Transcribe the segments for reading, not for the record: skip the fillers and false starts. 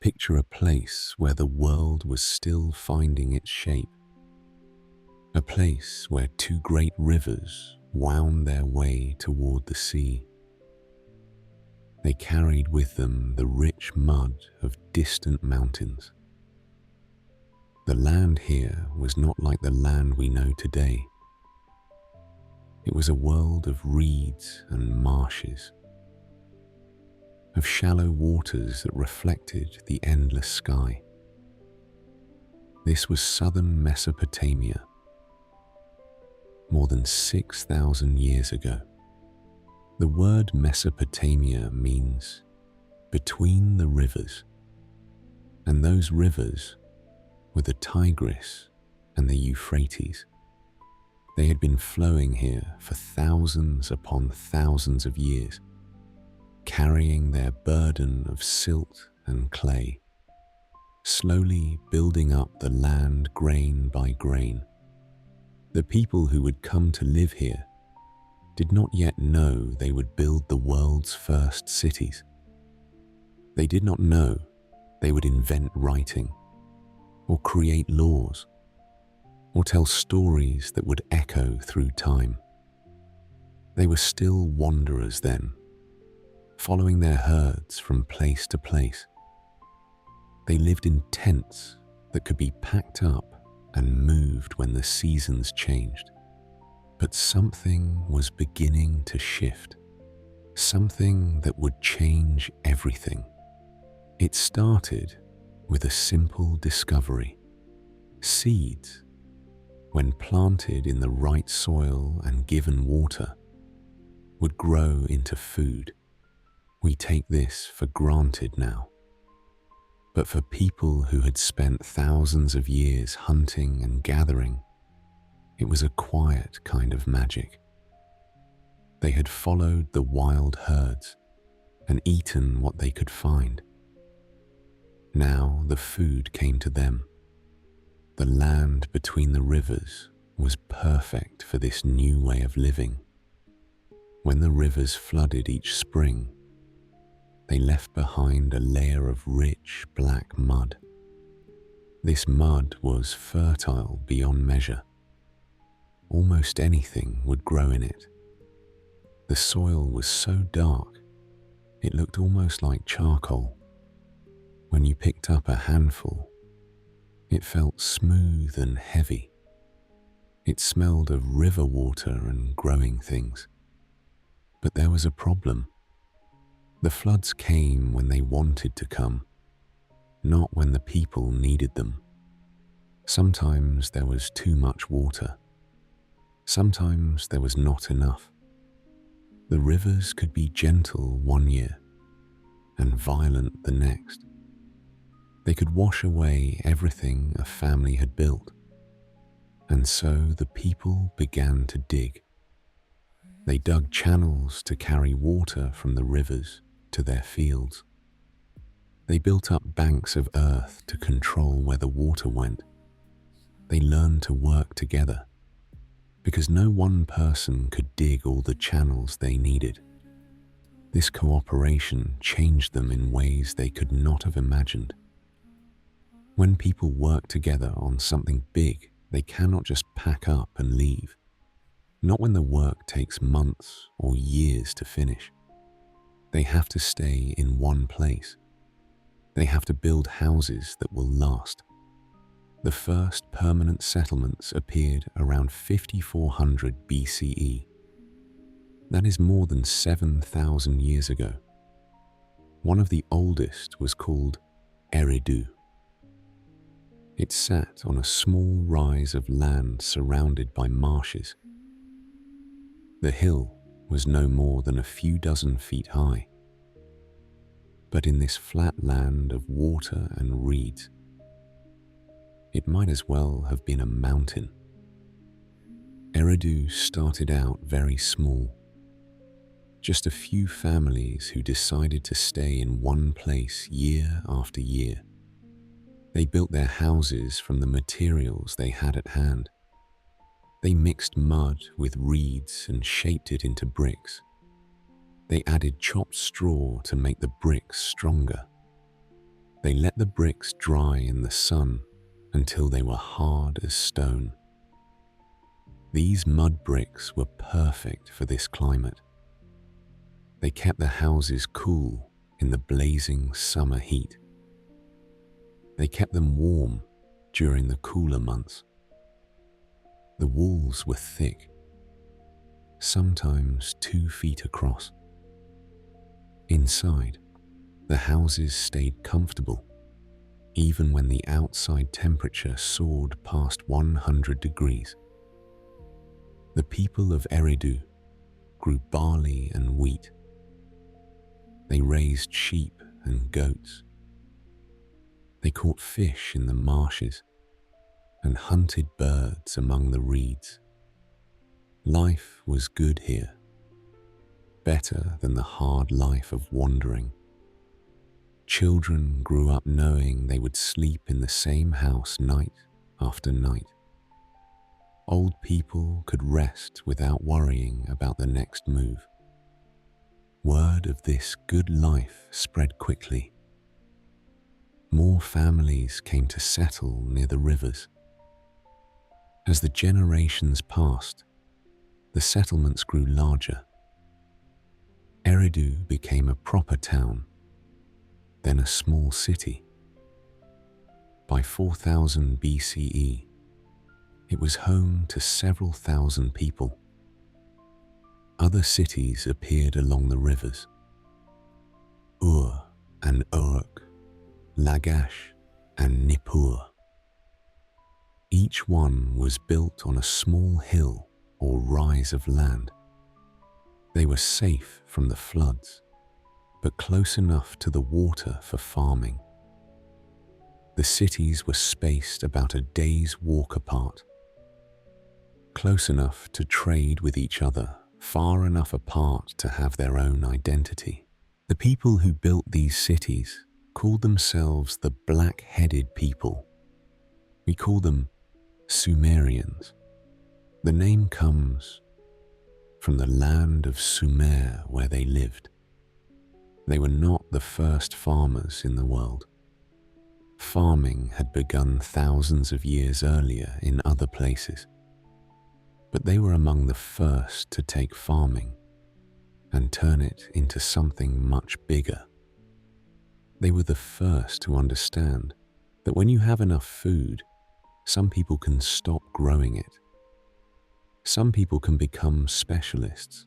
Picture a place where the world was still finding its shape. A place where two great rivers wound their way toward the sea. They carried with them the rich mud of distant mountains. The land here was not like the land we know today. It was a world of reeds and marshes, of shallow waters that reflected the endless sky. This was southern Mesopotamia, more than 6,000 years ago. The word Mesopotamia means between the rivers, and those rivers were the Tigris and the Euphrates. They had been flowing here for thousands upon thousands of years, carrying their burden of silt and clay, slowly building up the land grain by grain. The people who would come to live here did not yet know they would build the world's first cities. They did not know they would invent writing, or create laws, or tell stories that would echo through time. They were still wanderers then, following their herds from place to place. They lived in tents that could be packed up and moved when the seasons changed. But something was beginning to shift, something that would change everything. It started with a simple discovery. Seeds, when planted in the right soil and given water, would grow into food. We take this for granted now. But for people who had spent thousands of years hunting and gathering, it was a quiet kind of magic. They had followed the wild herds and eaten what they could find. Now the food came to them. The land between the rivers was perfect for this new way of living. When the rivers flooded each spring, they left behind a layer of rich black mud. This mud was fertile beyond measure. Almost anything would grow in it. The soil was so dark, it looked almost like charcoal. When you picked up a handful, it felt smooth and heavy. It smelled of river water and growing things. But there was a problem. The floods came when they wanted to come, not when the people needed them. Sometimes there was too much water. Sometimes there was not enough. The rivers could be gentle one year and violent the next. They could wash away everything a family had built. And so the people began to dig. They dug channels to carry water from the rivers to their fields. They built up banks of earth to control where the water went. They learned to work together, because no one person could dig all the channels they needed. This cooperation changed them in ways they could not have imagined. When people work together on something big, they cannot just pack up and leave. Not when the work takes months or years to finish. They have to stay in one place. They have to build houses that will last. The first permanent settlements appeared around 5400 BCE. That is more than 7,000 years ago. One of the oldest was called Eridu. It sat on a small rise of land surrounded by marshes. The hill was no more than a few dozen feet high. But in this flat land of water and reeds, it might as well have been a mountain. Eridu started out very small. Just a few families who decided to stay in one place year after year. They built their houses from the materials they had at hand. They mixed mud with reeds and shaped it into bricks. They added chopped straw to make the bricks stronger. They let the bricks dry in the sun until they were hard as stone. These mud bricks were perfect for this climate. They kept the houses cool in the blazing summer heat. They kept them warm during the cooler months. The walls were thick, sometimes 2 feet across. Inside, the houses stayed comfortable, even when the outside temperature soared past 100 degrees. The people of Eridu grew barley and wheat. They raised sheep and goats. They caught fish in the marshes and hunted birds among the reeds. Life was good here, better than the hard life of wandering. Children grew up knowing they would sleep in the same house night after night. Old people could rest without worrying about the next move. Word of this good life spread quickly. More families came to settle near the rivers. As the generations passed, the settlements grew larger. Eridu became a proper town, then a small city. By 4000 BCE, it was home to several thousand people. Other cities appeared along the rivers. Ur and Uruk, Lagash and Nippur. Each one was built on a small hill or rise of land. They were safe from the floods, but close enough to the water for farming. The cities were spaced about a day's walk apart, close enough to trade with each other, far enough apart to have their own identity. The people who built these cities called themselves the black-headed people. We call them Sumerians. The name comes from the land of Sumer where they lived. They were not the first farmers in the world. Farming had begun thousands of years earlier in other places, but they were among the first to take farming and turn it into something much bigger. They were the first to understand that when you have enough food, some people can stop growing it. Some people can become specialists.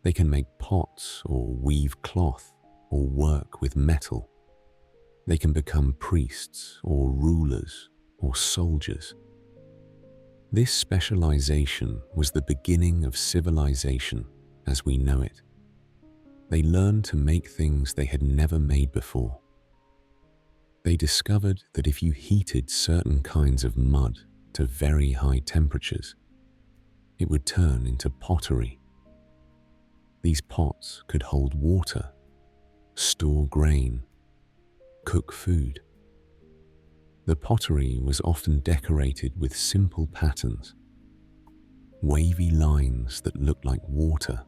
They can make pots or weave cloth or work with metal. They can become priests or rulers or soldiers. This specialization was the beginning of civilization as we know it. They learned to make things they had never made before. They discovered that if you heated certain kinds of mud to very high temperatures, it would turn into pottery. These pots could hold water, store grain, cook food. The pottery was often decorated with simple patterns, wavy lines that looked like water,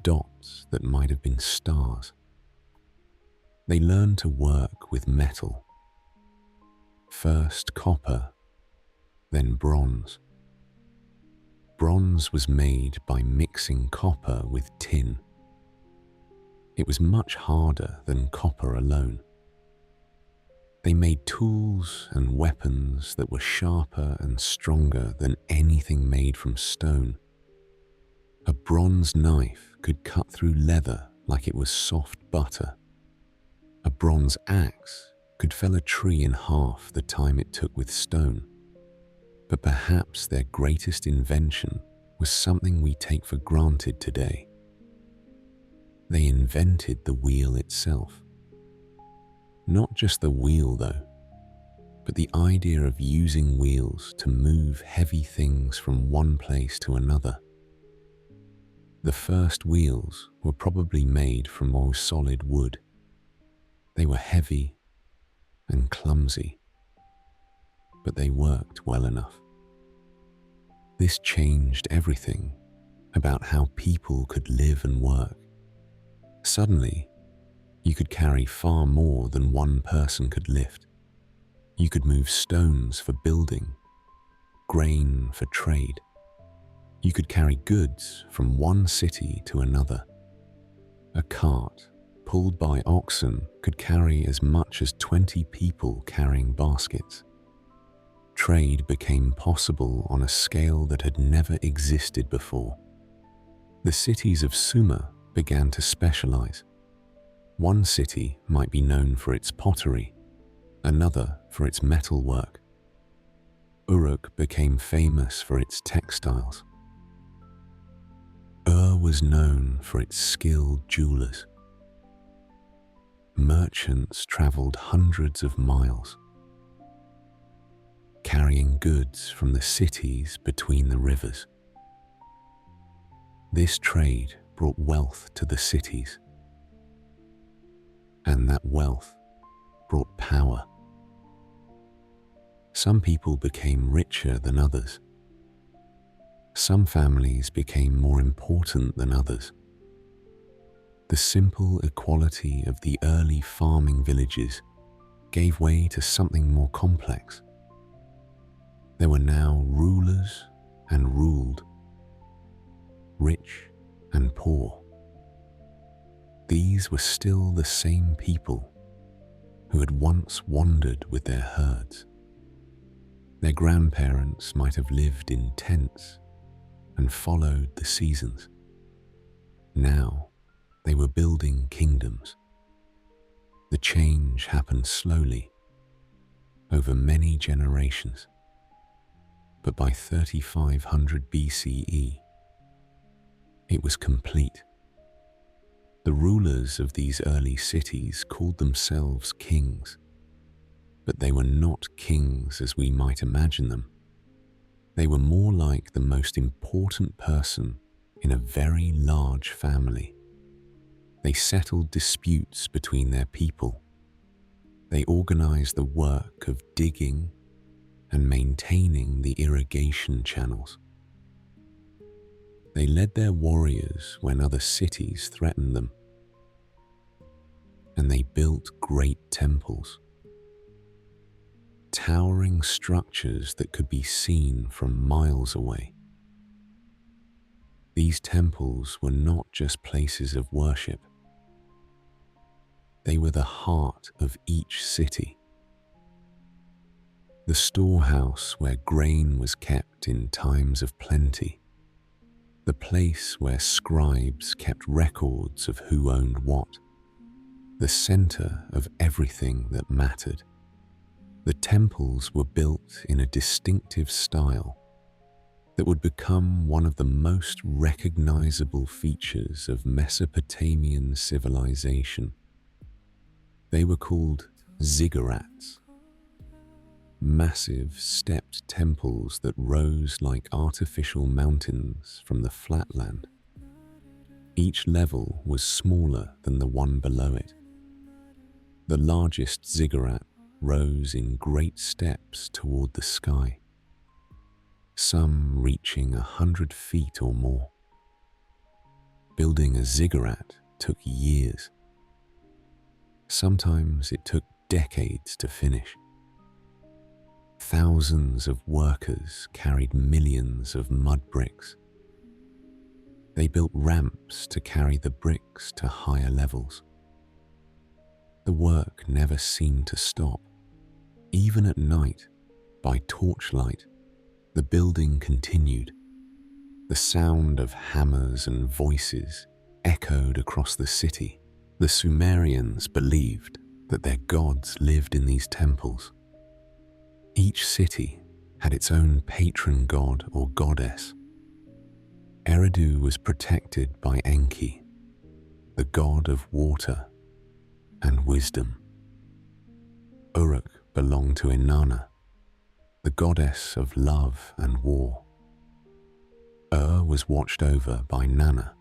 dots that might have been stars. They learned to work with metal. First copper, then bronze. Bronze was made by mixing copper with tin. It was much harder than copper alone. They made tools and weapons that were sharper and stronger than anything made from stone. A bronze knife could cut through leather like it was soft butter. A bronze axe could fell a tree in half the time it took with stone. But perhaps their greatest invention was something we take for granted today. They invented the wheel itself. Not just the wheel though, but the idea of using wheels to move heavy things from one place to another. The first wheels were probably made from more solid wood. They were heavy and clumsy, but they worked well enough. This changed everything about how people could live and work. Suddenly, You could carry far more than one person could lift. You could move stones for building, grain for trade. You could carry goods from one city to another. A cart pulled by oxen could carry as much as 20 people carrying baskets. Trade became possible on a scale that had never existed before. The cities of Sumer began to specialize. One city might be known for its pottery, another for its metalwork. Uruk became famous for its textiles. Was known for its skilled jewelers. Merchants traveled hundreds of miles, carrying goods from the cities between the rivers. This trade brought wealth to the cities, and that wealth brought power. Some people became richer than others. Some families became more important than others. The simple equality of the early farming villages gave way to something more complex. There were now rulers and ruled, rich and poor. These were still the same people who had once wandered with their herds. Their grandparents might have lived in tents and followed the seasons. Now they were building kingdoms. The change happened slowly, over many generations. But by 3500 BCE, it was complete. The rulers of these early cities called themselves kings, but they were not kings as we might imagine them. They were more like the most important person in a very large family. They settled disputes between their people. They organized the work of digging and maintaining the irrigation channels. They led their warriors when other cities threatened them. And they built great temples, towering structures that could be seen from miles away. These temples were not just places of worship. They were the heart of each city. The storehouse where grain was kept in times of plenty. The place where scribes kept records of who owned what. The center of everything that mattered. The temples were built in a distinctive style that would become one of the most recognizable features of Mesopotamian civilization. They were called ziggurats, massive stepped temples that rose like artificial mountains from the flatland. Each level was smaller than the one below it. The largest ziggurat rose in great steps toward the sky, some reaching 100 feet or more. Building a ziggurat took years. Sometimes it took decades to finish. Thousands of workers carried millions of mud bricks. They built ramps to carry the bricks to higher levels. The work never seemed to stop. Even at night, by torchlight, the building continued. The sound of hammers and voices echoed across the city. The Sumerians believed that their gods lived in these temples. Each city had its own patron god or goddess. Eridu was protected by Enki, the god of water and wisdom. Uruk belonged to Inanna, the goddess of love and war. Was watched over by Nanna,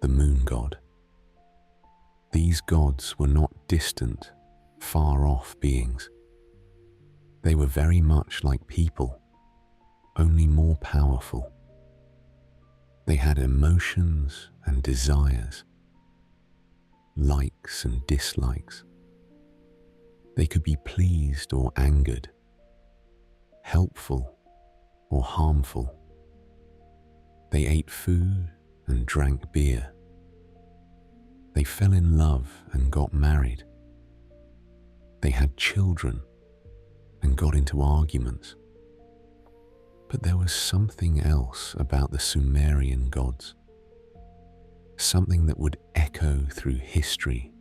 the moon god. These gods were not distant, far-off beings. They were very much like people, only more powerful. They had emotions and desires. likes and dislikes. They could be pleased or angered, helpful or harmful. They ate food and drank beer. They fell in love and got married. They had children and got into arguments. But there was something else about the Sumerian gods, something that would echo through history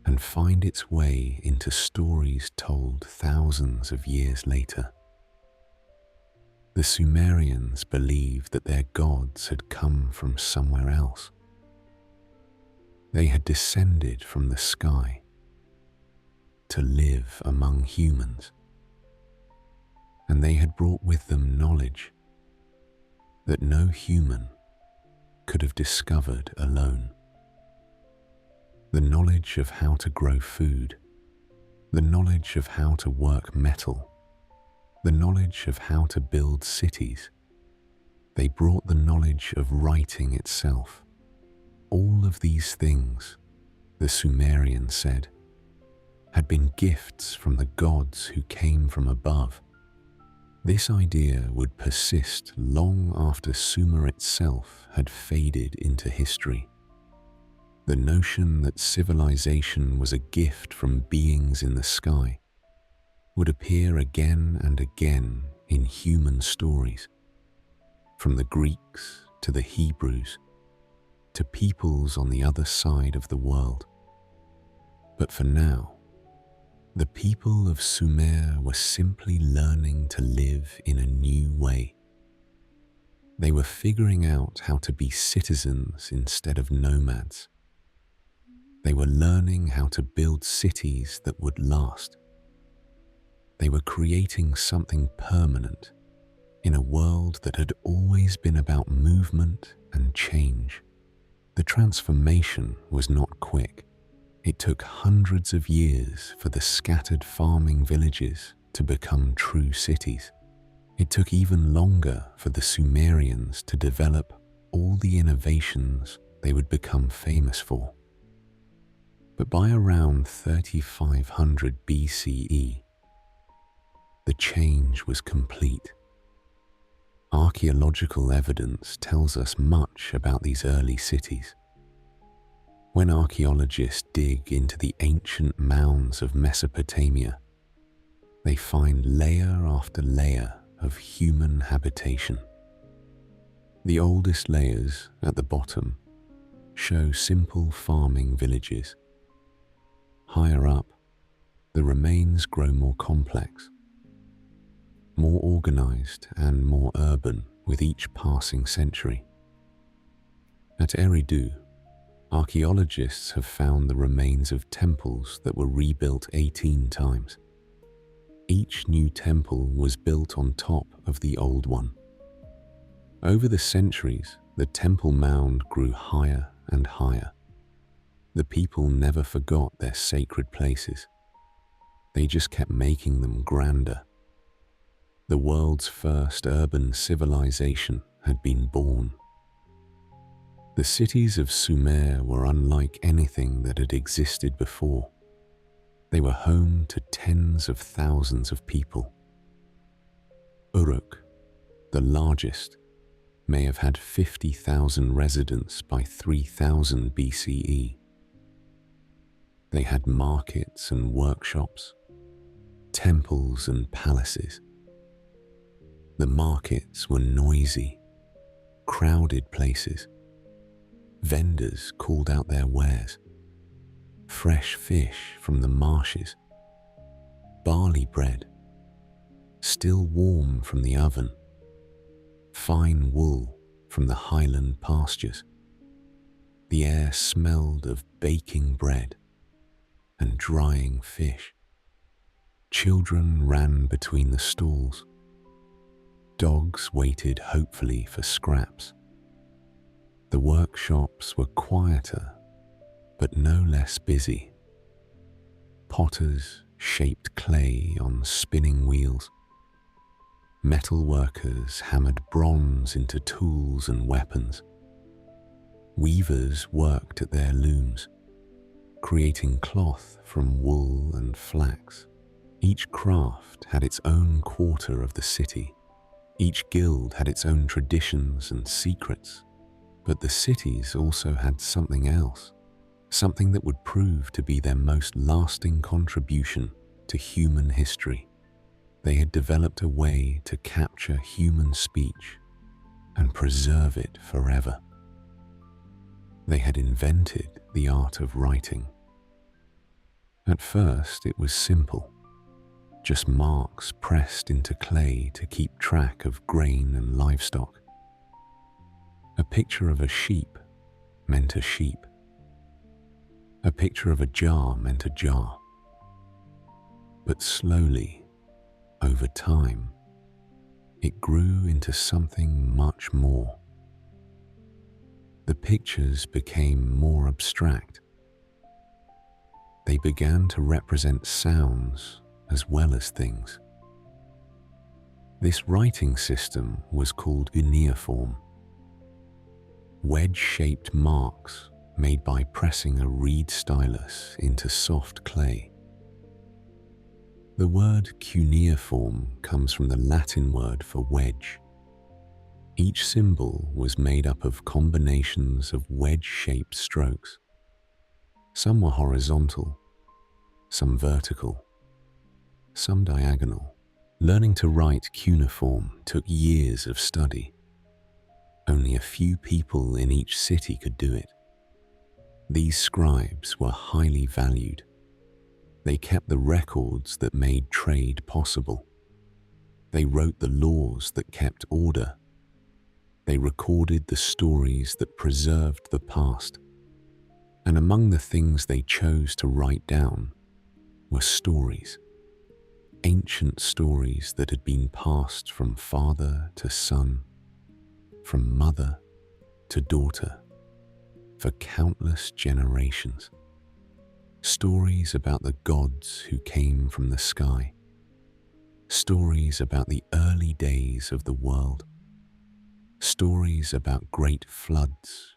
and find its way into stories told thousands of years later. The Sumerians believed that their gods had come from somewhere else. They had descended from the sky to live among humans, and they had brought with them knowledge that no human could have discovered alone. The knowledge of how to grow food, the knowledge of how to work metal, the knowledge of how to build cities. They brought the knowledge of writing itself. All of these things, the Sumerians said, had been gifts from the gods who came from above. This idea would persist long after Sumer itself had faded into history. The notion that civilization was a gift from beings in the sky would appear again and again in human stories, from the Greeks to the Hebrews to peoples on the other side of the world. But for now, the people of Sumer were simply learning to live in a new way. They were figuring out how to be citizens instead of nomads. They were learning how to build cities that would last. They were creating something permanent in a world that had always been about movement and change. The transformation was not quick. It took hundreds of years for the scattered farming villages to become true cities. It took even longer for the Sumerians to develop all the innovations they would become famous for. But by around 3500 BCE, the change was complete. Archaeological evidence tells us much about these early cities. When archaeologists dig into the ancient mounds of Mesopotamia, they find layer after layer of human habitation. The oldest layers at the bottom show simple farming villages. Higher up, the remains grow more complex, more organized and more urban with each passing century. At Eridu, archaeologists have found the remains of temples that were rebuilt 18 times. Each new temple was built on top of the old one. Over the centuries, the temple mound grew higher and higher. The people never forgot their sacred places. They just kept making them grander. The world's first urban civilization had been born. The cities of Sumer were unlike anything that had existed before. They were home to tens of thousands of people. Uruk, the largest, may have had 50,000 residents by 3000 BCE. They had markets and workshops, temples and palaces. The markets were noisy, crowded places. Vendors called out their wares. Fresh fish from the marshes, barley bread, still warm from the oven, fine wool from the highland pastures. The air smelled of baking bread and drying fish. Children ran between the stalls. Dogs waited hopefully for scraps. The workshops were quieter, but no less busy. Potters shaped clay on spinning wheels. Metal workers hammered bronze into tools and weapons. Weavers worked at their looms. creating cloth from wool and flax. Each craft had its own quarter of the city. Each guild had its own traditions and secrets. But the cities also had something else, something that would prove to be their most lasting contribution to human history. They had developed a way to capture human speech and preserve it forever. They had invented the art of writing. At first, it was simple, just marks pressed into clay to keep track of grain and livestock. A picture of a sheep meant a sheep. A picture of a jar meant a jar. But slowly, over time, it grew into something much more. The pictures became more abstract. They began to represent sounds as well as things. This writing system was called cuneiform. Wedge-shaped marks made by pressing a reed stylus into soft clay. The word cuneiform comes from the Latin word for wedge. Each symbol was made up of combinations of wedge-shaped strokes. Some were horizontal, some vertical, some diagonal. Learning to write cuneiform took years of study. Only a few people in each city could do it. These scribes were highly valued. They kept the records that made trade possible. They wrote the laws that kept order. They recorded the stories that preserved the past. And among the things they chose to write down were stories. Ancient stories that had been passed from father to son, from mother to daughter, for countless generations. Stories about the gods who came from the sky. Stories about the early days of the world. Stories about great floods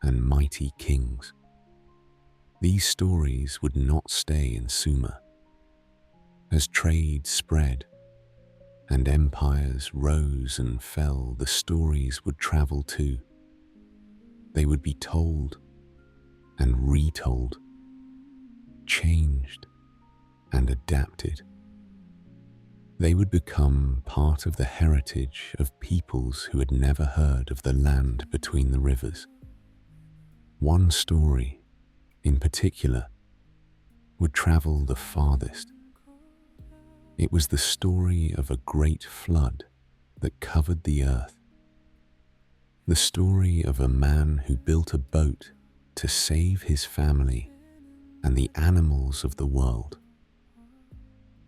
and mighty kings. These stories would not stay in Sumer. As trade spread and empires rose and fell, the stories would travel too. They would be told and retold, changed and adapted. They would become part of the heritage of peoples who had never heard of the land between the rivers. One story, in particular, would travel the farthest. It was the story of a great flood that covered the earth. The story of a man who built a boat to save his family and the animals of the world.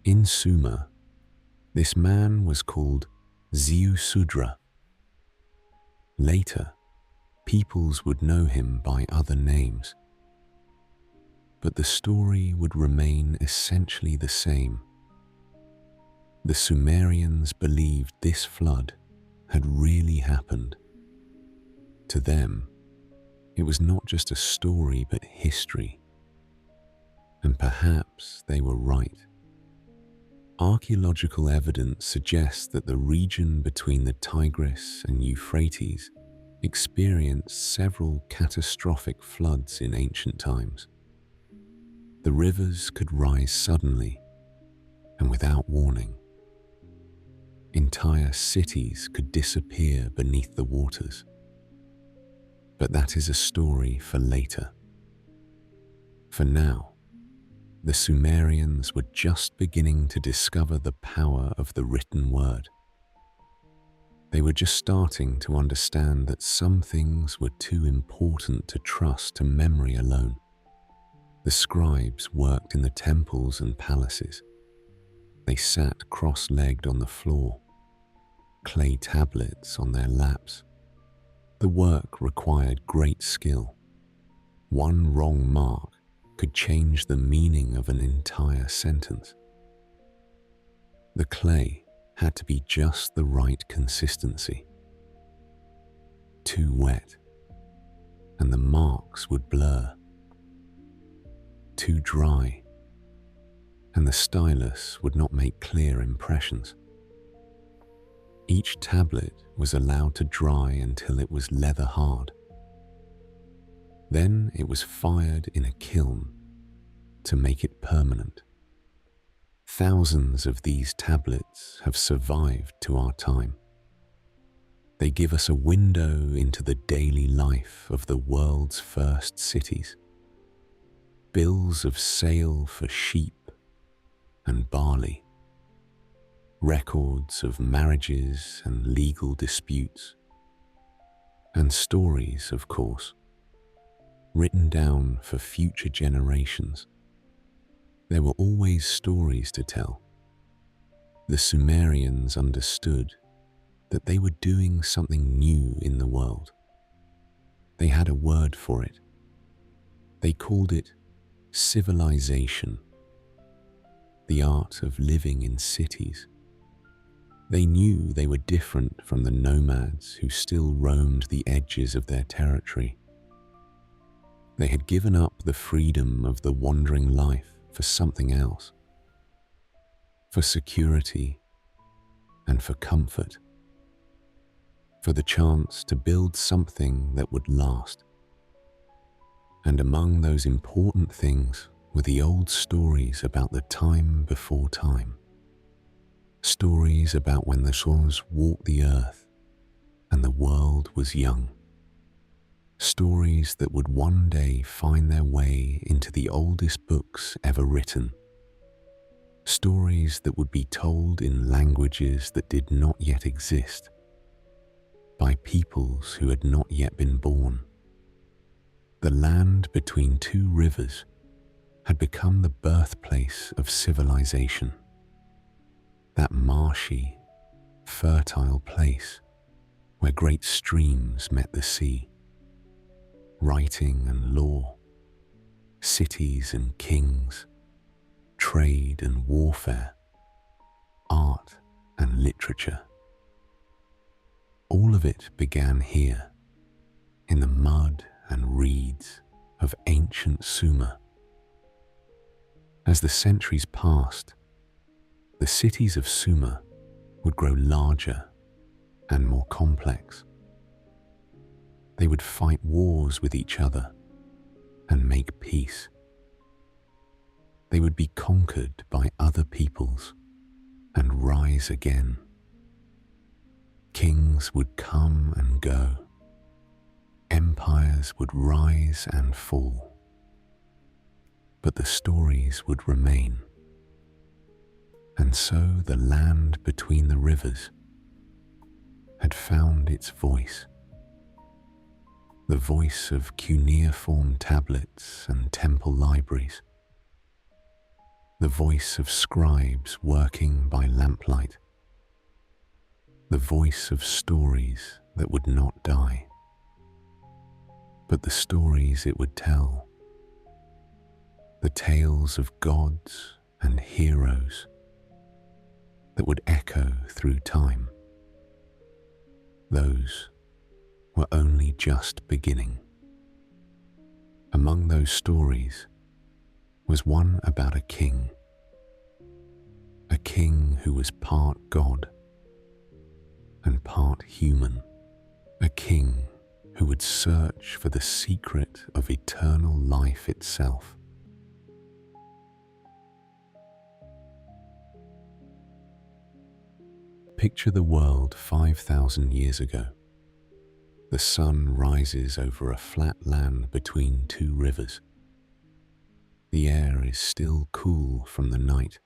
In Sumer, this man was called Ziusudra. Later, peoples would know him by other names. But the story would remain essentially the same. The Sumerians believed this flood had really happened. To them, it was not just a story but history. And perhaps they were right. Archaeological evidence suggests that the region between the Tigris and Euphrates experienced several catastrophic floods in ancient times. The rivers could rise suddenly and without warning. Entire cities could disappear beneath the waters. But that is a story for later. For now, the Sumerians were just beginning to discover the power of the written word. They were just starting to understand that some things were too important to trust to memory alone. The scribes worked in the temples and palaces. They sat cross-legged on the floor, clay tablets on their laps. The work required great skill. One wrong mark could change the meaning of an entire sentence. The clay had to be just the right consistency. Too wet, and the marks would blur. too dry, and the stylus would not make clear impressions. Each tablet was allowed to dry until it was leather hard. Then it was fired in a kiln to make it permanent. Thousands of these tablets have survived to our time. They give us a window into the daily life of the world's first cities. Bills of sale for sheep and barley, records of marriages and legal disputes, and stories, of course, written down for future generations. There were always stories to tell. The Sumerians understood that they were doing something new in the world. They had a word for it. They called it civilization, the art of living in cities. They knew they were different from the nomads who still roamed the edges of their territory. They had given up the freedom of the wandering life for something else, for security and for comfort, for the chance to build something that would last. And among those important things were the old stories about the time before time. Stories about when the gods walked the earth and the world was young. Stories that would one day find their way into the oldest books ever written. Stories that would be told in languages that did not yet exist, by peoples who had not yet been born. The land between two rivers had become the birthplace of civilization. That marshy, fertile place where great streams met the sea. Writing and law, cities and kings, trade and warfare, art and literature. All of it began here, in the mud and reeds of ancient Sumer. As the centuries passed, the cities of Sumer would grow larger and more complex. They would fight wars with each other and make peace. They would be conquered by other peoples and rise again. Kings would come and go. Empires would rise and fall. But the stories would remain. And so the land between the rivers had found its voice. The voice of cuneiform tablets and temple libraries. The voice of scribes working by lamplight. The voice of stories that would not die. But the stories it would tell. The tales of gods and heroes that would echo through time. Those were only just beginning. Among those stories was one about a king who was part god and part human, a king who would search for the secret of eternal life itself. Picture the world 5,000 years ago. The sun rises over a flat land between two rivers. The air is still cool from the night,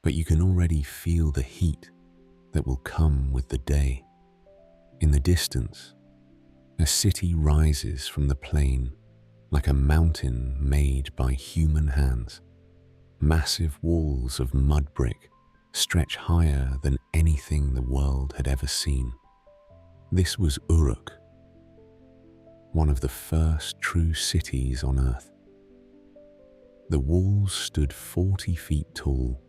but you can already feel the heat that will come with the day. In the distance, a city rises from the plain like a mountain made by human hands. Massive walls of mud brick stretch higher than anything the world had ever seen. This was Uruk, one of the first true cities on Earth. The walls stood 40 feet tall,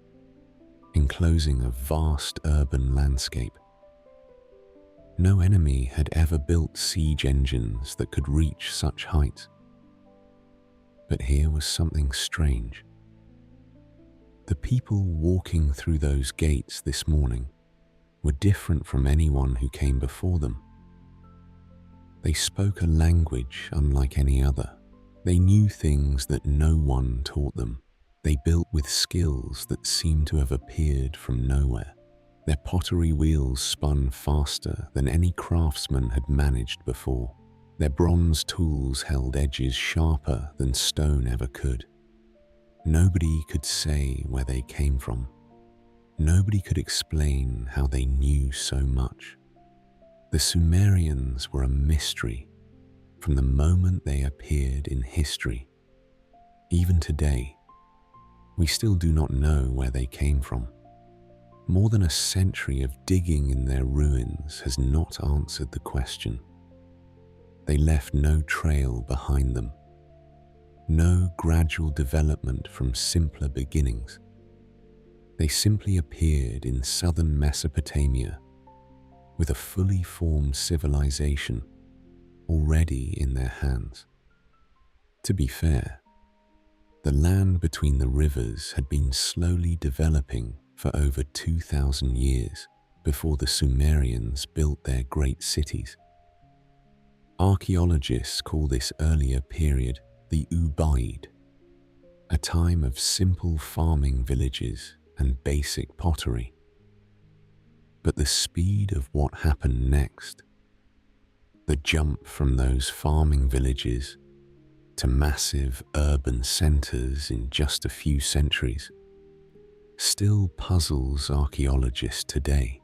enclosing a vast urban landscape. No enemy had ever built siege engines that could reach such heights. But here was something strange. The people walking through those gates this morning were different from anyone who came before them. They spoke a language unlike any other. They knew things that no one taught them. They built with skills that seemed to have appeared from nowhere. Their pottery wheels spun faster than any craftsman had managed before. Their bronze tools held edges sharper than stone ever could. Nobody could say where they came from. Nobody could explain how they knew so much. The Sumerians were a mystery from the moment they appeared in history. Even today, we still do not know where they came from. More than a century of digging in their ruins has not answered the question. They left no trail behind them, no gradual development from simpler beginnings. They simply appeared in southern Mesopotamia with a fully formed civilization already in their hands. To be fair, the land between the rivers had been slowly developing for over 2,000 years before the Sumerians built their great cities. Archaeologists call this earlier period the Ubaid, a time of simple farming villages and basic pottery. But the speed of what happened next, the jump from those farming villages to massive urban centers in just a few centuries, still puzzles archaeologists today.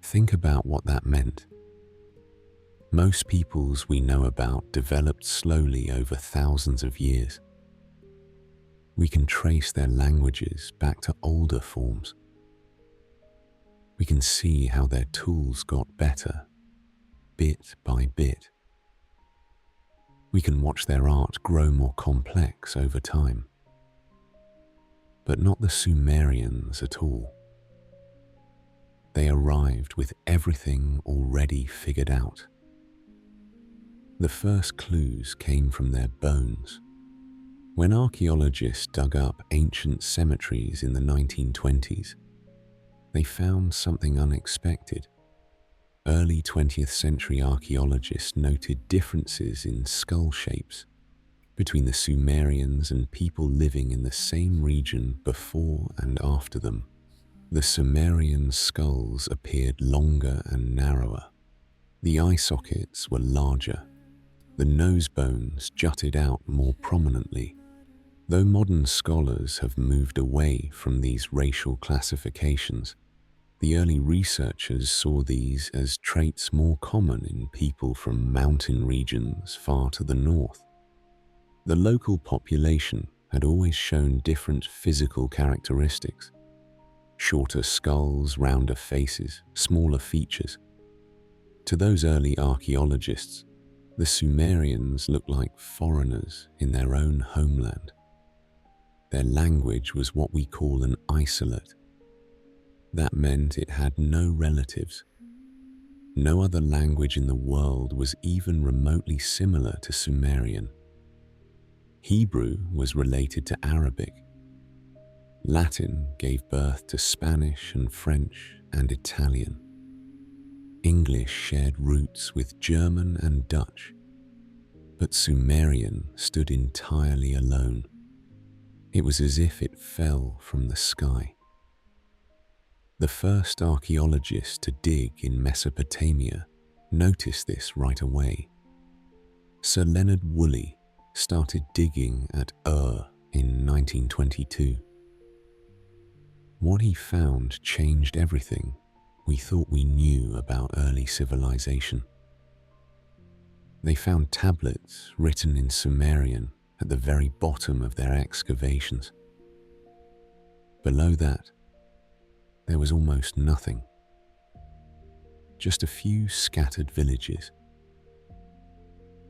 Think about what that meant. Most peoples we know about developed slowly over thousands of years. We can trace their languages back to older forms. We can see how their tools got better, bit by bit. We can watch their art grow more complex over time. But not the Sumerians at all. They arrived with everything already figured out. The first clues came from their bones. When archaeologists dug up ancient cemeteries in the 1920s, they found something unexpected. Early 20th century archaeologists noted differences in skull shapes between the Sumerians and people living in the same region before and after them. The Sumerian skulls appeared longer and narrower. The eye sockets were larger. The nose bones jutted out more prominently. Though modern scholars have moved away from these racial classifications, the early researchers saw these as traits more common in people from mountain regions far to the north. The local population had always shown different physical characteristics: shorter skulls, rounder faces, smaller features. To those early archaeologists, the Sumerians looked like foreigners in their own homeland. Their language was what we call an isolate. That meant it had no relatives. No other language in the world was even remotely similar to Sumerian. Hebrew was related to Arabic. Latin gave birth to Spanish and French and Italian. English shared roots with German and Dutch. But Sumerian stood entirely alone. It was as if it fell from the sky. The first archaeologists to dig in Mesopotamia noticed this right away. Sir Leonard Woolley started digging at Ur in 1922. What he found changed everything we thought we knew about early civilization. They found tablets written in Sumerian at the very bottom of their excavations. Below that, there was almost nothing. Just a few scattered villages.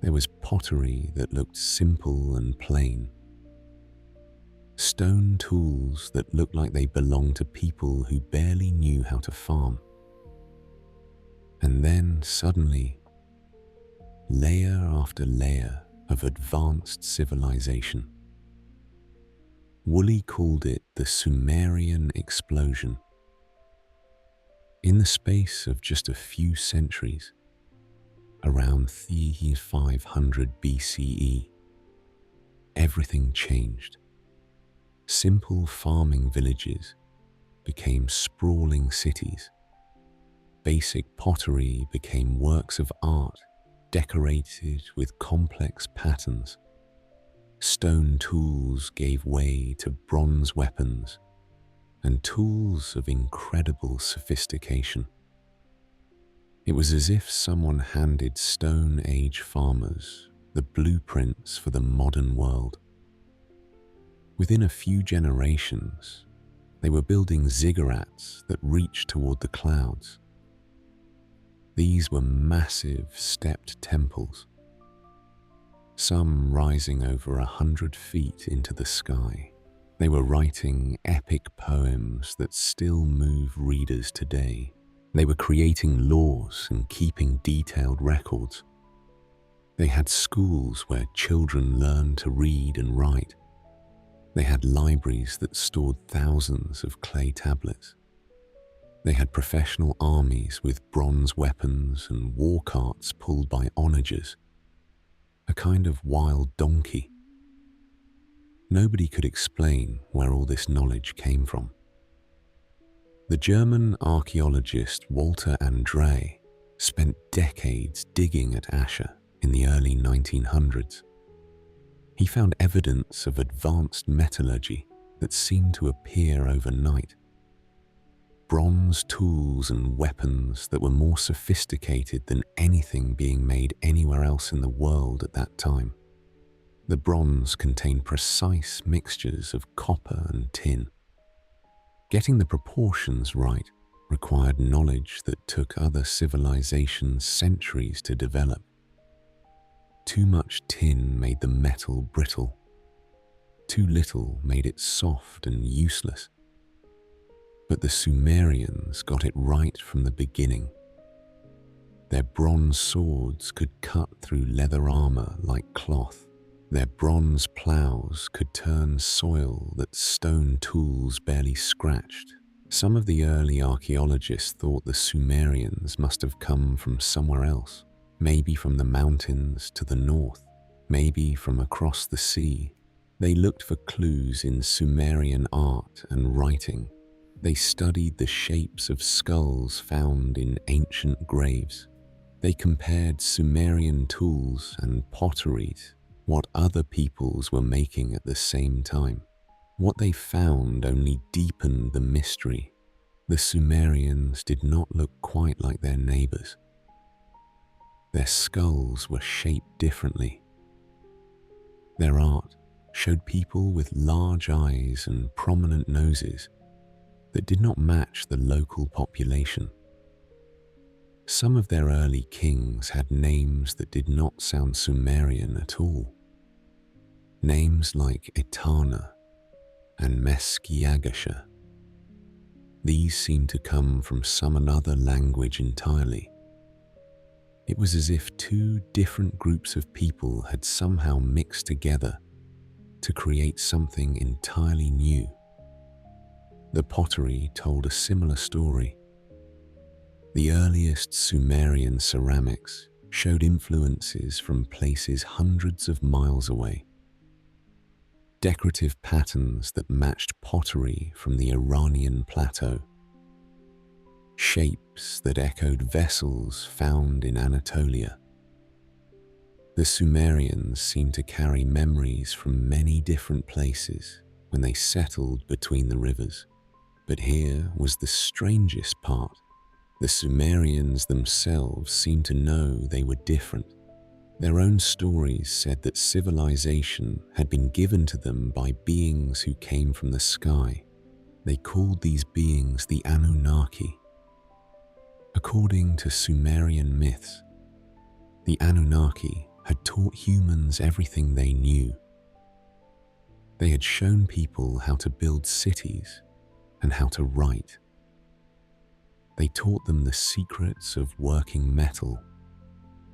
There was pottery that looked simple and plain. Stone tools that looked like they belonged to people who barely knew how to farm. And then suddenly, layer after layer of advanced civilization. Woolley called it the Sumerian explosion. In the space of just a few centuries, around 3500 BCE, everything changed. Simple farming villages became sprawling cities. Basic pottery became works of art decorated with complex patterns. Stone tools gave way to bronze weapons and tools of incredible sophistication. It was as if someone handed Stone Age farmers the blueprints for the modern world. Within a few generations, they were building ziggurats that reached toward the clouds. These were massive stepped temples, some rising over 100 feet into the sky. They were writing epic poems that still move readers today. They were creating laws and keeping detailed records. They had schools where children learned to read and write. They had libraries that stored thousands of clay tablets. They had professional armies with bronze weapons and war carts pulled by onagers, a kind of wild donkey. Nobody could explain where all this knowledge came from. The German archaeologist Walter Andre spent decades digging at Asher in the early 1900s. He found evidence of advanced metallurgy that seemed to appear overnight. Bronze tools and weapons that were more sophisticated than anything being made anywhere else in the world at that time. The bronze contained precise mixtures of copper and tin. Getting the proportions right required knowledge that took other civilizations centuries to develop. Too much tin made the metal brittle. Too little made it soft and useless. But the Sumerians got it right from the beginning. Their bronze swords could cut through leather armor like cloth. Their bronze plows could turn soil that stone tools barely scratched. Some of the early archaeologists thought the Sumerians must have come from somewhere else, maybe from the mountains to the north, maybe from across the sea. They looked for clues in Sumerian art and writing. They studied the shapes of skulls found in ancient graves. They compared Sumerian tools and pottery to what other peoples were making at the same time. What they found only deepened the mystery. The Sumerians did not look quite like their neighbors. Their skulls were shaped differently. Their art showed people with large eyes and prominent noses that did not match the local population. Some of their early kings had names that did not sound Sumerian at all. Names like Etana and Meskiagasha. These seemed to come from some another language entirely. It was as if two different groups of people had somehow mixed together to create something entirely new. The pottery told a similar story. The earliest Sumerian ceramics showed influences from places hundreds of miles away. Decorative patterns that matched pottery from the Iranian plateau. Shapes that echoed vessels found in Anatolia. The Sumerians seemed to carry memories from many different places when they settled between the rivers. But here was the strangest part. The Sumerians themselves seemed to know they were different. Their own stories said that civilization had been given to them by beings who came from the sky. They called these beings the Anunnaki. According to Sumerian myths, the Anunnaki had taught humans everything they knew. They had shown people how to build cities and how to write. They taught them the secrets of working metal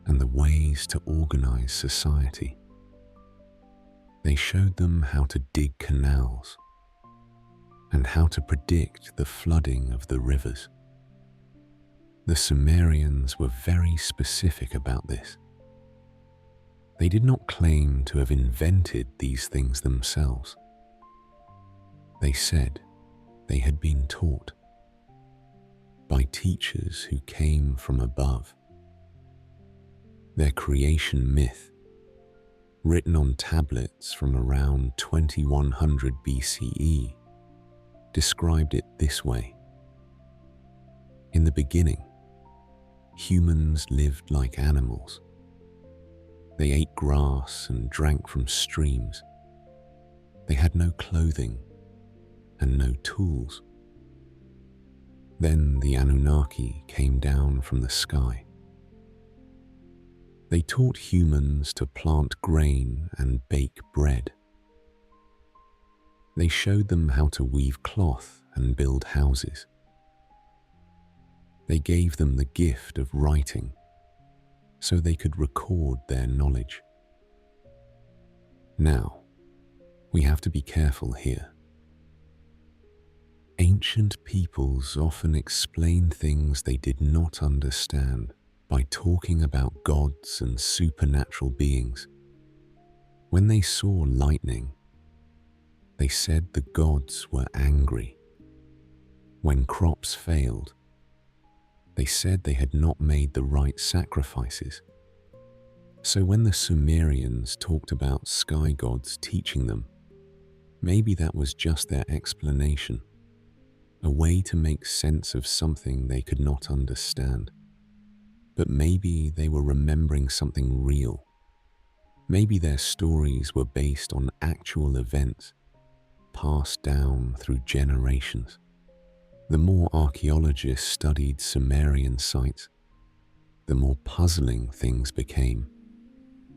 and the ways to organize society. They showed them how to dig canals and how to predict the flooding of the rivers. The Sumerians were very specific about this. They did not claim to have invented these things themselves. They said they had been taught by teachers who came from above. Their creation myth, written on tablets from around 2100 BCE, described it this way. In the beginning, humans lived like animals. They ate grass and drank from streams. They had no clothing and no tools. Then the Anunnaki came down from the sky. They taught humans to plant grain and bake bread. They showed them how to weave cloth and build houses. They gave them the gift of writing so they could record their knowledge. Now, we have to be careful here. Ancient peoples often explain things they did not understand by talking about gods and supernatural beings. When they saw lightning, they said the gods were angry. When crops failed, they said they had not made the right sacrifices. So when the Sumerians talked about sky gods teaching them, maybe that was just their explanation, a way to make sense of something they could not understand. But maybe they were remembering something real. Maybe their stories were based on actual events, passed down through generations. The more archaeologists studied Sumerian sites, the more puzzling things became.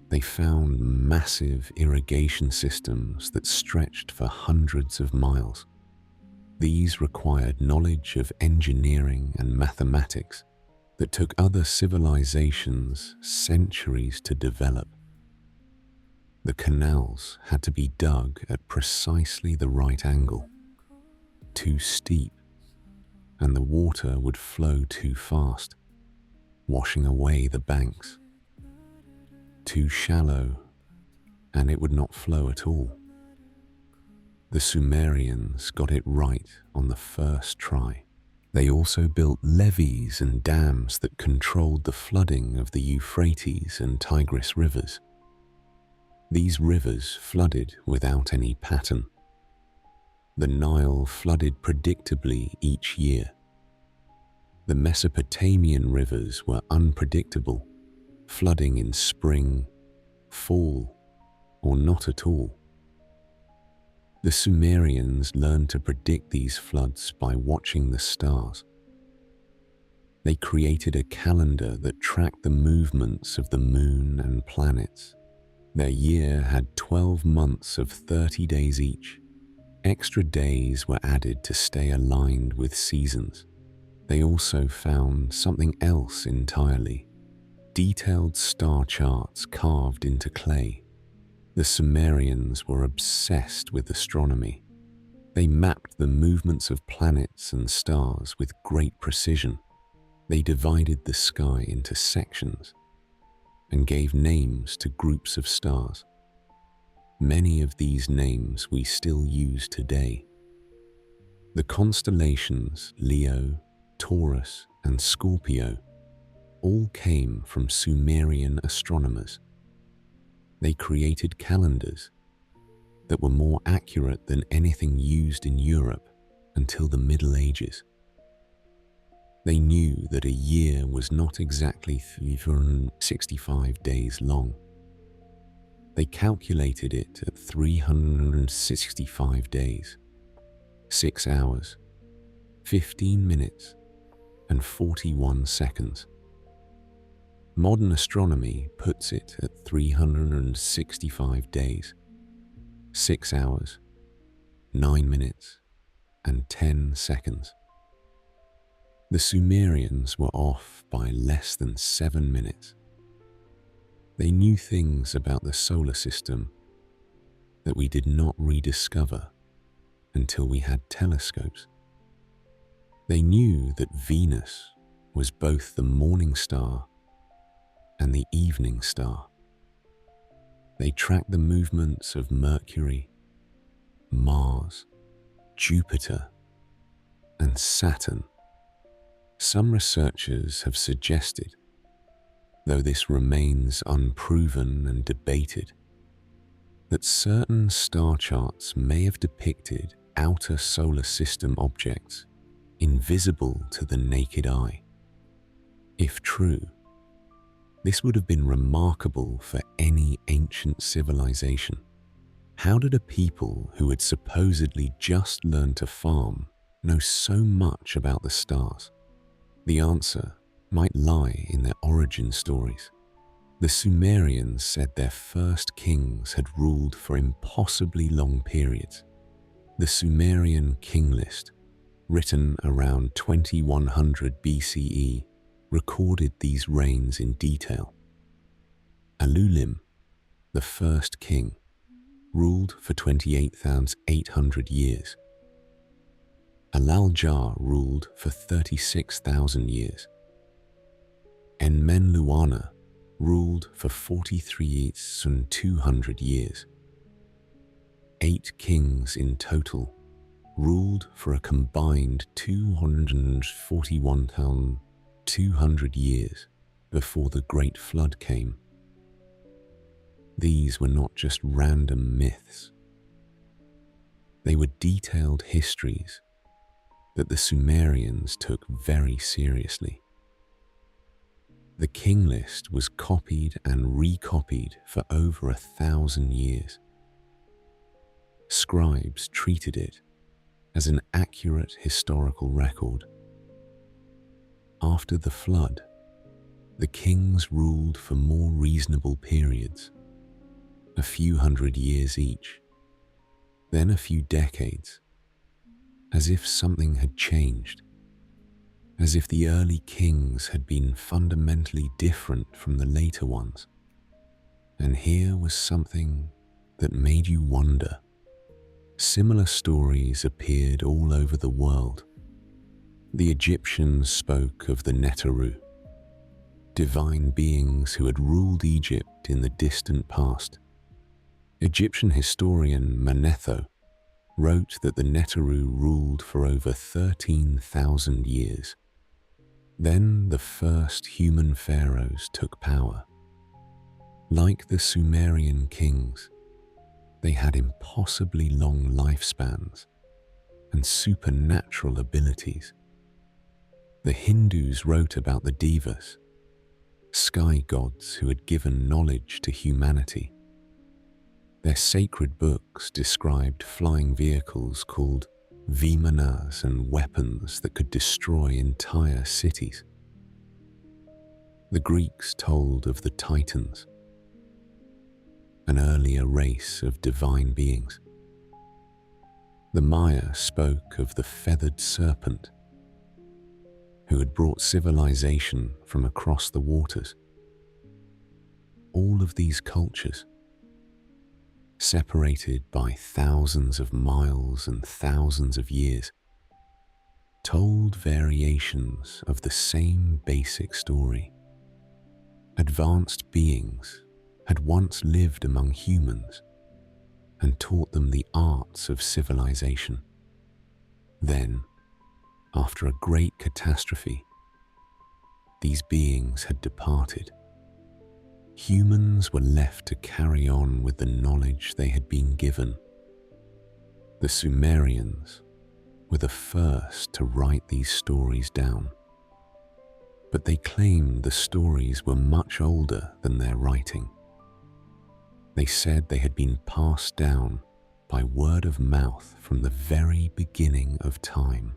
They found massive irrigation systems that stretched for hundreds of miles. These required knowledge of engineering and mathematics that took other civilizations centuries to develop. The canals had to be dug at precisely the right angle. Too steep, and the water would flow too fast, washing away the banks. Too shallow, and it would not flow at all. The Sumerians got it right on the first try. They also built levees and dams that controlled the flooding of the Euphrates and Tigris rivers. These rivers flooded without any pattern. The Nile flooded predictably each year. The Mesopotamian rivers were unpredictable, flooding in spring, fall, or not at all. The Sumerians learned to predict these floods by watching the stars. They created a calendar that tracked the movements of the moon and planets. Their year had 12 months of 30 days each. Extra days were added to stay aligned with seasons. They also found something else entirely: detailed star charts carved into clay. The Sumerians were obsessed with astronomy. They mapped the movements of planets and stars with great precision. They divided the sky into sections and gave names to groups of stars. Many of these names we still use today. The constellations Leo, Taurus, and Scorpio all came from Sumerian astronomers. They created calendars that were more accurate than anything used in Europe until the Middle Ages. They knew that a year was not exactly 365 days long. They calculated it at 365 days, 6 hours, 15 minutes, and 41 seconds. Modern astronomy puts it at 365 days, 6 hours, 9 minutes, and 10 seconds. The Sumerians were off by less than 7 minutes. They knew things about the solar system we did not rediscover until we had telescopes. They knew that Venus was both the morning star and the evening star. They tracked the movements of Mercury, Mars, Jupiter, and Saturn. Some researchers have suggested, though this remains unproven and debated, that certain star charts may have depicted outer solar system objects invisible to the naked eye. If true, this would have been remarkable for any ancient civilization. How did a people who had supposedly just learned to farm know so much about the stars? The answer might lie in their origin stories. The Sumerians said their first kings had ruled for impossibly long periods. The Sumerian king list, written around 2100 BCE, recorded these reigns in detail. Alulim, the first king, ruled for 28,800 years. Alaljar ruled for 36,000 years. Enmenluana ruled for 43,200 years. 8 kings in total ruled for a combined 241,200 years before the Great Flood came. These were not just random myths. They were detailed histories that the Sumerians took very seriously. The king list was copied and recopied for over 1,000 years. Scribes treated it as an accurate historical record. After the flood, the kings ruled for more reasonable periods, a few hundred years each, then a few decades, as if something had changed, as if the early kings had been fundamentally different from the later ones. And here was something that made you wonder. Similar stories appeared all over the world. The Egyptians spoke of the Neteru, divine beings who had ruled Egypt in the distant past. Egyptian historian Manetho wrote that the Neteru ruled for over 13,000 years. Then the first human pharaohs took power. Like the Sumerian kings, they had impossibly long lifespans and supernatural abilities. The Hindus wrote about the Devas, sky gods who had given knowledge to humanity. Their sacred books described flying vehicles called vimanas and weapons that could destroy entire cities. The Greeks told of the Titans, an earlier race of divine beings. The Maya spoke of the feathered serpent, who had brought civilization from across the waters. All of these cultures, separated by thousands of miles and thousands of years, told variations of the same basic story. Advanced beings had once lived among humans and taught them the arts of civilization. Then, after a great catastrophe, these beings had departed. Humans were left to carry on with the knowledge they had been given. The Sumerians were the first to write these stories down, but they claimed the stories were much older than their writing. They said they had been passed down by word of mouth from the very beginning of time,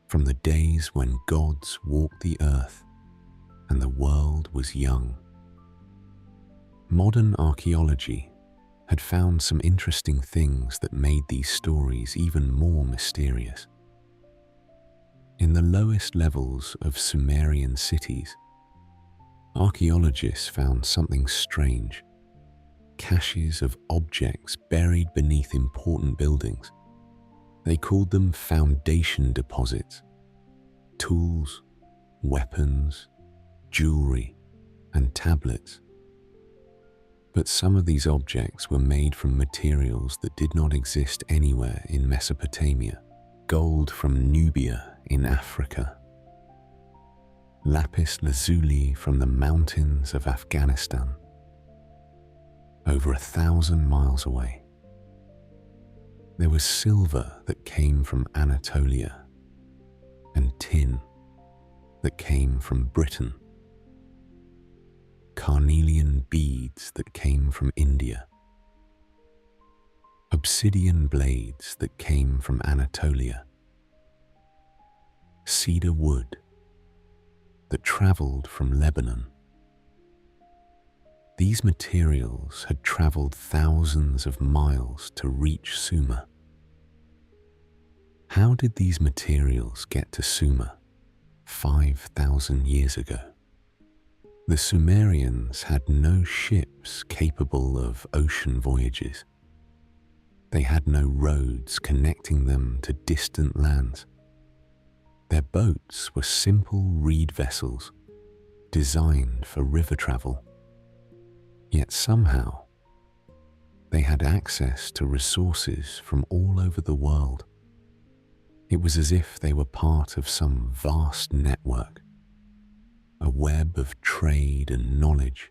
from the days when gods walked the earth and the world was young. Modern archaeology had found some interesting things that made these stories even more mysterious. In the lowest levels of Sumerian cities, archaeologists found something strange. caches of objects buried beneath important buildings. They called them foundation deposits. Tools, weapons, jewelry, and tablets. But some of these objects were made from materials that did not exist anywhere in Mesopotamia. Gold from Nubia in Africa. Lapis lazuli from the mountains of Afghanistan, over 1,000 miles away. There was silver that came from Anatolia, and tin that came from Britain. Carnelian beads that came from India. Obsidian blades that came from Anatolia. Cedar wood that traveled from Lebanon. These materials had traveled thousands of miles to reach Sumer. How did these materials get to Sumer 5,000 years ago? The Sumerians had no ships capable of ocean voyages. They had no roads connecting them to distant lands. Their boats were simple reed vessels designed for river travel. Yet somehow, they had access to resources from all over the world. It was as if they were part of some vast network, a web of trade and knowledge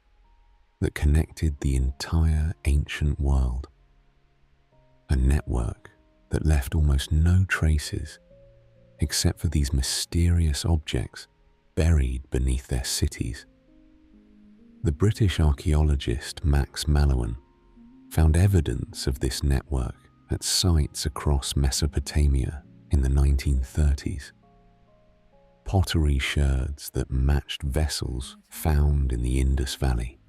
that connected the entire ancient world. A network that left almost no traces except for these mysterious objects buried beneath their cities. The British archaeologist Max Mallowan found evidence of this network at sites across Mesopotamia in the 1930s. Pottery sherds that matched vessels found in the Indus Valley.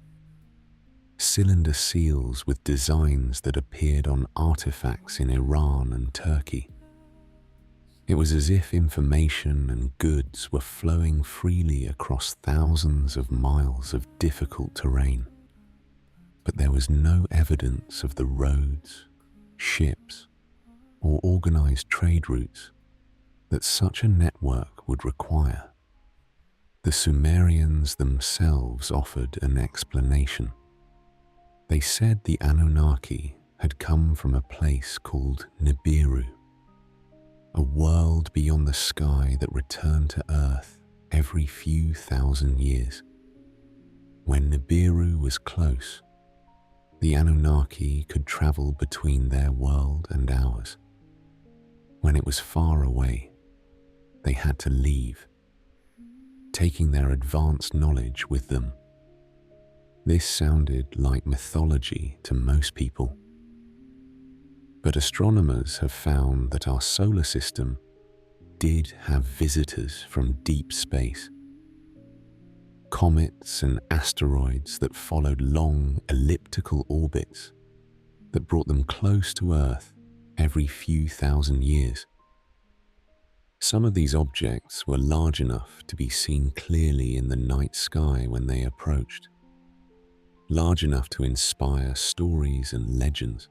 Cylinder seals with designs that appeared on artifacts in Iran and Turkey. It was as if information and goods were flowing freely across thousands of miles of difficult terrain. But there was no evidence of the roads, ships, or organized trade routes that such a network would require. The Sumerians themselves offered an explanation. They said the Anunnaki had come from a place called Nibiru, a world beyond the sky that returned to Earth every few thousand years. When Nibiru was close, the Anunnaki could travel between their world and ours. When it was far away, they had to leave, taking their advanced knowledge with them. This sounded like mythology to most people. But astronomers have found that our solar system did have visitors from deep space. Comets and asteroids that followed long elliptical orbits that brought them close to Earth every few thousand years. Some of these objects were large enough to be seen clearly in the night sky when they approached, large enough to inspire stories and legends.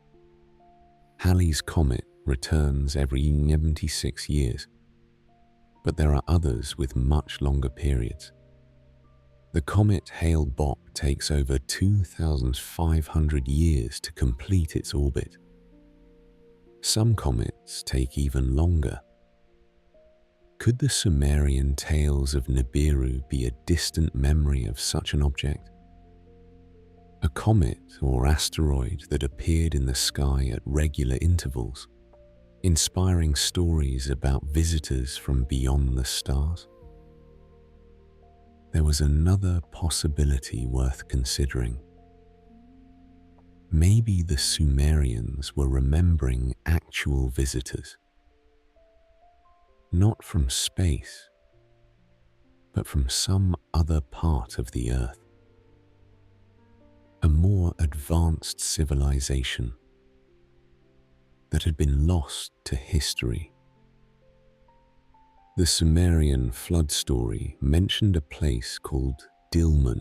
Halley's Comet returns every 76 years, but there are others with much longer periods. The comet Hale-Bopp takes over 2,500 years to complete its orbit. Some comets take even longer. Could the Sumerian tales of Nibiru be a distant memory of such an object? A comet or asteroid that appeared in the sky at regular intervals, inspiring stories about visitors from beyond the stars? There was another possibility worth considering. Maybe the Sumerians were remembering actual visitors, not from space, but from some other part of the Earth. A more advanced civilization that had been lost to history. The Sumerian flood story mentioned a place called Dilmun,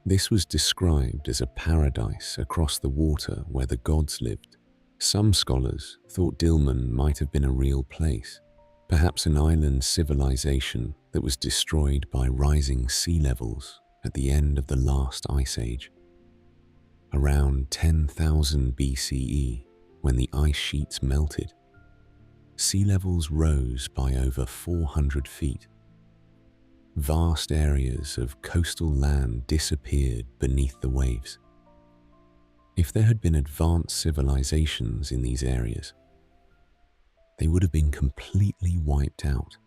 This was described as a paradise across the water where the gods lived. Some scholars thought Dilmun might have been a real place, perhaps an island civilization that was destroyed by rising sea levels at the end of the last ice age. Around 10,000 BCE, when the ice sheets melted, sea levels rose by over 400 feet. Vast areas of coastal land disappeared beneath the waves. If there had been advanced civilizations in these areas, they would have been completely wiped out.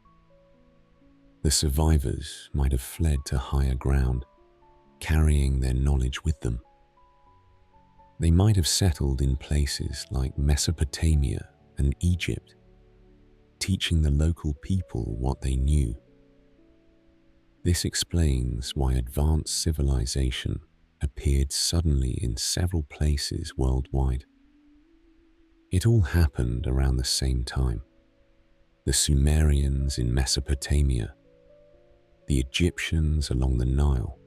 The survivors might have fled to higher ground, carrying their knowledge with them. They might have settled in places like Mesopotamia and Egypt, teaching the local people what they knew. This explains why advanced civilization appeared suddenly in several places worldwide. It all happened around the same time. The Sumerians in Mesopotamia, the Egyptians along the Nile,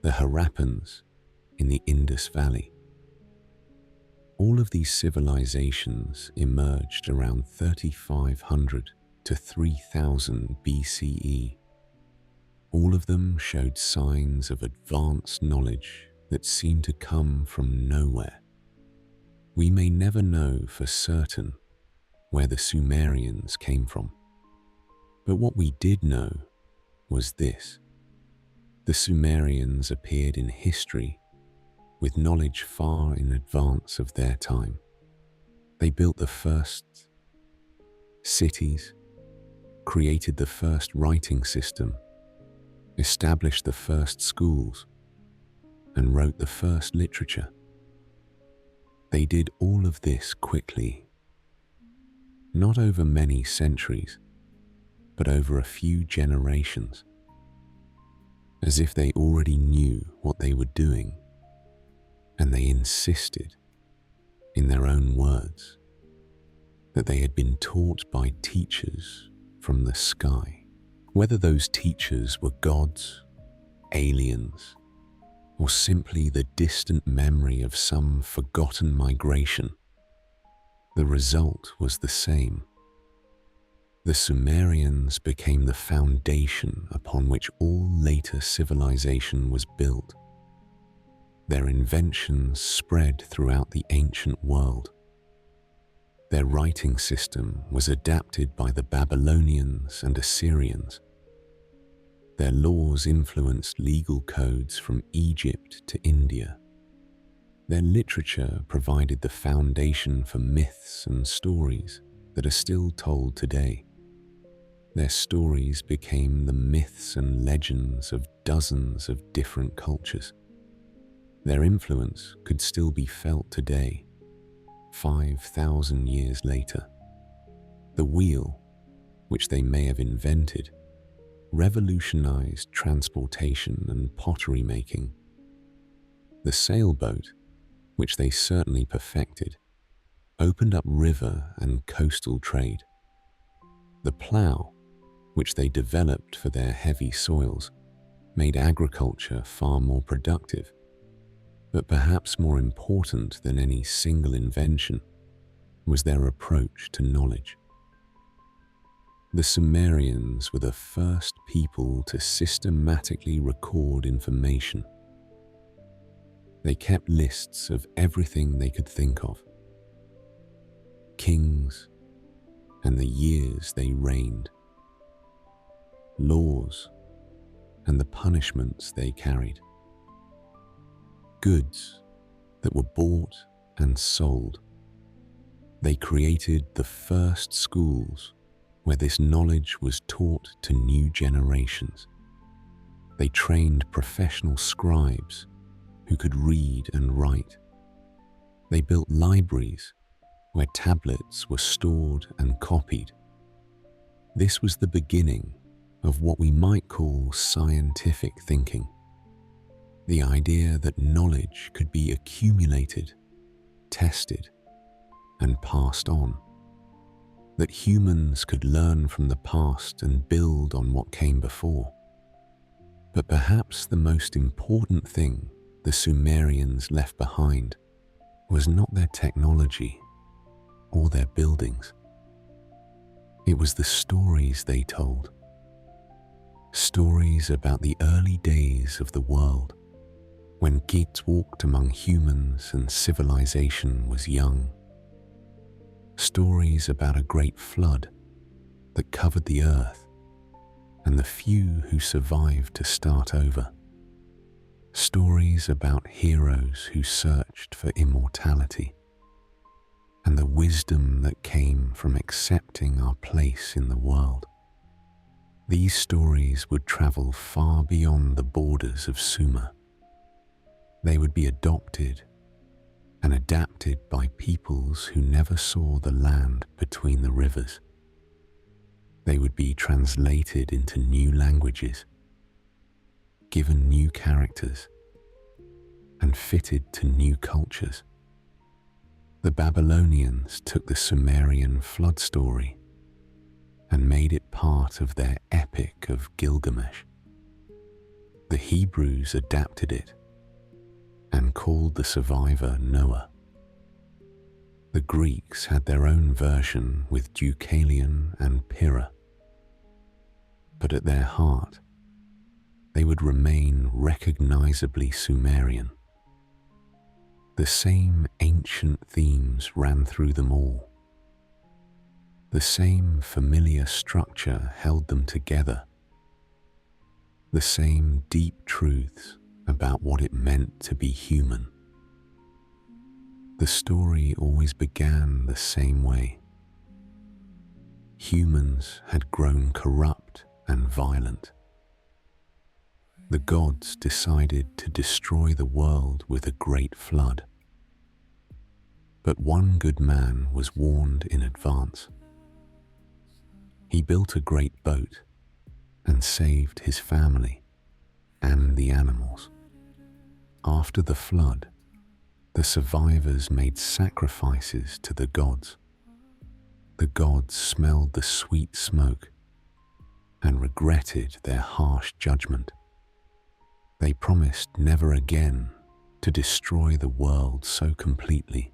the Harappans in the Indus Valley. All of these civilizations emerged around 3,500 to 3,000 BCE. All of them showed signs of advanced knowledge that seemed to come from nowhere. We may never know for certain where the Sumerians came from, but what we did know was this: the Sumerians appeared in history with knowledge far in advance of their time. They built the first cities, created the first writing system, established the first schools, and wrote the first literature. They did all of this quickly, not over many centuries, but over a few generations, as if they already knew what they were doing, and they insisted, in their own words, that they had been taught by teachers from the sky. Whether those teachers were gods, aliens, or simply the distant memory of some forgotten migration, the result was the same. The Sumerians became the foundation upon which all later civilization was built. Their inventions spread throughout the ancient world. Their writing system was adapted by the Babylonians and Assyrians. Their laws influenced legal codes from Egypt to India. Their literature provided the foundation for myths and stories that are still told today. Their stories became the myths and legends of dozens of different cultures. Their influence could still be felt today, 5,000 years later. The wheel, which they may have invented, revolutionized transportation and pottery making. The sailboat, which they certainly perfected, opened up river and coastal trade. The plow, which they developed for their heavy soils, made agriculture far more productive. But perhaps more important than any single invention was their approach to knowledge. The Sumerians were the first people to systematically record information. They kept lists of everything they could think of: kings and the years they reigned, laws and the punishments they carried, goods that were bought and sold. They created the first schools where this knowledge was taught to new generations. They trained professional scribes who could read and write. They built libraries where tablets were stored and copied. This was the beginning of what we might call scientific thinking. The idea that knowledge could be accumulated, tested, and passed on. That humans could learn from the past and build on what came before. But perhaps the most important thing the Sumerians left behind was not their technology or their buildings. It was the stories they told. Stories about the early days of the world, when Geats walked among humans and civilization was young. Stories about a great flood that covered the earth and the few who survived to start over. Stories about heroes who searched for immortality and the wisdom that came from accepting our place in the world. These stories would travel far beyond the borders of Sumer. They would be adopted and adapted by peoples who never saw the land between the rivers. They would be translated into new languages, given new characters, and fitted to new cultures. The Babylonians took the Sumerian flood story and made it part of their epic of Gilgamesh. The Hebrews adapted it and called the survivor Noah. The Greeks had their own version with Deucalion and Pyrrha. But at their heart, they would remain recognizably Sumerian. The same ancient themes ran through them all. The same familiar structure held them together. The same deep truths about what it meant to be human. The story always began the same way. Humans had grown corrupt and violent. The gods decided to destroy the world with a great flood. But one good man was warned in advance. He built a great boat and saved his family and the animals. After the flood, the survivors made sacrifices to the gods. The gods smelled the sweet smoke and regretted their harsh judgment. They promised never again to destroy the world so completely.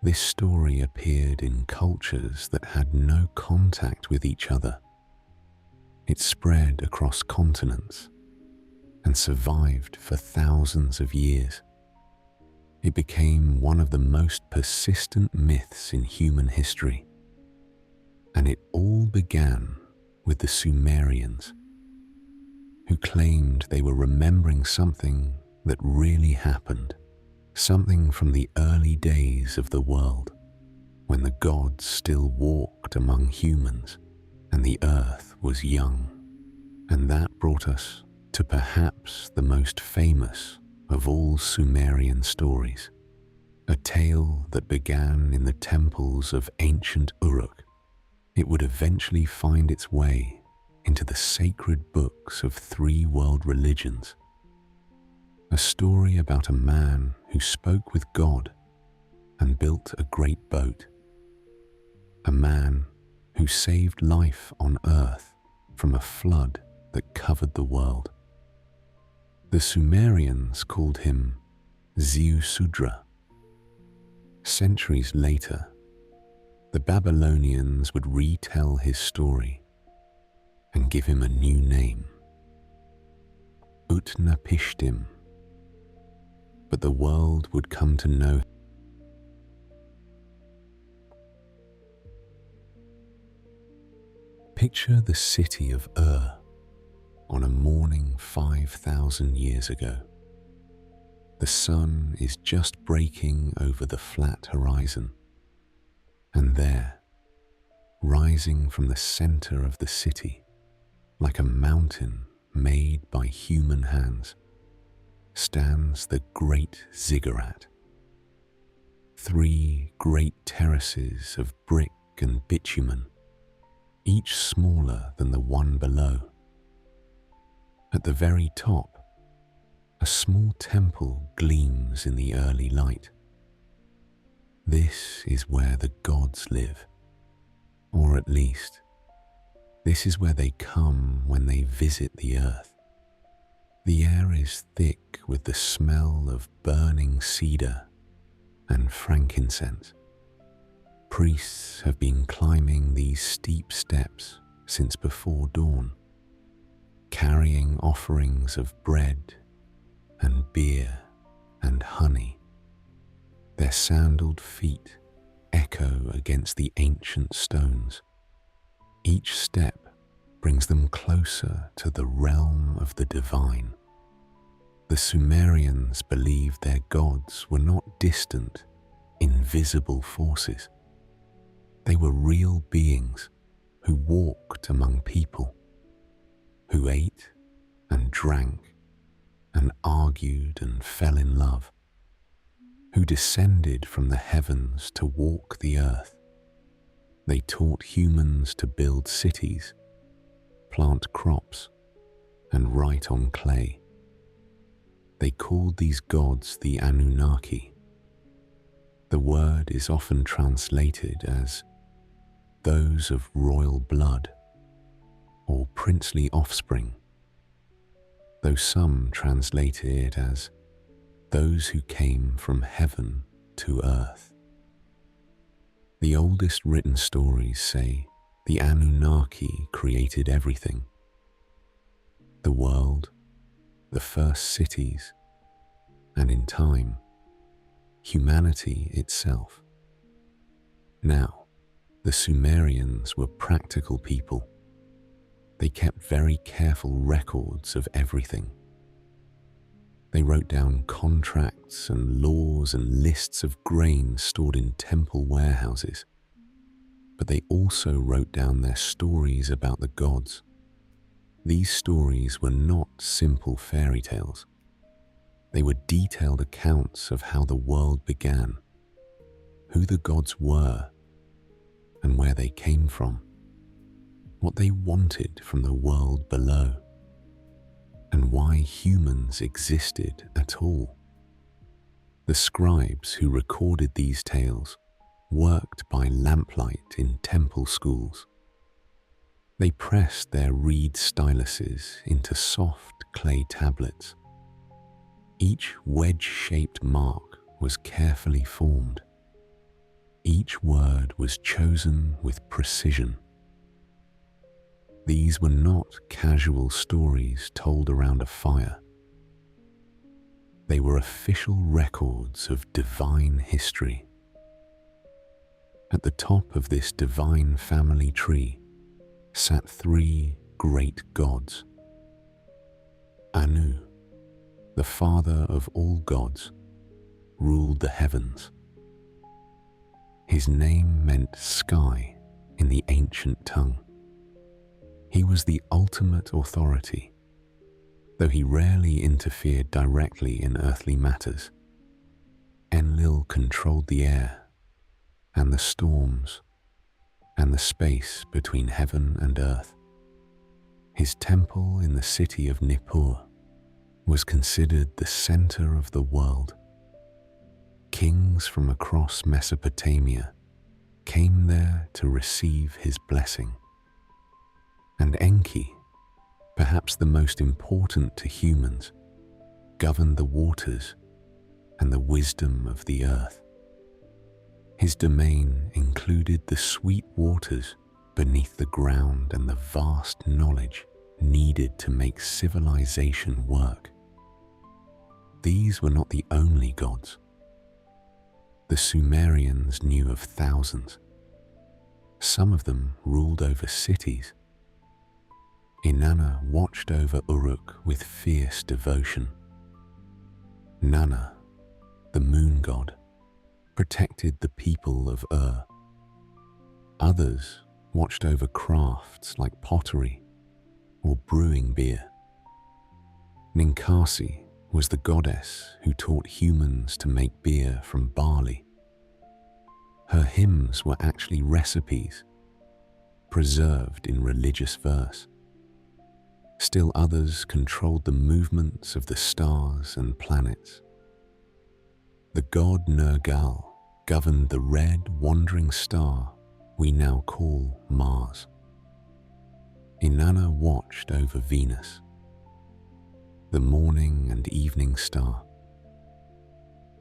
This story appeared in cultures that had no contact with each other. It spread across continents and survived for thousands of years. It became one of the most persistent myths in human history. And it all began with the Sumerians, who claimed they were remembering something that really happened, something from the early days of the world, when the gods still walked among humans and the earth was young. And that brought us to perhaps the most famous of all Sumerian stories, a tale that began in the temples of ancient Uruk. It would eventually find its way into the sacred books of 3 world religions. A story about a man who spoke with God and built a great boat. A man who saved life on earth from a flood that covered the world. The Sumerians called him Ziusudra. Centuries later, the Babylonians would retell his story and give him a new name, Utnapishtim. But the world would come to know. Picture the city of Ur on a morning 5,000 years ago. The sun is just breaking over the flat horizon, and there, rising from the center of the city, like a mountain made by human hands, stands the great ziggurat. 3 great terraces of brick and bitumen, each smaller than the one below. At the very top, a small temple gleams in the early light. This is where the gods live, or at least, this is where they come when they visit the earth. The air is thick with the smell of burning cedar and frankincense. Priests have been climbing these steep steps since before dawn, carrying offerings of bread and beer and honey. Their sandaled feet echo against the ancient stones. Each step brings them closer to the realm of the divine. The Sumerians believed their gods were not distant, invisible forces. They were real beings who walked among people, who ate and drank and argued and fell in love, who descended from the heavens to walk the earth. They taught humans to build cities, plant crops, and write on clay. They called these gods the Anunnaki. The word is often translated as those of royal blood or princely offspring, though some translate it as those who came from heaven to earth. The oldest written stories say the Anunnaki created everything: the world, the first cities, and in time, humanity itself. Now, the Sumerians were practical people. They kept very careful records of everything. They wrote down contracts and laws and lists of grain stored in temple warehouses. But they also wrote down their stories about the gods. These stories were not simple fairy tales. They were detailed accounts of how the world began, who the gods were, and where they came from, what they wanted from the world below, and why humans existed at all. The scribes who recorded these tales worked by lamplight in temple schools. They pressed their reed styluses into soft clay tablets. Each wedge-shaped mark was carefully formed. Each word was chosen with precision. These were not casual stories told around a fire. They were official records of divine history. At the top of this divine family tree sat three great gods. Anu, the father of all gods, ruled the heavens. His name meant sky in the ancient tongue. He was the ultimate authority, though he rarely interfered directly in earthly matters. Enlil controlled the air and the storms and the space between heaven and earth. His temple in the city of Nippur was considered the center of the world. Kings from across Mesopotamia came there to receive his blessing. And Enki, perhaps the most important to humans, governed the waters and the wisdom of the earth. His domain included the sweet waters beneath the ground and the vast knowledge needed to make civilization work. These were not the only gods. The Sumerians knew of thousands. Some of them ruled over cities. Inanna watched over Uruk with fierce devotion. Nanna, the moon god, protected the people of Others watched over crafts like pottery or brewing beer. Ninkasi was the goddess who taught humans to make beer from barley. Her hymns were actually recipes, preserved in religious verse. Still others controlled the movements of the stars and planets. The god Nergal governed the red wandering star we now call Mars. Inanna watched over Venus. the morning and evening star.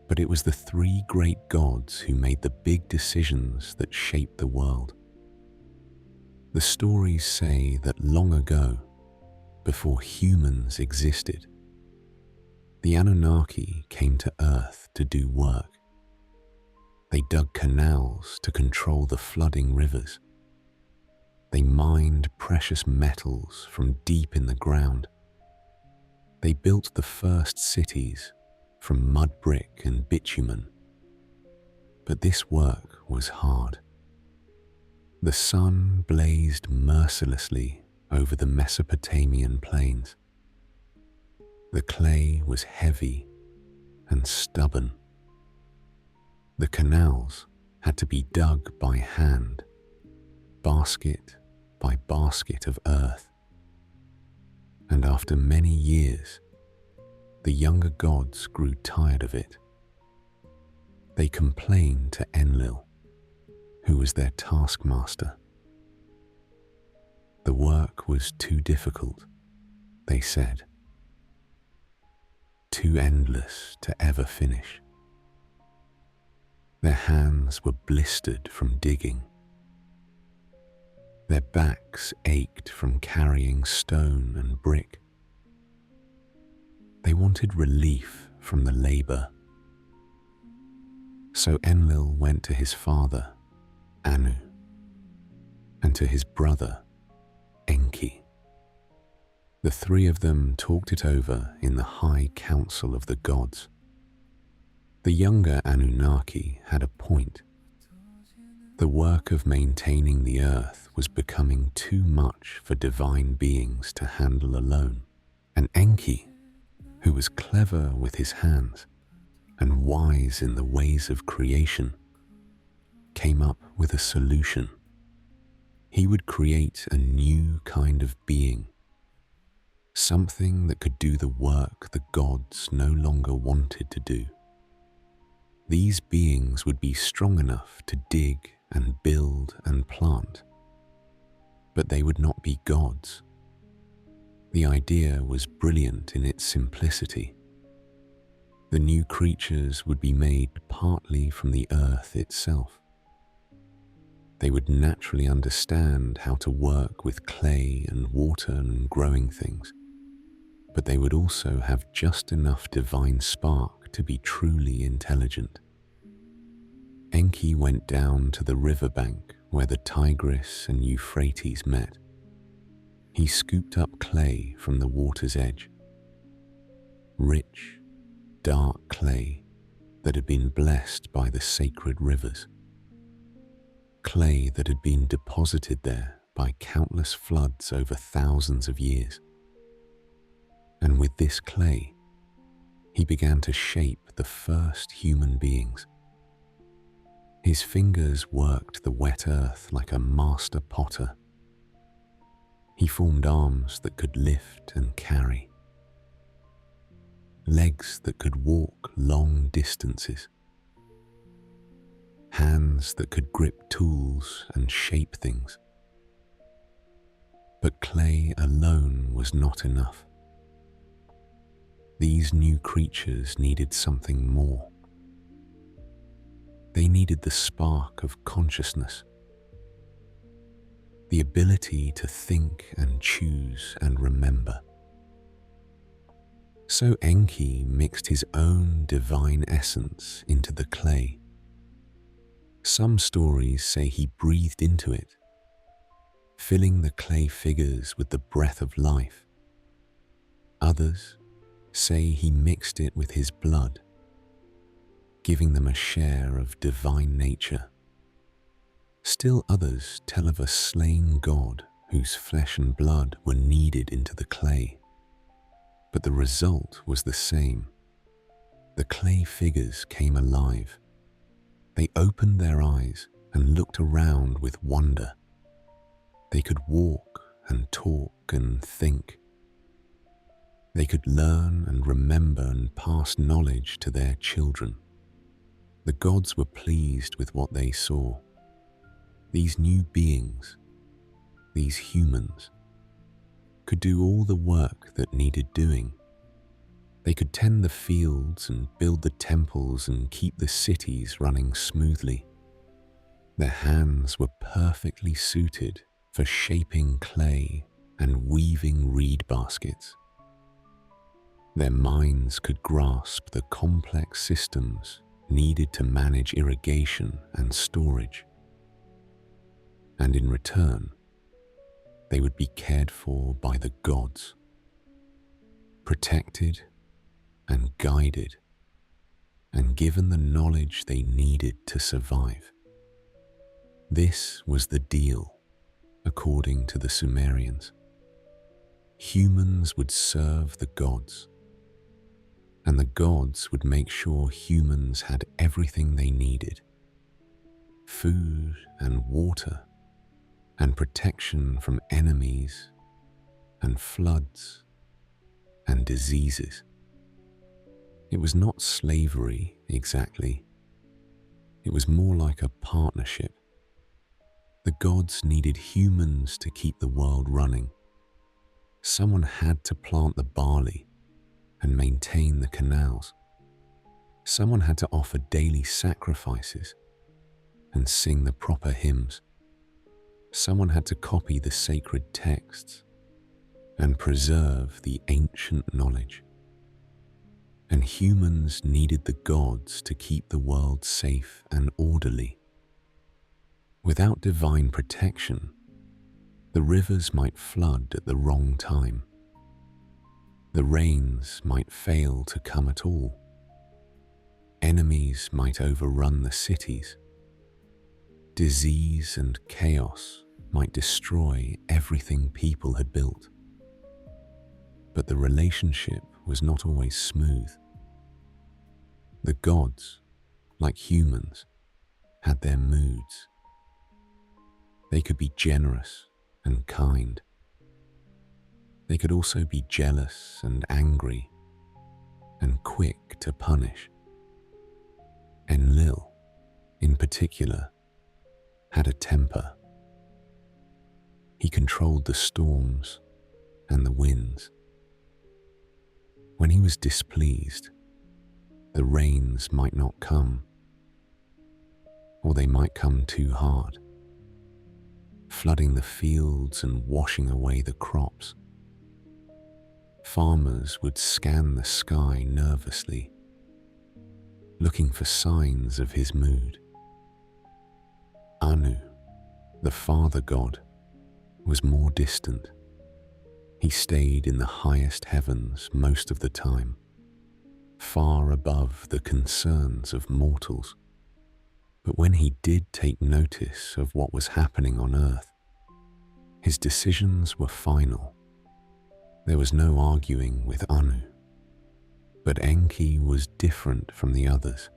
But it was the three great gods who made the big decisions that shaped the world. The stories say that long ago, before humans existed, the Anunnaki came to Earth to do work. They dug canals to control the flooding rivers. They mined precious metals from deep in the ground. They built the first cities from mud brick and bitumen. But this work was hard. The sun blazed mercilessly over the Mesopotamian plains. The clay was heavy and stubborn. The canals had to be dug by hand, basket by basket of earth. And after many years, the younger gods grew tired of it. They complained to Enlil, who was their taskmaster. The work was too difficult, they said, too endless to ever finish. Their hands were blistered from digging. Their backs ached from carrying stone and brick. They wanted relief from the labor. So Enlil went to his father, Anu, and to his brother, Enki. The three of them talked it over in the high council of the gods. The younger Anunnaki had a point. The work of maintaining the earth was becoming too much for divine beings to handle alone, and Enki, who was clever with his hands and wise in the ways of creation, came up with a solution. He would create a new kind of being, something that could do the work the gods no longer wanted to do. These beings would be strong enough to dig and build and plant, but they would not be gods. The idea was brilliant in its simplicity. The new creatures would be made partly from the earth itself. They would naturally understand how to work with clay and water and growing things, but they would also have just enough divine spark to be truly intelligent. Enki went down to the riverbank where the Tigris and Euphrates met. He scooped up clay from the water's edge. Rich, dark clay that had been blessed by the sacred rivers. Clay that had been deposited there by countless floods over thousands of years. And with this clay, he began to shape the first human beings. His fingers worked the wet earth like a master potter. He formed arms that could lift and carry, legs that could walk long distances, hands that could grip tools and shape things. But clay alone was not enough. These new creatures needed something more. They needed the spark of consciousness, the ability to think and choose and remember. So Enki mixed his own divine essence into the clay. Some stories say he breathed into it, filling the clay figures with the breath of life. Others say he mixed it with his blood, giving them a share of divine nature. Still others tell of a slain god whose flesh and blood were kneaded into the clay. But the result was the same. The clay figures came alive. They opened their eyes and looked around with wonder. They could walk and talk and think. They could learn and remember and pass knowledge to their children. The gods were pleased with what they saw. These new beings, these humans, could do all the work that needed doing, They could tend the fields and build the temples and keep the cities running smoothly. Their hands were perfectly suited for shaping clay and weaving reed baskets. Their minds could grasp the complex systems needed to manage irrigation and storage. And in return, they would be cared for by the gods, protected and guided, and given the knowledge they needed to survive. This was the deal, according to the Sumerians. Humans would serve the gods, and the gods would make sure humans had everything they needed: food and water, and protection from enemies and floods and diseases. It was not slavery exactly. It was more like a partnership. The gods needed humans to keep the world running. Someone had to plant the barley and maintain the canals. Someone had to offer daily sacrifices and sing the proper hymns. Someone had to copy the sacred texts and preserve the ancient knowledge. And humans needed the gods to keep the world safe and orderly. Without divine protection, the rivers might flood at the wrong time. The rains might fail to come at all. Enemies might overrun the cities. Disease and chaos might destroy everything people had built. But the relationship was not always smooth. The gods, like humans, had their moods. They could be generous and kind. They could also be jealous and angry, and quick to punish. Enlil, in particular, had a temper. He controlled the storms and the winds. When he was displeased, the rains might not come, or they might come too hard, flooding the fields and washing away the crops. Farmers would scan the sky nervously, looking for signs of his mood. Anu, the father god, was more distant. He stayed in the highest heavens most of the time, far above the concerns of mortals. But when he did take notice of what was happening on Earth, his decisions were final. There was no arguing with Anu. But Enki was different from the others.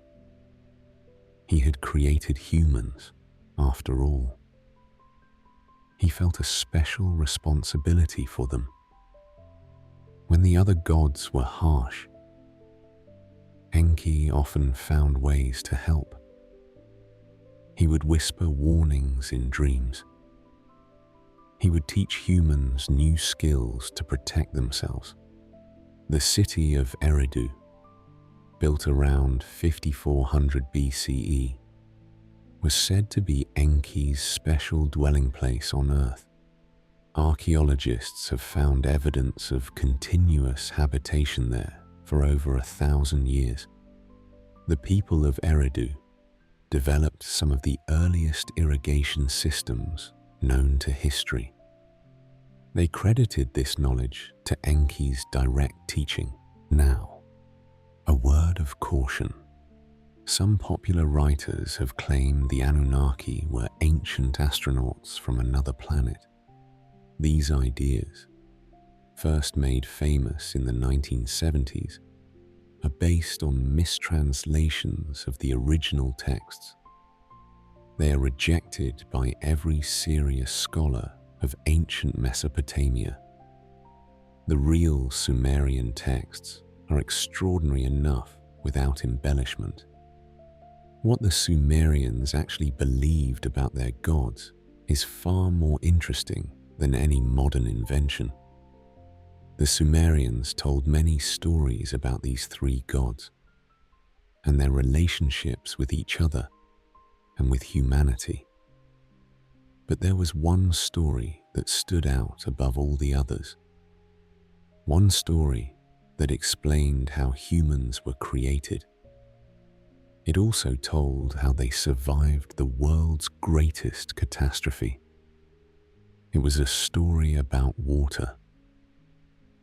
He had created humans, after all. He felt a special responsibility for them. When the other gods were harsh, Enki often found ways to help. He would whisper warnings in dreams. He would teach humans new skills to protect themselves. The city of Eridu, built around 5400 BCE, was said to be Enki's special dwelling place on Earth. Archaeologists have found evidence of continuous habitation there for over 1,000 years. The people of Eridu developed some of the earliest irrigation systems known to history. They credited this knowledge to Enki's direct teaching. Now, a word of caution. Some popular writers have claimed the Anunnaki were ancient astronauts from another planet. These ideas, first made famous in the 1970s, are based on mistranslations of the original texts. They are rejected by every serious scholar of ancient Mesopotamia. The real Sumerian texts are extraordinary enough without embellishment. What the Sumerians actually believed about their gods is far more interesting than any modern invention. The Sumerians told many stories about these three gods and their relationships with each other and with humanity. But there was one story that stood out above all the others. One story that explained how humans were created. It also told how they survived the world's greatest catastrophe. It was a story about water,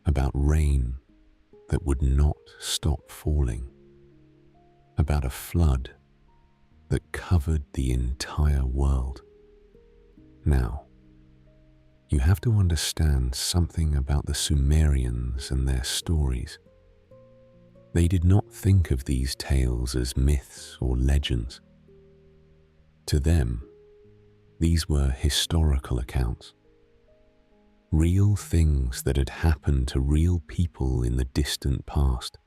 about rain that would not stop falling, about a flood that covered the entire world. Now, you have to understand something about the Sumerians and their stories. They did not think of these tales as myths or legends. To them, these were historical accounts, real things that had happened to real people in the distant past.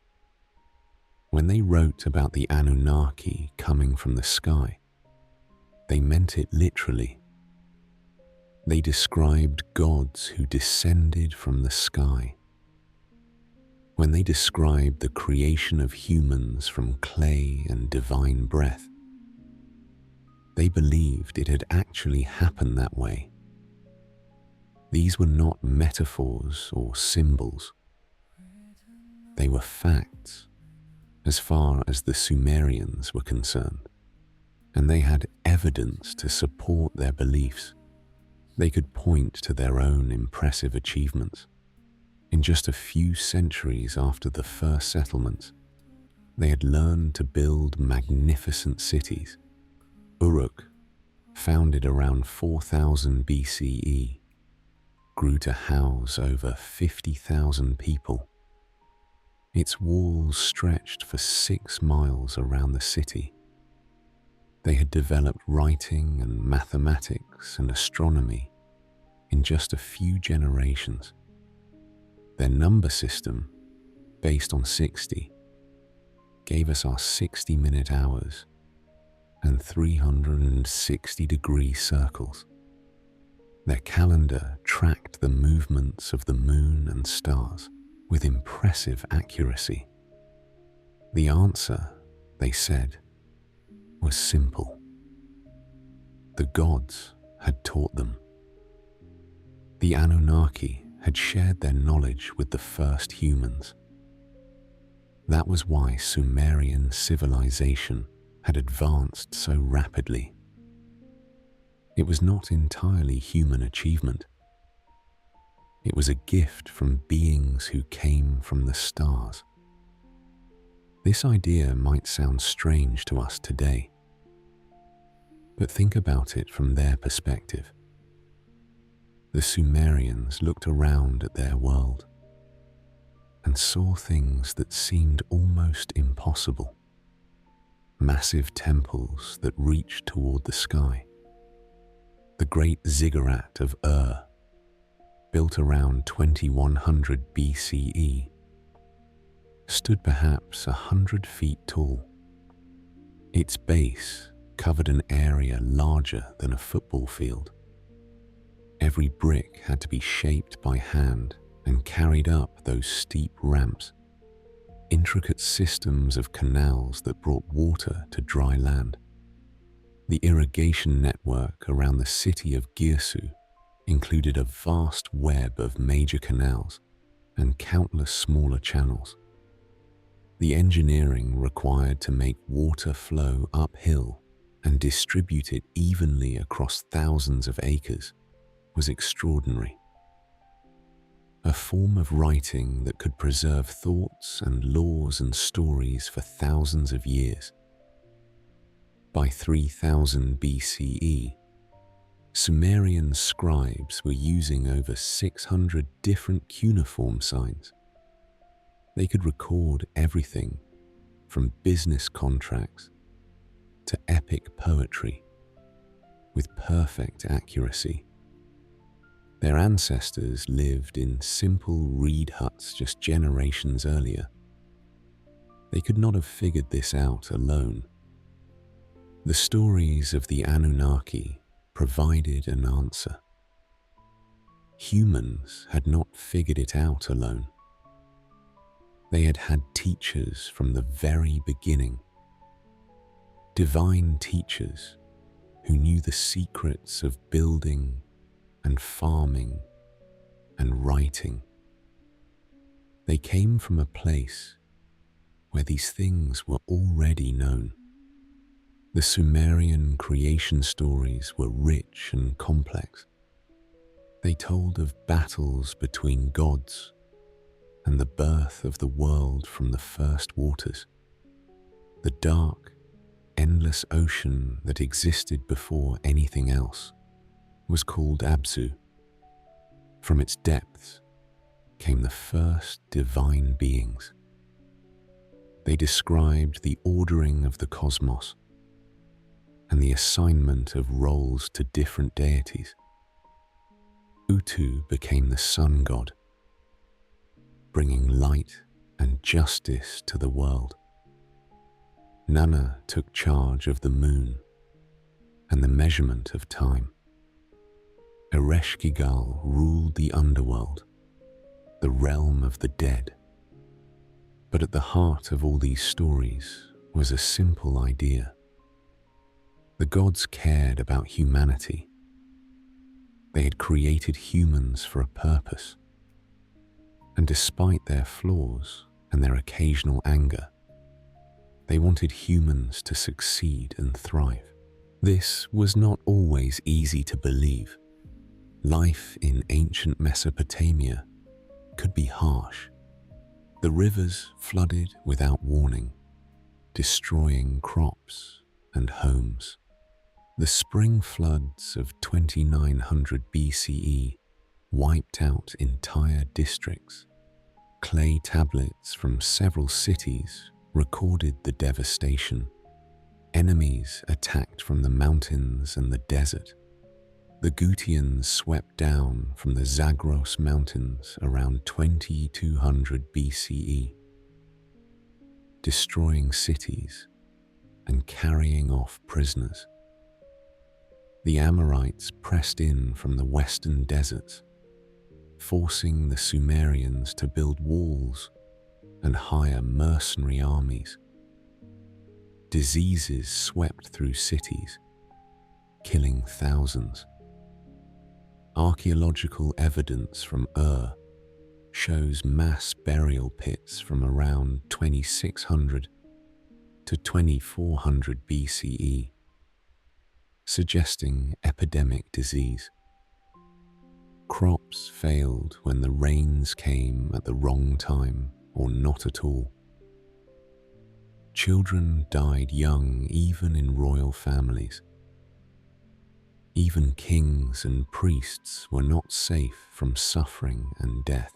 When they wrote about the Anunnaki coming from the sky, they meant it literally. They described gods who descended from the sky. When they described the creation of humans from clay and divine breath, they believed it had actually happened that way. These were not metaphors or symbols. They were facts, as far as the Sumerians were concerned, and they had evidence to support their beliefs. They could point to their own impressive achievements. In just a few centuries after the first settlements, they had learned to build magnificent cities. Uruk, founded around 4000 BCE, grew to house over 50,000 people. Its walls stretched for 6 miles around the city. They had developed writing and mathematics and astronomy in just a few generations. Their number system, based on 60, gave us our 60-minute hours and 360-degree circles. Their calendar tracked the movements of the moon and stars with impressive accuracy. The answer, they said, was simple. The gods had taught them. The Anunnaki had shared their knowledge with the first humans. That was why Sumerian civilization had advanced so rapidly. It was not entirely human achievement. It was a gift from beings who came from the stars. This idea might sound strange to us today, but think about it from their perspective. The Sumerians looked around at their world and saw things that seemed almost impossible. Massive temples that reached toward the sky. The great ziggurat of built around 2100 BCE, stood perhaps 100 feet tall. Its base covered an area larger than a football field. Every brick had to be shaped by hand and carried up those steep ramps, intricate systems of canals that brought water to dry land. The irrigation network around the city of Girsu included a vast web of major canals and countless smaller channels. The engineering required to make water flow uphill and distribute it evenly across thousands of acres was extraordinary. A form of writing that could preserve thoughts and laws and stories for thousands of years. By 3000 BCE, Sumerian scribes were using over 600 different cuneiform signs. They could record everything from business contracts to epic poetry with perfect accuracy. Their ancestors lived in simple reed huts just generations earlier. They could not have figured this out alone. The stories of the Anunnaki provided an answer. humans had not figured it out alone. They had had teachers from the very beginning, divine teachers who knew the secrets of building and farming and writing. They came from a place where these things were already known. The Sumerian creation stories were rich and complex. They told of battles between gods and the birth of the world from the first waters, the dark, endless ocean that existed before anything else was called Abzu. From its depths came the first divine beings. They described the ordering of the cosmos and the assignment of roles to different deities. Utu became the sun god, bringing light and justice to the world. Nana took charge of the moon and the measurement of time. Ereshkigal ruled the underworld, the realm of the dead. But at the heart of all these stories was a simple idea. The gods cared about humanity. They had created humans for a purpose. And despite their flaws and their occasional anger, they wanted humans to succeed and thrive. This was not always easy to believe. Life in ancient Mesopotamia could be harsh. The rivers flooded without warning, destroying crops and homes. The spring floods of 2900 BCE wiped out entire districts. Clay tablets from several cities recorded the devastation. Enemies attacked from the mountains and the desert. The Gutians swept down from the Zagros Mountains around 2200 BCE, destroying cities and carrying off prisoners. The Amorites pressed in from the western deserts, forcing the Sumerians to build walls and hire mercenary armies. Diseases swept through cities, killing thousands. Archaeological evidence from shows mass burial pits from around 2600 to 2400 BCE, suggesting epidemic disease. Crops failed when the rains came at the wrong time or not at all. Children died young even in royal families. Even kings and priests were not safe from suffering and death.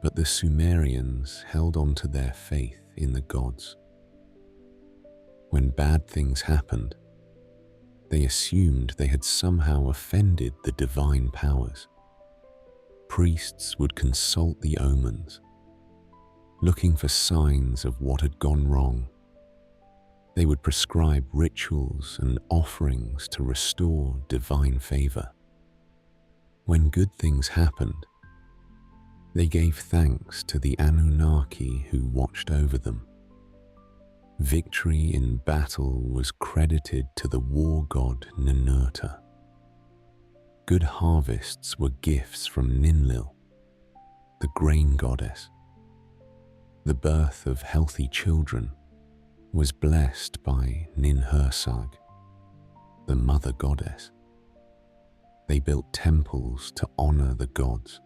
But the Sumerians held on to their faith in the gods. When bad things happened, they assumed they had somehow offended the divine powers. Priests would consult the omens, looking for signs of what had gone wrong. They would prescribe rituals and offerings to restore divine favor. When good things happened, they gave thanks to the Anunnaki who watched over them. Victory in battle was credited to the war god Ninurta. Good harvests were gifts from Ninlil, the grain goddess. The birth of healthy children was blessed by Ninhursag, the mother goddess. They built temples to honor the gods,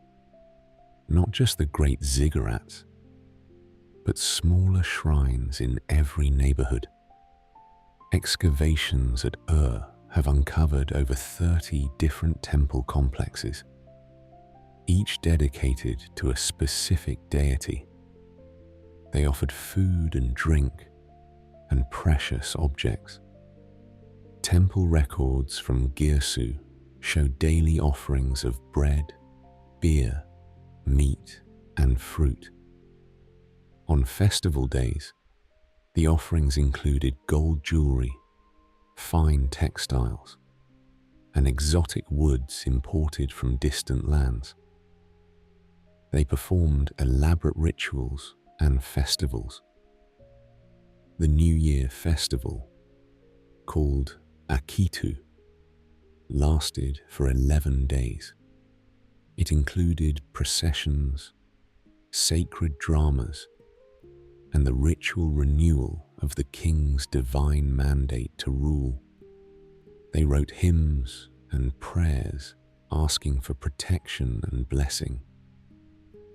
not just the great ziggurats, but smaller shrines in every neighborhood. Excavations at have uncovered over 30 different temple complexes, each dedicated to a specific deity. They offered food and drink and precious objects. Temple records from Girsu show daily offerings of bread, beer, meat, and fruit. On festival days, the offerings included gold jewelry, fine textiles, and exotic woods imported from distant lands. They performed elaborate rituals and festivals. The New Year festival, called Akitu, lasted for 11 days. It included processions, sacred dramas, and the ritual renewal of the king's divine mandate to rule. They wrote hymns and prayers asking for protection and blessing.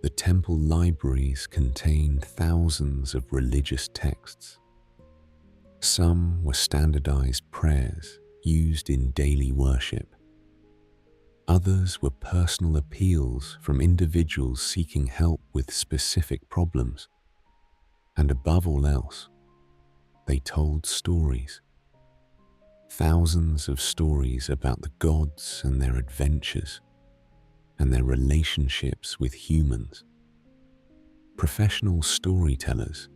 The temple libraries contained thousands of religious texts. Some were standardized prayers used in daily worship. Others were personal appeals from individuals seeking help with specific problems. And above all else, they told stories. Thousands of stories about the gods and their adventures and their relationships with humans. Professional storytellers,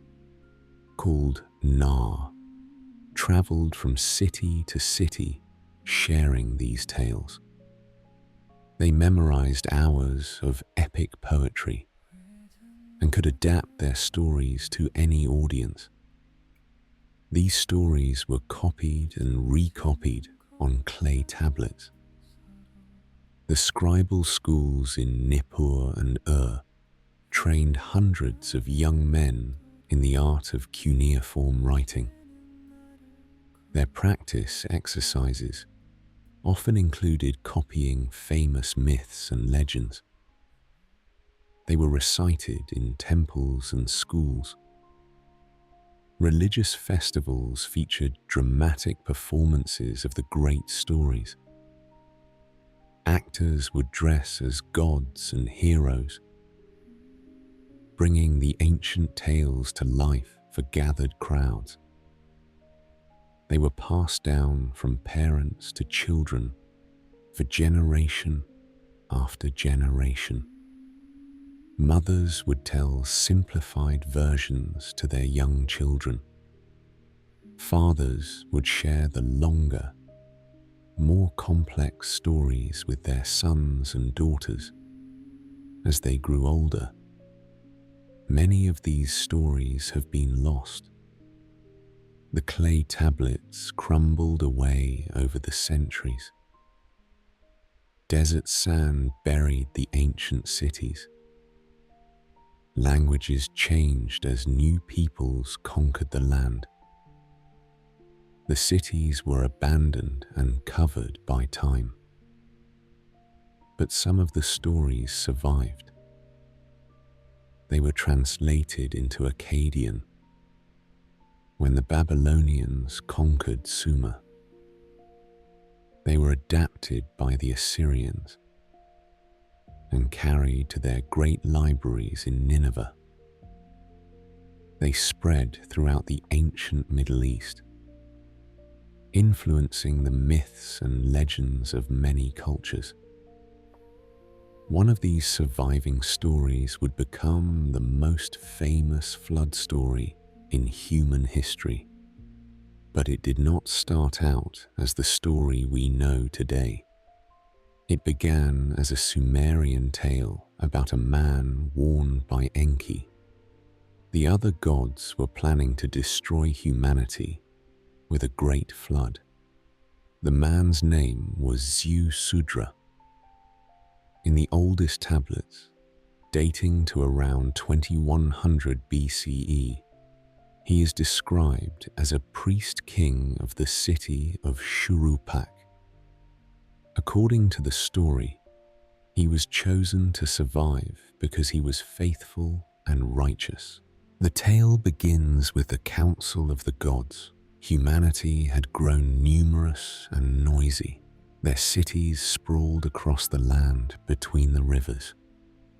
called Nar, traveled from city to city sharing these tales. They memorized hours of epic poetry and could adapt their stories to any audience. These stories were copied and recopied on clay tablets. The scribal schools in Nippur and trained hundreds of young men in the art of cuneiform writing. Their practice exercises often included copying famous myths and legends. They were recited in temples and schools. Religious festivals featured dramatic performances of the great stories. Actors would dress as gods and heroes, bringing the ancient tales to life for gathered crowds. They were passed down from parents to children for generation after generation. Mothers would tell simplified versions to their young children. Fathers would share the longer, more complex stories with their sons and daughters. As they grew older, many of these stories have been lost. The clay tablets crumbled away over the centuries. Desert sand buried the ancient cities. Languages changed as new peoples conquered the land. The cities were abandoned and covered by time. But some of the stories survived. They were translated into Akkadian when the Babylonians conquered Sumer. They were adapted by the Assyrians and carried to their great libraries in Nineveh. They spread throughout the ancient Middle East, influencing the myths and legends of many cultures. One of these surviving stories would become the most famous flood story in human history. But it did not start out as the story we know today. It began as a Sumerian tale about a man warned by Enki. The other gods were planning to destroy humanity with a great flood. The man's name was Ziusudra. In the oldest tablets, dating to around 2100 BCE, he is described as a priest-king of the city of Shuruppak. According to the story, he was chosen to survive because he was faithful and righteous. The tale begins with the council of the gods. Humanity had grown numerous and noisy. Their cities sprawled across the land between the rivers.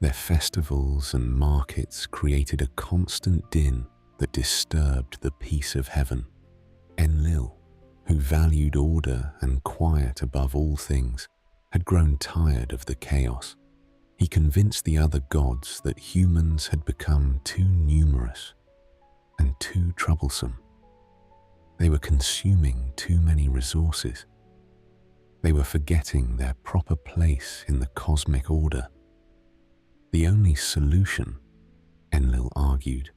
Their festivals and markets created a constant din that disturbed the peace of heaven. Enlil, who valued order and quiet above all things, had grown tired of the chaos. He convinced the other gods that humans had become too numerous and too troublesome. They were consuming too many resources. They were forgetting their proper place in the cosmic order. The only solution, Enlil argued,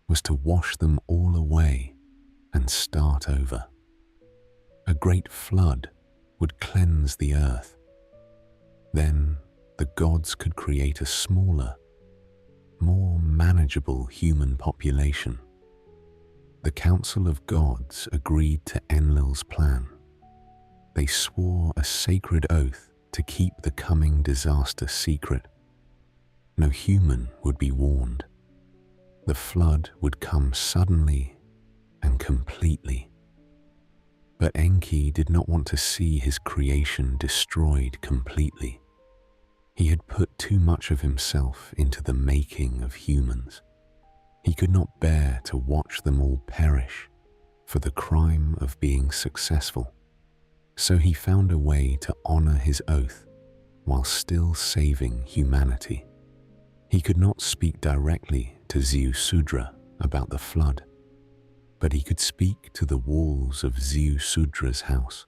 was to wash them all away and start over. A great flood would cleanse the earth. Then the gods could create a smaller, more manageable human population. The Council of Gods agreed to Enlil's plan. They swore a sacred oath to keep the coming disaster secret. No human would be warned. The flood would come suddenly and completely. But Enki did not want to see his creation destroyed completely. He had put too much of himself into the making of humans. He could not bear to watch them all perish for the crime of being successful. So he found a way to honor his oath while still saving humanity. He could not speak directly to Ziusudra about the flood, but he could speak to the walls of Ziusudra's house.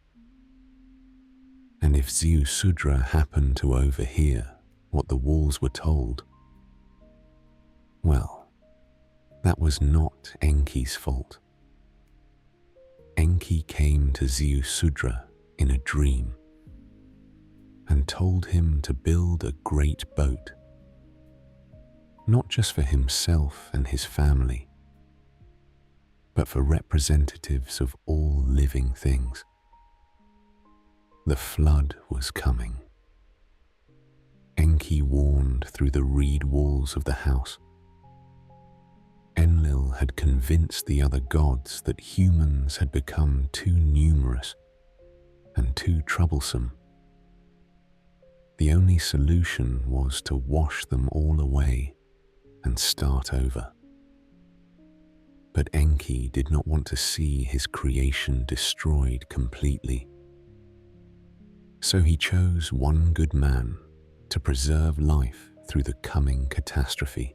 And if Ziusudra happened to overhear what the walls were told, well, that was not Enki's fault. Enki came to Ziusudra in a dream and told him to build a great boat, not just for himself and his family, but for representatives of all living things. The flood was coming. Enki warned through the reed walls of the house. Enlil had convinced the other gods that humans had become too numerous and too troublesome. The only solution was to wash them all away and start over. But Enki did not want to see his creation destroyed completely. So he chose one good man to preserve life through the coming catastrophe.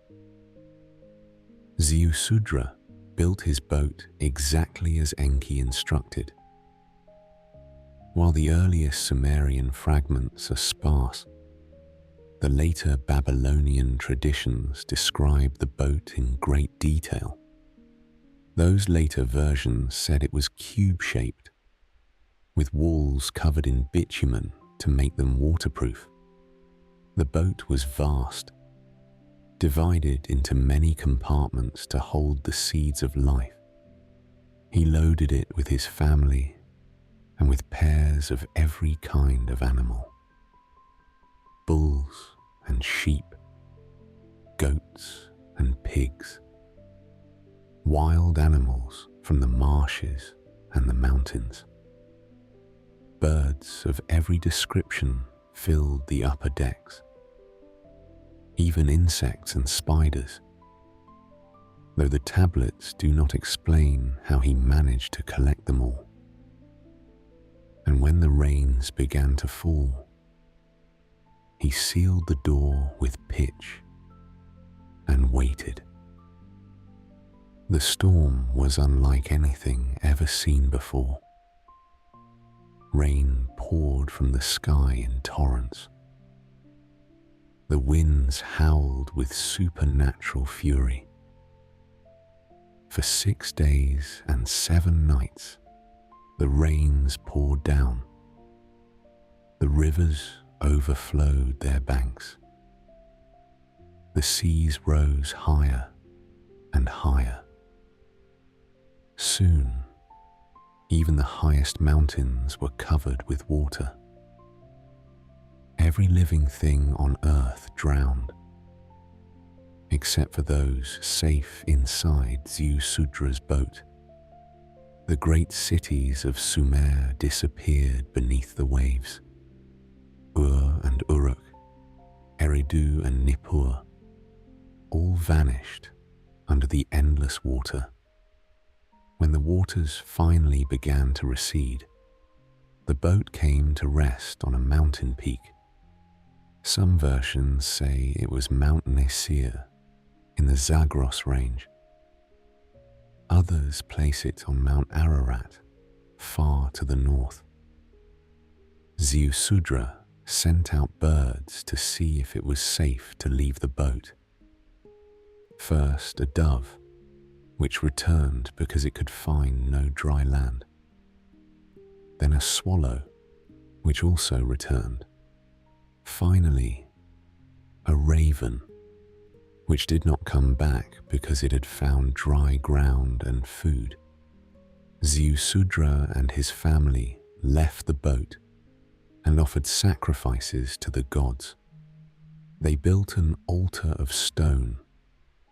Ziusudra built his boat exactly as Enki instructed. While the earliest Sumerian fragments are sparse, the later Babylonian traditions describe the boat in great detail. Those later versions said it was cube-shaped, with walls covered in bitumen to make them waterproof. The boat was vast, divided into many compartments to hold the seeds of life. He loaded it with his family and with pairs of every kind of animal: bulls and sheep, goats and pigs, wild animals from the marshes and the mountains. Birds of every description filled the upper decks, even insects and spiders, though the tablets do not explain how he managed to collect them all. And when the rains began to fall, he sealed the door with pitch and waited. The storm was unlike anything ever seen before. Rain poured from the sky in torrents. The winds howled with supernatural fury. For 6 days and 7 nights, the rains poured down. The rivers overflowed their banks. The seas rose higher and higher. Soon, even the highest mountains were covered with water. Every living thing on earth drowned, except for those safe inside Ziusudra's boat. The great cities of Sumer disappeared beneath the waves. Ur and Uruk, Eridu and Nippur, all vanished under the endless water. When the waters finally began to recede, the boat came to rest on a mountain peak. Some versions say it was Mount Nasir in the Zagros range. Others place it on Mount Ararat, far to the north. Ziusudra sent out birds to see if it was safe to leave the boat. First a dove, which returned because it could find no dry land. Then a swallow, which also returned. Finally, a raven, which did not come back because it had found dry ground and food. Ziusudra and his family left the boat and offered sacrifices to the gods. They built an altar of stone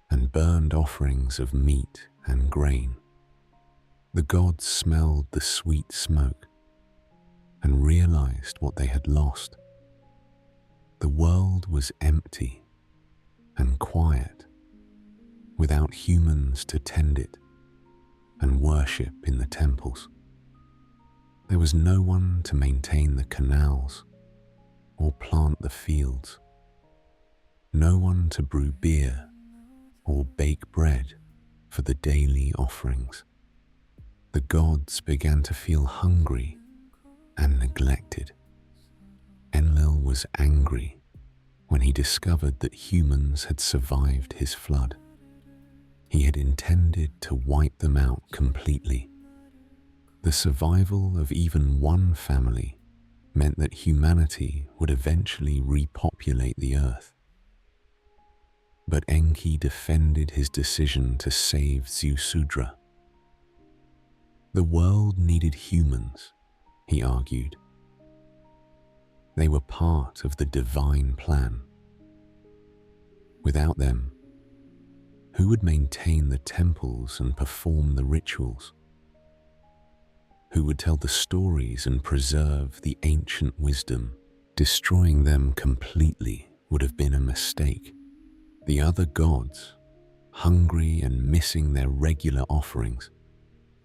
and burned offerings of meat and grain. The gods smelled the sweet smoke and realized what they had lost. The world was empty and quiet, without humans to tend it and worship in the temples. There was no one to maintain the canals or plant the fields, no one to brew beer or bake bread for the daily offerings. The gods began to feel hungry and neglected. Enlil was angry when he discovered that humans had survived his flood. He had intended to wipe them out completely. The survival of even one family meant that humanity would eventually repopulate the earth. But Enki defended his decision to save Ziusudra. The world needed humans, he argued. They were part of the divine plan. Without them, who would maintain the temples and perform the rituals? Who would tell the stories and preserve the ancient wisdom? Destroying them completely would have been a mistake. The other gods, hungry and missing their regular offerings,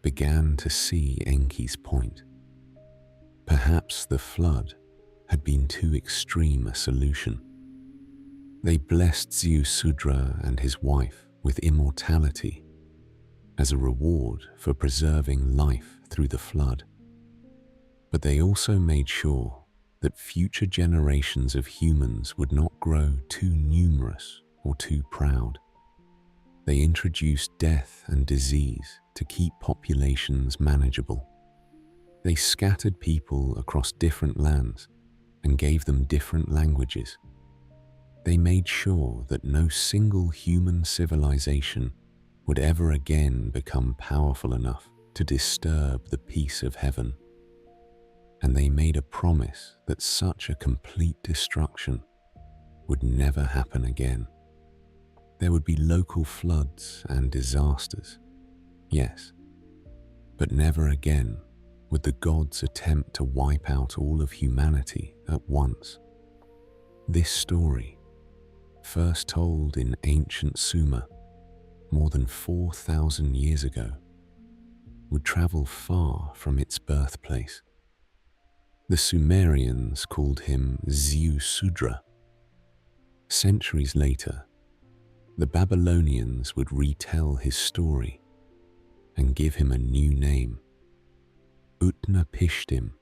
began to see Enki's point. Perhaps the flood had been too extreme a solution. They blessed Ziusudra and his wife with immortality as a reward for preserving life through the flood. But they also made sure that future generations of humans would not grow too numerous or too proud. They introduced death and disease to keep populations manageable. They scattered people across different lands and gave them different languages. They made sure that no single human civilization would ever again become powerful enough to disturb the peace of heaven. And they made a promise that such a complete destruction would never happen again. There would be local floods and disasters, yes, but never again would the gods attempt to wipe out all of humanity at once. This story, first told in ancient Sumer more than 4,000 years ago, would travel far from its birthplace. The Sumerians called him Ziusudra. Centuries later, the Babylonians would retell his story and give him a new name, Utnapishtim.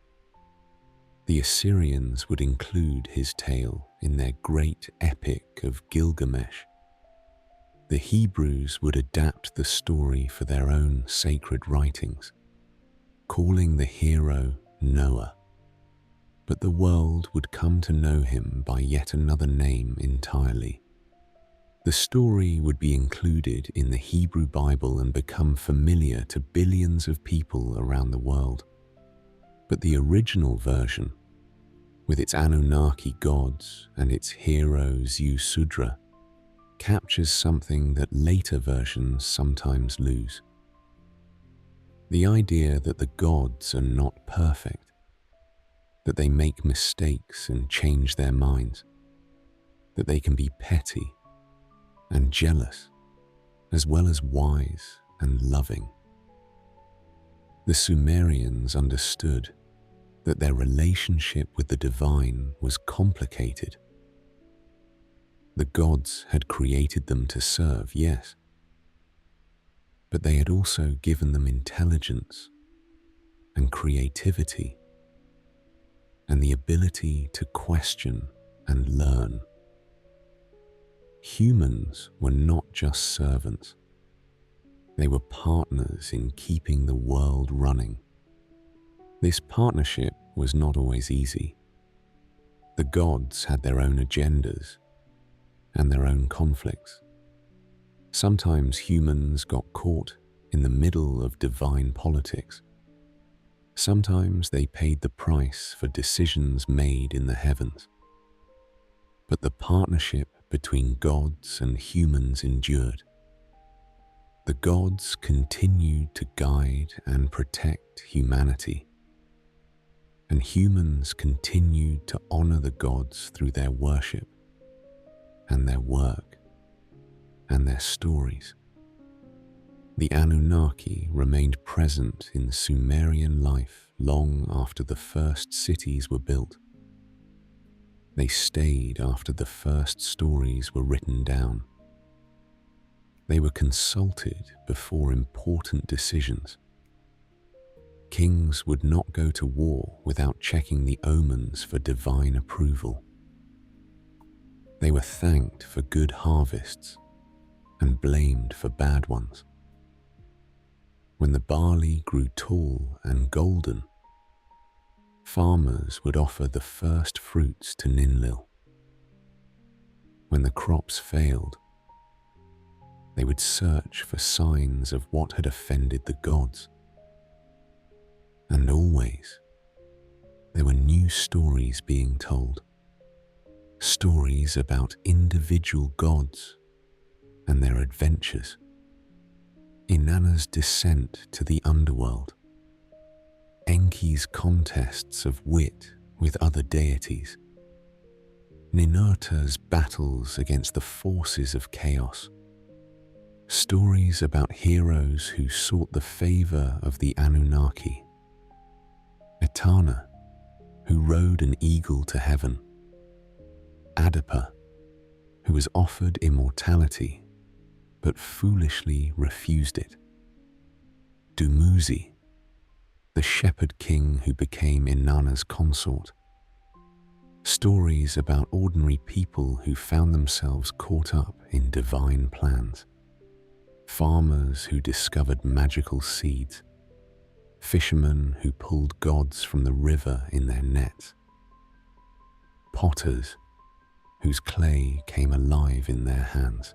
The Assyrians would include his tale in their great epic of Gilgamesh. The Hebrews would adapt the story for their own sacred writings, calling the hero Noah. But the world would come to know him by yet another name entirely. The story would be included in the Hebrew Bible and become familiar to billions of people around the world. But the original version, with its Anunnaki gods and its hero Ziusudra, captures something that later versions sometimes lose. The idea that the gods are not perfect, that they make mistakes and change their minds, that they can be petty and jealous, as well as wise and loving. The Sumerians understood that their relationship with the divine was complicated. The gods had created them to serve, yes, but they had also given them intelligence and creativity. and the ability to question and learn. Humans were not just servants. They were partners in keeping the world running. This partnership was not always easy. The gods had their own agendas and their own conflicts. Sometimes humans got caught in the middle of divine politics. Sometimes they paid the price for decisions made in the heavens. But the partnership between gods and humans endured. The gods continued to guide and protect humanity, and humans continued to honor the gods through their worship and their work and their stories. The Anunnaki remained present in Sumerian life long after the first cities were built. They stayed after the first stories were written down. They were consulted before important decisions. Kings would not go to war without checking the omens for divine approval. They were thanked for good harvests and blamed for bad ones. When the barley grew tall and golden, farmers would offer the first fruits to Ninlil. When the crops failed, they would search for signs of what had offended the gods. And always, there were new stories being told. Stories about individual gods and their adventures. Inanna's descent to the underworld. Enki's contests of wit with other deities. Ninurta's battles against the forces of chaos. Stories about heroes who sought the favor of the Anunnaki. Etana, who rode an eagle to heaven. Adapa, who was offered immortality but foolishly refused it. Dumuzi, the shepherd king who became Inanna's consort. Stories about ordinary people who found themselves caught up in divine plans. Farmers who discovered magical seeds. Fishermen who pulled gods from the river in their nets. Potters whose clay came alive in their hands.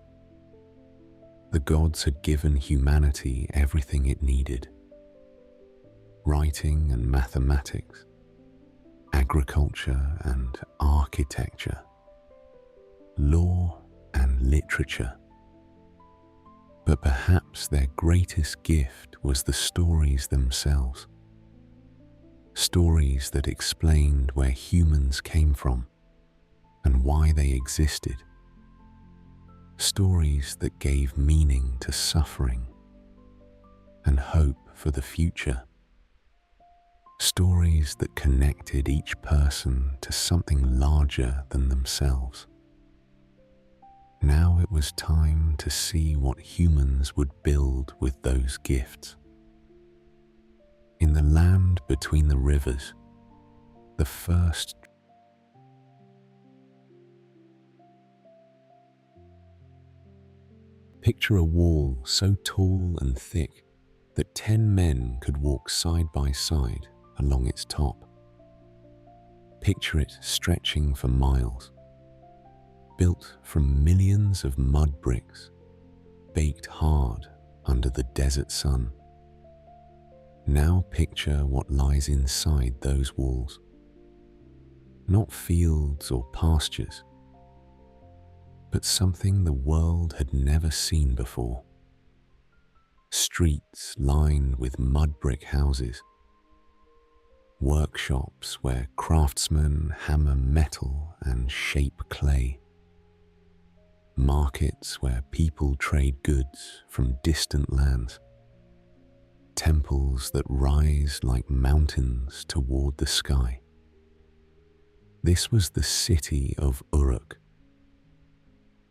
The gods had given humanity everything it needed. Writing and mathematics, agriculture and architecture, law and literature. But perhaps their greatest gift was the stories themselves. Stories that explained where humans came from and why they existed. Stories that gave meaning to suffering and hope for the future. Stories that connected each person to something larger than themselves. Now it was time to see what humans would build with those gifts. In the land between the rivers, the first Picture a wall so tall and thick that 10 men could walk side by side along its top. Picture it stretching for miles, built from millions of mud bricks, baked hard under the desert sun. Now picture what lies inside those walls. Not fields or pastures, but something the world had never seen before. Streets lined with mud brick houses. Workshops where craftsmen hammer metal and shape clay. Markets where people trade goods from distant lands. Temples that rise like mountains toward the sky. This was the city of Uruk.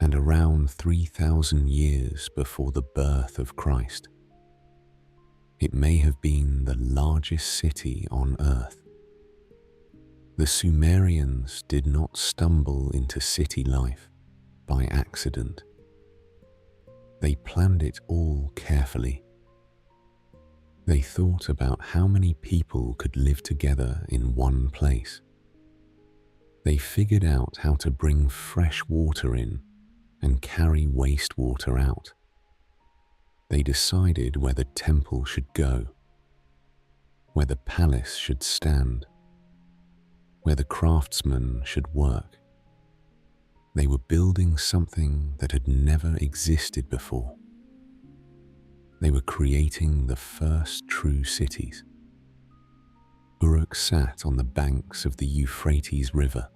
And around 3,000 years before the birth of Christ, it may have been the largest city on earth. The Sumerians did not stumble into city life by accident. They planned it all carefully. They thought about how many people could live together in one place. They figured out how to bring fresh water in and carry wastewater out. They decided where the temple should go, where the palace should stand, where the craftsmen should work. They were building something that had never existed before. They were creating the first true cities. Uruk sat on the banks of the Euphrates River,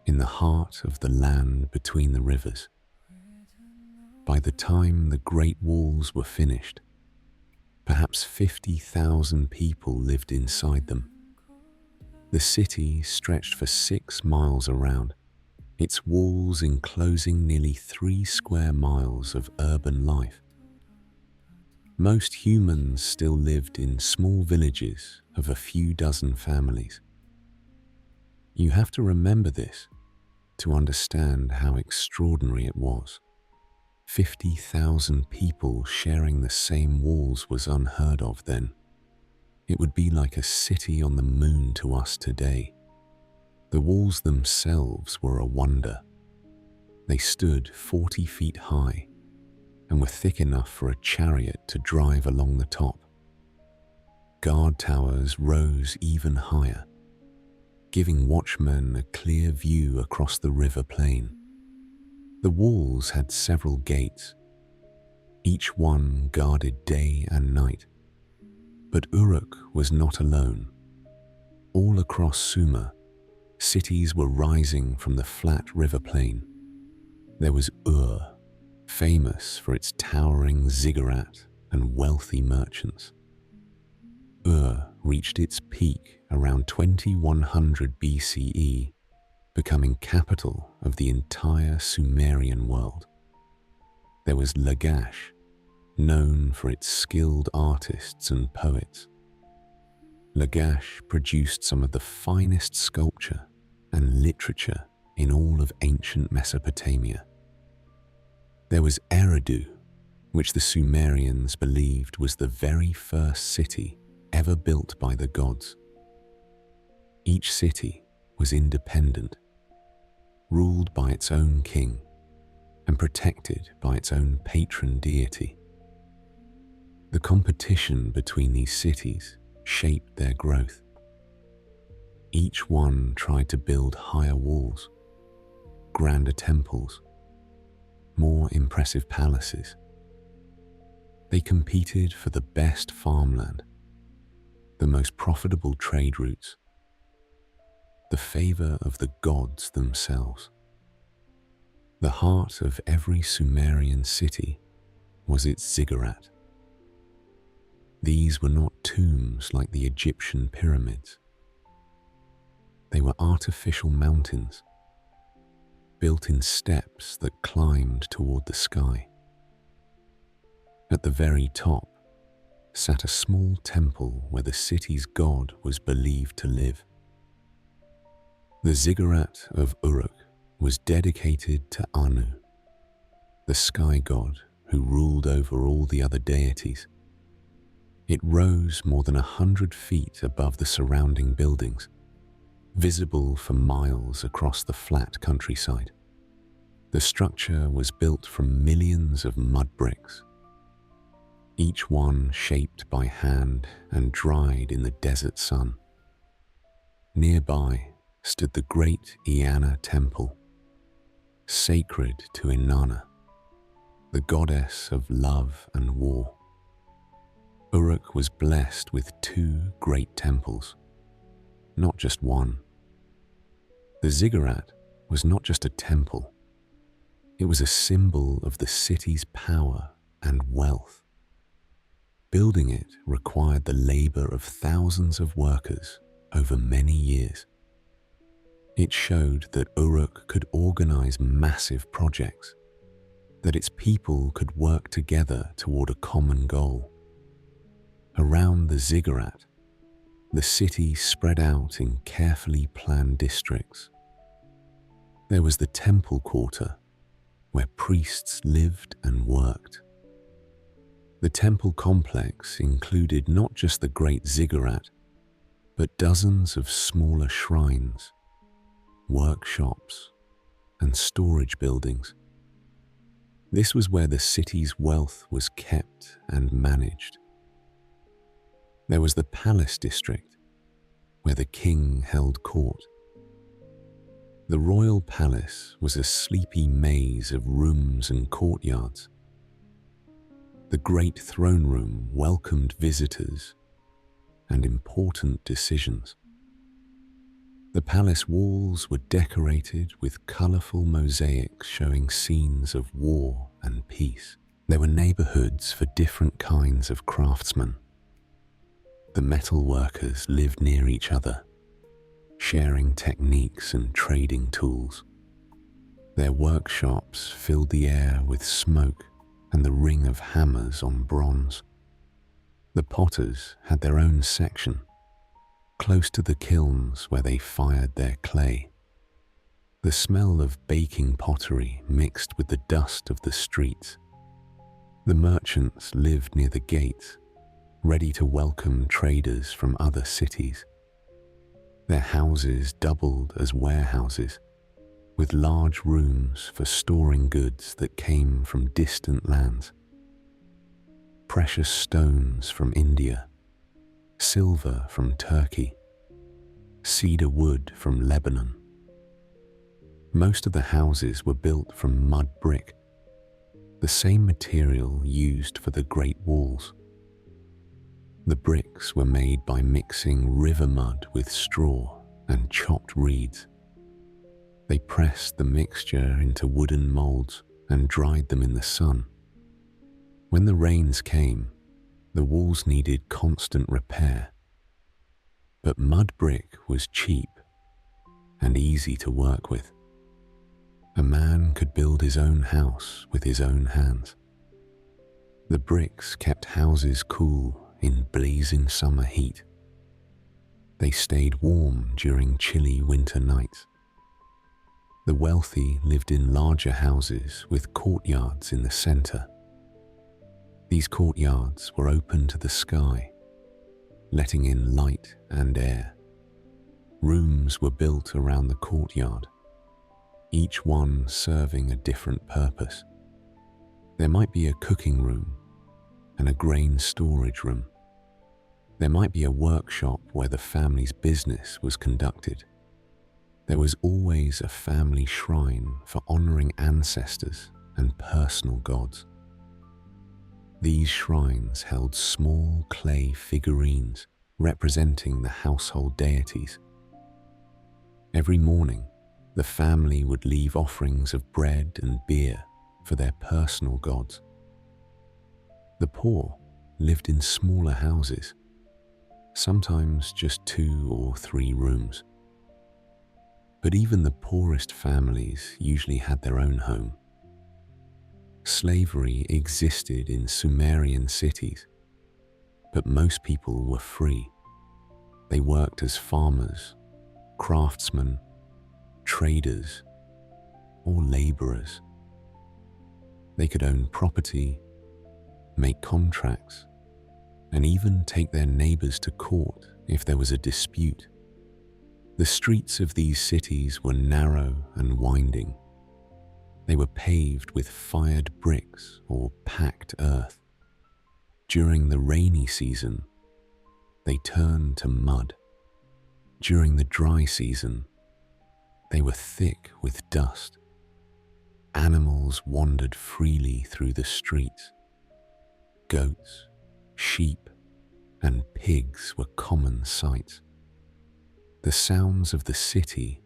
in the heart of the land between the rivers. By the time the Great Walls were finished, perhaps 50,000 people lived inside them. The city stretched for 6 miles around, its walls enclosing nearly 3 square miles of urban life. Most humans still lived in small villages of a few dozen families. You have to remember this to understand how extraordinary it was. 50,000 people sharing the same walls was unheard of then. It would be like a city on the moon to us today. The walls themselves were a wonder. They stood 40 feet high and were thick enough for a chariot to drive along the top. Guard towers rose even higher, giving watchmen a clear view across the river plain. The walls had several gates, each one guarded day and night. But Uruk was not alone. All across Sumer, cities were rising from the flat river plain. There was Ur, famous for its towering ziggurat and wealthy merchants. Ur reached its peak around 2100 BCE, becoming capital of the entire Sumerian world. There was Lagash, known for its skilled artists and poets. Lagash produced some of the finest sculpture and literature in all of ancient Mesopotamia. There was Eridu, which the Sumerians believed was the very first city ever built by the gods. Each city was independent, ruled by its own king, and protected by its own patron deity. The competition between these cities shaped their growth. Each one tried to build higher walls, grander temples, more impressive palaces. They competed for the best farmland, the most profitable trade routes, the favor of the gods themselves. The heart of every Sumerian city was its ziggurat. These were not tombs like the Egyptian pyramids. They were artificial mountains, built in steps that climbed toward the sky. At the very top sat a small temple where the city's god was believed to live. The ziggurat of Uruk was dedicated to Anu, the sky god who ruled over all the other deities. It rose more than 100 feet above the surrounding buildings, visible for miles across the flat countryside. The structure was built from millions of mud bricks, each one shaped by hand and dried in the desert sun. Nearby stood the great Eanna temple, sacred to Inanna, the goddess of love and war. Uruk was blessed with 2 great temples, not just one. The ziggurat was not just a temple, it was a symbol of the city's power and wealth. Building it required the labor of thousands of workers over many years. It showed that Uruk could organize massive projects, that its people could work together toward a common goal. Around the ziggurat, the city spread out in carefully planned districts. There was the temple quarter, where priests lived and worked. The temple complex included not just the great ziggurat, but dozens of smaller shrines, workshops, and storage buildings. This was where the city's wealth was kept and managed. There was the palace district, where the king held court. The royal palace was a sleepy maze of rooms and courtyards. The great throne room welcomed visitors and important decisions. The palace walls were decorated with colorful mosaics showing scenes of war and peace. There were neighborhoods for different kinds of craftsmen. The metal workers lived near each other, sharing techniques and trading tools. Their workshops filled the air with smoke and the ring of hammers on bronze. The potters had their own section, close to the kilns where they fired their clay. The smell of baking pottery mixed with the dust of the streets. The merchants lived near the gates, ready to welcome traders from other cities. Their houses doubled as warehouses, with large rooms for storing goods that came from distant lands. Precious stones from India, silver from Turkey, cedar wood from Lebanon. Most of the houses were built from mud brick, the same material used for the Great Walls. The bricks were made by mixing river mud with straw and chopped reeds. They pressed the mixture into wooden molds and dried them in the sun. When the rains came, the walls needed constant repair. But mud brick was cheap and easy to work with. A man could build his own house with his own hands. The bricks kept houses cool in blazing summer heat. They stayed warm during chilly winter nights. The wealthy lived in larger houses with courtyards in the center. These courtyards were open to the sky, letting in light and air. Rooms were built around the courtyard, each one serving a different purpose. There might be a cooking room and a grain storage room. There might be a workshop where the family's business was conducted. There was always a family shrine for honoring ancestors and personal gods. These shrines held small clay figurines representing the household deities. Every morning, the family would leave offerings of bread and beer for their personal gods. The poor lived in smaller houses, sometimes just 2 or 3 rooms. But even the poorest families usually had their own home. Slavery existed in Sumerian cities, but most people were free. They worked as farmers, craftsmen, traders, or laborers. They could own property, make contracts, and even take their neighbors to court if there was a dispute. The streets of these cities were narrow and winding. They were paved with fired bricks or packed earth. During the rainy season, they turned to mud. During the dry season, they were thick with dust. Animals wandered freely through the streets. Goats, sheep, and pigs were common sights. The sounds of the city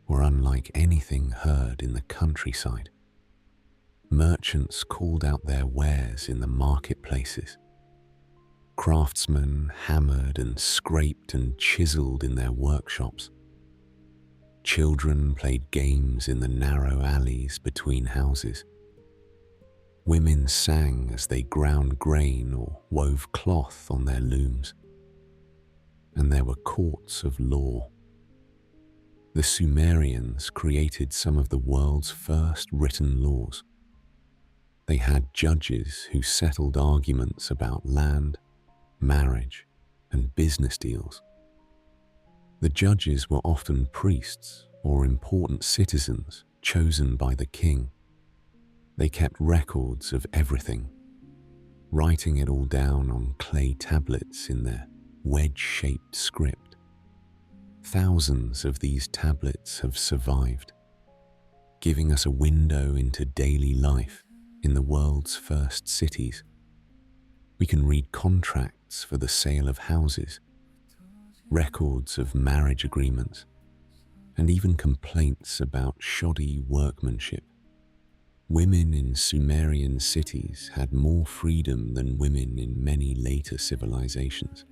were unlike anything heard in the countryside. Merchants called out their wares in the marketplaces. Craftsmen hammered and scraped and chiseled in their workshops. Children played games in the narrow alleys between houses. Women sang as they ground grain or wove cloth on their looms. and there were courts of law. The Sumerians created some of the world's first written laws. They had judges who settled arguments about land, marriage, and business deals. The judges were often priests or important citizens chosen by the king. They kept records of everything, writing it all down on clay tablets in their wedge-shaped script. Thousands of these tablets have survived, giving us a window into daily life in the world's first cities. We can read contracts for the sale of houses, records of marriage agreements, and even complaints about shoddy workmanship. Women in Sumerian cities had more freedom than women in many later civilizations.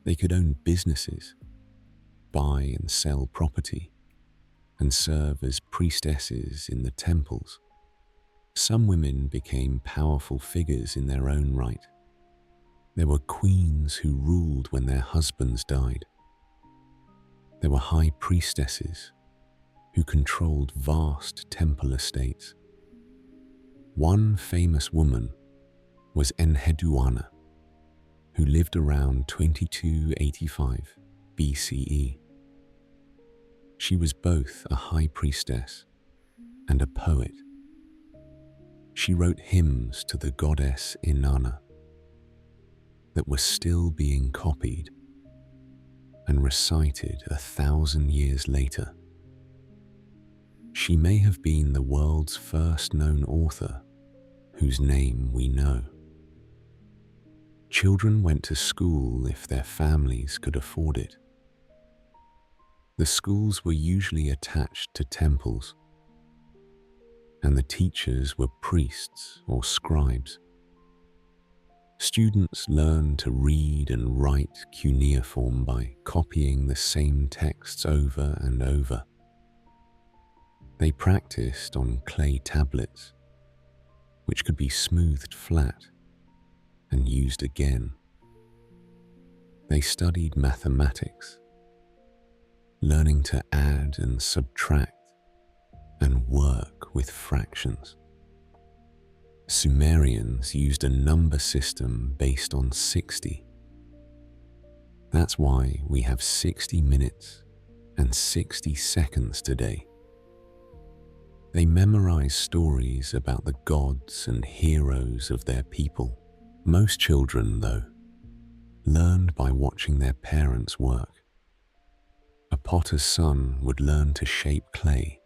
They could own businesses, buy and sell property, and serve as priestesses in the temples. Some women became powerful figures in their own right. There were queens who ruled when their husbands died. There were high priestesses who controlled vast temple estates. One famous woman was Enheduanna, who lived around 2285 BCE. She was both a high priestess and a poet. She wrote hymns to the goddess Inanna that were still being copied and recited 1,000 years later. She may have been the world's first known author whose name we know. Children went to school if their families could afford it. The schools were usually attached to temples, and the teachers were priests or scribes. Students learned to read and write cuneiform by copying the same texts over and over. They practiced on clay tablets, which could be smoothed flat and used again. They studied mathematics, learning to add and subtract and work with fractions. Sumerians used a number system based on 60. That's why we have 60 minutes and 60 seconds today. They memorized stories about the gods and heroes of their people. Most children, though, learned by watching their parents work. A potter's son would learn to shape clay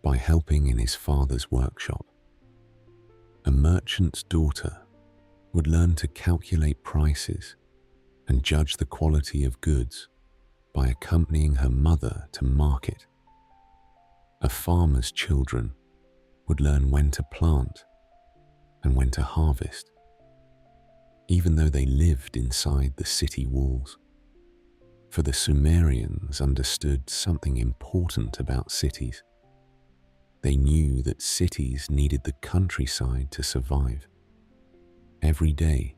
by helping in his father's workshop. A merchant's daughter would learn to calculate prices and judge the quality of goods by accompanying her mother to market. A farmer's children would learn when to plant and when to harvest, even though they lived inside the city walls. For the Sumerians understood something important about cities. They knew that cities needed the countryside to survive. Every day,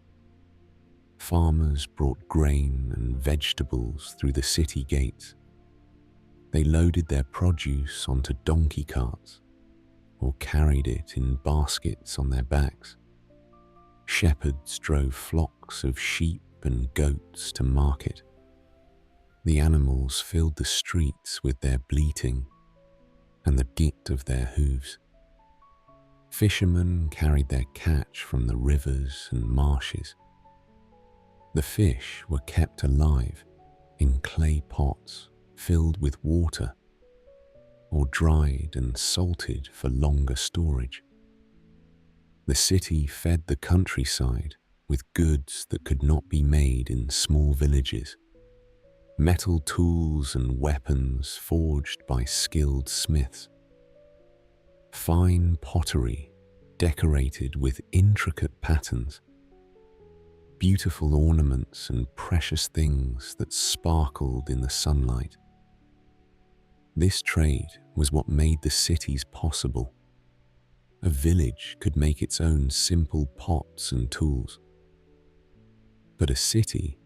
farmers brought grain and vegetables through the city gates. They loaded their produce onto donkey carts or carried it in baskets on their backs. Shepherds drove flocks of sheep and goats to market. The animals filled the streets with their bleating and the dit of their hooves. Fishermen carried their catch from the rivers and marshes. The fish were kept alive in clay pots filled with water, or dried and salted for longer storage. The city fed the countryside with goods that could not be made in small villages. Metal tools and weapons forged by skilled smiths. Fine pottery decorated with intricate patterns. Beautiful ornaments and precious things that sparkled in the sunlight. This trade was what made the cities possible. A village could make its own simple pots and tools, but a city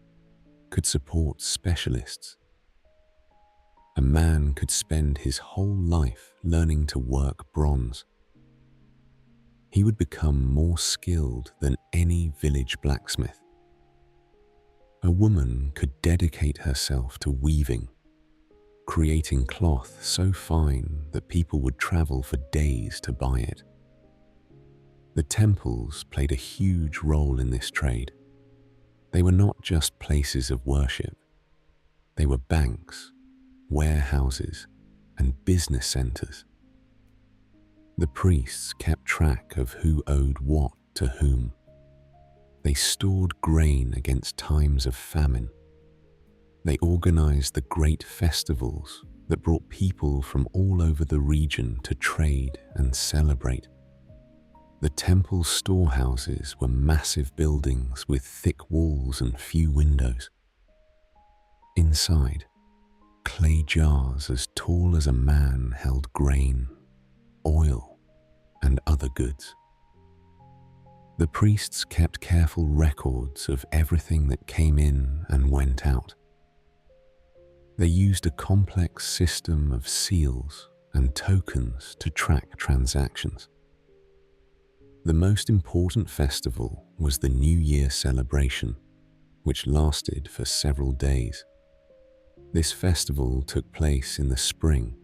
could support specialists. A man could spend his whole life learning to work bronze. He would become more skilled than any village blacksmith. A woman could dedicate herself to weaving, creating cloth so fine that people would travel for days to buy it. The temples played a huge role in this trade. They were not just places of worship. They were banks, warehouses, and business centers. The priests kept track of who owed what to whom. They stored grain against times of famine. They organized the great festivals that brought people from all over the region to trade and celebrate. The temple storehouses were massive buildings with thick walls and few windows. Inside, clay jars as tall as a man held grain, oil, and other goods. The priests kept careful records of everything that came in and went out. They used a complex system of seals and tokens to track transactions. The most important festival was the New Year celebration, which lasted for several days. This festival took place in the spring,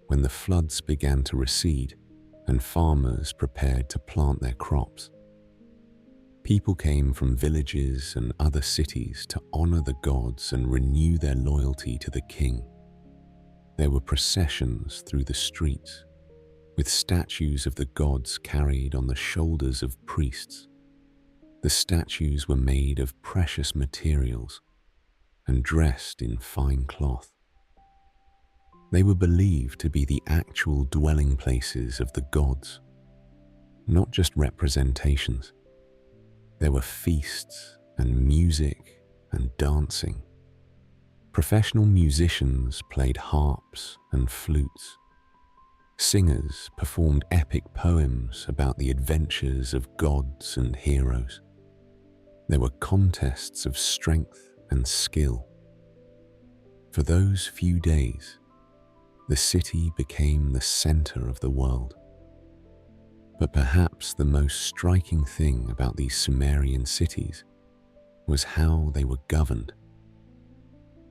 when the floods began to recede and farmers prepared to plant their crops. People came from villages and other cities to honor the gods and renew their loyalty to the king. There were processions through the streets, with statues of the gods carried on the shoulders of priests. The statues were made of precious materials and dressed in fine cloth. They were believed to be the actual dwelling places of the gods, not just representations. There were feasts and music and dancing. Professional musicians played harps and flutes. Singers performed epic poems about the adventures of gods and heroes. There were contests of strength and skill. For those few days, the city became the center of the world. But perhaps the most striking thing about these Sumerian cities was how they were governed.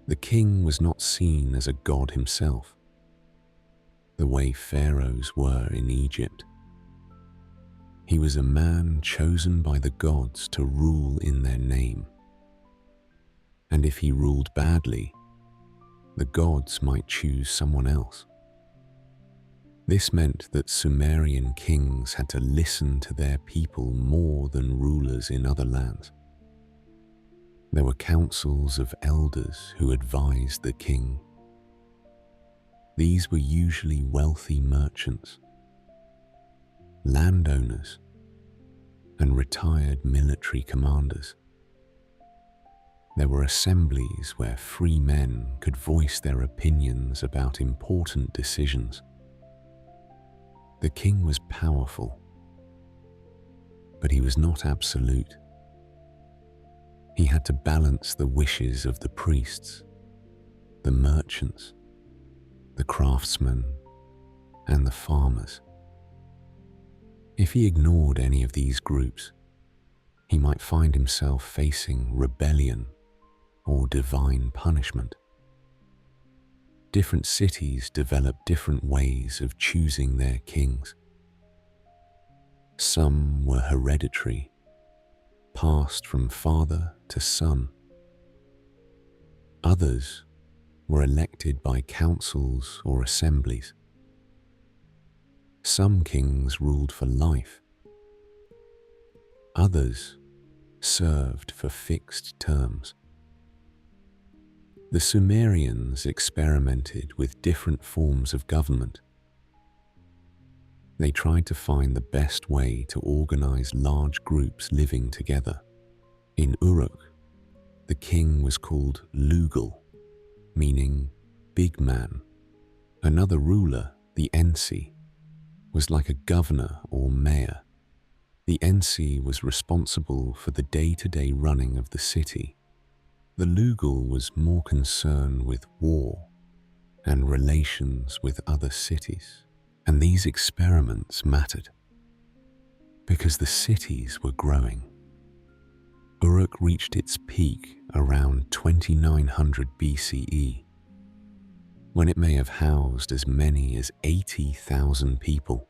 The king was not seen as a god himself, the way pharaohs were in Egypt. He was a man chosen by the gods to rule in their name. And if he ruled badly, the gods might choose someone else. This meant that Sumerian kings had to listen to their people more than rulers in other lands. There were councils of elders who advised the king. These were usually wealthy merchants, landowners, and retired military commanders. There were assemblies where free men could voice their opinions about important decisions. The king was powerful, but he was not absolute. He had to balance the wishes of the priests, the merchants, the craftsmen, and the farmers. If he ignored any of these groups, he might find himself facing rebellion or divine punishment. Different cities developed different ways of choosing their kings. Some were hereditary, passed from father to son. Others were elected by councils or assemblies. Some kings ruled for life. Others served for fixed terms. The Sumerians experimented with different forms of government. They tried to find the best way to organize large groups living together. In Uruk, the king was called Lugal, meaning big man. Another ruler, the Ensi, was like a governor or mayor. The Ensi was responsible for the day-to-day running of the city. The Lugal was more concerned with war and relations with other cities, and these experiments mattered because the cities were growing. Uruk reached its peak around 2900 BCE, when it may have housed as many as 80,000 people.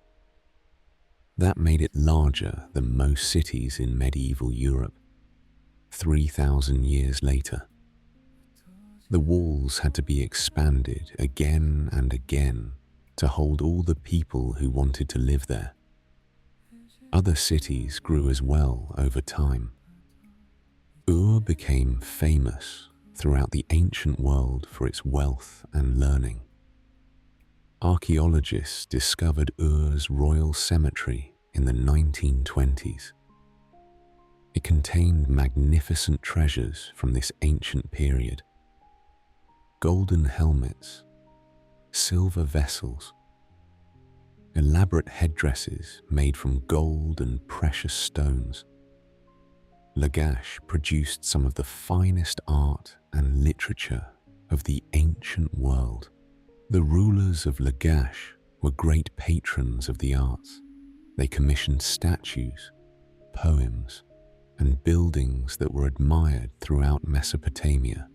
That made it larger than most cities in medieval Europe. 3,000 years later, the walls had to be expanded again and again to hold all the people who wanted to live there. Other cities grew as well over time. Ur became famous throughout the ancient world for its wealth and learning. Archaeologists discovered Ur's royal cemetery in the 1920s. It contained magnificent treasures from this ancient period: golden helmets, silver vessels, elaborate headdresses made from gold and precious stones. Lagash produced some of the finest art and literature of the ancient world. The rulers of Lagash were great patrons of the arts. They commissioned statues, poems, and buildings that were admired throughout Mesopotamia.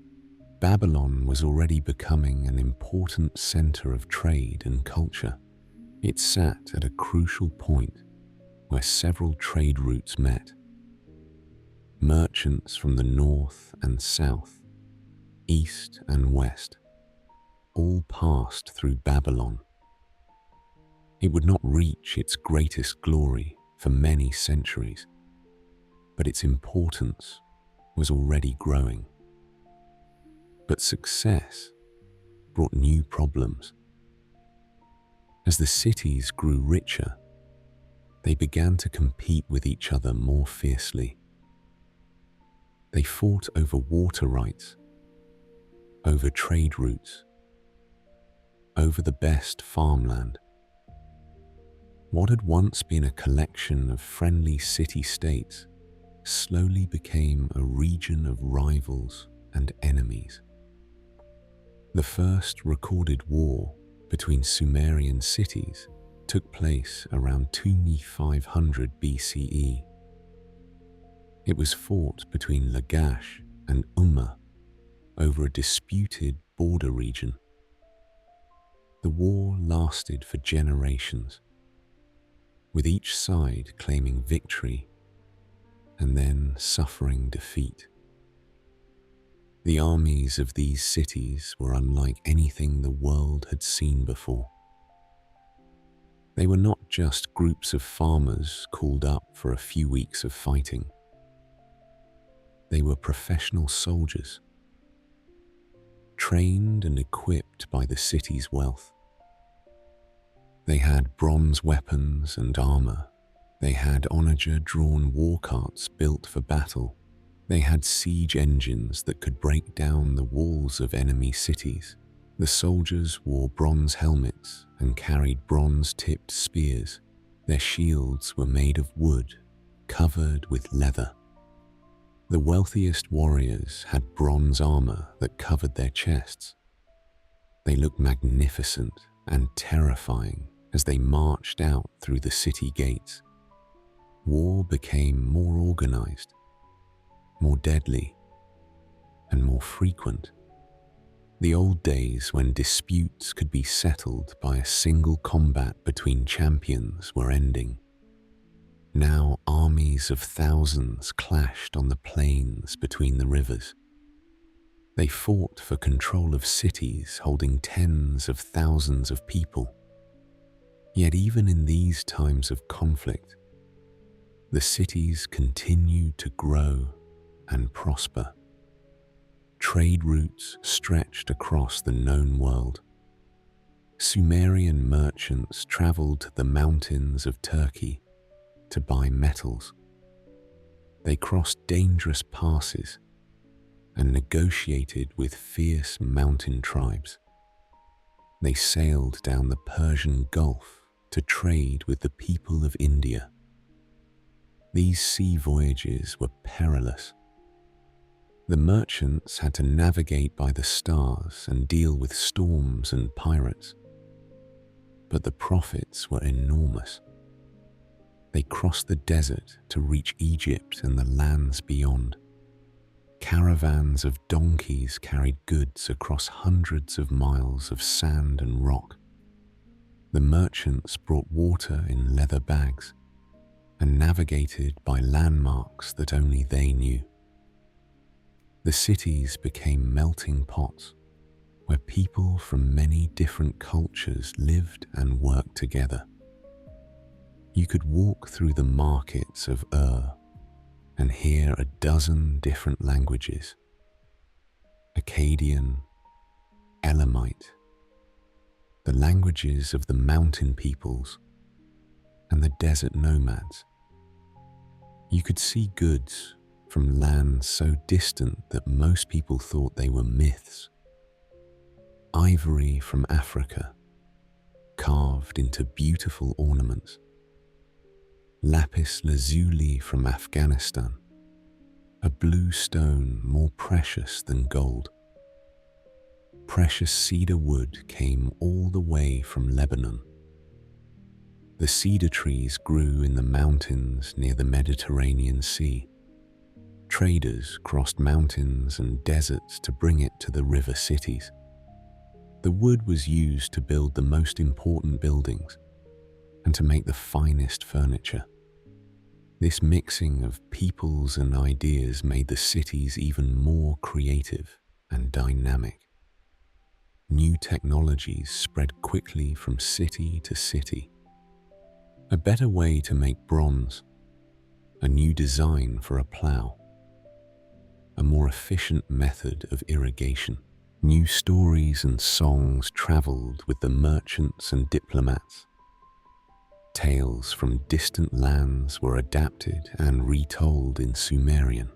Babylon was already becoming an important center of trade and culture. It sat at a crucial point where several trade routes met. Merchants from the north and south, east and west, all passed through Babylon. It would not reach its greatest glory for many centuries, but its importance was already growing. But success brought new problems. As the cities grew richer, they began to compete with each other more fiercely. They fought over water rights, over trade routes, over the best farmland. What had once been a collection of friendly city-states slowly became a region of rivals and enemies. The first recorded war between Sumerian cities took place around 2500 BCE. It was fought between Lagash and Umma over a disputed border region. The war lasted for generations, with each side claiming victory and then suffering defeat. The armies of these cities were unlike anything the world had seen before. They were not just groups of farmers called up for a few weeks of fighting. They were professional soldiers, trained and equipped by the city's wealth. They had bronze weapons and armor. They had onager-drawn war carts built for battle. They had siege engines that could break down the walls of enemy cities. The soldiers wore bronze helmets and carried bronze-tipped spears. Their shields were made of wood, covered with leather. The wealthiest warriors had bronze armor that covered their chests. They looked magnificent and terrifying as they marched out through the city gates. War became more organized, more deadly, and more frequent. The old days when disputes could be settled by a single combat between champions were ending. Now armies of thousands clashed on the plains between the rivers. They fought for control of cities holding tens of thousands of people. Yet even in these times of conflict, the cities continued to grow and prosper. Trade routes stretched across the known world. Sumerian merchants traveled to the mountains of Turkey to buy metals. They crossed dangerous passes and negotiated with fierce mountain tribes. They sailed down the Persian Gulf to trade with the people of India. These sea voyages were perilous. The merchants had to navigate by the stars and deal with storms and pirates. But the profits were enormous. They crossed the desert to reach Egypt and the lands beyond. Caravans of donkeys carried goods across hundreds of miles of sand and rock. The merchants brought water in leather bags and navigated by landmarks that only they knew. The cities became melting pots where people from many different cultures lived and worked together. You could walk through the markets of and hear a dozen different languages: Akkadian, Elamite, the languages of the mountain peoples, and the desert nomads. You could see goods from lands so distant that most people thought they were myths. Ivory from Africa, carved into beautiful ornaments. Lapis lazuli from Afghanistan, a blue stone more precious than gold. Precious cedar wood came all the way from Lebanon. The cedar trees grew in the mountains near the Mediterranean Sea. Traders crossed mountains and deserts to bring it to the river cities. The wood was used to build the most important buildings and to make the finest furniture. This mixing of peoples and ideas made the cities even more creative and dynamic. New technologies spread quickly from city to city. A better way to make bronze, a new design for a plough, a more efficient method of irrigation. New stories and songs traveled with the merchants and diplomats. Tales from distant lands were adapted and retold in Sumerian.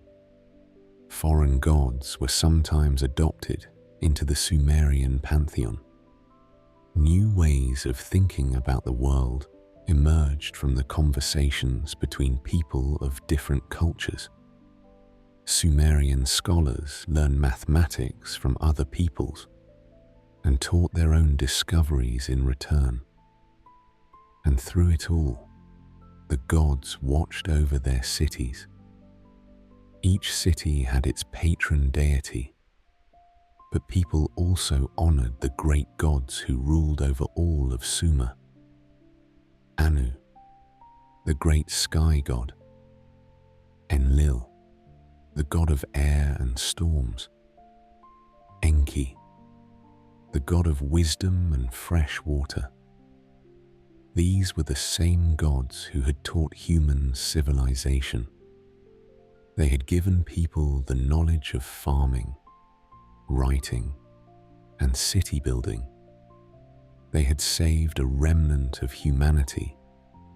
Foreign gods were sometimes adopted into the Sumerian pantheon. New ways of thinking about the world emerged from the conversations between people of different cultures. Sumerian scholars learned mathematics from other peoples and taught their own discoveries in return. And through it all, the gods watched over their cities. Each city had its patron deity, but people also honored the great gods who ruled over all of Sumer. Anu, the great sky god. Enlil, the god of air and storms. Enki, the god of wisdom and fresh water. These were the same gods who had taught humans civilization. They had given people the knowledge of farming, writing, and city building. They had saved a remnant of humanity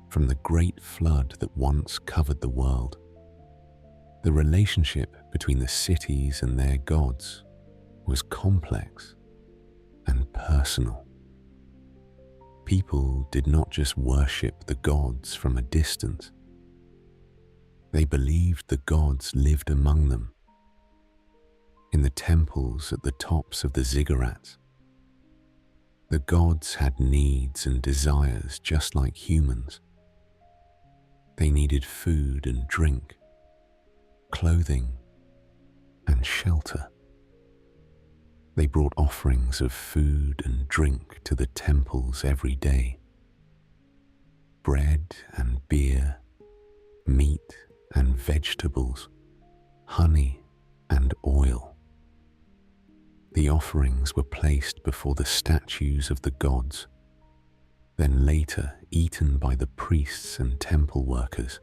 from the great flood that once covered the world. The relationship between the cities and their gods was complex and personal. People did not just worship the gods from a distance. They believed the gods lived among them. In the temples at the tops of the ziggurats, the gods had needs and desires just like humans. They needed food and drink, clothing and shelter. They brought offerings of food and drink to the temples every day. Bread and beer, meat and vegetables, honey and oil. The offerings were placed before the statues of the gods, then later eaten by the priests and temple workers.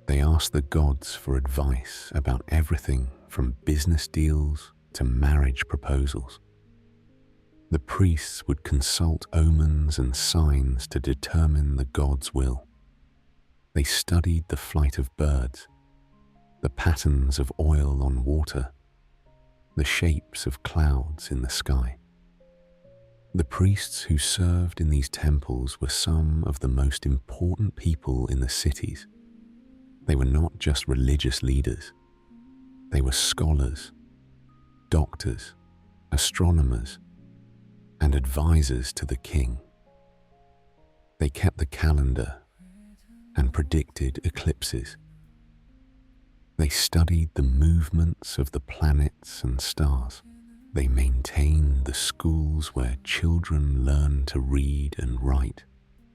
They asked the gods for advice about everything from business deals to marriage proposals. The priests would consult omens and signs to determine the gods' will. They studied the flight of birds, the patterns of oil on water, the shapes of clouds in the sky. The priests who served in these temples were some of the most important people in the cities. They were not just religious leaders. They were scholars, doctors, astronomers, and advisors to the king. They kept the calendar and predicted eclipses. They studied the movements of the planets and stars. They maintained the schools where children learned to read and write.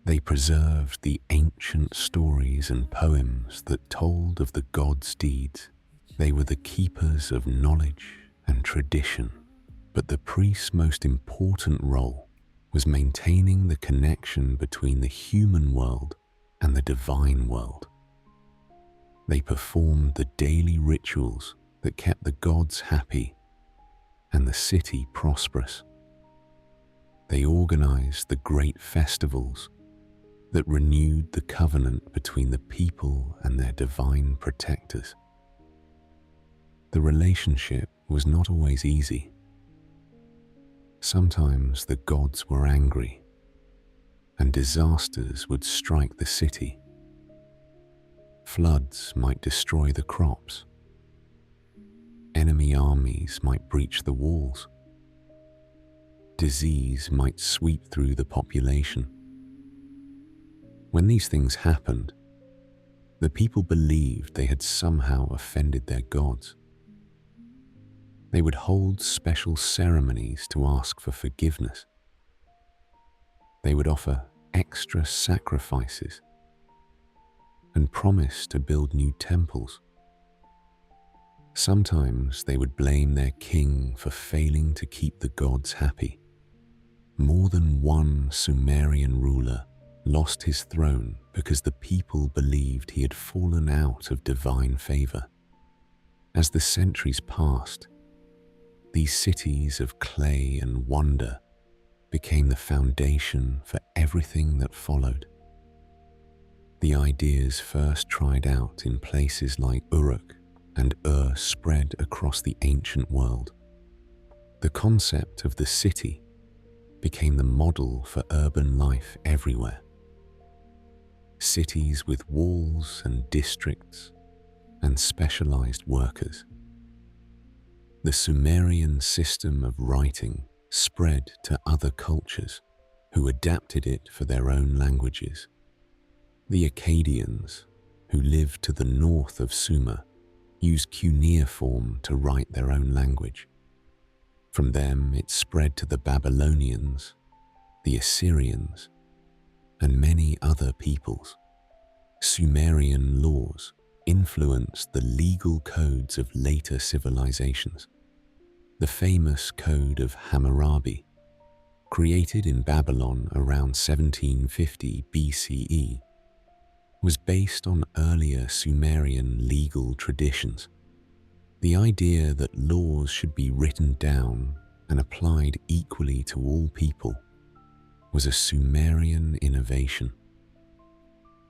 They preserved the ancient stories and poems that told of the gods' deeds. They were the keepers of knowledge and tradition. But the priest's most important role was maintaining the connection between the human world and the divine world. They performed the daily rituals that kept the gods happy and the city prosperous. They organized the great festivals that renewed the covenant between the people and their divine protectors. The relationship was not always easy. Sometimes the gods were angry, and disasters would strike the city. Floods might destroy the crops. Enemy armies might breach the walls. Disease might sweep through the population. When these things happened, the people believed they had somehow offended their gods. They would hold special ceremonies to ask for forgiveness. They would offer extra sacrifices and promise to build new temples. Sometimes they would blame their king for failing to keep the gods happy. More than one Sumerian ruler lost his throne because the people believed he had fallen out of divine favor. As the centuries passed, these cities of clay and wonder became the foundation for everything that followed. The ideas first tried out in places like Uruk and spread across the ancient world. The concept of the city became the model for urban life everywhere. Cities with walls and districts and specialized workers. The Sumerian system of writing spread to other cultures who adapted it for their own languages. The Akkadians, who lived to the north of Sumer, used cuneiform to write their own language. From them it spread to the Babylonians, the Assyrians, and many other peoples. Sumerian laws influenced the legal codes of later civilizations. The famous Code of Hammurabi, created in Babylon around 1750 BCE, was based on earlier Sumerian legal traditions. The idea that laws should be written down and applied equally to all people was a Sumerian innovation.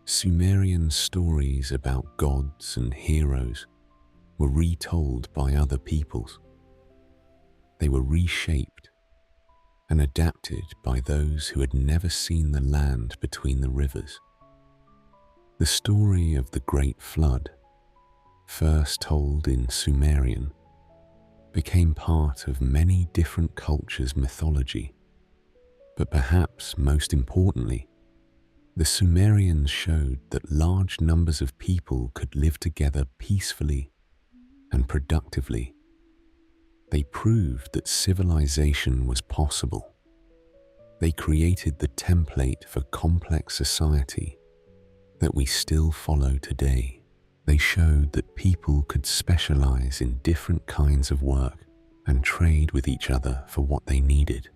Sumerian stories about gods and heroes were retold by other peoples. They were reshaped and adapted by those who had never seen the land between the rivers. The story of the Great Flood, first told in Sumerian, became part of many different cultures' mythology. But perhaps most importantly, the Sumerians showed that large numbers of people could live together peacefully and productively. They proved that civilization was possible. They created the template for complex society that we still follow today. They showed that people could specialize in different kinds of work and trade with each other for what they needed.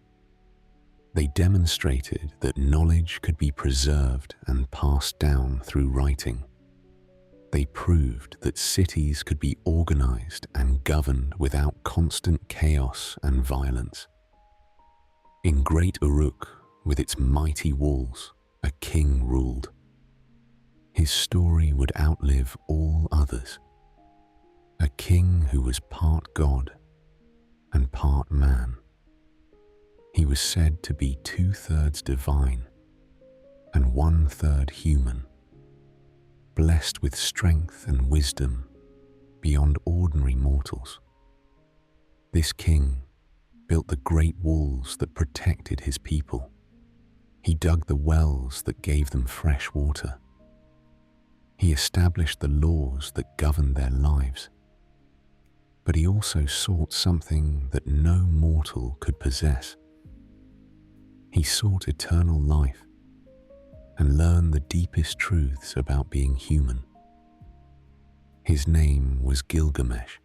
They demonstrated that knowledge could be preserved and passed down through writing. They proved that cities could be organized and governed without constant chaos and violence. In Great Uruk, with its mighty walls, a king ruled. His story would outlive all others. A king who was part God and part man. He was said to be 2/3 divine and 1/3 human, blessed with strength and wisdom, beyond ordinary mortals. This king built the great walls that protected his people. He dug the wells that gave them fresh water. He established the laws that governed their lives. But he also sought something that no mortal could possess. He sought eternal life and learned the deepest truths about being human. His name was Gilgamesh,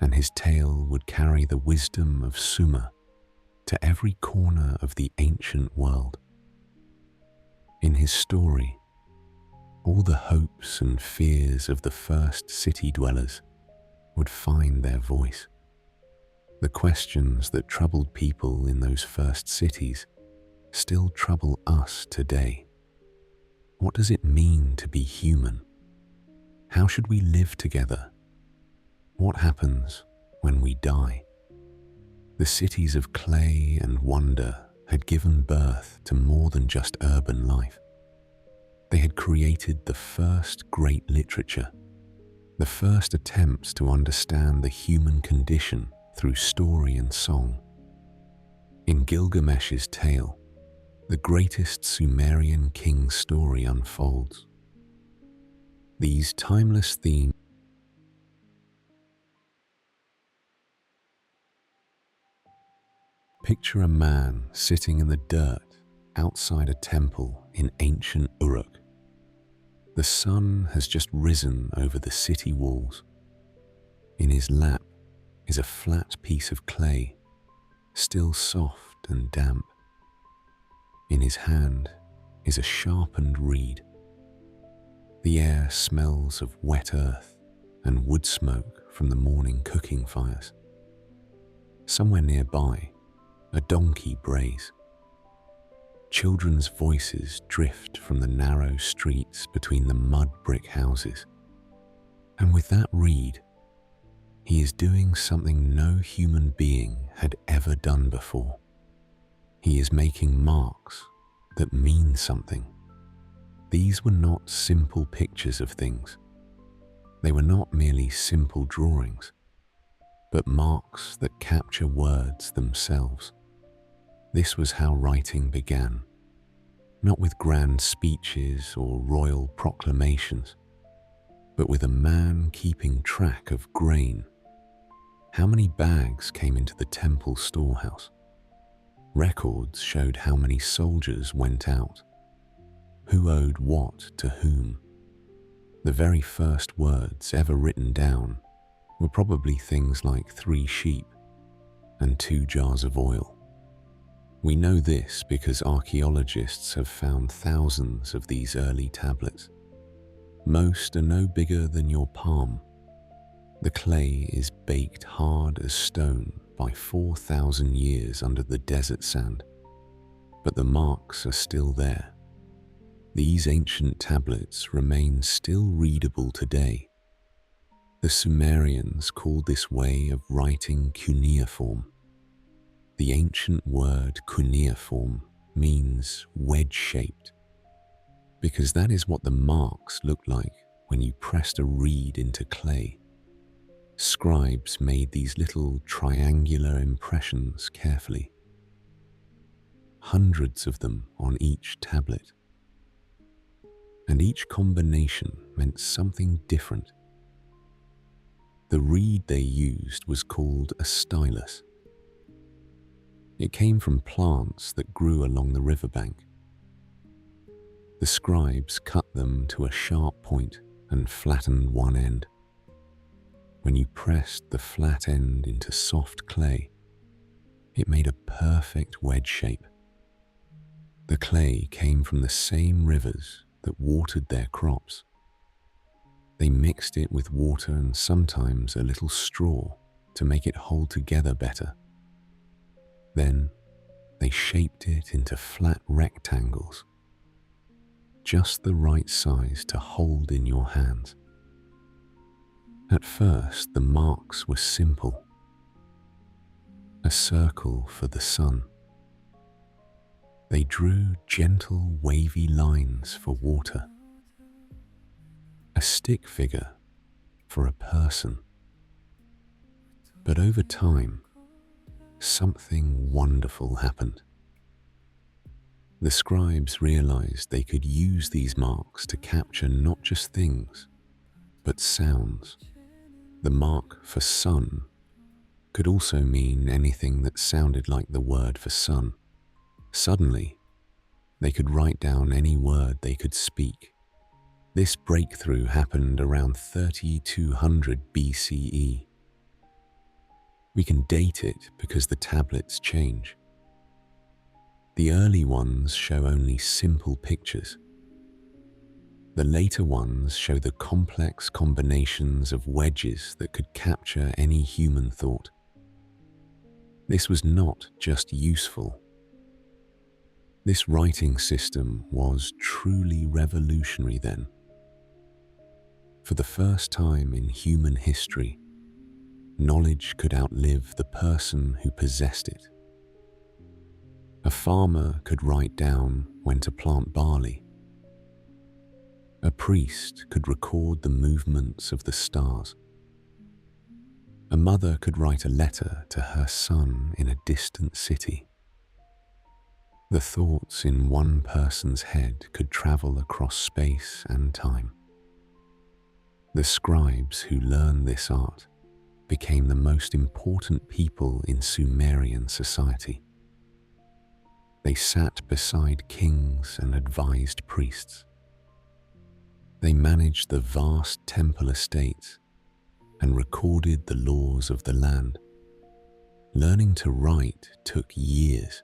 and his tale would carry the wisdom of Sumer to every corner of the ancient world. In his story, all the hopes and fears of the first city dwellers would find their voice. The questions that troubled people in those first cities still trouble us today. What does it mean to be human? How should we live together? What happens when we die? The cities of clay and wonder had given birth to more than just urban life. They had created the first great literature, the first attempts to understand the human condition through story and song. In Gilgamesh's tale, the greatest Sumerian king's story unfolds. These timeless themes picture a man sitting in the dirt outside a temple in ancient Uruk. The sun has just risen over the city walls. In his lap is a flat piece of clay, still soft and damp. In his hand is a sharpened reed. The air smells of wet earth and wood smoke from the morning cooking fires. Somewhere nearby, a donkey brays. Children's voices drift from the narrow streets between the mud brick houses. And with that reed, he is doing something no human being had ever done before. He is making marks that mean something. These were not simple pictures of things. They were not merely simple drawings, but marks that capture words themselves. This was how writing began, not with grand speeches or royal proclamations, but with a man keeping track of grain. How many bags came into the temple storehouse? Records showed how many soldiers went out, who owed what to whom. The very first words ever written down were probably things like 3 sheep and 2 jars of oil. We know this because archaeologists have found thousands of these early tablets. Most are no bigger than your palm. The clay is baked hard as stone by 4,000 years under the desert sand, but the marks are still there. These ancient tablets remain still readable today. The Sumerians called this way of writing cuneiform. The ancient word cuneiform means wedge-shaped, because that is what the marks looked like when you pressed a reed into clay. Scribes made these little triangular impressions carefully, hundreds of them on each tablet. And each combination meant something different. The reed they used was called a stylus. It came from plants that grew along the riverbank. The scribes cut them to a sharp point and flattened one end. When you pressed the flat end into soft clay, it made a perfect wedge shape. The clay came from the same rivers that watered their crops. They mixed it with water and sometimes a little straw to make it hold together better. Then they shaped it into flat rectangles, just the right size to hold in your hands. At first, the marks were simple. A circle for the sun. They drew gentle, wavy lines for water. A stick figure for a person. But over time, something wonderful happened. The scribes realized they could use these marks to capture not just things, but sounds. The mark for sun could also mean anything that sounded like the word for sun. Suddenly, they could write down any word they could speak. This breakthrough happened around 3200 BCE. We can date it because the tablets change. The early ones show only simple pictures. The later ones show the complex combinations of wedges that could capture any human thought. This was not just useful. This writing system was truly revolutionary then. For the first time in human history, knowledge could outlive the person who possessed it. A farmer could write down when to plant barley. A priest could record the movements of the stars. A mother could write a letter to her son in a distant city. The thoughts in one person's head could travel across space and time. The scribes who learned this art became the most important people in Sumerian society. They sat beside kings and advised priests. They managed the vast temple estates and recorded the laws of the land. Learning to write took years.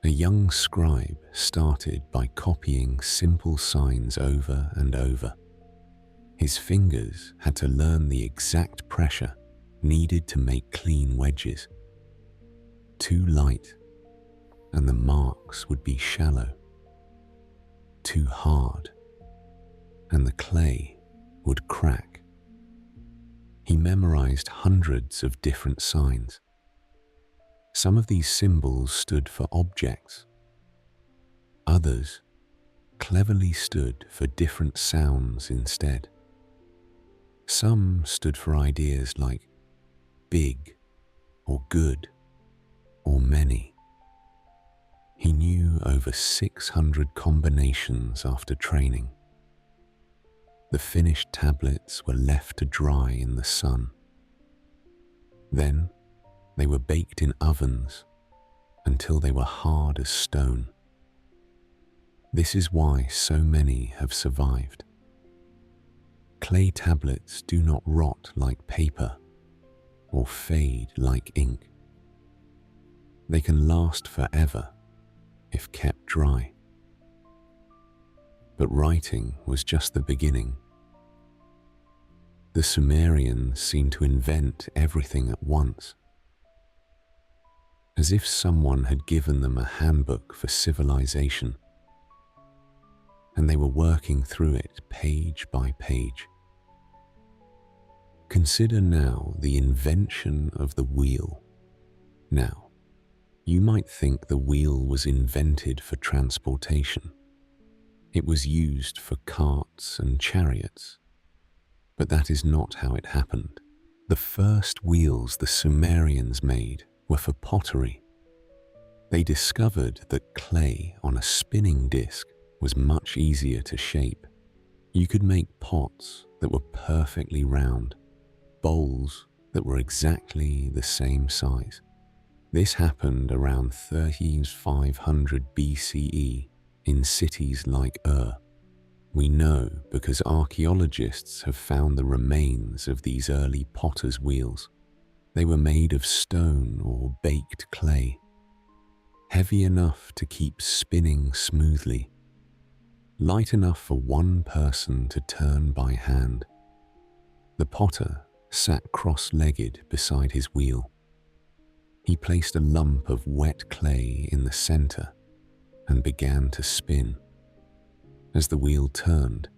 A young scribe started by copying simple signs over and over. His fingers had to learn the exact pressure needed to make clean wedges. Too light, and the marks would be shallow. Too hard, and the clay would crack. He memorized hundreds of different signs. Some of these symbols stood for objects. Others cleverly stood for different sounds instead. Some stood for ideas like big, or good, or many. He knew over 600 combinations after training. The finished tablets were left to dry in the sun. Then they were baked in ovens until they were hard as stone. This is why so many have survived. Clay tablets do not rot like paper or fade like ink. They can last forever if kept dry. But writing was just the beginning. The Sumerians seemed to invent everything at once, as if someone had given them a handbook for civilization, and they were working through it page by page. Consider now the invention of the wheel. Now, you might think the wheel was invented for transportation. It was used for carts and chariots, but that is not how it happened. The first wheels the Sumerians made were for pottery. They discovered that clay on a spinning disc was much easier to shape. You could make pots that were perfectly round, bowls that were exactly the same size. This happened around 3500 BCE in cities like We know because archaeologists have found the remains of these early potters' wheels. They were made of stone or baked clay, heavy enough to keep spinning smoothly, light enough for one person to turn by hand. The potter sat cross-legged beside his wheel. He placed a lump of wet clay in the center and began to spin. As the wheel turned,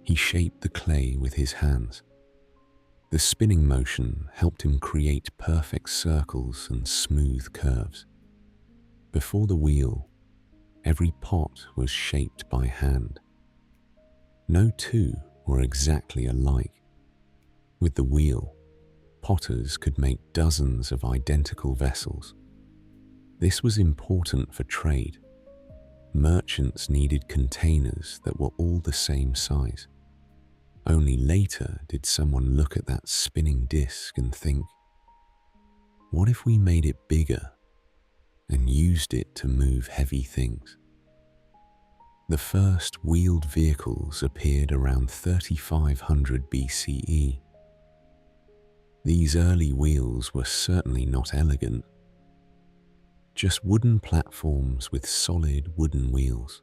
he shaped the clay with his hands. The spinning motion helped him create perfect circles and smooth curves. Before the wheel, every pot was shaped by hand. No two were exactly alike. With the wheel, potters could make dozens of identical vessels. This was important for trade. Merchants needed containers that were all the same size. Only later did someone look at that spinning disc and think, what if we made it bigger and used it to move heavy things? The first wheeled vehicles appeared around 3500 BCE. These early wheels were certainly not elegant, just wooden platforms with solid wooden wheels.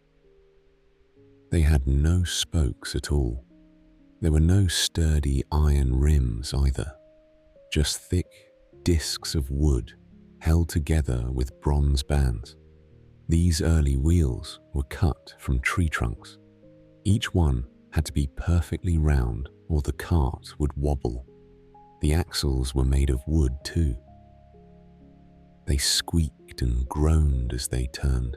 They had no spokes at all. There were no sturdy iron rims either, just thick discs of wood held together with bronze bands. These early wheels were cut from tree trunks. Each one had to be perfectly round or the cart would wobble. The axles were made of wood too. They squeaked and groaned as they turned.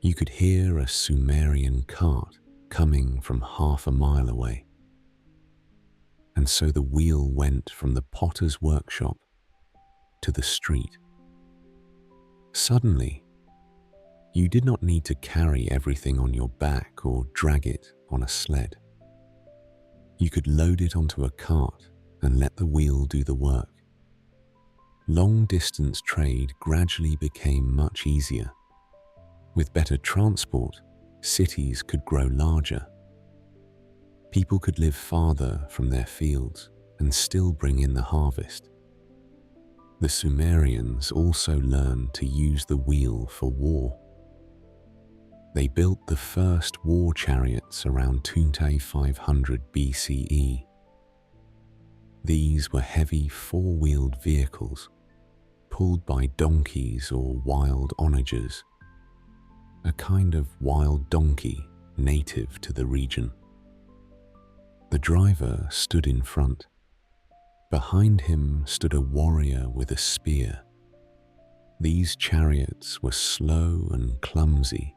You could hear a Sumerian cart coming from half a mile away. And so the wheel went from the potter's workshop to the street. Suddenly, you did not need to carry everything on your back or drag it on a sled. You could load it onto a cart and let the wheel do the work. Long-distance trade gradually became much easier. With better transport, cities could grow larger. People could live farther from their fields and still bring in the harvest. The Sumerians also learned to use the wheel for war. They built the first war chariots around 2500 BCE. These were heavy four-wheeled vehicles, pulled by donkeys or wild onagers, a kind of wild donkey native to the region. The driver stood in front. Behind him stood a warrior with a spear. These chariots were slow and clumsy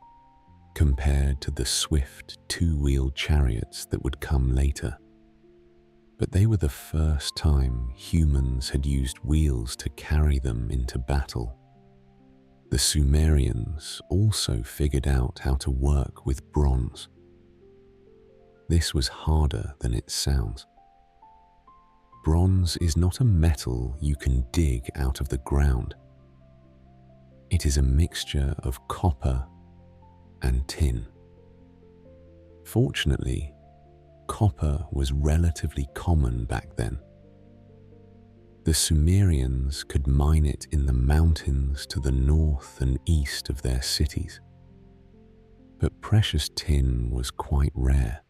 compared to the swift two-wheeled chariots that would come later. But they were the first time humans had used wheels to carry them into battle. The Sumerians also figured out how to work with bronze. This was harder than it sounds. Bronze is not a metal you can dig out of the ground. It is a mixture of copper and tin. Fortunately, copper was relatively common back then. The Sumerians could mine it in the mountains to the north and east of their cities. But precious tin was quite rare.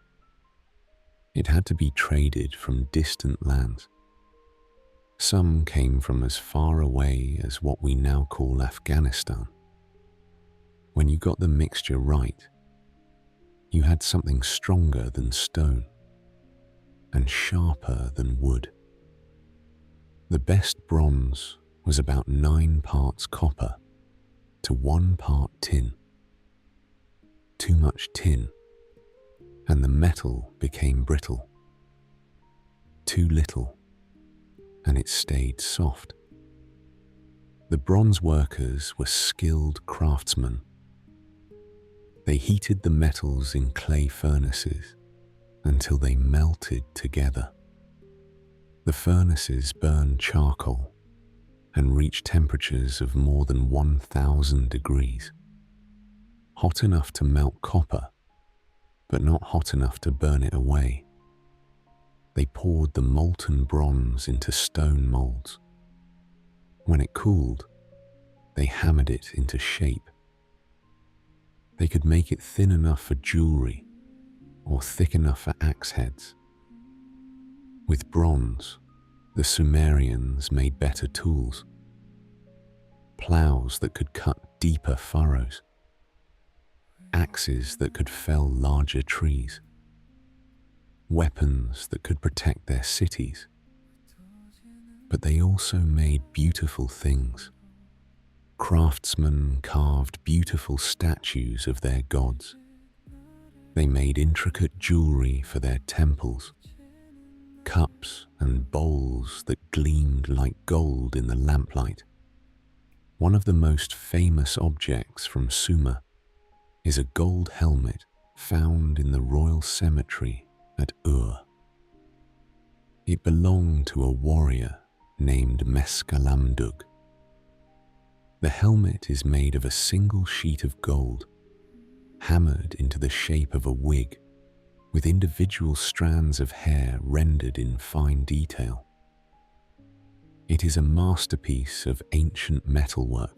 It had to be traded from distant lands. Some came from as far away as what we now call Afghanistan. When you got the mixture right, you had something stronger than stone and sharper than wood. The best bronze was about 9 parts copper to 1 part tin. Too much tin, and the metal became brittle. Too little, and it stayed soft. The bronze workers were skilled craftsmen. They heated the metals in clay furnaces until they melted together. The furnaces burned charcoal and reached temperatures of more than 1000 degrees. Hot enough to melt copper, but not hot enough to burn it away. They poured the molten bronze into stone molds. When it cooled, they hammered it into shape. They could make it thin enough for jewelry or thick enough for axe heads. With bronze, the Sumerians made better tools. Plows that could cut deeper furrows. Axes that could fell larger trees. Weapons that could protect their cities. But they also made beautiful things. Craftsmen carved beautiful statues of their gods. They made intricate jewelry for their temples, cups and bowls that gleamed like gold in the lamplight. One of the most famous objects from Sumer is a gold helmet found in the royal cemetery at Ur. It belonged to a warrior named Mescalamdug. The helmet is made of a single sheet of gold, hammered into the shape of a wig, with individual strands of hair rendered in fine detail. It is a masterpiece of ancient metalwork.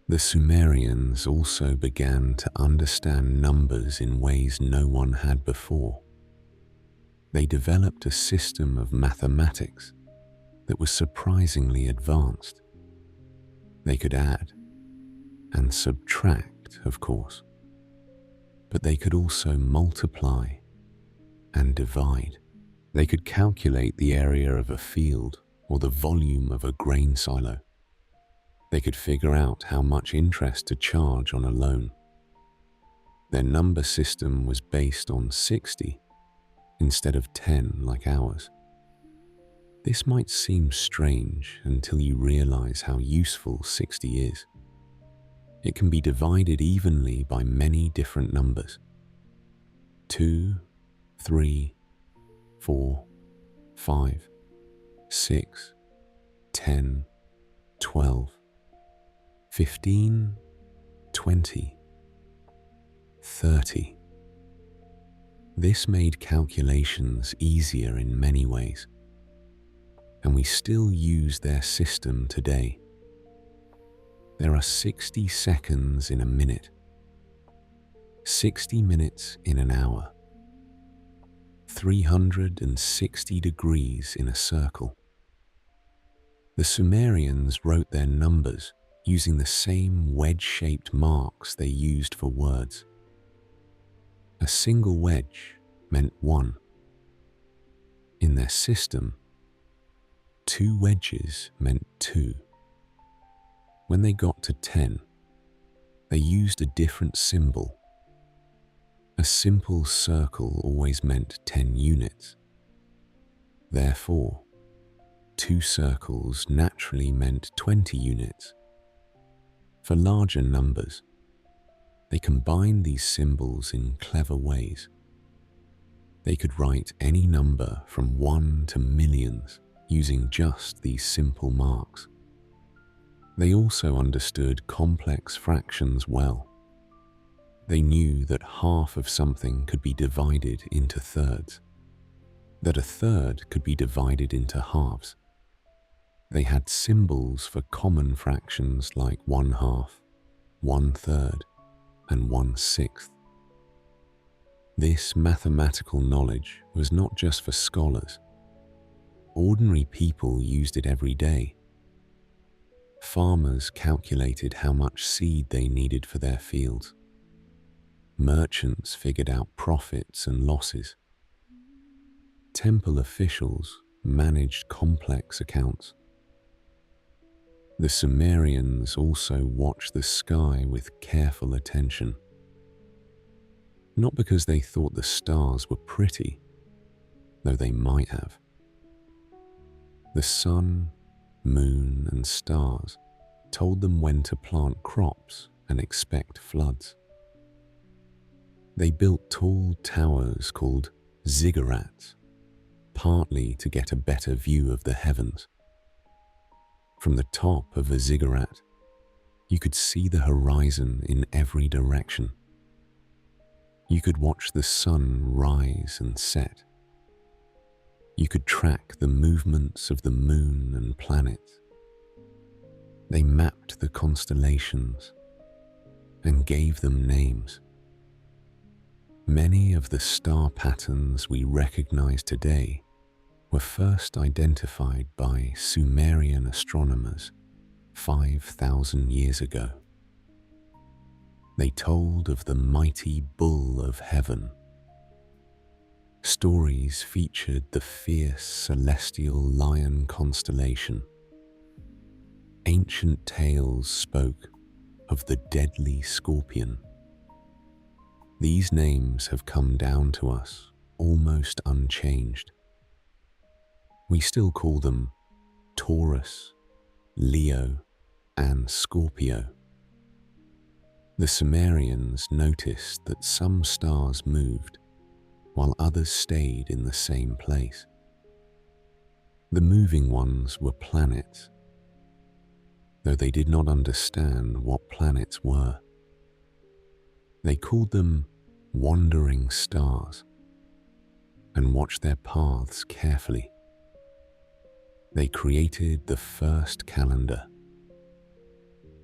The Sumerians also began to understand numbers in ways no one had before. They developed a system of mathematics that was surprisingly advanced. They could add and subtract, of course, but they could also multiply and divide. They could calculate the area of a field or the volume of a grain silo. They could figure out how much interest to charge on a loan. Their number system was based on 60 instead of 10 like ours. This might seem strange until you realize how useful 60 is. It can be divided evenly by many different numbers. 2, 3, 4, 5, 6, 10, 12, 15, 20, 30. This made calculations easier in many ways, and we still use their system today. There are 60 seconds in a minute, 60 minutes in an hour, 360 degrees in a circle. The Sumerians wrote their numbers using the same wedge-shaped marks they used for words. A single wedge meant 1. In their system, 2 wedges meant 2. When they got to 10, they used a different symbol. A simple circle always meant 10 units. Therefore, 2 circles naturally meant 20 units. For larger numbers, they combined these symbols in clever ways. They could write any number from 1 to millions using just these simple marks. They also understood complex fractions well. They knew that half of something could be divided into thirds, that a third could be divided into halves. They had symbols for common fractions like 1/2, 1/3, and 1/6. This mathematical knowledge was not just for scholars. Ordinary people used it every day. Farmers calculated how much seed they needed for their fields. Merchants figured out profits and losses. Temple officials managed complex accounts. The Sumerians also watched the sky with careful attention. Not because they thought the stars were pretty, though they might have. The sun, moon, and stars told them when to plant crops and expect floods. They built tall towers called ziggurats, partly to get a better view of the heavens. From the top of a ziggurat, you could see the horizon in every direction. You could watch the sun rise and set. You could track the movements of the moon and planets. They mapped the constellations and gave them names. Many of the star patterns we recognize today were first identified by Sumerian astronomers 5,000 years ago. They told of the mighty bull of heaven. Stories featured the fierce celestial lion constellation. Ancient tales spoke of the deadly scorpion. These names have come down to us almost unchanged. We still call them Taurus, Leo, and Scorpio. The Sumerians noticed that some stars moved while others stayed in the same place. The moving ones were planets, though they did not understand what planets were. They called them wandering stars and watched their paths carefully. They created the first calendar,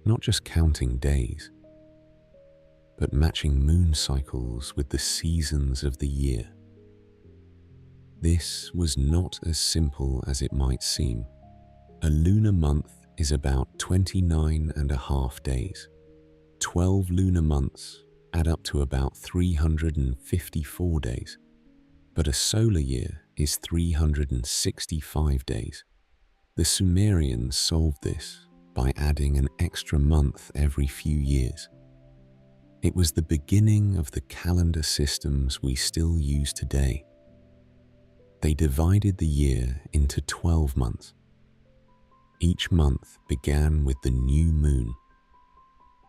not just counting days, but matching moon cycles with the seasons of the year. This was not as simple as it might seem. A lunar month is about 29.5 days. 12 lunar months add up to about 354 days, but a solar year is 365 days. The Sumerians solved this by adding an extra month every few years. It was the beginning of the calendar systems we still use today. They divided the year into 12 months. Each month began with the new moon.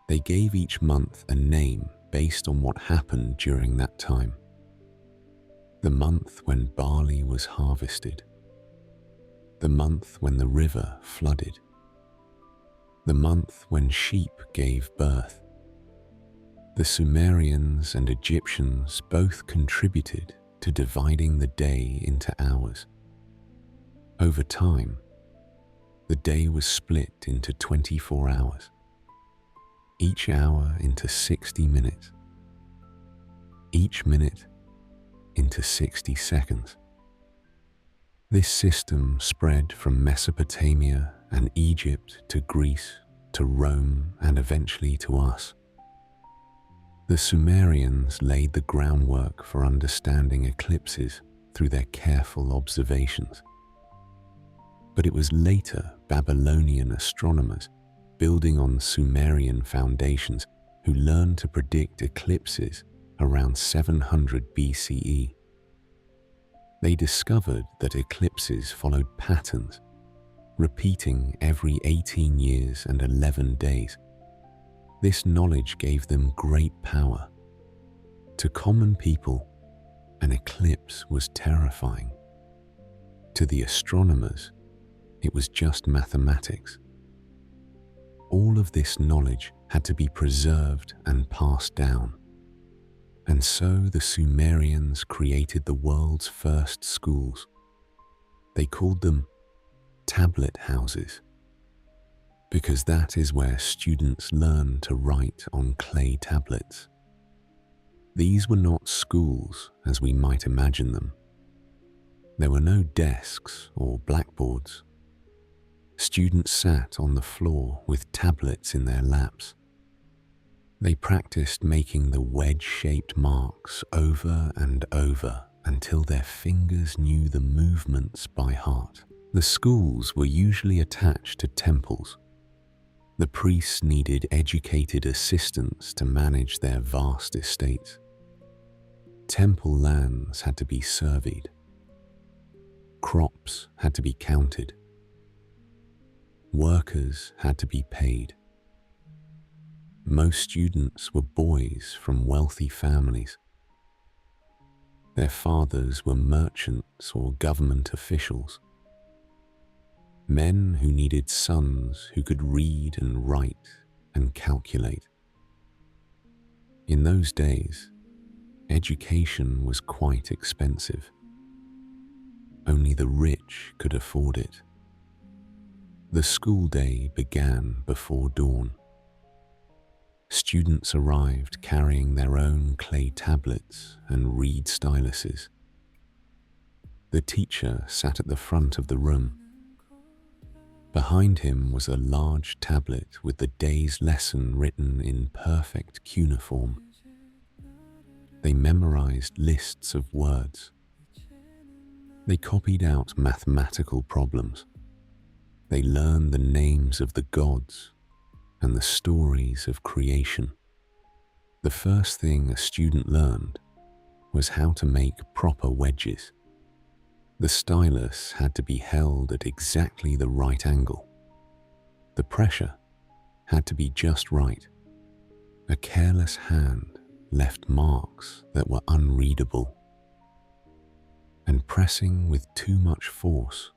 They gave each month a name based on what happened during that time. The month when barley was harvested. The month when the river flooded. The month when sheep gave birth. The Sumerians and Egyptians both contributed to dividing the day into hours. Over time, the day was split into 24 hours, each hour into 60 minutes, each minute into 60 seconds. This system spread from Mesopotamia and Egypt to Greece, to Rome, and eventually to us. The Sumerians laid the groundwork for understanding eclipses through their careful observations. But it was later Babylonian astronomers, building on Sumerian foundations, who learned to predict eclipses around 700 BCE. They discovered that eclipses followed patterns, repeating every 18 years and 11 days. This knowledge gave them great power. To common people, an eclipse was terrifying. To the astronomers, it was just mathematics. All of this knowledge had to be preserved and passed down. And so the Sumerians created the world's first schools. They called them tablet houses, because that is where students learn to write on clay tablets. These were not schools as we might imagine them. There were no desks or blackboards. Students sat on the floor with tablets in their laps. They practiced making the wedge-shaped marks over and over until their fingers knew the movements by heart. The schools were usually attached to temples. The priests needed educated assistants to manage their vast estates. Temple lands had to be surveyed. Crops had to be counted. Workers had to be paid. Most students were boys from wealthy families. Their fathers were merchants or government officials. Men who needed sons who could read and write and calculate. In those days, education was quite expensive. Only the rich could afford it. The school day began before dawn. Students arrived carrying their own clay tablets and reed styluses. The teacher sat at the front of the room. Behind him was a large tablet with the day's lesson written in perfect cuneiform. They memorized lists of words. They copied out mathematical problems. They learned the names of the gods and the stories of creation. The first thing a student learned was how to make proper wedges. The stylus had to be held at exactly the right angle. The pressure had to be just right. A careless hand left marks that were unreadable, and pressing with too much force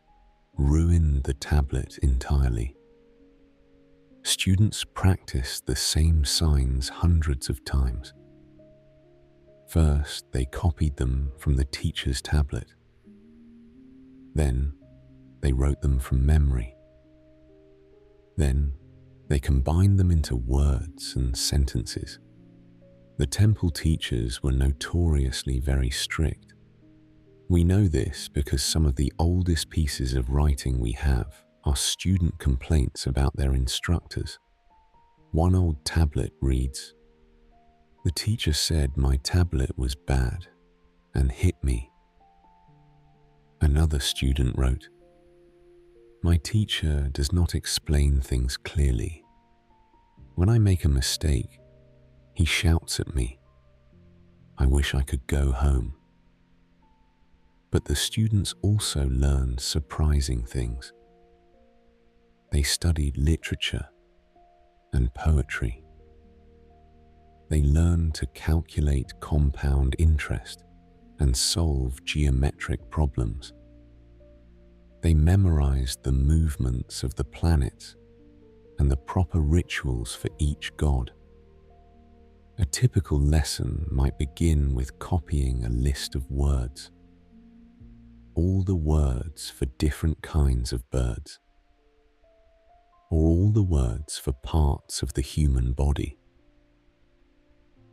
ruined the tablet entirely. Students practiced the same signs hundreds of times. First, they copied them from the teacher's tablet. Then, they wrote them from memory. Then, they combined them into words and sentences. The temple teachers were notoriously very strict. We know this because some of the oldest pieces of writing we have are student complaints about their instructors. One old tablet reads, "The teacher said my tablet was bad and hit me." Another student wrote, "My teacher does not explain things clearly. When I make a mistake, he shouts at me. I wish I could go home." But the students also learned surprising things. They studied literature and poetry. They learned to calculate compound interest and solve geometric problems. They memorized the movements of the planets and the proper rituals for each god. A typical lesson might begin with copying a list of words. All the words for different kinds of birds, or all the words for parts of the human body,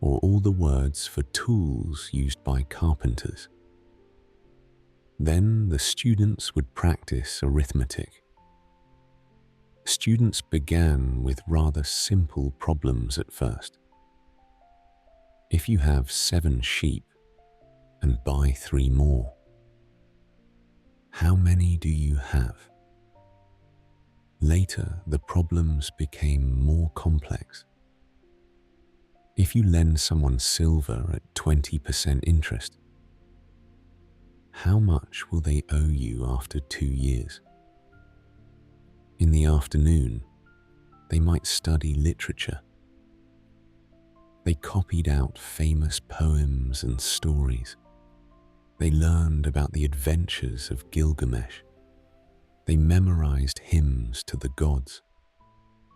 or all the words for tools used by carpenters. Then the students would practice arithmetic. Students began with rather simple problems at first. If you have 7 sheep and buy 3 more, how many do you have? Later, the problems became more complex. If you lend someone silver at 20% interest, how much will they owe you after 2 years? In the afternoon, they might study literature. They copied out famous poems and stories. They learned about the adventures of Gilgamesh. They memorized hymns to the gods.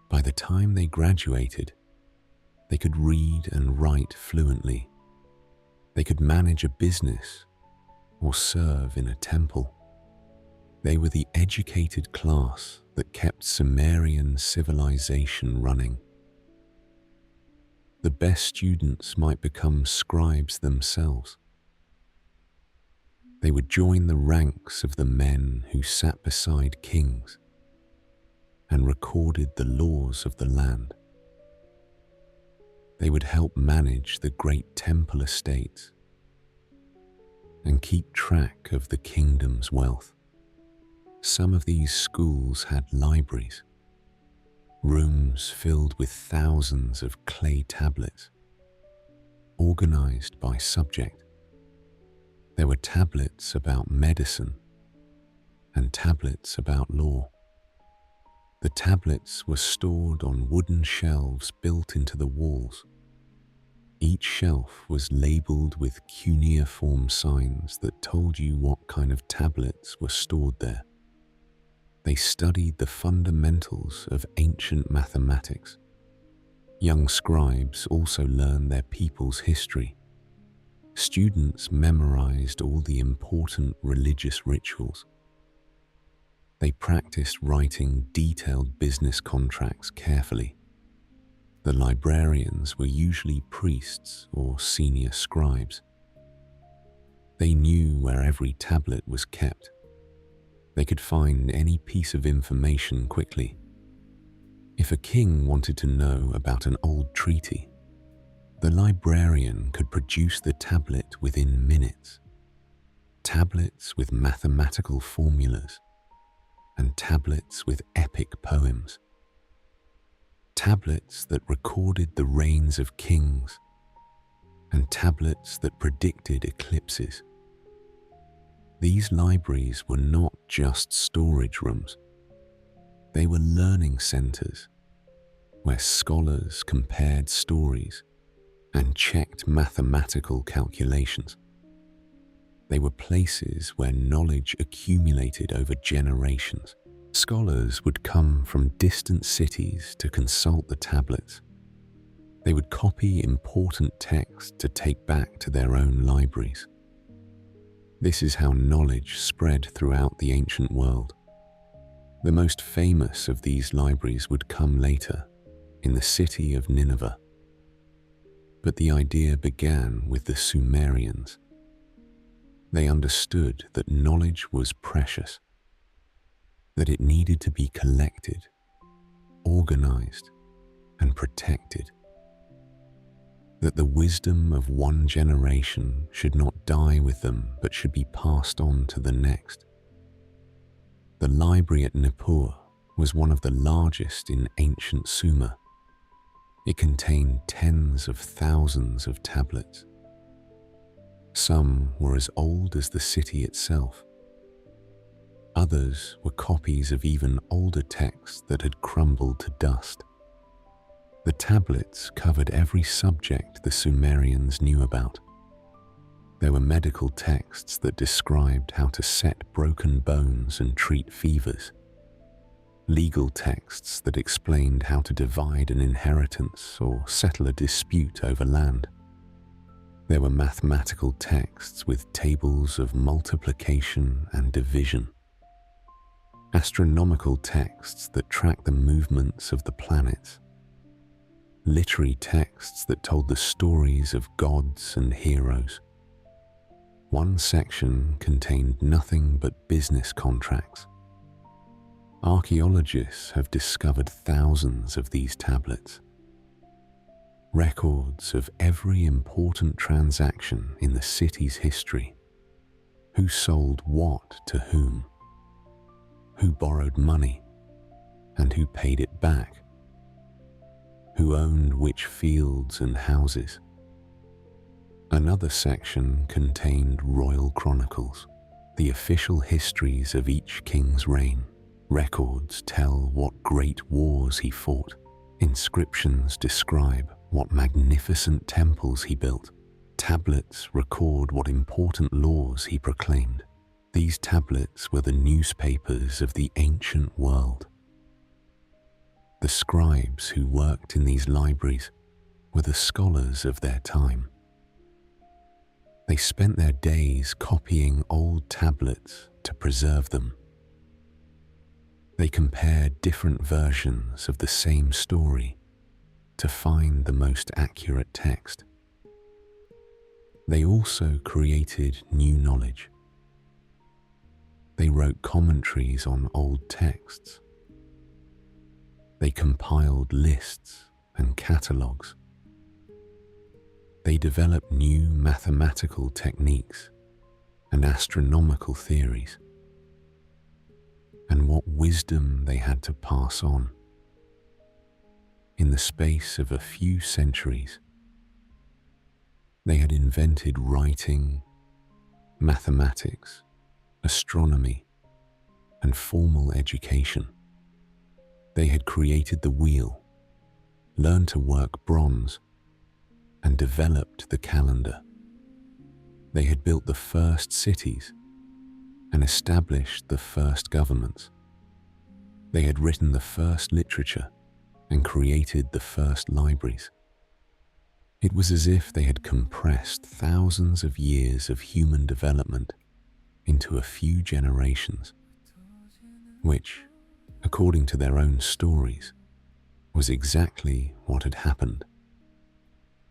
By the time they graduated, they could read and write fluently. They could manage a business or serve in a temple. They were the educated class that kept Sumerian civilization running. The best students might become scribes themselves. They would join the ranks of the men who sat beside kings and recorded the laws of the land. They would help manage the great temple estates and keep track of the kingdom's wealth. Some of these schools had libraries, rooms filled with thousands of clay tablets, organized by subject. There were tablets about medicine and tablets about law. The tablets were stored on wooden shelves built into the walls. Each shelf was labeled with cuneiform signs that told you what kind of tablets were stored there. They studied the fundamentals of ancient mathematics. Young scribes also learned their people's history. Students memorized all the important religious rituals. They practiced writing detailed business contracts carefully. The librarians were usually priests or senior scribes. They knew where every tablet was kept. They could find any piece of information quickly. If a king wanted to know about an old treaty, the librarian could produce the tablet within minutes. Tablets with mathematical formulas and tablets with epic poems. Tablets that recorded the reigns of kings and tablets that predicted eclipses. These libraries were not just storage rooms. They were learning centers where scholars compared stories and checked mathematical calculations. They were places where knowledge accumulated over generations. Scholars would come from distant cities to consult the tablets. They would copy important texts to take back to their own libraries. This is how knowledge spread throughout the ancient world. The most famous of these libraries would come later, in the city of Nineveh. But the idea began with the Sumerians. They understood that knowledge was precious, that it needed to be collected, organized, and protected. That the wisdom of one generation should not die with them but should be passed on to the next. The library at Nippur was one of the largest in ancient Sumer. It contained tens of thousands of tablets. Some were as old as the city itself. Others were copies of even older texts that had crumbled to dust. The tablets covered every subject the Sumerians knew about. There were medical texts that described how to set broken bones and treat fevers. Legal texts that explained how to divide an inheritance or settle a dispute over land. There were mathematical texts with tables of multiplication and division. Astronomical texts that tracked the movements of the planets. Literary texts that told the stories of gods and heroes. One section contained nothing but business contracts. Archaeologists have discovered thousands of these tablets. Records of every important transaction in the city's history. Who sold what to whom? Who borrowed money and who paid it back? Who owned which fields and houses? Another section contained royal chronicles, the official histories of each king's reign. Records tell what great wars he fought. Inscriptions describe what magnificent temples he built. Tablets record what important laws he proclaimed. These tablets were the newspapers of the ancient world. The scribes who worked in these libraries were the scholars of their time. They spent their days copying old tablets to preserve them. They compared different versions of the same story to find the most accurate text. They also created new knowledge. They wrote commentaries on old texts. They compiled lists and catalogues. They developed new mathematical techniques and astronomical theories. And what wisdom they had to pass on. In the space of a few centuries, they had invented writing, mathematics, astronomy, and formal education. They had created the wheel, learned to work bronze, and developed the calendar. They had built the first cities and established the first governments. They had written the first literature and created the first libraries. It was as if they had compressed thousands of years of human development into a few generations, which, according to their own stories, was exactly what had happened.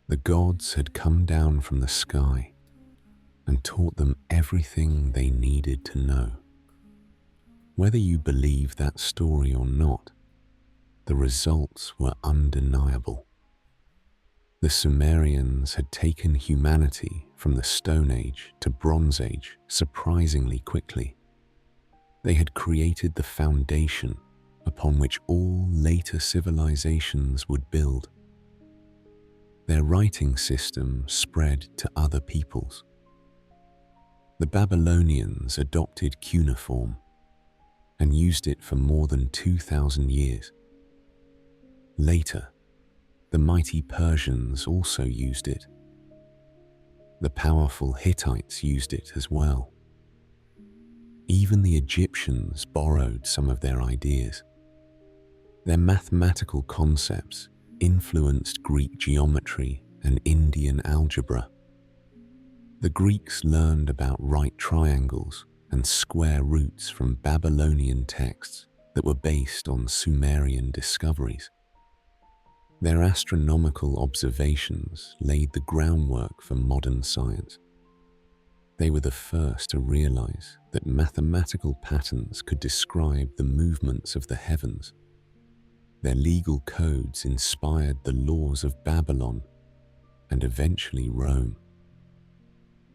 The gods had come down from the sky and taught them everything they needed to know. Whether you believe that story or not, the results were undeniable. The Sumerians had taken humanity from the Stone Age to Bronze Age surprisingly quickly. They had created the foundation upon which all later civilizations would build. Their writing system spread to other peoples. The Babylonians adopted cuneiform and used it for more than 2,000 years. Later, the mighty Persians also used it. The powerful Hittites used it as well. Even the Egyptians borrowed some of their ideas. Their mathematical concepts influenced Greek geometry and Indian algebra. The Greeks learned about right triangles and square roots from Babylonian texts that were based on Sumerian discoveries. Their astronomical observations laid the groundwork for modern science. They were the first to realize that mathematical patterns could describe the movements of the heavens. Their legal codes inspired the laws of Babylon and eventually Rome.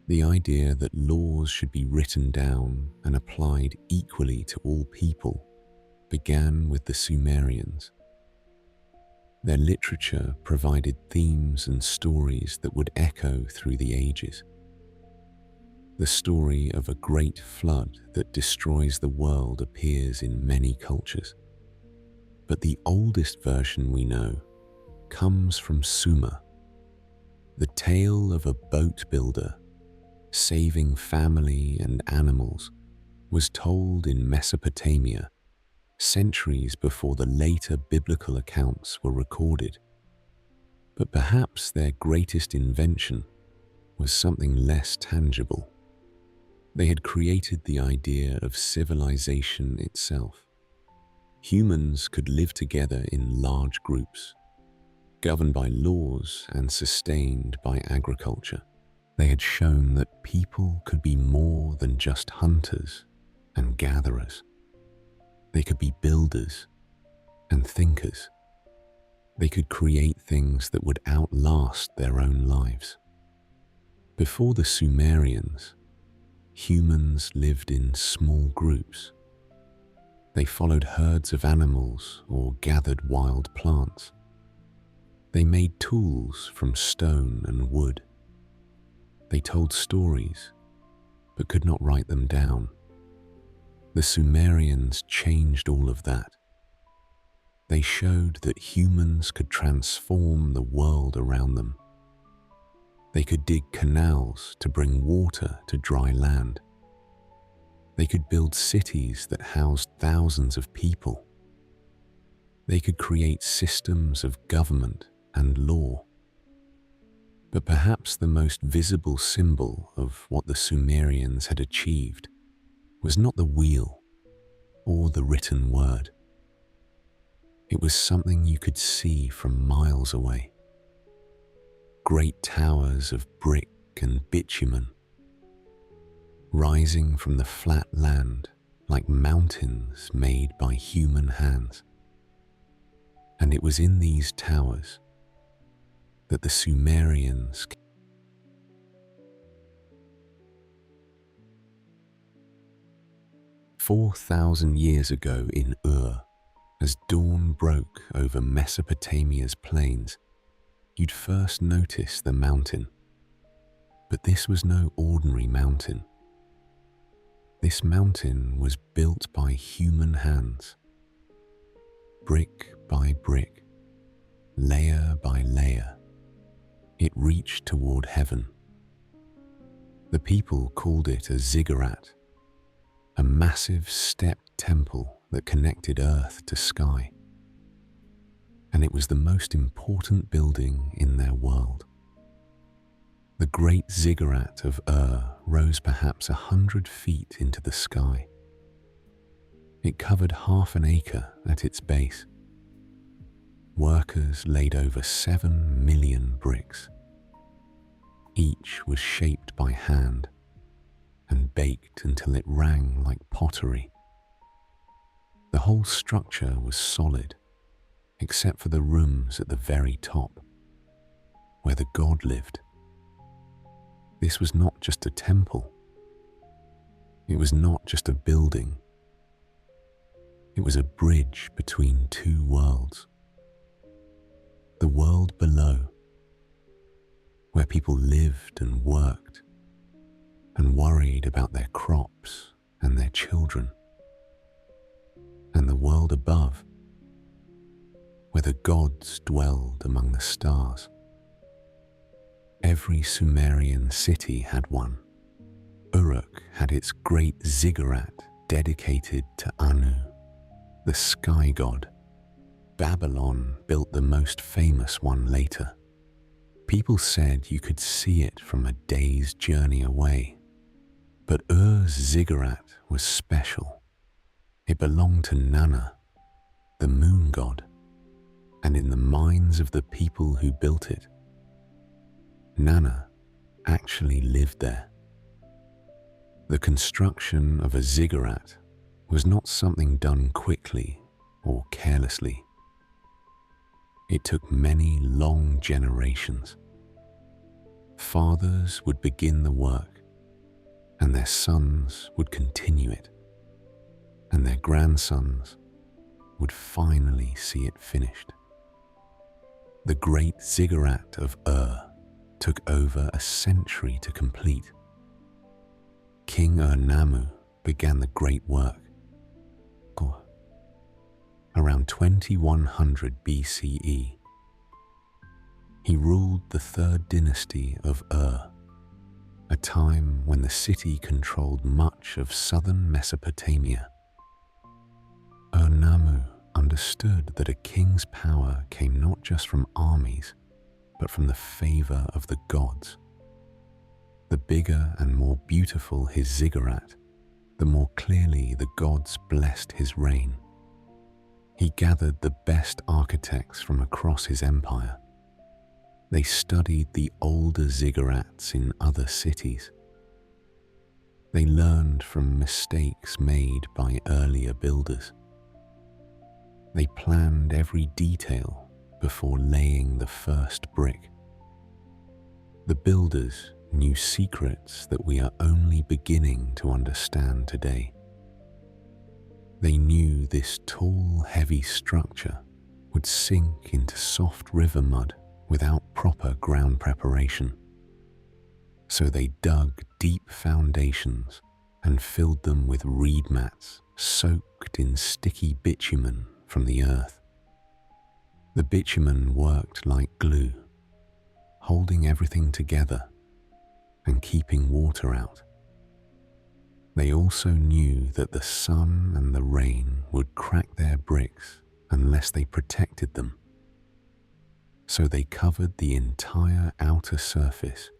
The idea that laws should be written down and applied equally to all people began with the Sumerians. Their literature provided themes and stories that would echo through the ages. The story of a great flood that destroys the world appears in many cultures. But the oldest version we know comes from Sumer. The tale of a boat builder saving family and animals was told in Mesopotamia centuries before the later biblical accounts were recorded. But perhaps their greatest invention was something less tangible. They had created the idea of civilization itself. Humans could live together in large groups, governed by laws and sustained by agriculture. They had shown that people could be more than just hunters and gatherers. They could be builders and thinkers. They could create things that would outlast their own lives. Before the Sumerians, humans lived in small groups. They followed herds of animals or gathered wild plants. They made tools from stone and wood. They told stories, but could not write them down. The Sumerians changed all of that. They showed that humans could transform the world around them. They could dig canals to bring water to dry land. They could build cities that housed thousands of people. They could create systems of government and law. But perhaps the most visible symbol of what the Sumerians had achieved was not the wheel or the written word. It was something you could see from miles away. Great towers of brick and bitumen, rising from the flat land like mountains made by human hands. And it was in these towers that the Sumerians 4,000 years ago in as dawn broke over Mesopotamia's plains, you'd first notice the mountain. But this was no ordinary mountain. This mountain was built by human hands. Brick by brick, layer by layer, it reached toward heaven. The people called it a ziggurat, a massive stepped temple that connected earth to sky. And it was the most important building in their world. The great ziggurat of rose perhaps 100 feet into the sky. It covered half an acre at its base. Workers laid over 7 million bricks. Each was shaped by hand and baked until it rang like pottery. The whole structure was solid, except for the rooms at the very top, where the god lived. This was not just a temple. It was not just a building. It was a bridge between two worlds. The world below people lived and worked, and worried about their crops and their children. And the world above, where the gods dwelled among the stars. Every Sumerian city had one. Uruk had its great ziggurat dedicated to Anu, the sky god. Babylon built the most famous one later. People said you could see it from a day's journey away. But Ur's ziggurat was special. It belonged to Nana, the moon god, and in the minds of the people who built it, Nana actually lived there. The construction of a ziggurat was not something done quickly or carelessly. It took many long generations. Fathers would begin the work, and their sons would continue it, and their grandsons would finally see it finished. The great ziggurat of took over a century to complete. King Namu began the great work around 2100 BCE. He ruled the third dynasty of a time when the city controlled much of southern Mesopotamia. Namu understood that a king's power came not just from armies, but from the favor of the gods. The bigger and more beautiful his ziggurat, the more clearly the gods blessed his reign. He gathered the best architects from across his empire. They studied the older ziggurats in other cities. They learned from mistakes made by earlier builders. They planned every detail before laying the first brick. The builders knew secrets that we are only beginning to understand today. They knew this tall, heavy structure would sink into soft river mud without proper ground preparation. So they dug deep foundations and filled them with reed mats soaked in sticky bitumen from the earth. The bitumen worked like glue, holding everything together and keeping water out. They also knew that the sun and the rain would crack their bricks unless they protected them. So they covered the entire outer surface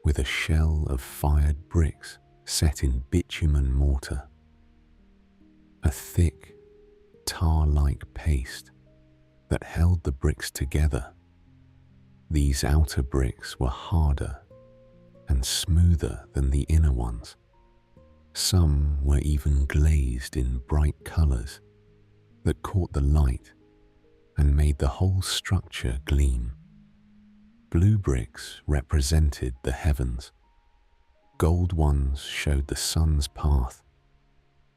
with a shell of fired bricks set in bitumen mortar, a thick, tar-like paste that held the bricks together. These outer bricks were harder and smoother than the inner ones. Some were even glazed in bright colors that caught the light and made the whole structure gleam. Blue bricks represented the heavens. Gold ones showed the sun's path.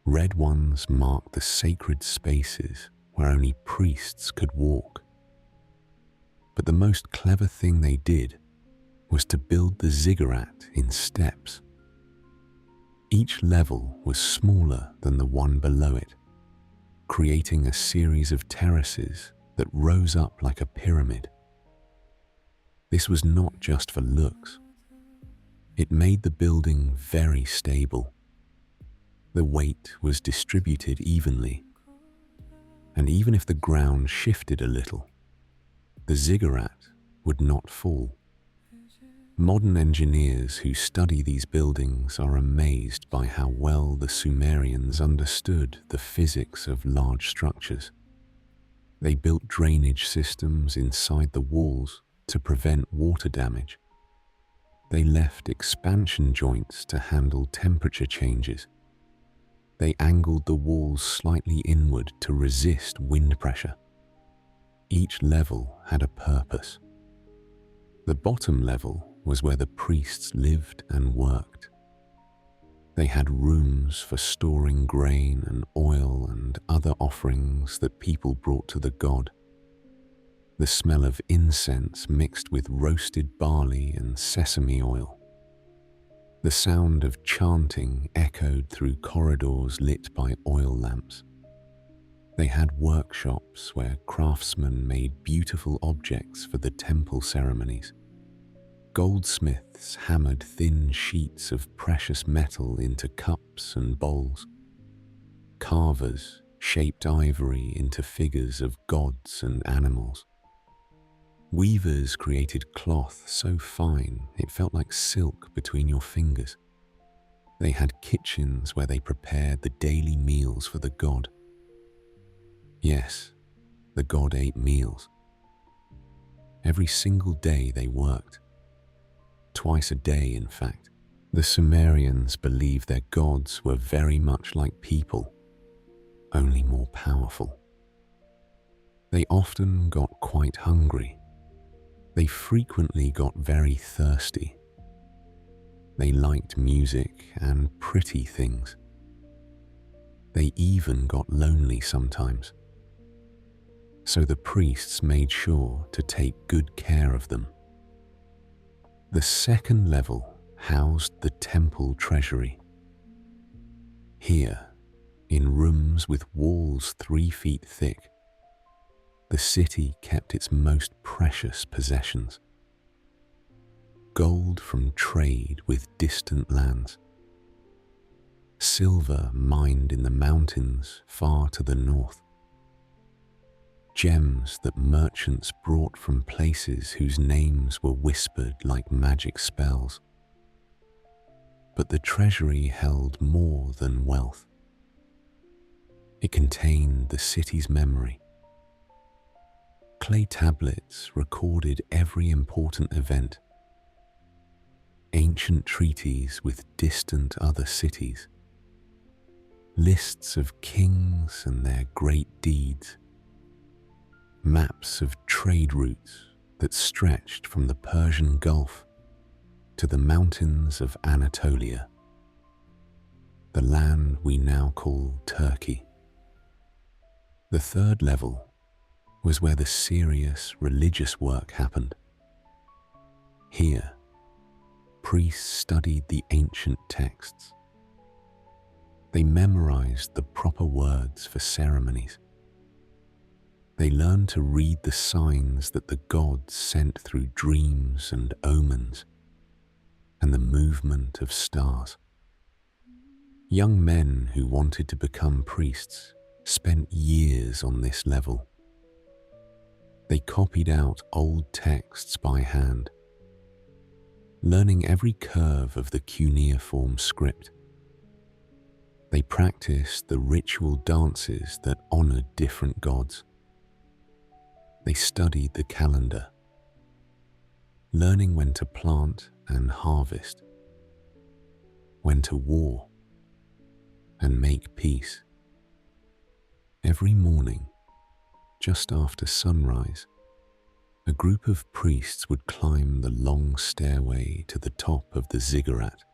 Red ones marked the sacred spaces where only priests could walk. But the most clever thing they did was to build the ziggurat in steps. Each level was smaller than the one below it, creating a series of terraces that rose up like a pyramid. This was not just for looks. It made the building very stable. The weight was distributed evenly, and even if the ground shifted a little, the ziggurat would not fall. Modern engineers who study these buildings are amazed by how well the Sumerians understood the physics of large structures. They built drainage systems inside the walls to prevent water damage. They left expansion joints to handle temperature changes. They angled the walls slightly inward to resist wind pressure. Each level had a purpose. The bottom level was where the priests lived and worked. They had rooms for storing grain and oil and other offerings that people brought to the god. the smell of incense mixed with roasted barley and sesame oil. The sound of chanting echoed through corridors lit by oil lamps. They had workshops where craftsmen made beautiful objects for the temple ceremonies. Goldsmiths hammered thin sheets of precious metal into cups and bowls. Carvers shaped ivory into figures of gods and animals. Weavers created cloth so fine it felt like silk between your fingers. They had kitchens where they prepared the daily meals for the god. Yes, the god ate meals. Every single day they worked. Twice a day, in fact. The Sumerians believed their gods were very much like people, only more powerful. They often got quite hungry. They frequently got very thirsty. They liked music and pretty things. They even got lonely sometimes. So the priests made sure to take good care of them. The second level housed the temple treasury. Here, in rooms with walls 3 feet thick, the city kept its most precious possessions. Gold from trade with distant lands. Silver mined in the mountains far to the north. Gems that merchants brought from places whose names were whispered like magic spells. But the treasury held more than wealth. It contained the city's memory. Clay tablets recorded every important event. Ancient treaties with distant other cities. Lists of kings and their great deeds. Maps of trade routes that stretched from the Persian Gulf to the mountains of Anatolia, the land we now call Turkey. The third level was where the serious religious work happened. Here, priests studied the ancient texts. They memorized the proper words for ceremonies. They learned to read the signs that the gods sent through dreams and omens, and the movement of stars. Young men who wanted to become priests spent years on this level. They copied out old texts by hand, learning every curve of the cuneiform script. They practiced the ritual dances that honored different gods. They studied the calendar, learning when to plant and harvest, when to war and make peace. Every morning, just after sunrise, a group of priests would climb the long stairway to the top of the ziggurat.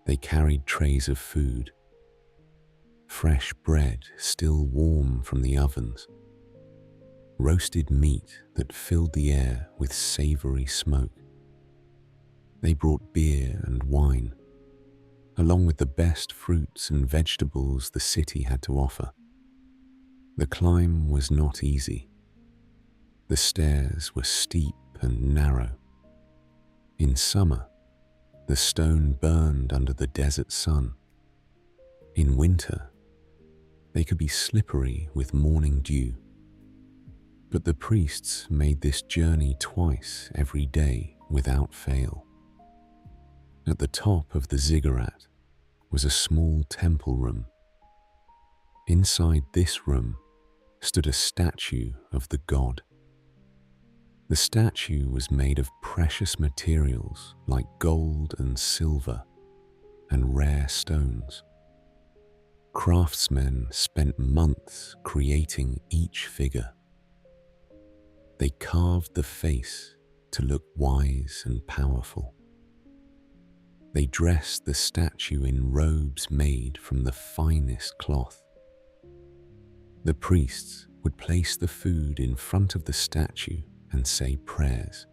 They carried trays of food, fresh bread still warm from the ovens, roasted meat that filled the air with savory smoke. They brought beer and wine, along with the best fruits and vegetables the city had to offer. The climb was not easy. The stairs were steep and narrow. In summer, the stone burned under the desert sun. In winter, they could be slippery with morning dew. But the priests made this journey twice every day without fail. At the top of the ziggurat was a small temple room. Inside this room stood a statue of the god. The statue was made of precious materials like gold and silver and rare stones. Craftsmen spent months creating each figure. They carved the face to look wise and powerful. They dressed the statue in robes made from the finest cloth. The priests would place the food in front of the statue and say prayers.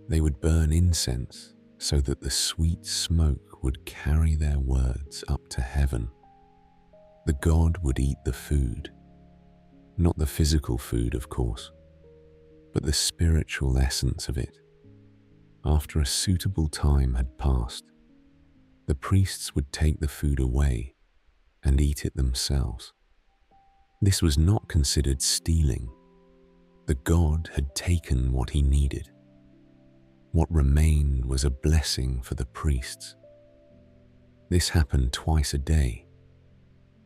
They would burn incense so that the sweet smoke would carry their words up to heaven. The god would eat the food, not the physical food, of course, but the spiritual essence of it. After a suitable time had passed, the priests would take the food away and eat it themselves. This was not considered stealing. The god had taken what he needed. What remained was a blessing for the priests. This happened twice a day,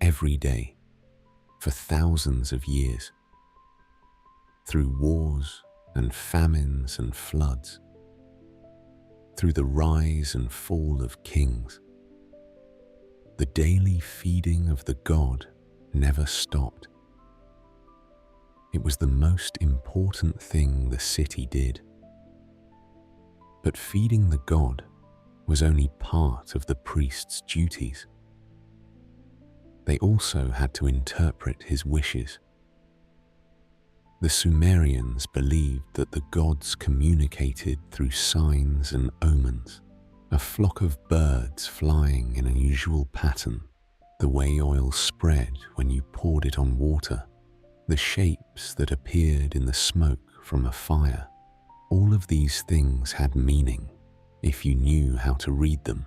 every day, for thousands of years. Through wars and famines and floods, through the rise and fall of kings, the daily feeding of the god never stopped. It was the most important thing the city did. But feeding the god was only part of the priest's duties. They also had to interpret his wishes. The Sumerians believed that the gods communicated through signs and omens, a flock of birds flying in an unusual pattern, the way oil spread when you poured it on water, the shapes that appeared in the smoke from a fire. All of these things had meaning if you knew how to read them.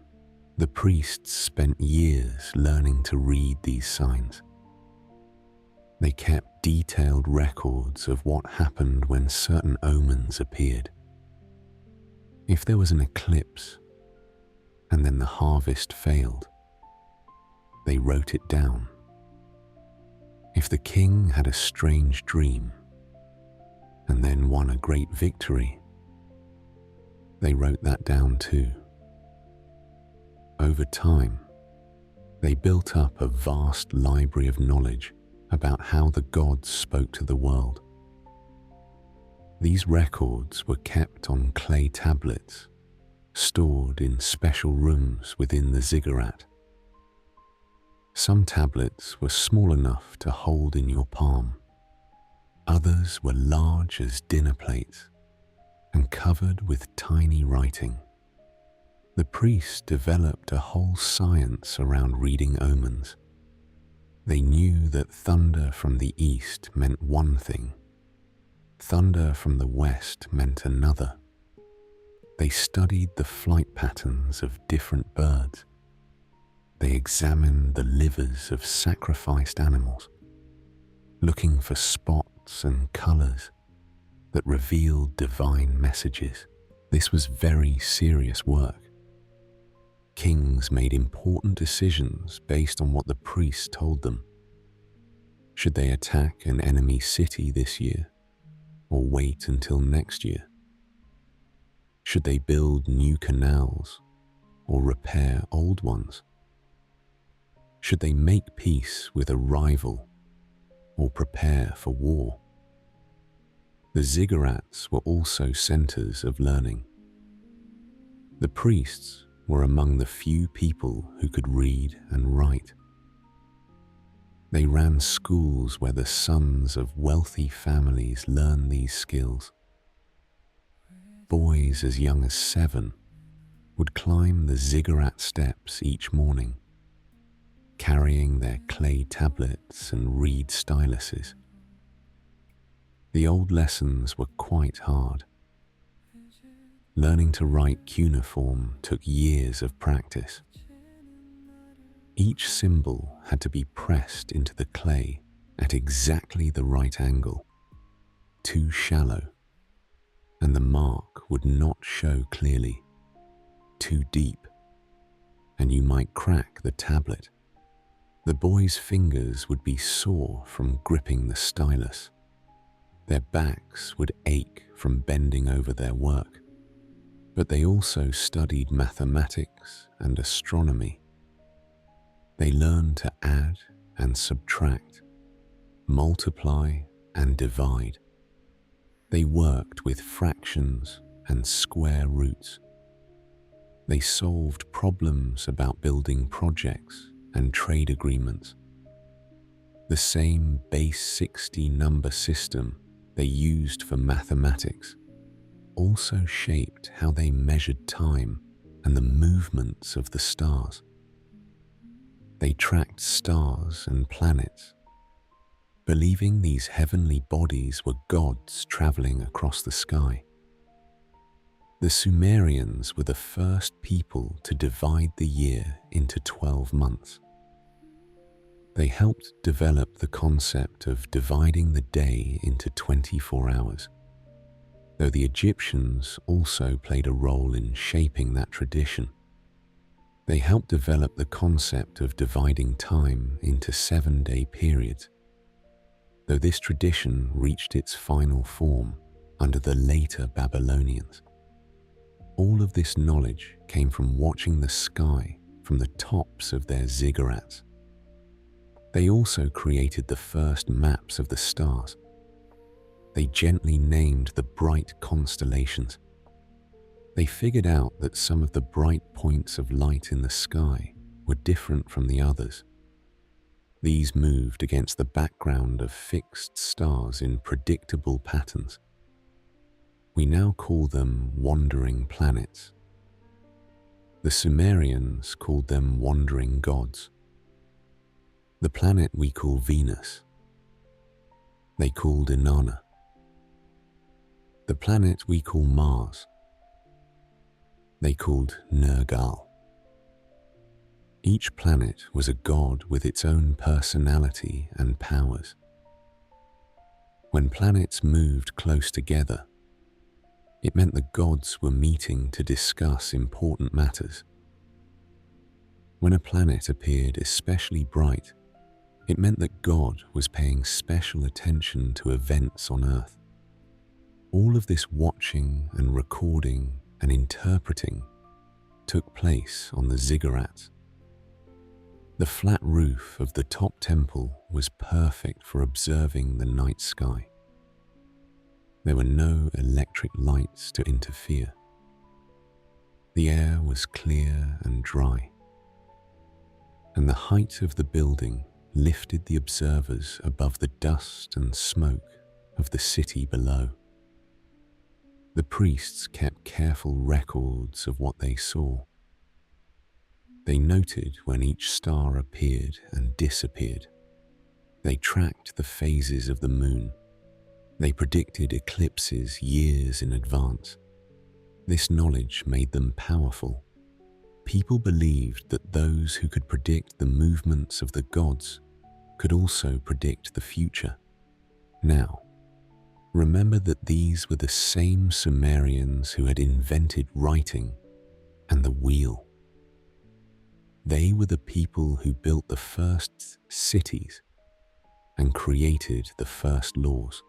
The priests spent years learning to read these signs. They kept detailed records of what happened when certain omens appeared. If there was an eclipse, and then the harvest failed, they wrote it down. If the king had a strange dream, and then won a great victory, they wrote that down too. Over time, they built up a vast library of knowledge about how the gods spoke to the world. These records were kept on clay tablets, stored in special rooms within the ziggurat. Some tablets were small enough to hold in your palm. Others were large as dinner plates and covered with tiny writing. The priests developed a whole science around reading omens. They knew that thunder from the east meant one thing, thunder from the west meant another. They studied the flight patterns of different birds. They examined the livers of sacrificed animals, looking for spots and colors that revealed divine messages. This was very serious work. Kings made important decisions based on what the priests told them. Should they attack an enemy city this year, or wait until next year? Should they build new canals, or repair old ones? Should they make peace with a rival, or prepare for war? The ziggurats were also centers of learning. The priests were among the few people who could read and write. They ran schools where the sons of wealthy families learned these skills. Boys as young as 7 would climb the ziggurat steps each morning, carrying their clay tablets and reed styluses. The old lessons were quite hard. Learning to write cuneiform took years of practice. Each symbol had to be pressed into the clay at exactly the right angle, too shallow, and the mark would not show clearly, too deep, and you might crack the tablet. The boys' fingers would be sore from gripping the stylus. Their backs would ache from bending over their work. But they also studied mathematics and astronomy. They learned to add and subtract, multiply and divide. They worked with fractions and square roots. They solved problems about building projects and trade agreements. The same base 60 number system they used for mathematics also shaped how they measured time and the movements of the stars. They tracked stars and planets, believing these heavenly bodies were gods traveling across the sky. The Sumerians were the first people to divide the year into 12 months. They helped develop the concept of dividing the day into 24 hours, though the Egyptians also played a role in shaping that tradition. They helped develop the concept of dividing time into 7-day periods, though this tradition reached its final form under the later Babylonians. All of this knowledge came from watching the sky from the tops of their ziggurats. They also created the first maps of the stars. They gently named the bright constellations. They figured out that some of the bright points of light in the sky were different from the others. These moved against the background of fixed stars in predictable patterns. We now call them wandering planets. The Sumerians called them wandering gods. The planet we call Venus, they called Inanna. The planet we call Mars, they called Nergal. Each planet was a god with its own personality and powers. When planets moved close together, it meant the gods were meeting to discuss important matters. When a planet appeared especially bright, it meant that God was paying special attention to events on Earth. All of this watching and recording and interpreting took place on the ziggurats. The flat roof of the top temple was perfect for observing the night sky. There were no electric lights to interfere. The air was clear and dry, and the height of the building lifted the observers above the dust and smoke of the city below. The priests kept careful records of what they saw. They noted when each star appeared and disappeared. They tracked the phases of the moon. They predicted eclipses years in advance. This knowledge made them powerful. People believed that those who could predict the movements of the gods could also predict the future. Now, remember that these were the same Sumerians who had invented writing and the wheel. They were the people who built the first cities and created the first laws.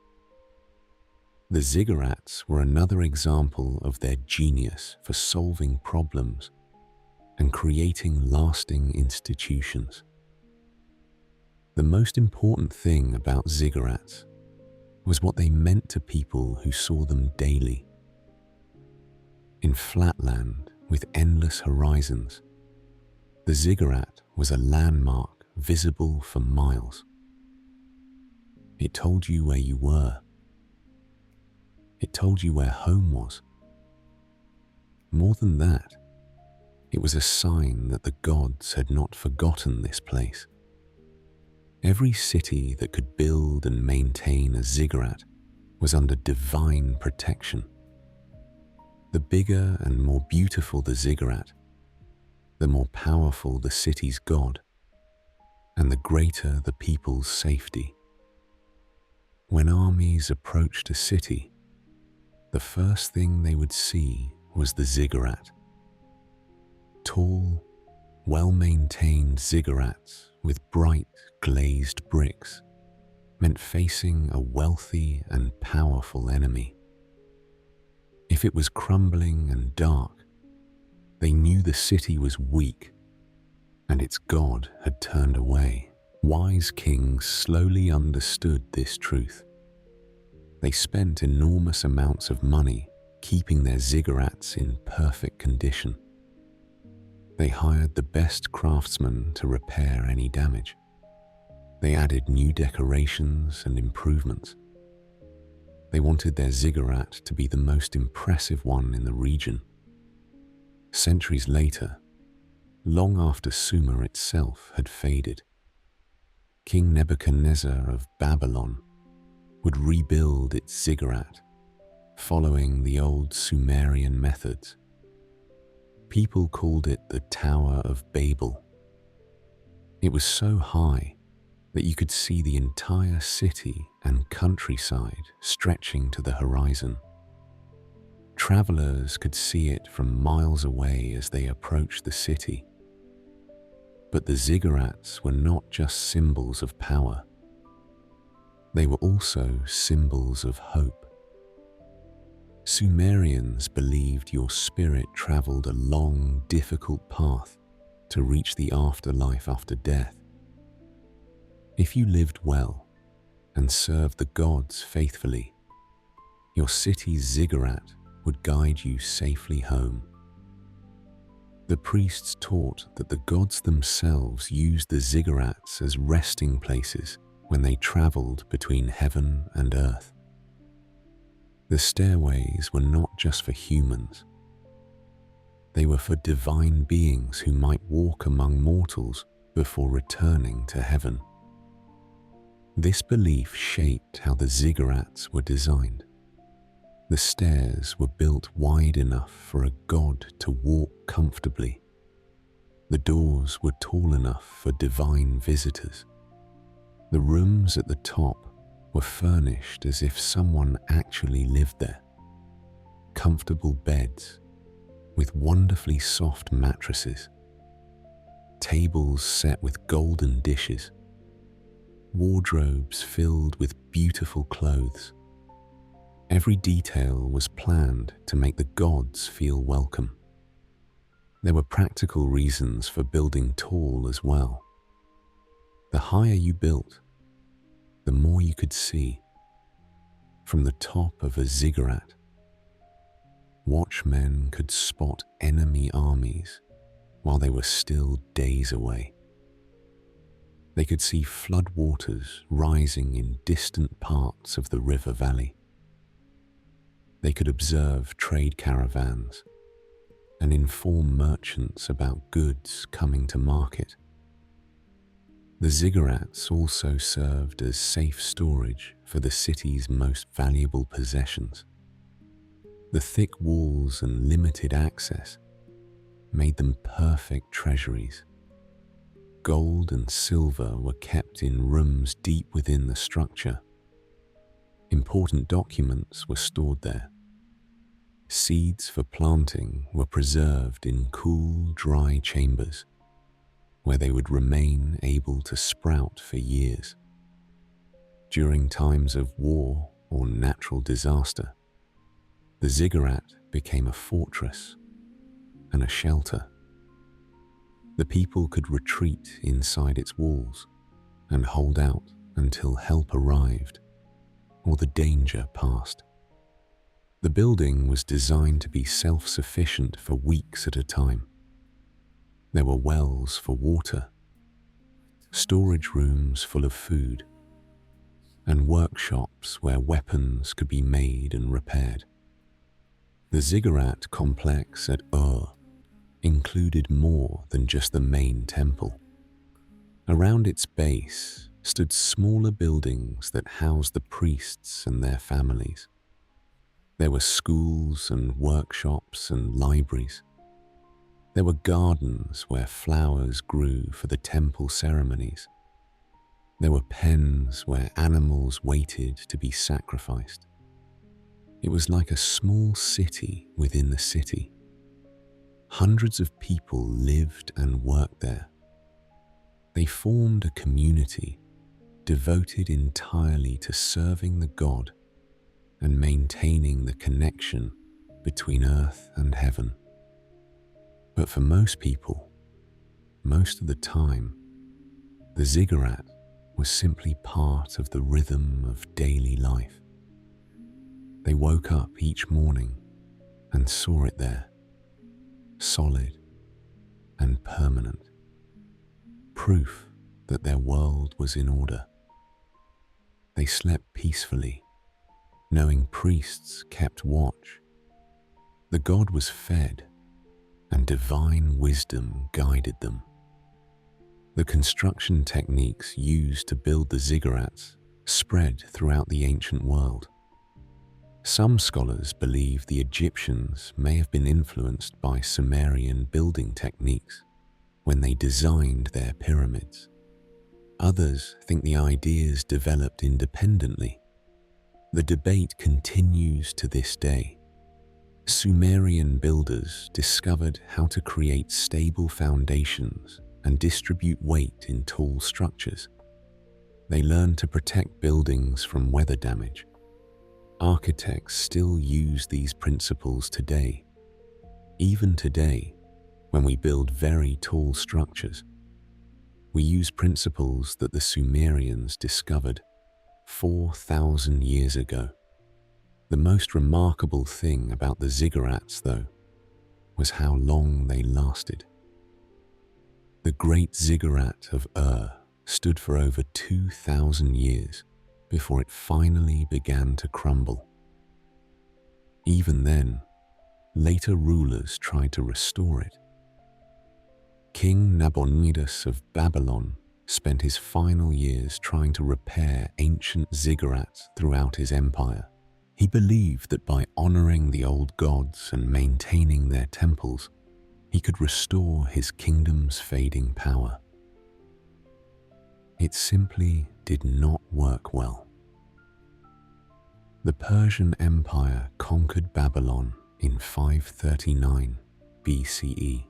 The ziggurats were another example of their genius for solving problems and creating lasting institutions. The most important thing about ziggurats was what they meant to people who saw them daily. In flatland with endless horizons, the ziggurat was a landmark visible for miles. It told you where you were. It told you where home was. More than that, it was a sign that the gods had not forgotten this place. Every city that could build and maintain a ziggurat was under divine protection. The bigger and more beautiful the ziggurat, the more powerful the city's god, and the greater the people's safety. When armies approached a city, the first thing they would see was the ziggurat. Tall, well-maintained ziggurats with bright glazed bricks meant facing a wealthy and powerful enemy. If it was crumbling and dark, they knew the city was weak and its god had turned away. Wise kings slowly understood this truth. They spent enormous amounts of money keeping their ziggurats in perfect condition. They hired the best craftsmen to repair any damage. They added new decorations and improvements. They wanted their ziggurat to be the most impressive one in the region. Centuries later, long after Sumer itself had faded, King Nebuchadnezzar of Babylon would rebuild its ziggurat, following the old Sumerian methods. People called it the Tower of Babel. It was so high that you could see the entire city and countryside stretching to the horizon. Travelers could see it from miles away as they approached the city. But the ziggurats were not just symbols of power. They were also symbols of hope. Sumerians believed your spirit traveled a long, difficult path to reach the afterlife after death. If you lived well and served the gods faithfully, your city's ziggurat would guide you safely home. The priests taught that the gods themselves used the ziggurats as resting places when they traveled between heaven and earth. The stairways were not just for humans. They were for divine beings who might walk among mortals before returning to heaven. This belief shaped how the ziggurats were designed. The stairs were built wide enough for a god to walk comfortably. The doors were tall enough for divine visitors. The rooms at the top were furnished as if someone actually lived there. Comfortable beds with wonderfully soft mattresses, tables set with golden dishes, wardrobes filled with beautiful clothes. Every detail was planned to make the gods feel welcome. There were practical reasons for building tall as well. The higher you built, the more you could see. From the top of a ziggurat, watchmen could spot enemy armies while they were still days away. They could see floodwaters rising in distant parts of the river valley. They could observe trade caravans and inform merchants about goods coming to market. The ziggurats also served as safe storage for the city's most valuable possessions. The thick walls and limited access made them perfect treasuries. Gold and silver were kept in rooms deep within the structure. Important documents were stored there. Seeds for planting were preserved in cool, dry chambers, where they would remain able to sprout for years. During times of war or natural disaster, the ziggurat became a fortress and a shelter. The people could retreat inside its walls and hold out until help arrived or the danger passed. The building was designed to be self-sufficient for weeks at a time. There were wells for water, storage rooms full of food, and workshops where weapons could be made and repaired. The ziggurat complex at Ur included more than just the main temple. Around its base stood smaller buildings that housed the priests and their families. There were schools and workshops and libraries. There were gardens where flowers grew for the temple ceremonies. There were pens where animals waited to be sacrificed. It was like a small city within the city. Hundreds of people lived and worked there. They formed a community devoted entirely to serving the god and maintaining the connection between earth and heaven. But for most people, most of the time, the ziggurat was simply part of the rhythm of daily life. They woke up each morning and saw it there, solid and permanent, proof that their world was in order. They slept peacefully, knowing priests kept watch. The god was fed, and divine wisdom guided them. The construction techniques used to build the ziggurats spread throughout the ancient world. Some scholars believe the Egyptians may have been influenced by Sumerian building techniques when they designed their pyramids. Others think the ideas developed independently. The debate continues to this day. Sumerian builders discovered how to create stable foundations and distribute weight in tall structures. They learned to protect buildings from weather damage. Architects still use these principles today. Even today, when we build very tall structures, we use principles that the Sumerians discovered 4,000 years ago. The most remarkable thing about the ziggurats, though, was how long they lasted. The Great Ziggurat of stood for over 2,000 years before it finally began to crumble. Even then, later rulers tried to restore it. King Nabonidus of Babylon spent his final years trying to repair ancient ziggurats throughout his empire. He believed that by honoring the old gods and maintaining their temples, he could restore his kingdom's fading power. It simply did not work well. The Persian Empire conquered Babylon in 539 BCE.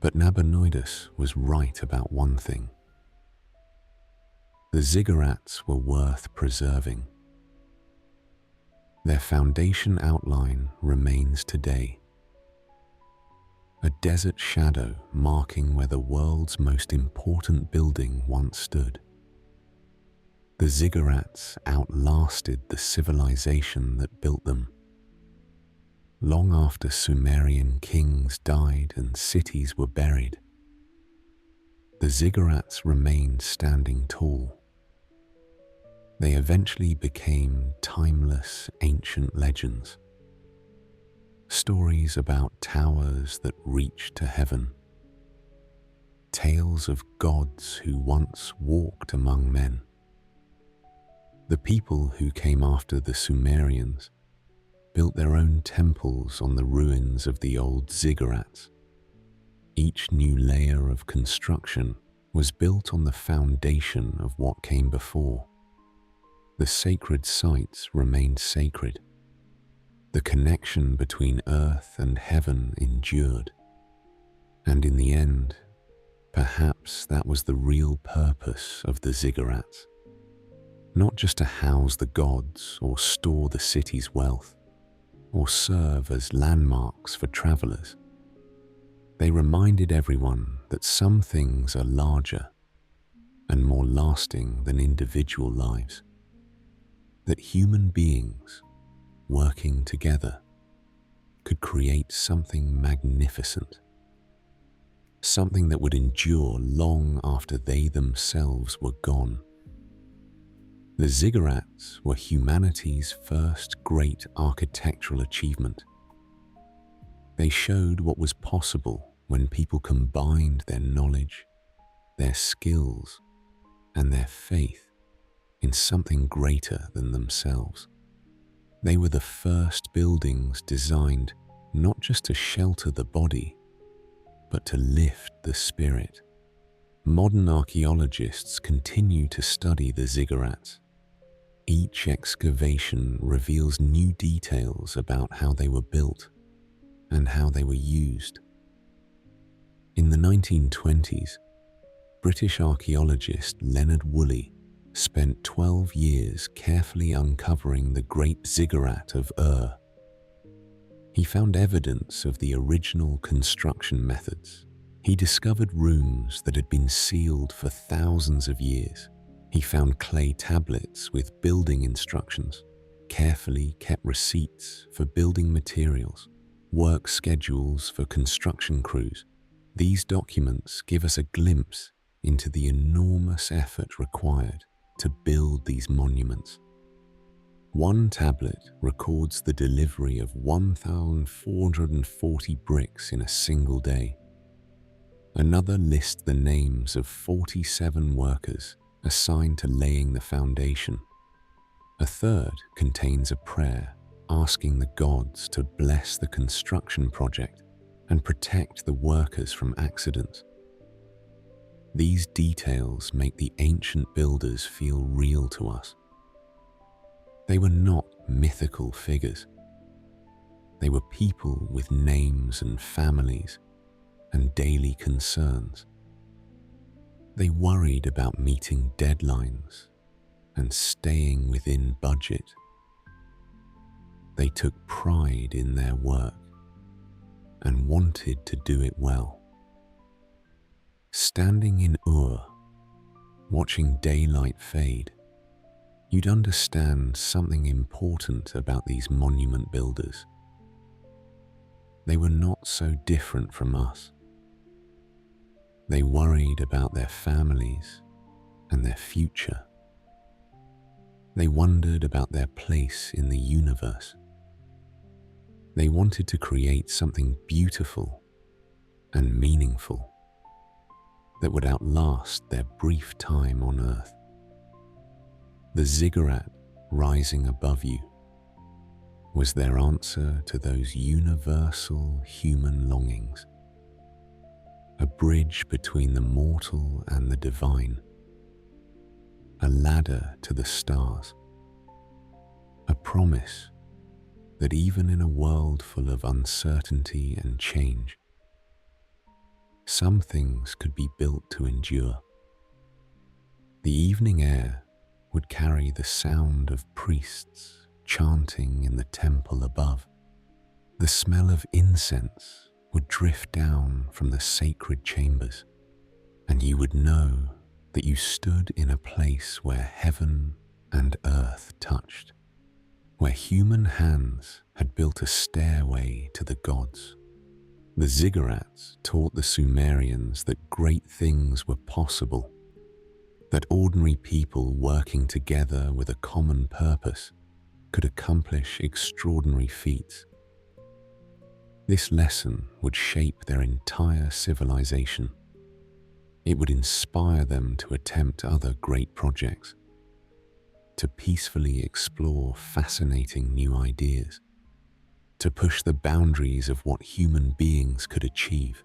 But Nabonidus was right about one thing. The ziggurats were worth preserving. Their foundation outline remains today. A desert shadow marking where the world's most important building once stood. The ziggurats outlasted the civilization that built them. Long after Sumerian kings died and cities were buried, the ziggurats remained standing tall. They eventually became timeless ancient legends. Stories about towers that reach to heaven. Tales of gods who once walked among men. The people who came after the Sumerians built their own temples on the ruins of the old ziggurats. Each new layer of construction was built on the foundation of what came before. The sacred sites remained sacred. The connection between earth and heaven endured. And in the end, perhaps that was the real purpose of the ziggurats. Not just to house the gods or store the city's wealth, or serve as landmarks for travelers. They reminded everyone that some things are larger and more lasting than individual lives. That human beings, working together, could create something magnificent. Something that would endure long after they themselves were gone. The ziggurats were humanity's first great architectural achievement. They showed what was possible when people combined their knowledge, their skills, and their faith in something greater than themselves. They were the first buildings designed not just to shelter the body, but to lift the spirit. Modern archaeologists continue to study the ziggurats. Each excavation reveals new details about how they were built and how they were used. In the 1920s, British archaeologist Leonard Woolley spent 12 years carefully uncovering the Great Ziggurat of He found evidence of the original construction methods. He discovered rooms that had been sealed for thousands of years. He found clay tablets with building instructions, carefully kept receipts for building materials, work schedules for construction crews. These documents give us a glimpse into the enormous effort required to build these monuments. One tablet records the delivery of 1,440 bricks in a single day. Another lists the names of 47 workers assigned to laying the foundation. A third contains a prayer asking the gods to bless the construction project and protect the workers from accidents. These details make the ancient builders feel real to us. They were not mythical figures. They were people with names and families and daily concerns. They worried about meeting deadlines and staying within budget. They took pride in their work and wanted to do it well. Standing in Ur, watching daylight fade, you'd understand something important about these monument builders. They were not so different from us. They worried about their families and their future. They wondered about their place in the universe. They wanted to create something beautiful and meaningful that would outlast their brief time on Earth. The ziggurat rising above you was their answer to those universal human longings. A bridge between the mortal and the divine. A ladder to the stars. A promise that even in a world full of uncertainty and change, some things could be built to endure. The evening air would carry the sound of priests chanting in the temple above. The smell of incense would drift down from the sacred chambers, and you would know that you stood in a place where heaven and earth touched, where human hands had built a stairway to the gods. The ziggurats taught the Sumerians that great things were possible, that ordinary people working together with a common purpose could accomplish extraordinary feats. This lesson would shape their entire civilization. It would inspire them to attempt other great projects, to peacefully explore fascinating new ideas, to push the boundaries of what human beings could achieve.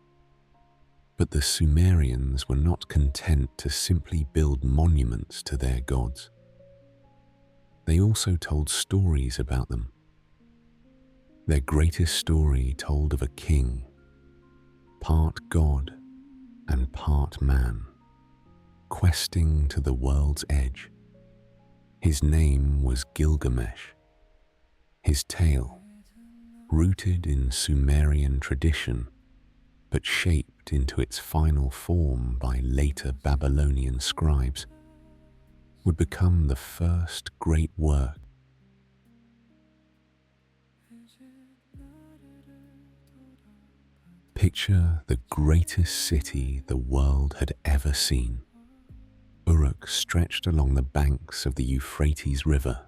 But the Sumerians were not content to simply build monuments to their gods. They also told stories about them. Their greatest story told of a king, part god and part man, questing to the world's edge. His name was Gilgamesh. His tale, rooted in Sumerian tradition, but shaped into its final form by later Babylonian scribes, would become the first great work. Picture the greatest city the world had ever seen. Uruk stretched along the banks of the Euphrates River,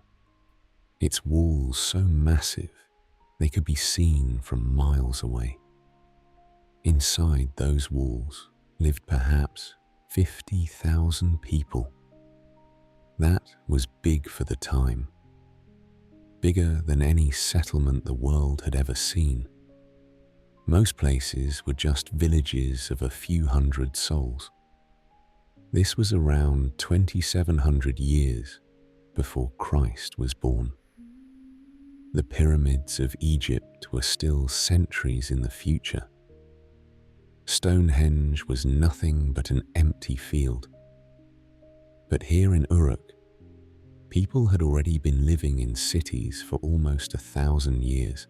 its walls so massive they could be seen from miles away. Inside those walls lived perhaps 50,000 people. That was big for the time, bigger than any settlement the world had ever seen. Most places were just villages of a few hundred souls. This was around 2,700 years before Christ was born. The pyramids of Egypt were still centuries in the future. Stonehenge was nothing but an empty field. But here in Uruk, people had already been living in cities for almost 1,000 years.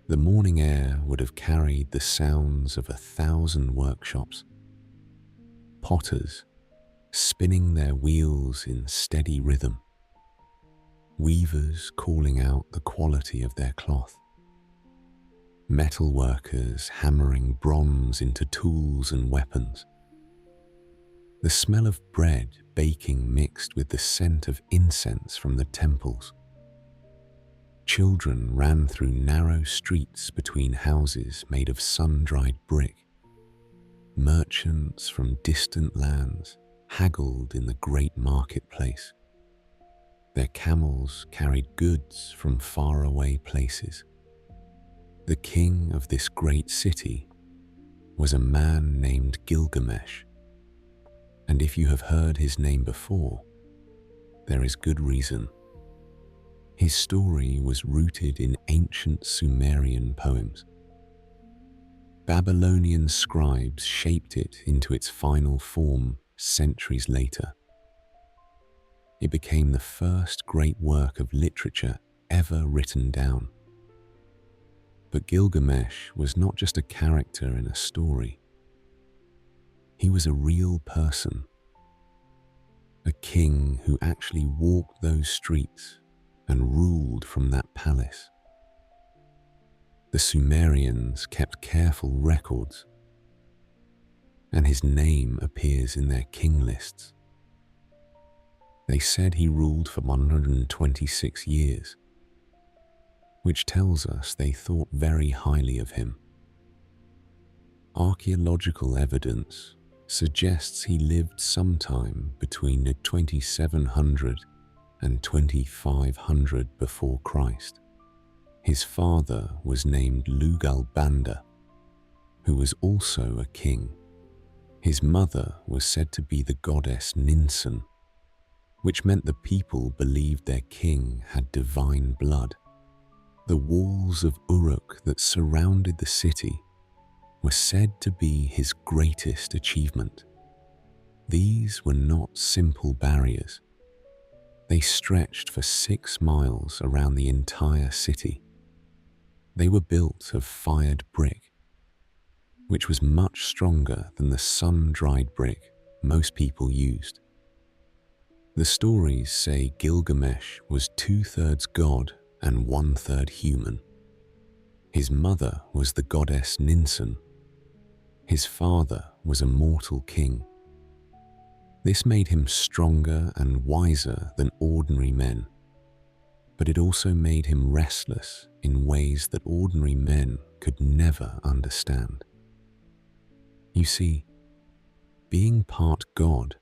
The morning air would have carried the sounds of 1,000 workshops. Potters spinning their wheels in steady rhythm. Weavers calling out the quality of their cloth. Metal workers hammering bronze into tools and weapons. The smell of bread baking mixed with the scent of incense from the temples. Children ran through narrow streets between houses made of sun-dried brick. Merchants from distant lands haggled in the great marketplace. Their camels carried goods from faraway places. The king of this great city was a man named Gilgamesh, and if you have heard his name before, there is good reason. His story was rooted in ancient Sumerian poems. Babylonian scribes shaped it into its final form centuries later. It became the first great work of literature ever written down. But Gilgamesh was not just a character in a story. He was a real person, a king who actually walked those streets and ruled from that palace. The Sumerians kept careful records, and his name appears in their king lists. They said he ruled for 126 years, which tells us they thought very highly of him. Archaeological evidence suggests he lived sometime between 2700 and 2500 before Christ. His father was named Lugalbanda, who was also a king. His mother was said to be the goddess Ninsun, which meant the people believed their king had divine blood. The walls of Uruk that surrounded the city were said to be his greatest achievement. These were not simple barriers. They stretched for 6 miles around the entire city. They were built of fired brick, which was much stronger than the sun-dried brick most people used. The stories say Gilgamesh was 2/3 god and 1/3 human. His mother was the goddess Ninsun. His father was a mortal king. This made him stronger and wiser than ordinary men, but it also made him restless in ways that ordinary men could never understand. You see, being part god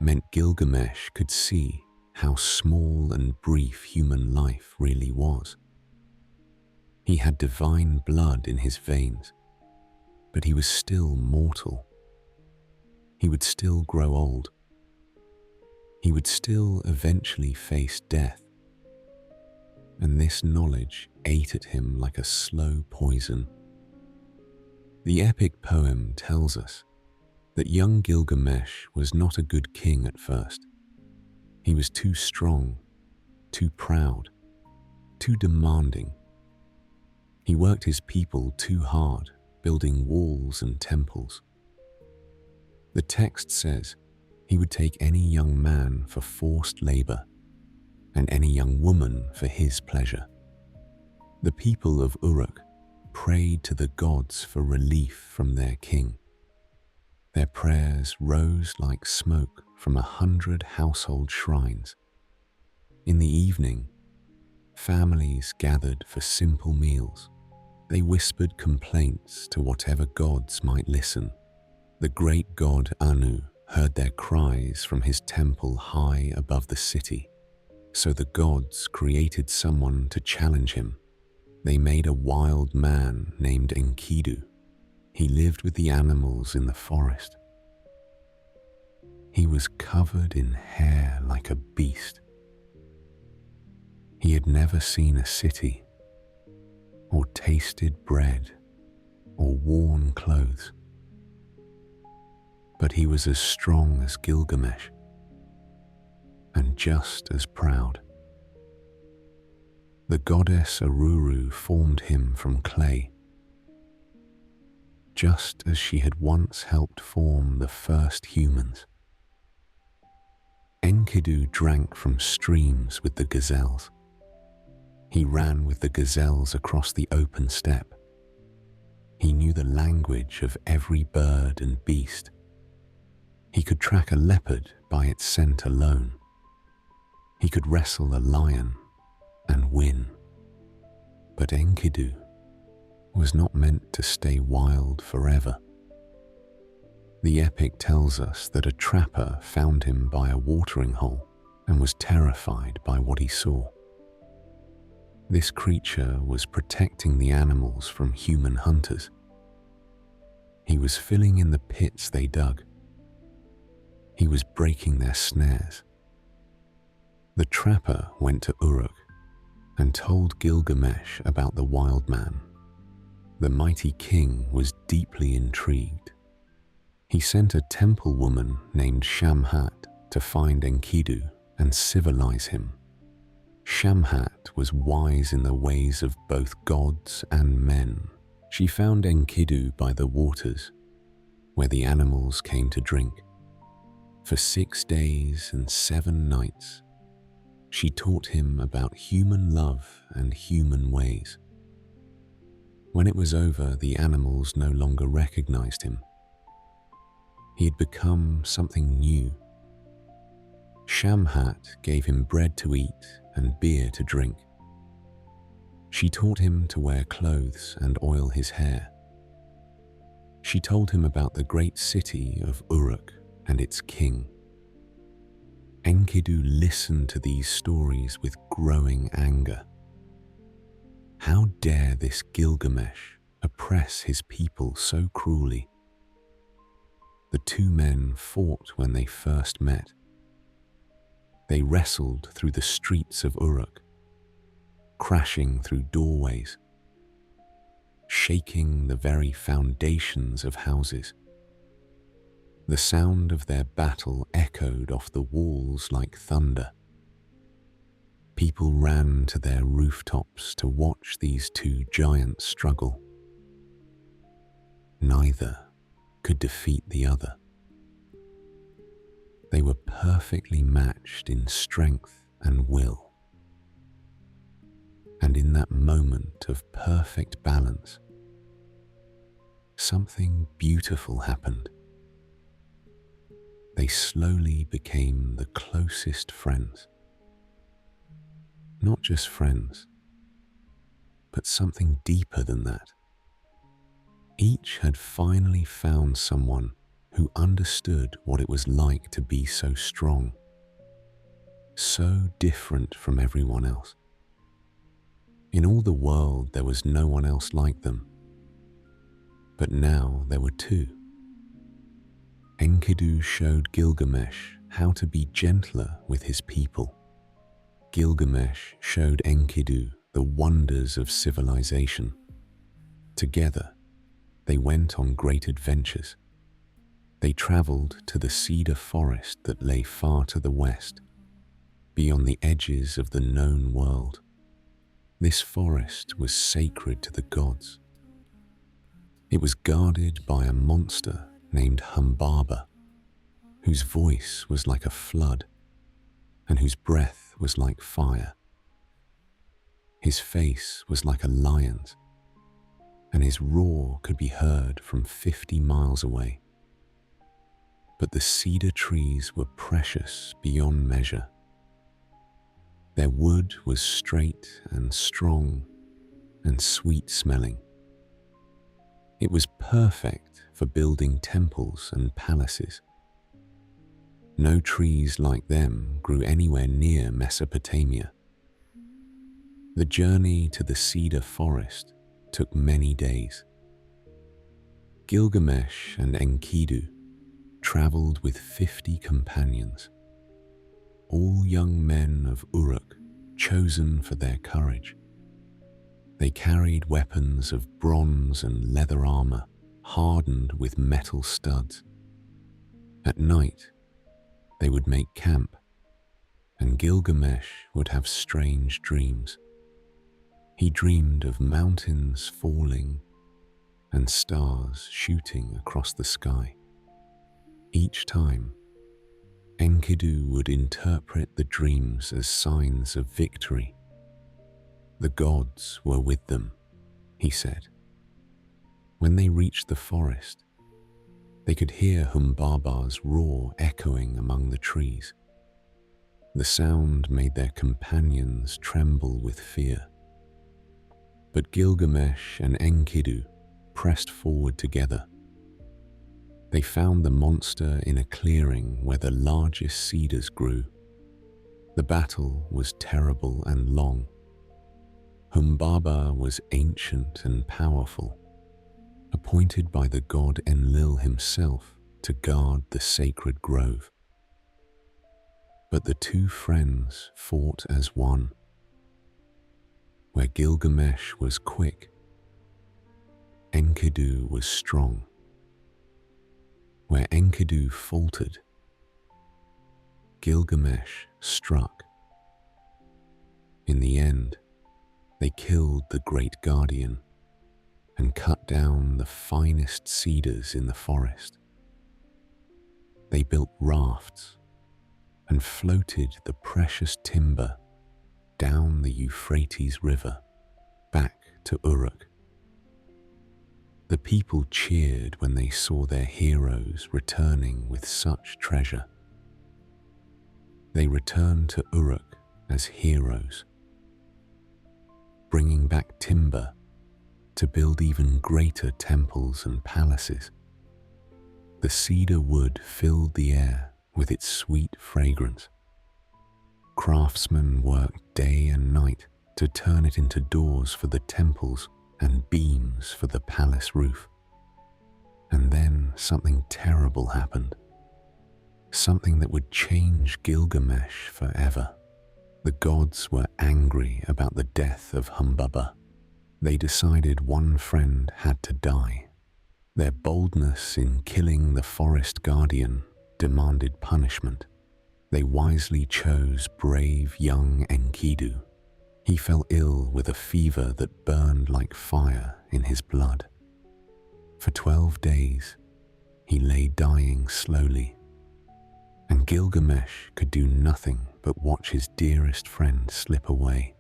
meant Gilgamesh could see how small and brief human life really was. He had divine blood in his veins, but he was still mortal. He would still grow old. He would still eventually face death. And this knowledge ate at him like a slow poison. The epic poem tells us that young Gilgamesh was not a good king at first. He was too strong, too proud, too demanding. He worked his people too hard, building walls and temples. The text says he would take any young man for forced labor and any young woman for his pleasure. The people of Uruk prayed to the gods for relief from their king. Their prayers rose like smoke from 100 household shrines. In the evening, families gathered for simple meals. They whispered complaints to whatever gods might listen. The great god Anu heard their cries from his temple high above the city. So the gods created someone to challenge him. They made a wild man named Enkidu. He lived with the animals in the forest. He was covered in hair like a beast. He had never seen a city, or tasted bread, or worn clothes. But he was as strong as Gilgamesh, and just as proud. The goddess Aruru formed him from clay, just as she had once helped form the first humans. Enkidu drank from streams with the gazelles. He ran with the gazelles across the open steppe. He knew the language of every bird and beast. He could track a leopard by its scent alone. He could wrestle a lion and win. But Enkidu was not meant to stay wild forever. The epic tells us that a trapper found him by a watering hole and was terrified by what he saw. This creature was protecting the animals from human hunters. He was filling in the pits they dug. He was breaking their snares. The trapper went to Uruk and told Gilgamesh about the wild man. The mighty king was deeply intrigued. He sent a temple woman named Shamhat to find Enkidu and civilize him. Shamhat was wise in the ways of both gods and men. She found Enkidu by the waters, where the animals came to drink. For 6 days and 7 nights, she taught him about human love and human ways. When it was over, the animals no longer recognized him. He had become something new. Shamhat gave him bread to eat and beer to drink. She taught him to wear clothes and oil his hair. She told him about the great city of Uruk and its king. Enkidu listened to these stories with growing anger. How dare this Gilgamesh oppress his people so cruelly? The two men fought when they first met. They wrestled through the streets of Uruk, crashing through doorways, shaking the very foundations of houses. The sound of their battle echoed off the walls like thunder. People ran to their rooftops to watch these two giants struggle. Neither could defeat the other. They were perfectly matched in strength and will. And in that moment of perfect balance, something beautiful happened. They slowly became the closest friends. Not just friends, but something deeper than that. Each had finally found someone who understood what it was like to be so strong, so different from everyone else. In all the world, there was no one else like them. But now there were two. Enkidu showed Gilgamesh how to be gentler with his people. Gilgamesh showed Enkidu the wonders of civilization. Together, they went on great adventures. They traveled to the cedar forest that lay far to the west, beyond the edges of the known world. This forest was sacred to the gods. It was guarded by a monster named Humbaba, whose voice was like a flood and whose breath was like fire. His face was like a lion's, and his roar could be heard from 50 miles away. But the cedar trees were precious beyond measure. Their wood was straight and strong and sweet-smelling. It was perfect for building temples and palaces. No trees like them grew anywhere near Mesopotamia. The journey to the cedar forest took many days. Gilgamesh and Enkidu traveled with 50 companions, all young men of Uruk, chosen for their courage. They carried weapons of bronze and leather armor, hardened with metal studs. At night, they would make camp, and Gilgamesh would have strange dreams. He dreamed of mountains falling and stars shooting across the sky. Each time, Enkidu would interpret the dreams as signs of victory. The gods were with them, he said. When they reached the forest, They could hear Humbaba's roar echoing among the trees. The sound made their companions tremble with fear. But Gilgamesh and Enkidu pressed forward together. They found the monster in a clearing where the largest cedars grew. The battle was terrible and long. Humbaba was ancient and powerful, appointed by the god Enlil himself to guard the sacred grove. But the two friends fought as one. Where Gilgamesh was quick, Enkidu was strong. Where Enkidu faltered, Gilgamesh struck. In the end, they killed the great guardian and cut down the finest cedars in the forest. They built rafts and floated the precious timber down the Euphrates River back to Uruk. The people cheered when they saw their heroes returning with such treasure. They returned to Uruk as heroes, bringing back timber to build even greater temples and palaces. The cedar wood filled the air with its sweet fragrance. Craftsmen worked day and night to turn it into doors for the temples and beams for the palace roof. And then something terrible happened. Something that would change Gilgamesh forever. The gods were angry about the death of Humbaba. They decided one friend had to die. Their boldness in killing the forest guardian demanded punishment. They wisely chose brave young Enkidu. He fell ill with a fever that burned like fire in his blood. For 12 days, he lay dying slowly, and Gilgamesh could do nothing but watch his dearest friend slip away.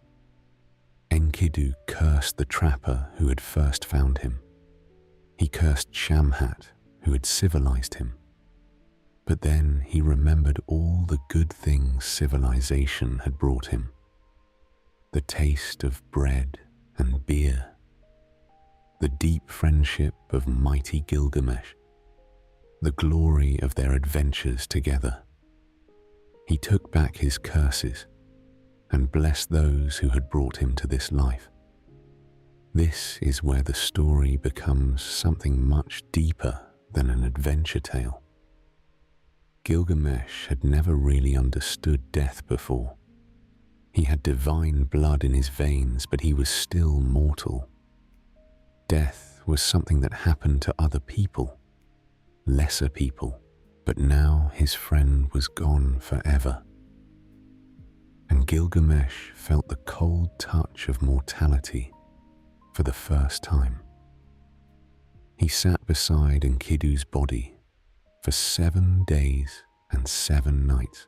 Enkidu cursed the trapper who had first found him. He cursed Shamhat, who had civilized him. But then he remembered all the good things civilization had brought him. The taste of bread and beer, the deep friendship of mighty Gilgamesh, the glory of their adventures together. He took back his curses and blessed those who had brought him to this life. This is where the story becomes something much deeper than an adventure tale. Gilgamesh had never really understood death before. He had divine blood in his veins, but he was still mortal. Death was something that happened to other people, lesser people, but now his friend was gone forever. And Gilgamesh felt the cold touch of mortality for the first time. He sat beside Enkidu's body for 7 days and 7 nights,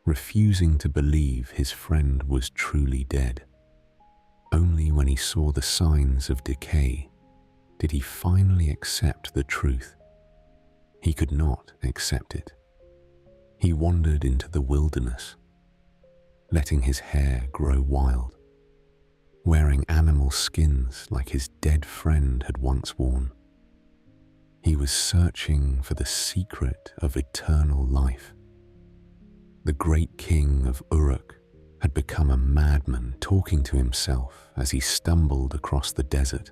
refusing to believe his friend was truly dead. Only when he saw the signs of decay did he finally accept the truth. He could not accept it. He wandered into the wilderness, letting his hair grow wild, wearing animal skins like his dead friend had once worn. He was searching for the secret of eternal life. The great king of Uruk had become a madman, talking to himself as he stumbled across the desert.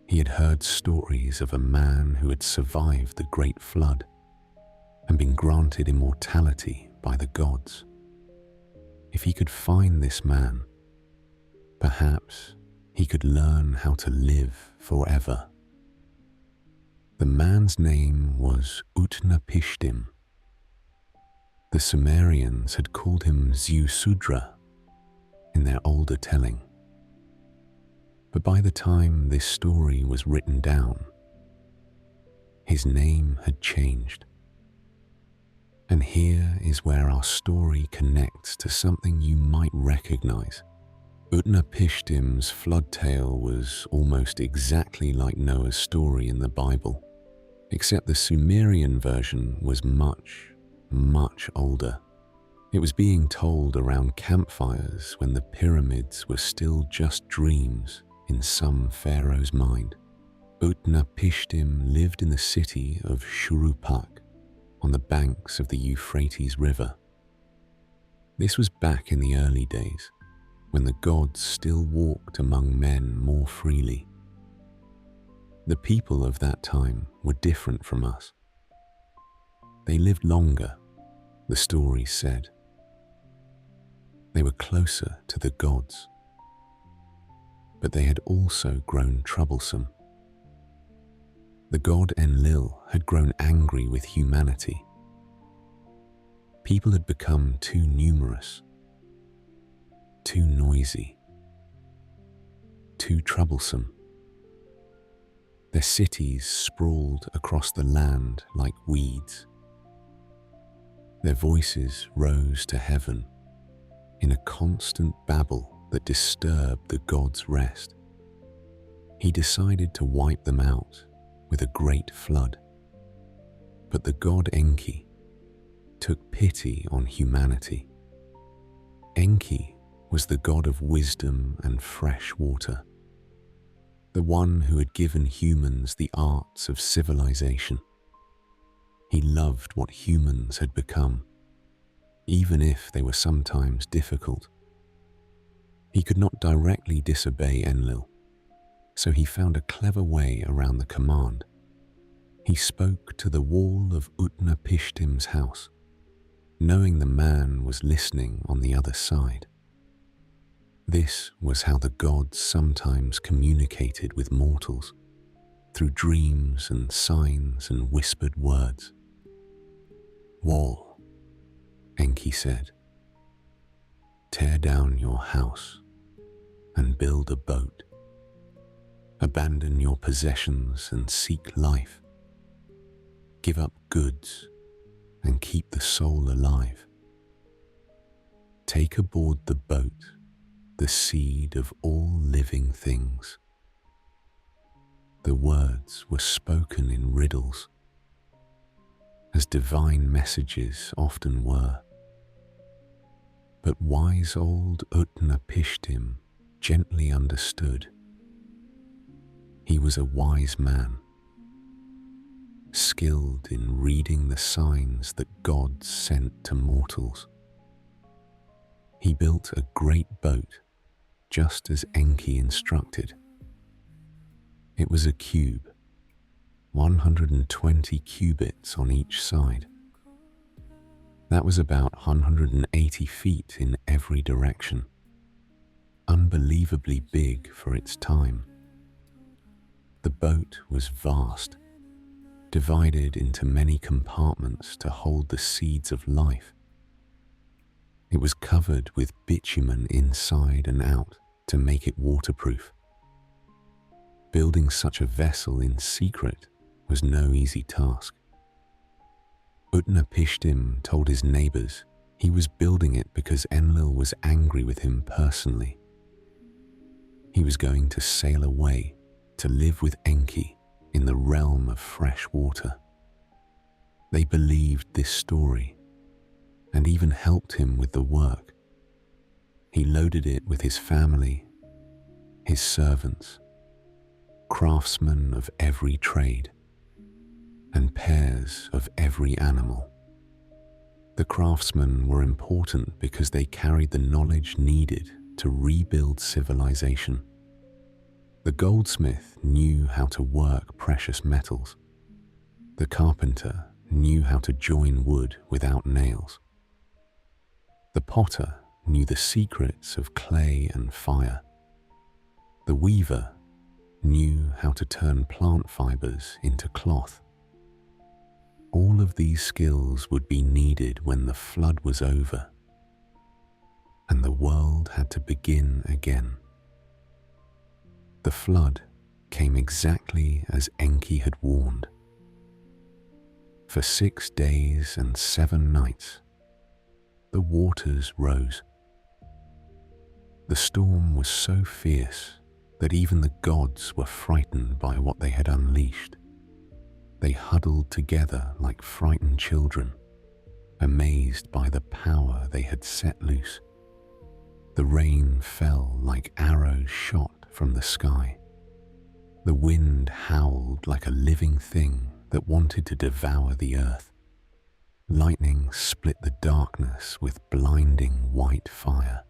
He had heard stories of a man who had survived the great flood and been granted immortality by the gods. If he could find this man, perhaps he could learn how to live forever. The man's name was Utnapishtim. The Sumerians had called him Ziusudra in their older telling. But by the time this story was written down, his name had changed. And here is where our story connects to something you might recognize. Utnapishtim's flood tale was almost exactly like Noah's story in the Bible. except the Sumerian version was much, much older. It was being told around campfires when the pyramids were still just dreams in some pharaoh's mind. Utnapishtim lived in the city of Shurupak on the banks of the Euphrates River. This was back in the early days, when the gods still walked among men more freely. The people of that time were different from us. They lived longer, the stories said. They were closer to the gods. But they had also grown troublesome. The god Enlil had grown angry with humanity. People had become too numerous, too noisy, too troublesome. Their cities sprawled across the land like weeds. Their voices rose to heaven in a constant babble that disturbed the god's rest. He decided to wipe them out with a great flood. But the god Enki took pity on humanity. Enki was the god of wisdom and fresh water, the one who had given humans the arts of civilization. He loved what humans had become, even if they were sometimes difficult. He could not directly disobey Enlil, so he found a clever way around the command. He spoke to the wall of Utnapishtim's house, knowing the man was listening on the other side. This was how the gods sometimes communicated with mortals, through dreams and signs and whispered words. "Wall," Enki said, "tear down your house and build a boat. Abandon your possessions and seek life. Give up goods and keep the soul alive. Take aboard the boat the seed of all living things." The words were spoken in riddles, as divine messages often were. But wise old Utnapishtim gently understood. He was a wise man, skilled in reading the signs that gods sent to mortals. He built a great boat, just as Enki instructed. It was a cube, 120 cubits on each side. That was about 180 feet in every direction, unbelievably big for its time. The boat was vast, divided into many compartments to hold the seeds of life. It was covered with bitumen inside and out to make it waterproof. Building such a vessel in secret was no easy task. Utnapishtim told his neighbors he was building it because Enlil was angry with him personally. He was going to sail away to live with Enki in the realm of fresh water. They believed this story and even helped him with the work. He loaded it with his family, his servants, craftsmen of every trade, and pairs of every animal. The craftsmen were important because they carried the knowledge needed to rebuild civilization. The goldsmith knew how to work precious metals. The carpenter knew how to join wood without nails. The potter knew the secrets of clay and fire. The weaver knew how to turn plant fibers into cloth. All of these skills would be needed when the flood was over, and the world had to begin again. The flood came exactly as Enki had warned. For 6 days and 7 nights, the waters rose. The storm was so fierce that even the gods were frightened by what they had unleashed. They huddled together like frightened children, amazed by the power they had set loose. The rain fell like arrows shot from the sky. The wind howled like a living thing that wanted to devour the earth. Lightning split the darkness with blinding white fire.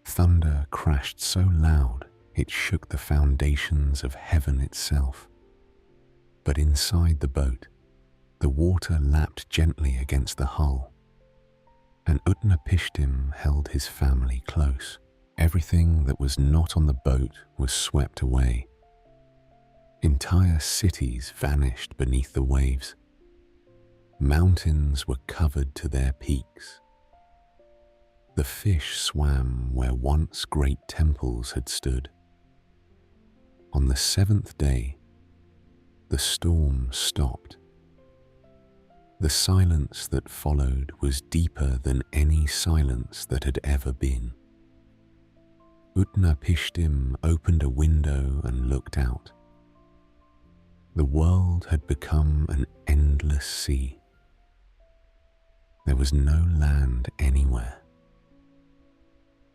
Thunder crashed so loud it shook the foundations of heaven itself. But inside the boat, the water lapped gently against the hull, and Utnapishtim held his family close. Everything that was not on the boat was swept away. Entire cities vanished beneath the waves. Mountains were covered to their peaks. The fish swam where once great temples had stood. On the seventh day, the storm stopped. The silence that followed was deeper than any silence that had ever been. Utnapishtim opened a window and looked out. The world had become an endless sea. There was no land anywhere.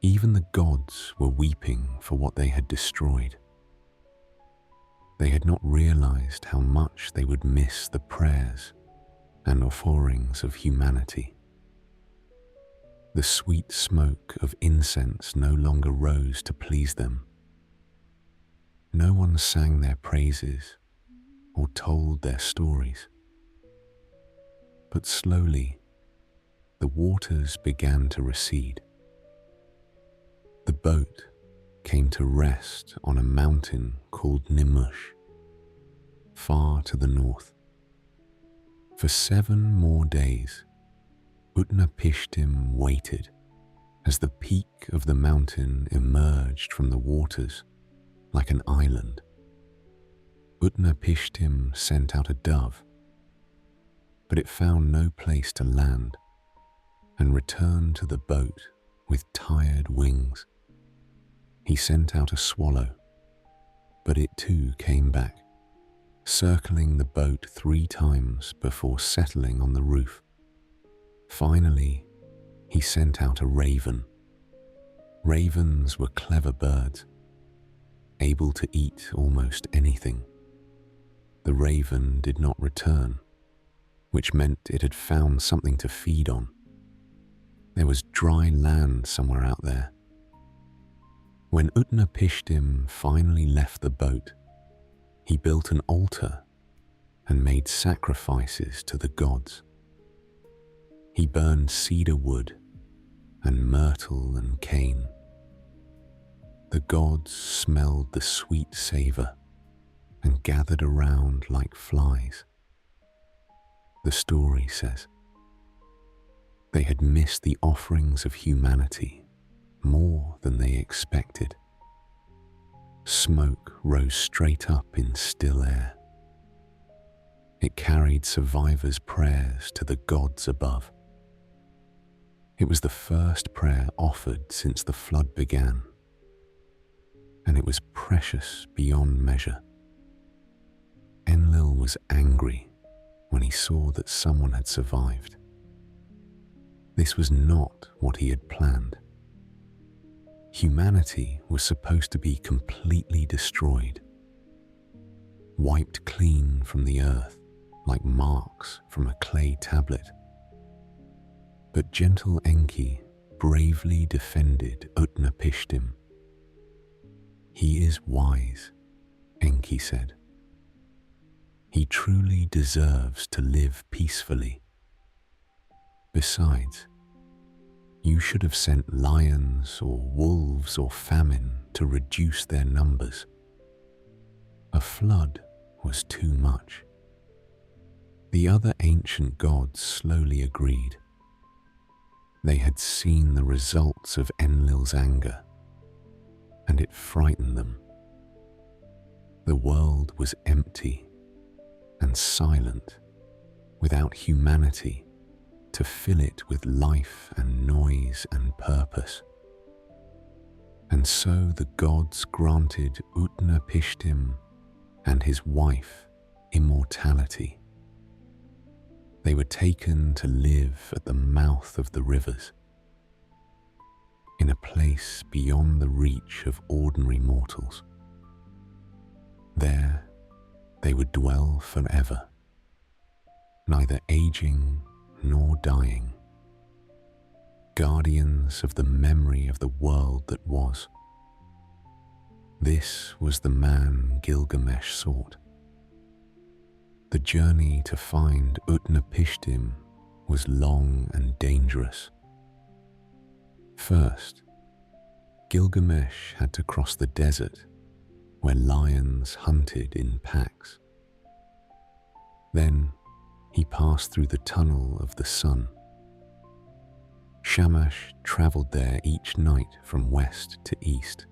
Even the gods were weeping for what they had destroyed. They had not realized how much they would miss the prayers and offerings of humanity. The sweet smoke of incense no longer rose to please them. No one sang their praises or told their stories. But slowly, the waters began to recede. The boat came to rest on a mountain called Nimush, far to the north. For 7 more days, Utnapishtim waited as the peak of the mountain emerged from the waters like an island. Utnapishtim sent out a dove, but it found no place to land and returned to the boat with tired wings. He sent out a swallow, but it too came back, circling the boat 3 times before settling on the roof. Finally, he sent out a raven. Ravens were clever birds, able to eat almost anything. The raven did not return, which meant it had found something to feed on. There was dry land somewhere out there. When Utnapishtim finally left the boat, he built an altar and made sacrifices to the gods. He burned cedar wood and myrtle and cane. The gods smelled the sweet savor and gathered around like flies. The story says they had missed the offerings of humanity more than they expected. Smoke rose straight up in still air. It carried survivors' prayers to the gods above. It was the first prayer offered since the flood began, and it was precious beyond measure. Enlil was angry when he saw that someone had survived. This was not what he had planned. Humanity was supposed to be completely destroyed, wiped clean from the earth like marks from a clay tablet. But gentle Enki bravely defended Utnapishtim. "He is wise," Enki said. "He truly deserves to live peacefully. Besides, you should have sent lions or wolves or famine to reduce their numbers. A flood was too much." The other ancient gods slowly agreed. They had seen the results of Enlil's anger, and it frightened them. The world was empty and silent, without humanity to fill it with life and noise and purpose. And so the gods granted Utnapishtim and his wife immortality. They were taken to live at the mouth of the rivers, in a place beyond the reach of ordinary mortals. There, they would dwell forever, neither aging nor dying, guardians of the memory of the world that was. This was the man Gilgamesh sought. The journey to find Utnapishtim was long and dangerous. First, Gilgamesh had to cross the desert where lions hunted in packs. Then he passed through the tunnel of the sun. Shamash traveled there each night from west to east.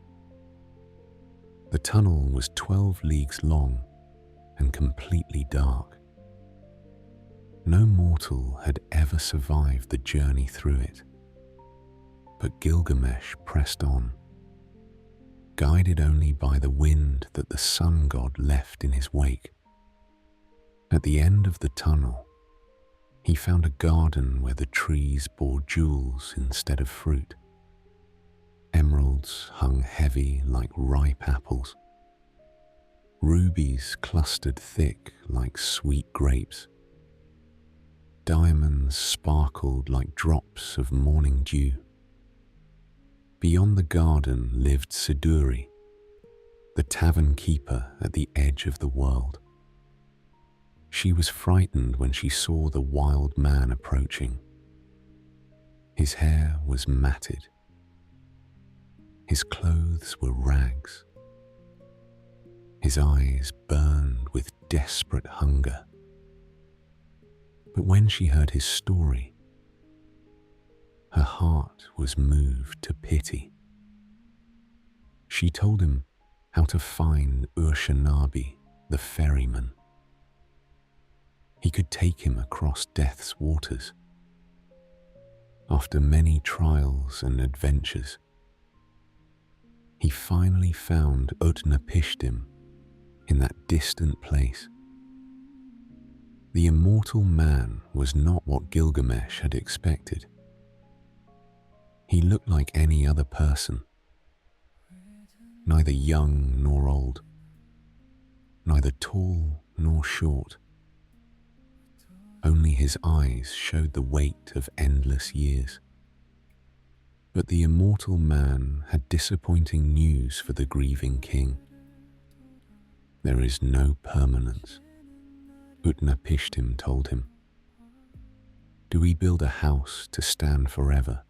The tunnel was 12 leagues long and completely dark. No mortal had ever survived the journey through it. But Gilgamesh pressed on, guided only by the wind that the sun god left in his wake. At the end of the tunnel, he found a garden where the trees bore jewels instead of fruit. Emeralds hung heavy like ripe apples. Rubies clustered thick like sweet grapes. Diamonds sparkled like drops of morning dew. Beyond the garden lived Siduri, the tavern keeper at the edge of the world. She was frightened when she saw the wild man approaching. His hair was matted. His clothes were rags. His eyes burned with desperate hunger. But when she heard his story, her heart was moved to pity. She told him how to find Urshanabi, the ferryman. He could take him across death's waters. After many trials and adventures, he finally found Utnapishtim in that distant place. The immortal man was not what Gilgamesh had expected. He looked like any other person, neither young nor old, neither tall nor short. Only his eyes showed the weight of endless years. But the immortal man had disappointing news for the grieving king. There is no permanence, Utnapishtim told him. Do we build a house to stand forever?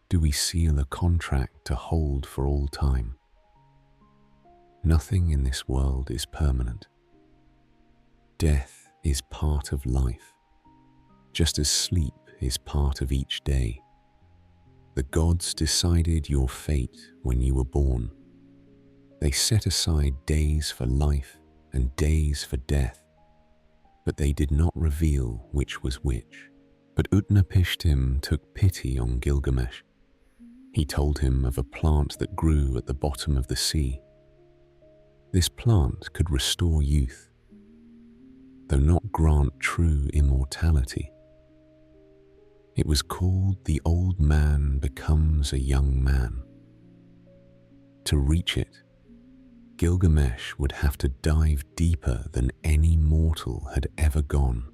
Do we seal a contract to hold for all time? Nothing in this world is permanent. Death is part of life, just as sleep is part of each day. The gods decided your fate when you were born. They set aside days for life and days for death, but they did not reveal which was which. But Utnapishtim took pity on Gilgamesh. He told him of a plant that grew at the bottom of the sea. This plant could restore youth, though not grant true immortality. It was called the old man becomes a young man. To reach it, Gilgamesh would have to dive deeper than any mortal had ever gone.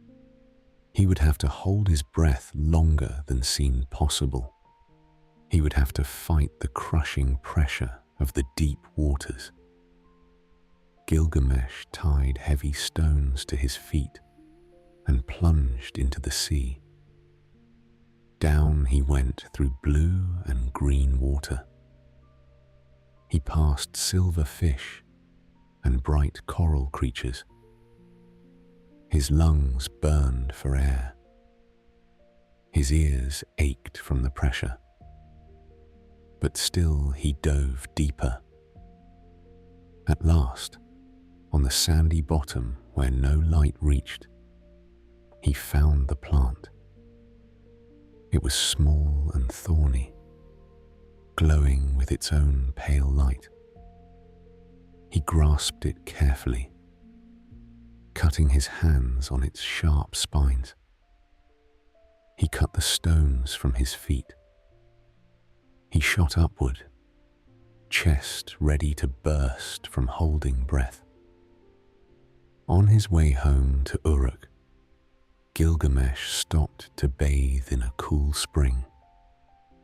He would have to hold his breath longer than seemed possible. He would have to fight the crushing pressure of the deep waters. Gilgamesh tied heavy stones to his feet and plunged into the sea. Down he went through blue and green water. He passed silver fish and bright coral creatures. His lungs burned for air. His ears ached from the pressure. But still he dove deeper. At last, on the sandy bottom where no light reached, he found the plant. It was small and thorny, glowing with its own pale light. He grasped it carefully, cutting his hands on its sharp spines. He cut the stones from his feet. He shot upward, chest ready to burst from holding breath. On his way home to Uruk, Gilgamesh stopped to bathe in a cool spring.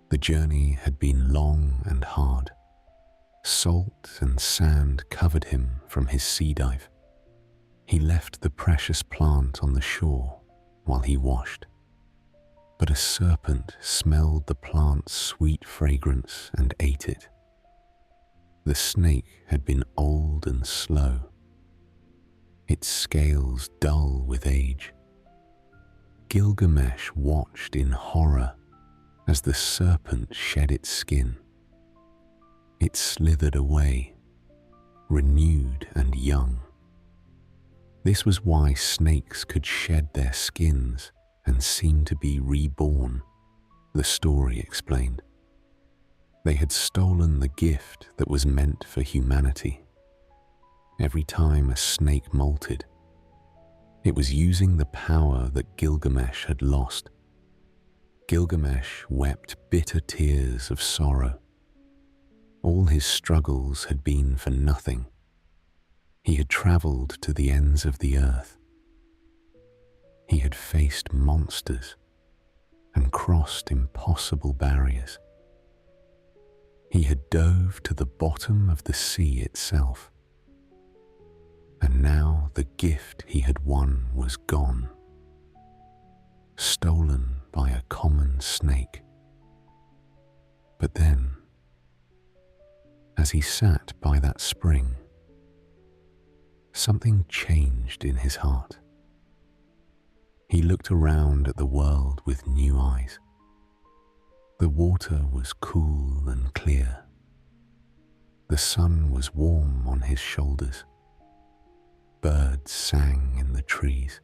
The journey had been long and hard. Salt and sand covered him from his sea dive. He left the precious plant on the shore while he washed. But a serpent smelled the plant's sweet fragrance and ate it. The snake had been old and slow, its scales dull with age. Gilgamesh watched in horror as the serpent shed its skin. It slithered away, renewed and young. This was why snakes could shed their skins and seem to be reborn, the story explained. They had stolen the gift that was meant for humanity. Every time a snake molted, it was using the power that Gilgamesh had lost. Gilgamesh wept bitter tears of sorrow. All his struggles had been for nothing. He had traveled to the ends of the earth. He had faced monsters and crossed impossible barriers. He had dove to the bottom of the sea itself. And now the gift he had won was gone, stolen by a common snake. But then, as he sat by that spring, something changed in his heart. He looked around at the world with new eyes. The water was cool and clear. The sun was warm on his shoulders. Birds sang in the trees.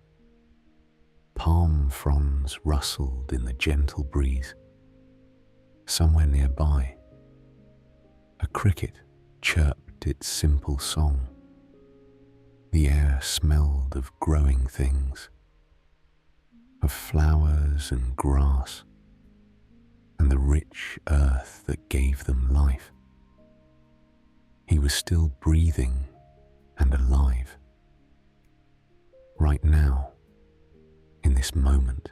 Palm fronds rustled in the gentle breeze. Somewhere nearby, a cricket chirped its simple song. The air smelled of growing things, of flowers and grass, and the rich earth that gave them life. He was still breathing and alive. Right now, in this moment,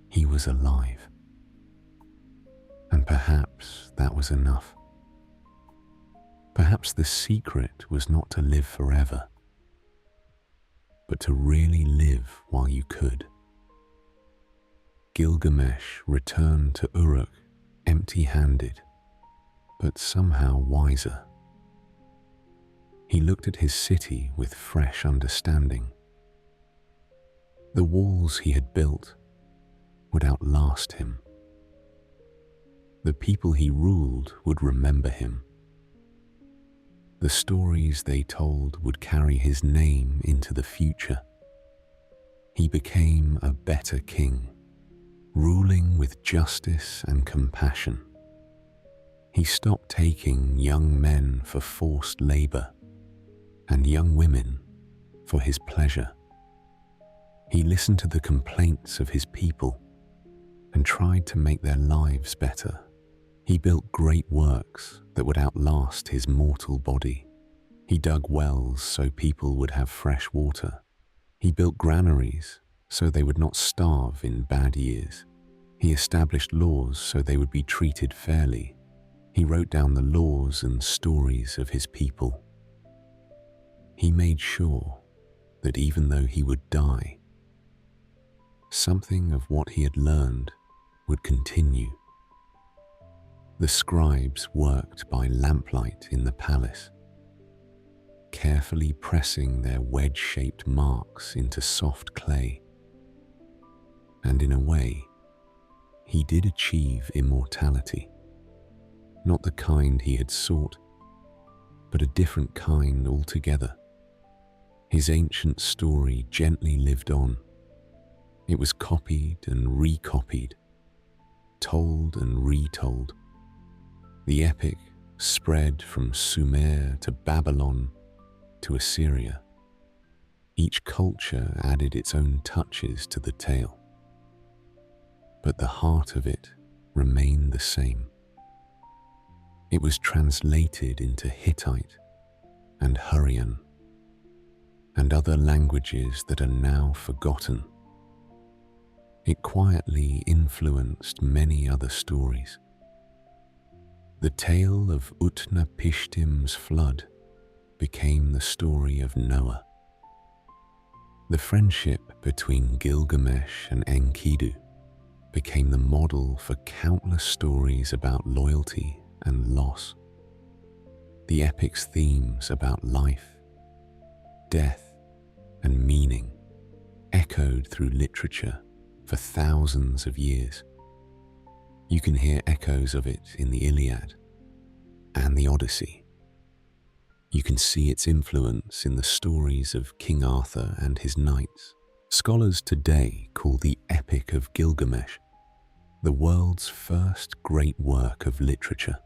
he was alive. And perhaps that was enough. Perhaps the secret was not to live forever, but to really live while you could. Gilgamesh returned to Uruk empty-handed, but somehow wiser. He looked at his city with fresh understanding. The walls he had built would outlast him. The people he ruled would remember him. The stories they told would carry his name into the future. He became a better king, ruling with justice and compassion. He stopped taking young men for forced labor and young women for his pleasure. He listened to the complaints of his people and tried to make their lives better. He built great works that would outlast his mortal body. He dug wells so people would have fresh water. He built granaries so they would not starve in bad years. He established laws so they would be treated fairly. He wrote down the laws and stories of his people. He made sure that even though he would die, something of what he had learned would continue. The scribes worked by lamplight in the palace, carefully pressing their wedge-shaped marks into soft clay. And in a way, he did achieve immortality. Not the kind he had sought, but a different kind altogether. His ancient story gently lived on. It was copied and recopied, told and retold. The epic spread from Sumer to Babylon to Assyria. Each culture added its own touches to the tale, but the heart of it remained the same. It was translated into Hittite and Hurrian and other languages that are now forgotten. It quietly influenced many other stories. The tale of Utnapishtim's flood became the story of Noah. The friendship between Gilgamesh and Enkidu became the model for countless stories about loyalty and loss. The epic's themes about life, death, and meaning echoed through literature for thousands of years. You can hear echoes of it in the Iliad and the Odyssey. You can see its influence in the stories of King Arthur and his knights. Scholars today call the Epic of Gilgamesh the world's first great work of literature.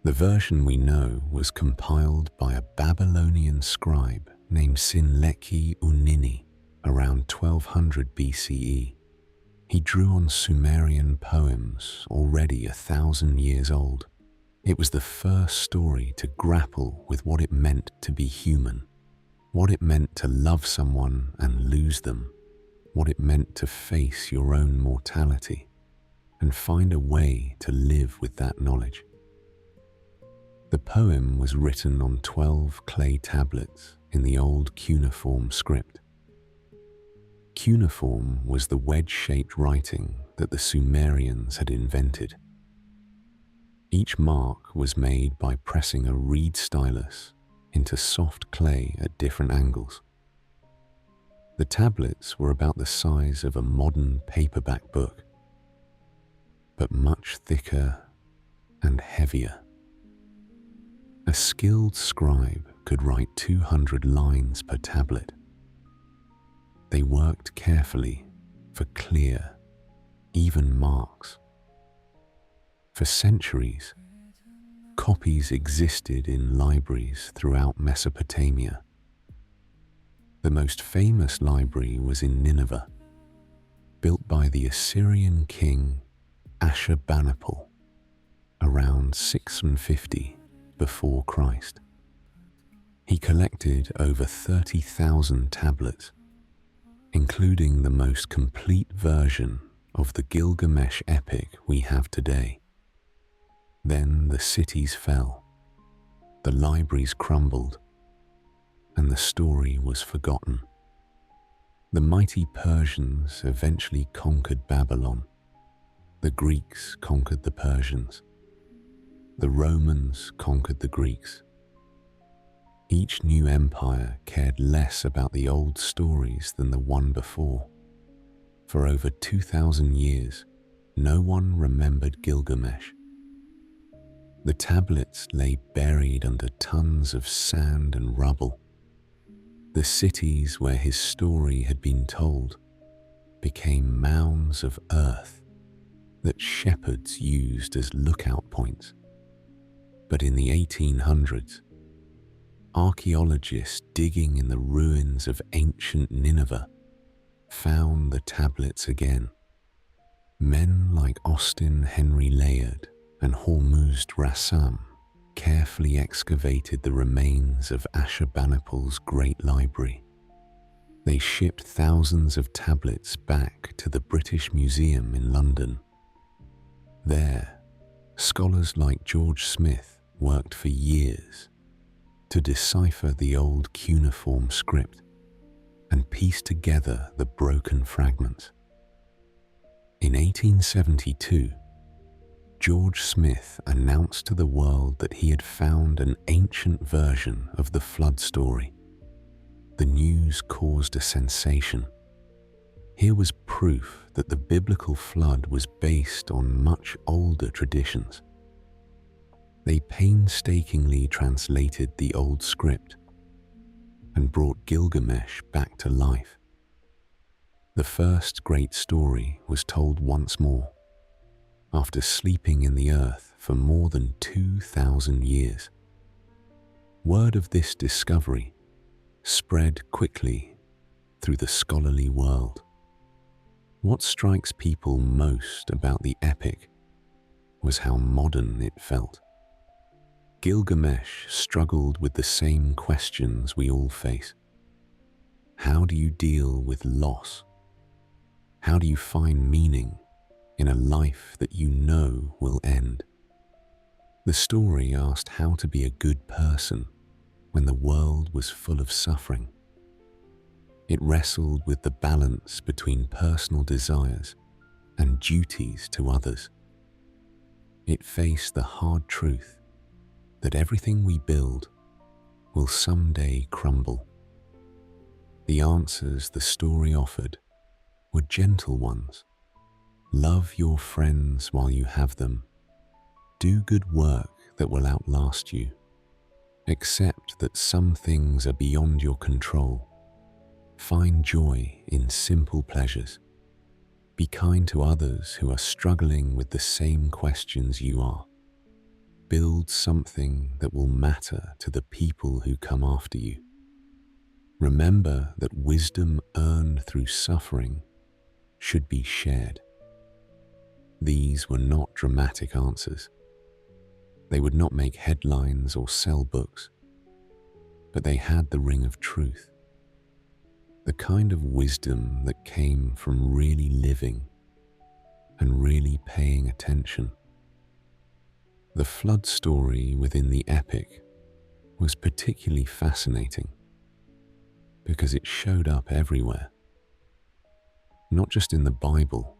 The version we know was compiled by a Babylonian scribe named Sinleki Unini around 1200 BCE. He drew on Sumerian poems already 1,000 years old. It was the first story to grapple with what it meant to be human, what it meant to love someone and lose them, what it meant to face your own mortality and find a way to live with that knowledge. The poem was written on 12 clay tablets in the old cuneiform script. Cuneiform was the wedge-shaped writing that the Sumerians had invented. Each mark was made by pressing a reed stylus into soft clay at different angles. The tablets were about the size of a modern paperback book, but much thicker and heavier. A skilled scribe could write 200 lines per tablet. They worked carefully for clear, even marks. For centuries, copies existed in libraries throughout Mesopotamia. The most famous library was in Nineveh, built by the Assyrian king Ashurbanipal around 650 before Christ. He collected over 30,000 tablets, including the most complete version of the Gilgamesh epic we have today. Then the cities fell, the libraries crumbled, and the story was forgotten. The mighty Persians eventually conquered Babylon. The Greeks conquered the Persians. The Romans conquered the Greeks. Each new empire cared less about the old stories than the one before. For over 2,000 years, no one remembered Gilgamesh. The tablets lay buried under tons of sand and rubble. The cities where his story had been told became mounds of earth that shepherds used as lookout points. But in the 1800s, archaeologists digging in the ruins of ancient Nineveh found the tablets again. Men like Austin Henry Layard and Hormuzd Rassam carefully excavated the remains of Ashurbanipal's great library. They shipped thousands of tablets back to the British Museum in London. There, scholars like George Smith worked for years to decipher the old cuneiform script and piece together the broken fragments. In 1872, George Smith announced to the world that he had found an ancient version of the flood story. The news caused a sensation. Here was proof that the biblical flood was based on much older traditions. They painstakingly translated the old script and brought Gilgamesh back to life. The first great story was told once more, after sleeping in the earth for more than 2,000 years. Word of this discovery spread quickly through the scholarly world. What strikes people most about the epic was how modern it felt. Gilgamesh struggled with the same questions we all face. How do you deal with loss? How do you find meaning in a life that you know will end? The story asked how to be a good person when the world was full of suffering. It wrestled with the balance between personal desires and duties to others. It faced the hard truth that everything we build will someday crumble. The answers the story offered were gentle ones. Love your friends while you have them. Do good work that will outlast you. Accept that some things are beyond your control. Find joy in simple pleasures. Be kind to others who are struggling with the same questions you are. Build something that will matter to the people who come after you. Remember that wisdom earned through suffering should be shared. These were not dramatic answers. They would not make headlines or sell books, but they had the ring of truth. The kind of wisdom that came from really living and really paying attention. The flood story within the epic was particularly fascinating because it showed up everywhere, not just in the Bible,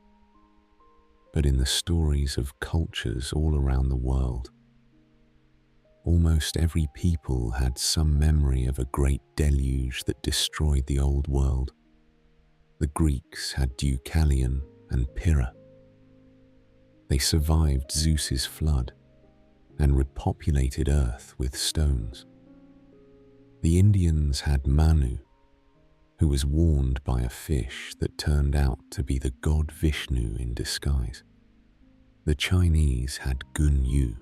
but in the stories of cultures all around the world. Almost every people had some memory of a great deluge that destroyed the old world. The Greeks had Deucalion and Pyrrha. They survived Zeus's flood and repopulated Earth with stones. The Indians had Manu, who was warned by a fish that turned out to be the god Vishnu in disguise. The Chinese had Gun Yu,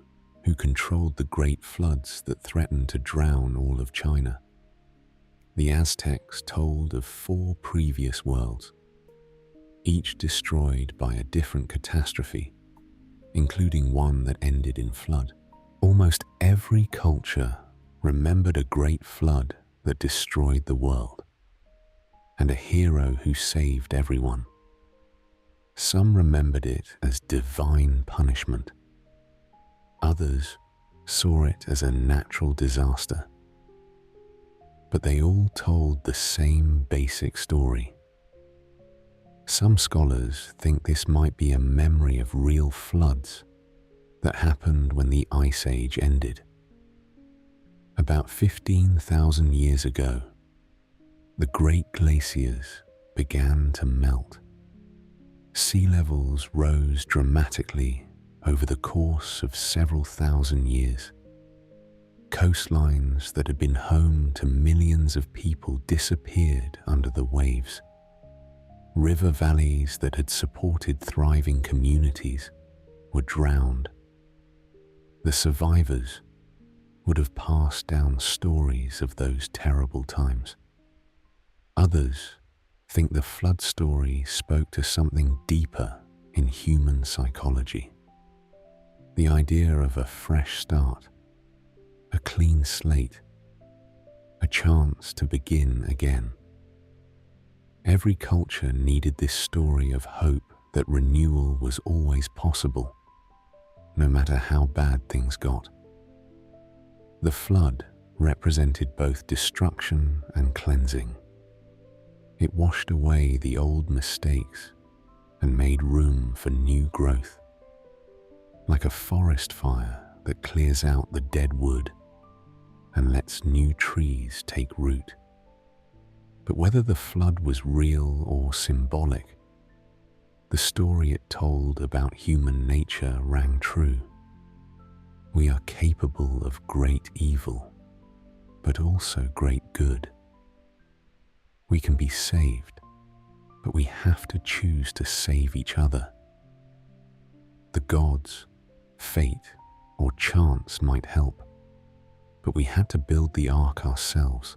who controlled the great floods that threatened to drown all of China. The Aztecs told of 4 previous worlds, each destroyed by a different catastrophe, including one that ended in flood. Almost every culture remembered a great flood that destroyed the world, and a hero who saved everyone. Some remembered it as divine punishment. Others saw it as a natural disaster. But they all told the same basic story. Some scholars think this might be a memory of real floods that happened when the Ice Age ended. About 15,000 years ago, the great glaciers began to melt. Sea levels rose dramatically over the course of several thousand years. Coastlines that had been home to millions of people disappeared under the waves. River valleys that had supported thriving communities were drowned. The survivors would have passed down stories of those terrible times. Others think the flood story spoke to something deeper in human psychology. The idea of a fresh start, a clean slate, a chance to begin again. Every culture needed this story of hope that renewal was always possible, no matter how bad things got. The flood represented both destruction and cleansing. It washed away the old mistakes and made room for new growth. Like a forest fire that clears out the dead wood and lets new trees take root. But whether the flood was real or symbolic, the story it told about human nature rang true. We are capable of great evil, but also great good. We can be saved, but we have to choose to save each other. The gods, fate, or chance might help, but we had to build the ark ourselves.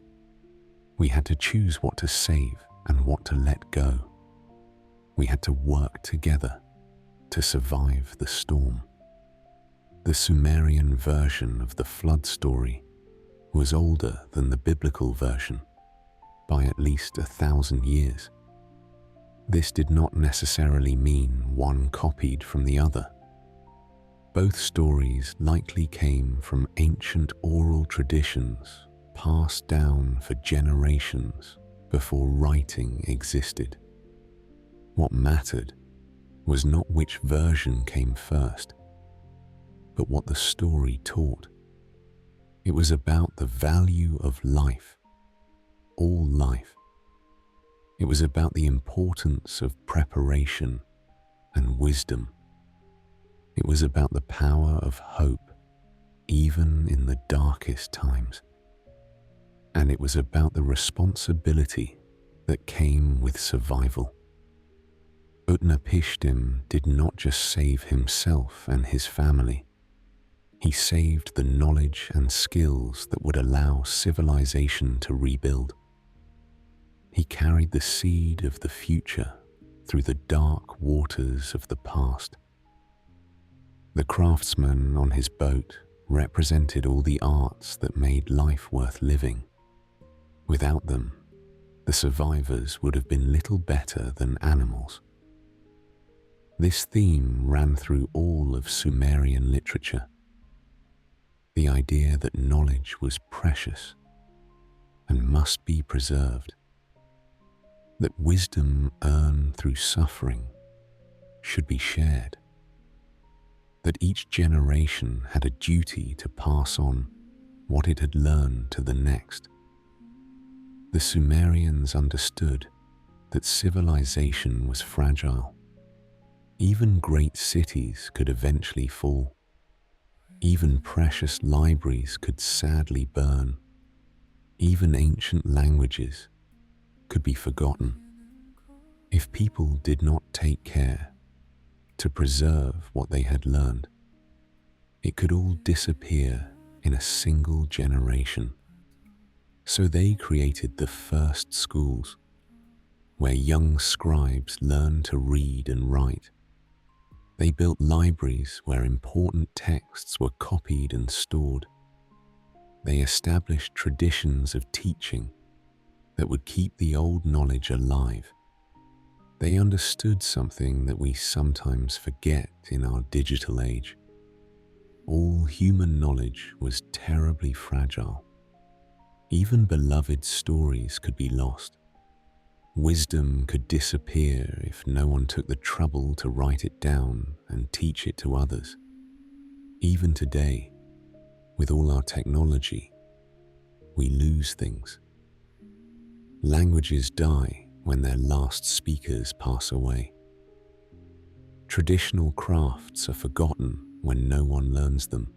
We had to choose what to save and what to let go. We had to work together to survive the storm. The Sumerian version of the flood story was older than the biblical version by at least 1,000 years. This did not necessarily mean one copied from the other. Both stories likely came from ancient oral traditions passed down for generations before writing existed. What mattered was not which version came first, but what the story taught. It was about the value of life, all life. It was about the importance of preparation and wisdom. It was about the power of hope, even in the darkest times. And it was about the responsibility that came with survival. Utnapishtim did not just save himself and his family. He saved the knowledge and skills that would allow civilization to rebuild. He carried the seed of the future through the dark waters of the past. The craftsman on his boat represented all the arts that made life worth living. Without them, the survivors would have been little better than animals. This theme ran through all of Sumerian literature. The idea that knowledge was precious and must be preserved, that wisdom earned through suffering should be shared, that each generation had a duty to pass on what it had learned to the next. The Sumerians understood that civilization was fragile. Even great cities could eventually fall. Even precious libraries could sadly burn. Even ancient languages could be forgotten. If people did not take care to preserve what they had learned, it could all disappear in a single generation. So they created the first schools, where young scribes learned to read and write. They built libraries where important texts were copied and stored. They established traditions of teaching that would keep the old knowledge alive. They understood something that we sometimes forget in our digital age. All human knowledge was terribly fragile. Even beloved stories could be lost. Wisdom could disappear if no one took the trouble to write it down and teach it to others. Even today, with all our technology, we lose things. Languages die when their last speakers pass away. Traditional crafts are forgotten when no one learns them.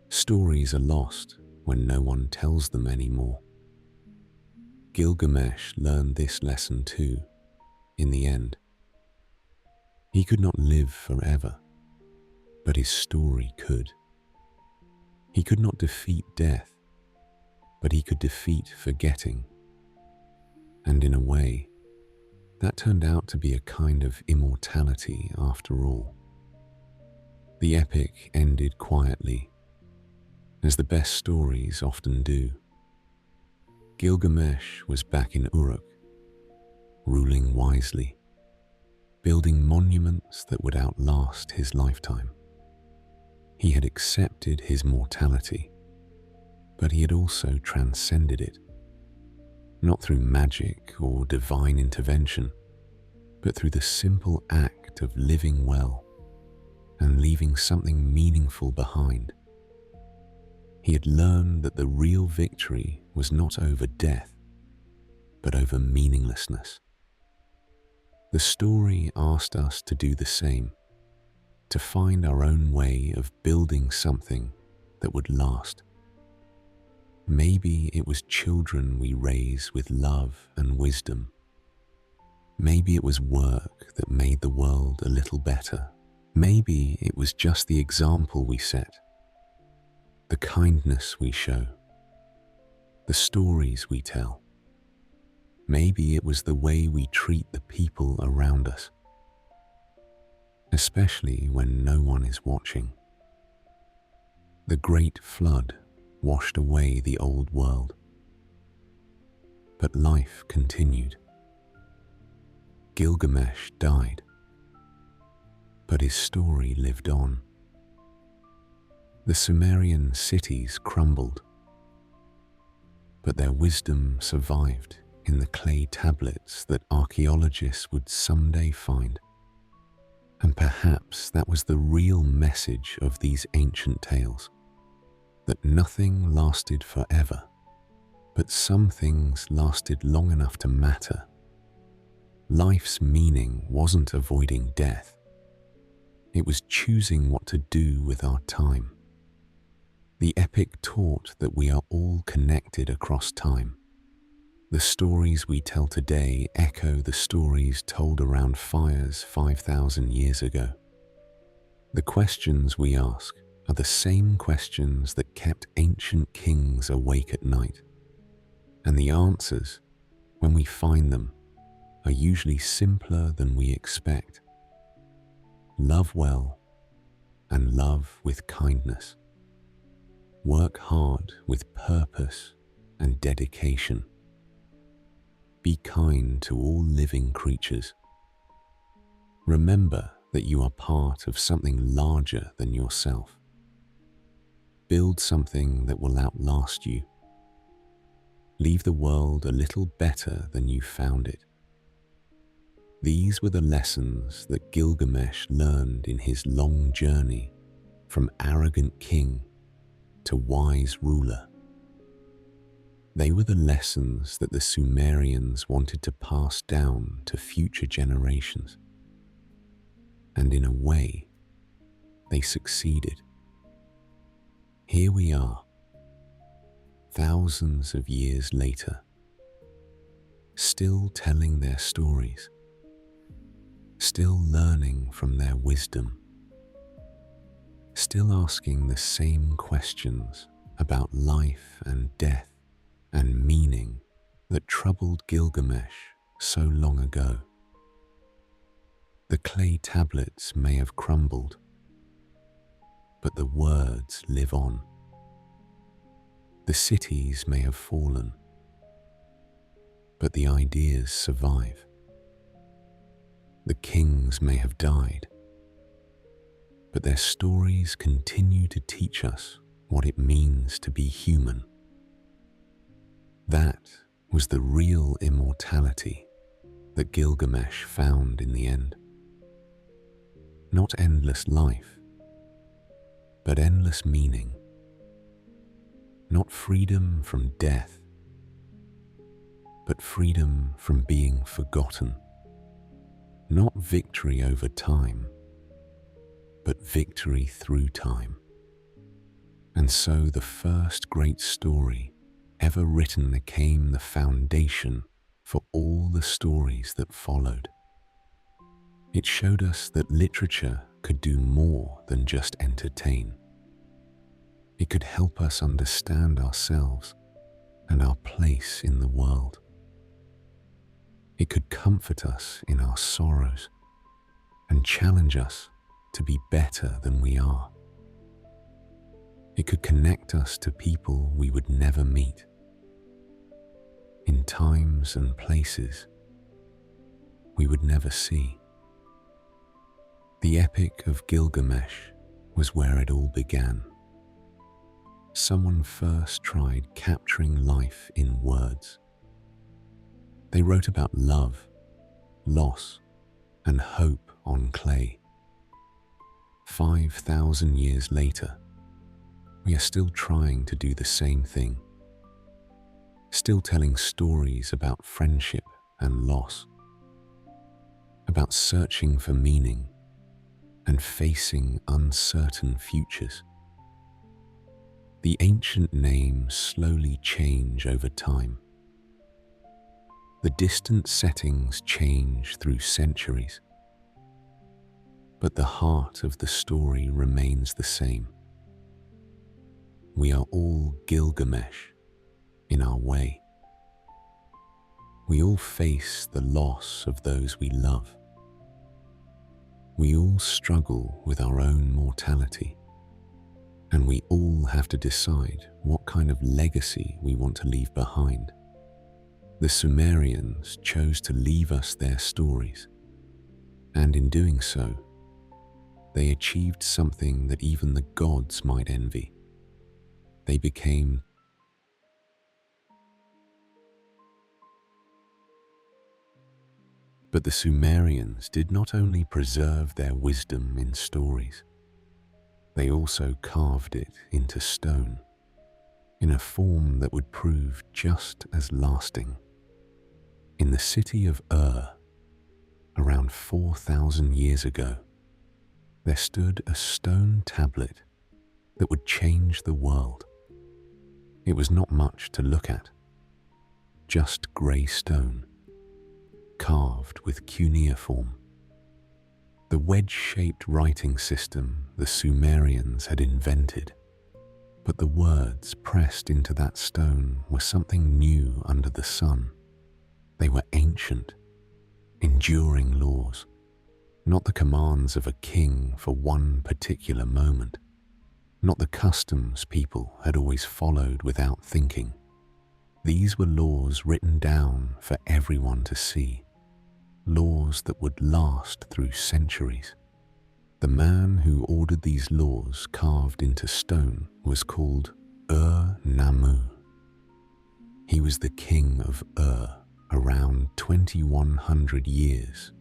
Stories are lost when no one tells them anymore. Gilgamesh learned this lesson too, in the end. He could not live forever, but his story could. He could not defeat death, but he could defeat forgetting. And in a way, that turned out to be a kind of immortality after all. The epic ended quietly, as the best stories often do. Gilgamesh was back in Uruk, ruling wisely, building monuments that would outlast his lifetime. He had accepted his mortality, but he had also transcended it, not through magic or divine intervention, but through the simple act of living well and leaving something meaningful behind. He had learned that the real victory was not over death, but over meaninglessness. The story asked us to do the same, to find our own way of building something that would last. Maybe it was children we raise with love and wisdom. Maybe it was work that made the world a little better. Maybe it was just the example we set, the kindness we show. the stories we tell. Maybe it was the way we treat the people around us, especially when no one is watching. The Great Flood washed away the old world, but life continued. Gilgamesh died, but his story lived on. The Sumerian cities crumbled, but their wisdom survived in the clay tablets that archaeologists would someday find. And perhaps that was the real message of these ancient tales, that nothing lasted forever, but some things lasted long enough to matter. Life's meaning wasn't avoiding death. It was choosing what to do with our time. The epic taught that we are all connected across time. The stories we tell today echo the stories told around fires 5,000 years ago. The questions we ask are the same questions that kept ancient kings awake at night. And the answers, when we find them, are usually simpler than we expect. Love well and love with kindness. Work hard with purpose and dedication. Be kind to all living creatures. Remember that you are part of something larger than yourself. Build something that will outlast you. Leave the world a little better than you found it. These were the lessons that Gilgamesh learned in his long journey from arrogant king to wise ruler. They were the lessons that the Sumerians wanted to pass down to future generations. And in a way, they succeeded. Here we are, thousands of years later, still telling their stories, still learning from their wisdom, still asking the same questions about life and death and meaning that troubled Gilgamesh so long ago. The clay tablets may have crumbled, but the words live on. The cities may have fallen, but the ideas survive. The kings may have died, but their stories continue to teach us what it means to be human. That was the real immortality that Gilgamesh found in the end. Not endless life, but endless meaning. Not freedom from death, but freedom from being forgotten. Not victory over time, but victory through time. And so the first great story ever written became the foundation for all the stories that followed. It showed us that literature could do more than just entertain. It could help us understand ourselves and our place in the world. It could comfort us in our sorrows and challenge us to be better than we are. It could connect us to people we would never meet, in times and places we would never see. The Epic of Gilgamesh was where it all began. Someone first tried capturing life in words. They wrote about love, loss, and hope on clay. 5,000 years later, we are still trying to do the same thing. Still telling stories about friendship and loss, about searching for meaning and facing uncertain futures. The ancient names slowly change over time. The distant settings change through centuries, but the heart of the story remains the same. We are all Gilgamesh, in our way. We all face the loss of those we love. We all struggle with our own mortality, and we all have to decide what kind of legacy we want to leave behind. The Sumerians chose to leave us their stories, and in doing so, they achieved something that even the gods might envy. They became But the Sumerians did not only preserve their wisdom in stories, they also carved it into stone, in a form that would prove just as lasting. In the city of around 4,000 years ago, there stood a stone tablet that would change the world. It was not much to look at, just grey stone, carved with cuneiform. The wedge-shaped writing system the Sumerians had invented, but the words pressed into that stone were something new under the sun. They were ancient, enduring laws, not the commands of a king for one particular moment, not the customs people had always followed without thinking. These were laws written down for everyone to see, laws that would last through centuries. The man who ordered these laws carved into stone was called Ur-Nammu. He was the king of around 2100 years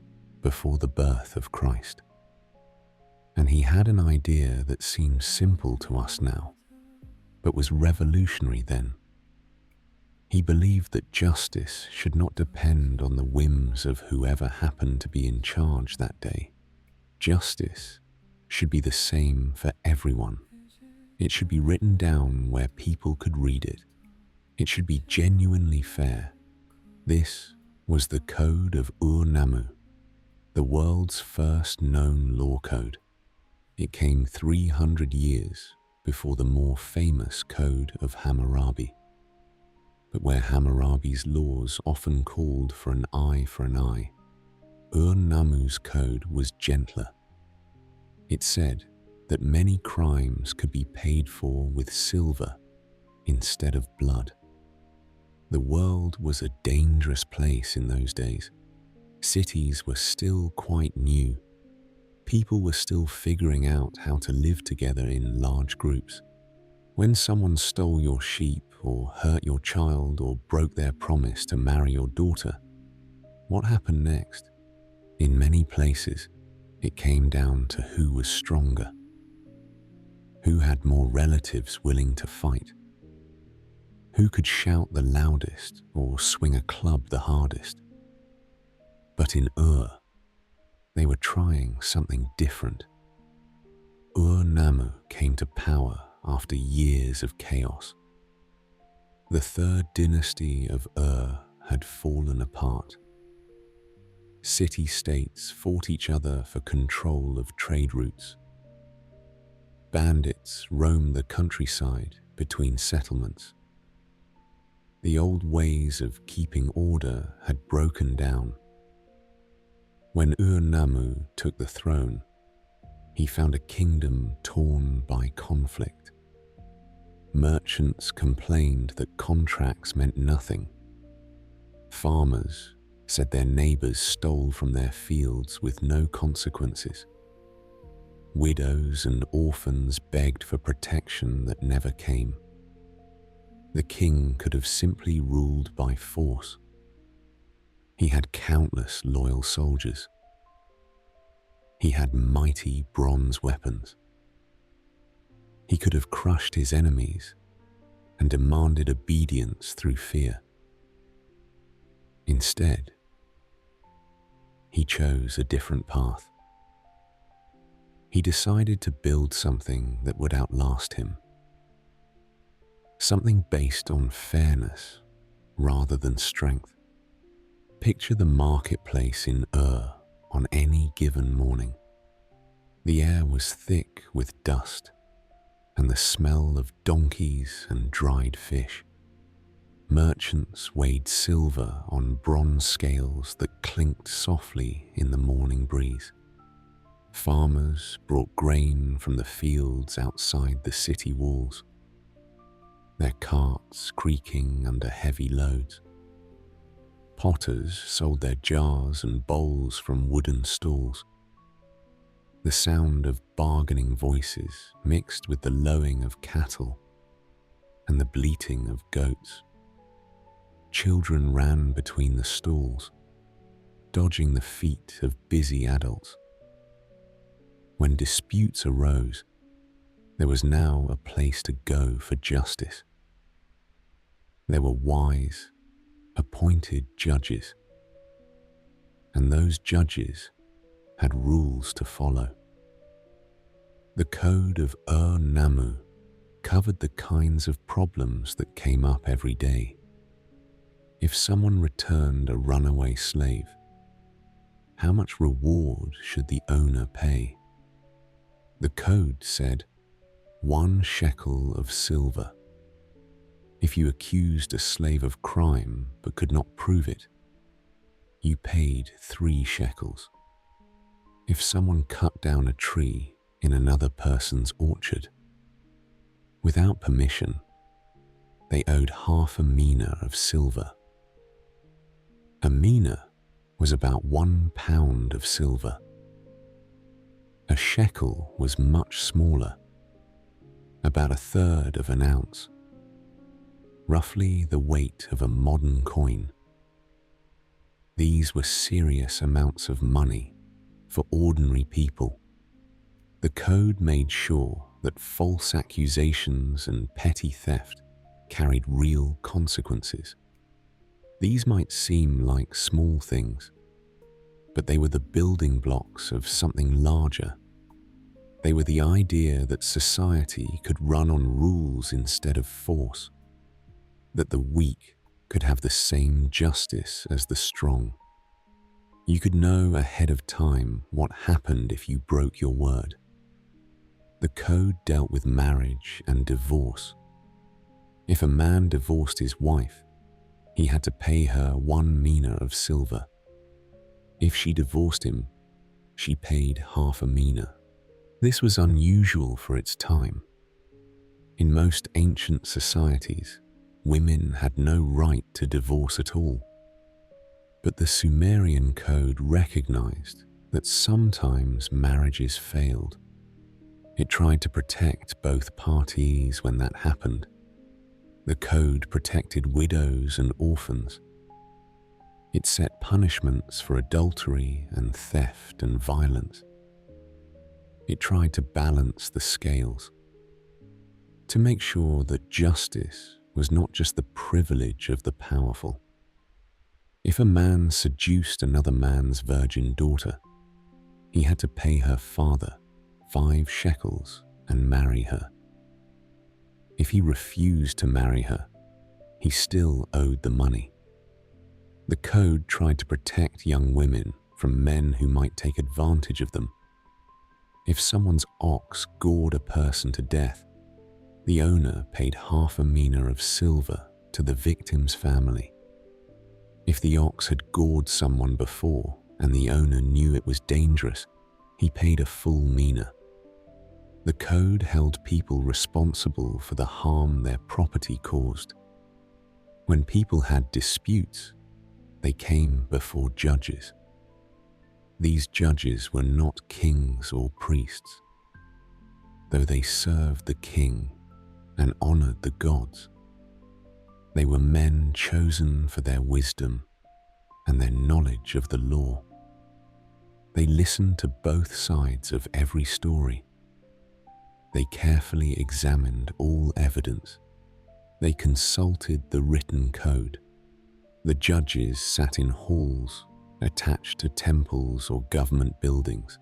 before the birth of Christ. And he had an idea that seems simple to us now, but was revolutionary then. He believed that justice should not depend on the whims of whoever happened to be in charge that day. Justice should be the same for everyone. It should be written down where people could read it. It should be genuinely fair. This was the Code of Ur-Nammu, the world's first known law code. It came 300 years before the more famous Code of Hammurabi. But where Hammurabi's laws often called for an eye for an eye, Ur-Nammu's code was gentler. It said that many crimes could be paid for with silver instead of blood. The world was a dangerous place in those days. Cities were still quite new. People were still figuring out how to live together in large groups. When someone stole your sheep or hurt your child or broke their promise to marry your daughter, what happened next? In many places, it came down to who was stronger, who had more relatives willing to fight, who could shout the loudest or swing a club the hardest. But in they were trying something different. Ur-Nammu came to power after years of chaos. The third dynasty of had fallen apart. City-states fought each other for control of trade routes. Bandits roamed the countryside between settlements. The old ways of keeping order had broken down. When Ur-Nammu took the throne, he found a kingdom torn by conflict. Merchants complained that contracts meant nothing. Farmers said their neighbors stole from their fields with no consequences. Widows and orphans begged for protection that never came. The king could have simply ruled by force. He had countless loyal soldiers. He had mighty bronze weapons. He could have crushed his enemies and demanded obedience through fear. Instead, he chose a different path. He decided to build something that would outlast him. Something based on fairness rather than strength. Picture the marketplace in on any given morning. The air was thick with dust and the smell of donkeys and dried fish. Merchants weighed silver on bronze scales that clinked softly in the morning breeze. Farmers brought grain from the fields outside the city walls, their carts creaking under heavy loads. Potters sold their jars and bowls from wooden stalls. The sound of bargaining voices mixed with the lowing of cattle and the bleating of goats. Children ran between the stalls, dodging the feet of busy adults. When disputes arose, there was now a place to go for justice. There were wise, appointed judges, and those judges had rules to follow. The code of Ur-Nammu covered the kinds of problems that came up every day. If someone returned a runaway slave, how much reward should the owner pay? The code said 1 shekel of silver. If you accused a slave of crime but could not prove it, you paid 3 shekels. If someone cut down a tree in another person's orchard, without permission, they owed half a mina of silver. A mina was about 1 pound of silver. A shekel was much smaller, about 1/3 of an ounce, roughly the weight of a modern coin. These were serious amounts of money for ordinary people. The code made sure that false accusations and petty theft carried real consequences. These might seem like small things, but they were the building blocks of something larger. They were the idea that society could run on rules instead of force, that the weak could have the same justice as the strong. You could know ahead of time what happened if you broke your word. The code dealt with marriage and divorce. If a man divorced his wife, he had to pay her 1 mina of silver. If she divorced him, she paid half a mina. This was unusual for its time. In most ancient societies, women had no right to divorce at all. But the Sumerian code recognized that sometimes marriages failed. It tried to protect both parties when that happened. The code protected widows and orphans. It set punishments for adultery and theft and violence. It tried to balance the scales, to make sure that justice was not just the privilege of the powerful. If a man seduced another man's virgin daughter, he had to pay her father 5 shekels and marry her. If he refused to marry her, he still owed the money. The code tried to protect young women from men who might take advantage of them. If someone's ox gored a person to death, the owner paid half a mina of silver to the victim's family. If the ox had gored someone before and the owner knew it was dangerous, he paid a full mina. The code held people responsible for the harm their property caused. When people had disputes, they came before judges. These judges were not kings or priests. Though they served the king and honored the gods, they were men chosen for their wisdom and their knowledge of the law. They listened to both sides of every story. They carefully examined all evidence. They consulted the written code. The judges sat in halls attached to temples or government buildings.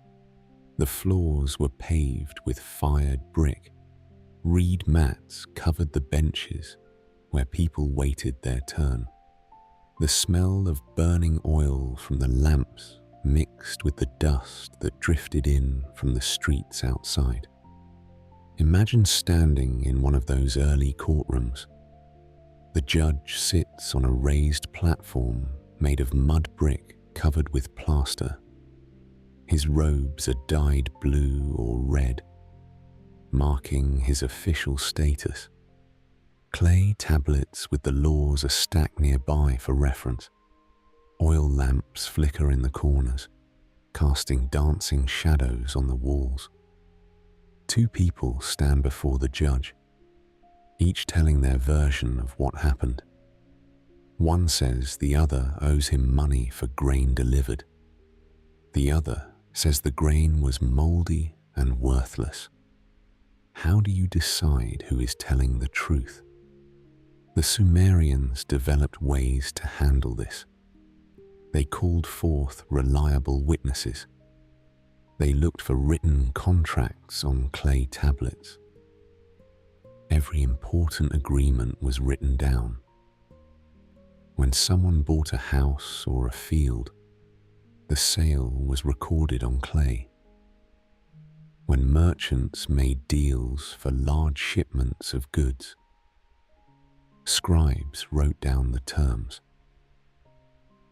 The floors were paved with fired brick. Reed mats covered the benches where people waited their turn. The smell of burning oil from the lamps mixed with the dust that drifted in from the streets outside. Imagine standing in one of those early courtrooms. The judge sits on a raised platform made of mud brick covered with plaster. His robes are dyed blue or red, marking his official status. Clay tablets with the laws are stacked nearby for reference. Oil lamps flicker in the corners, casting dancing shadows on the walls. Two people stand before the judge, each telling their version of what happened. One says the other owes him money for grain delivered. The other says the grain was moldy and worthless. How do you decide who is telling the truth? The Sumerians developed ways to handle this. They called forth reliable witnesses. They looked for written contracts on clay tablets. Every important agreement was written down. When someone bought a house or a field, the sale was recorded on clay. When merchants made deals for large shipments of goods, scribes wrote down the terms.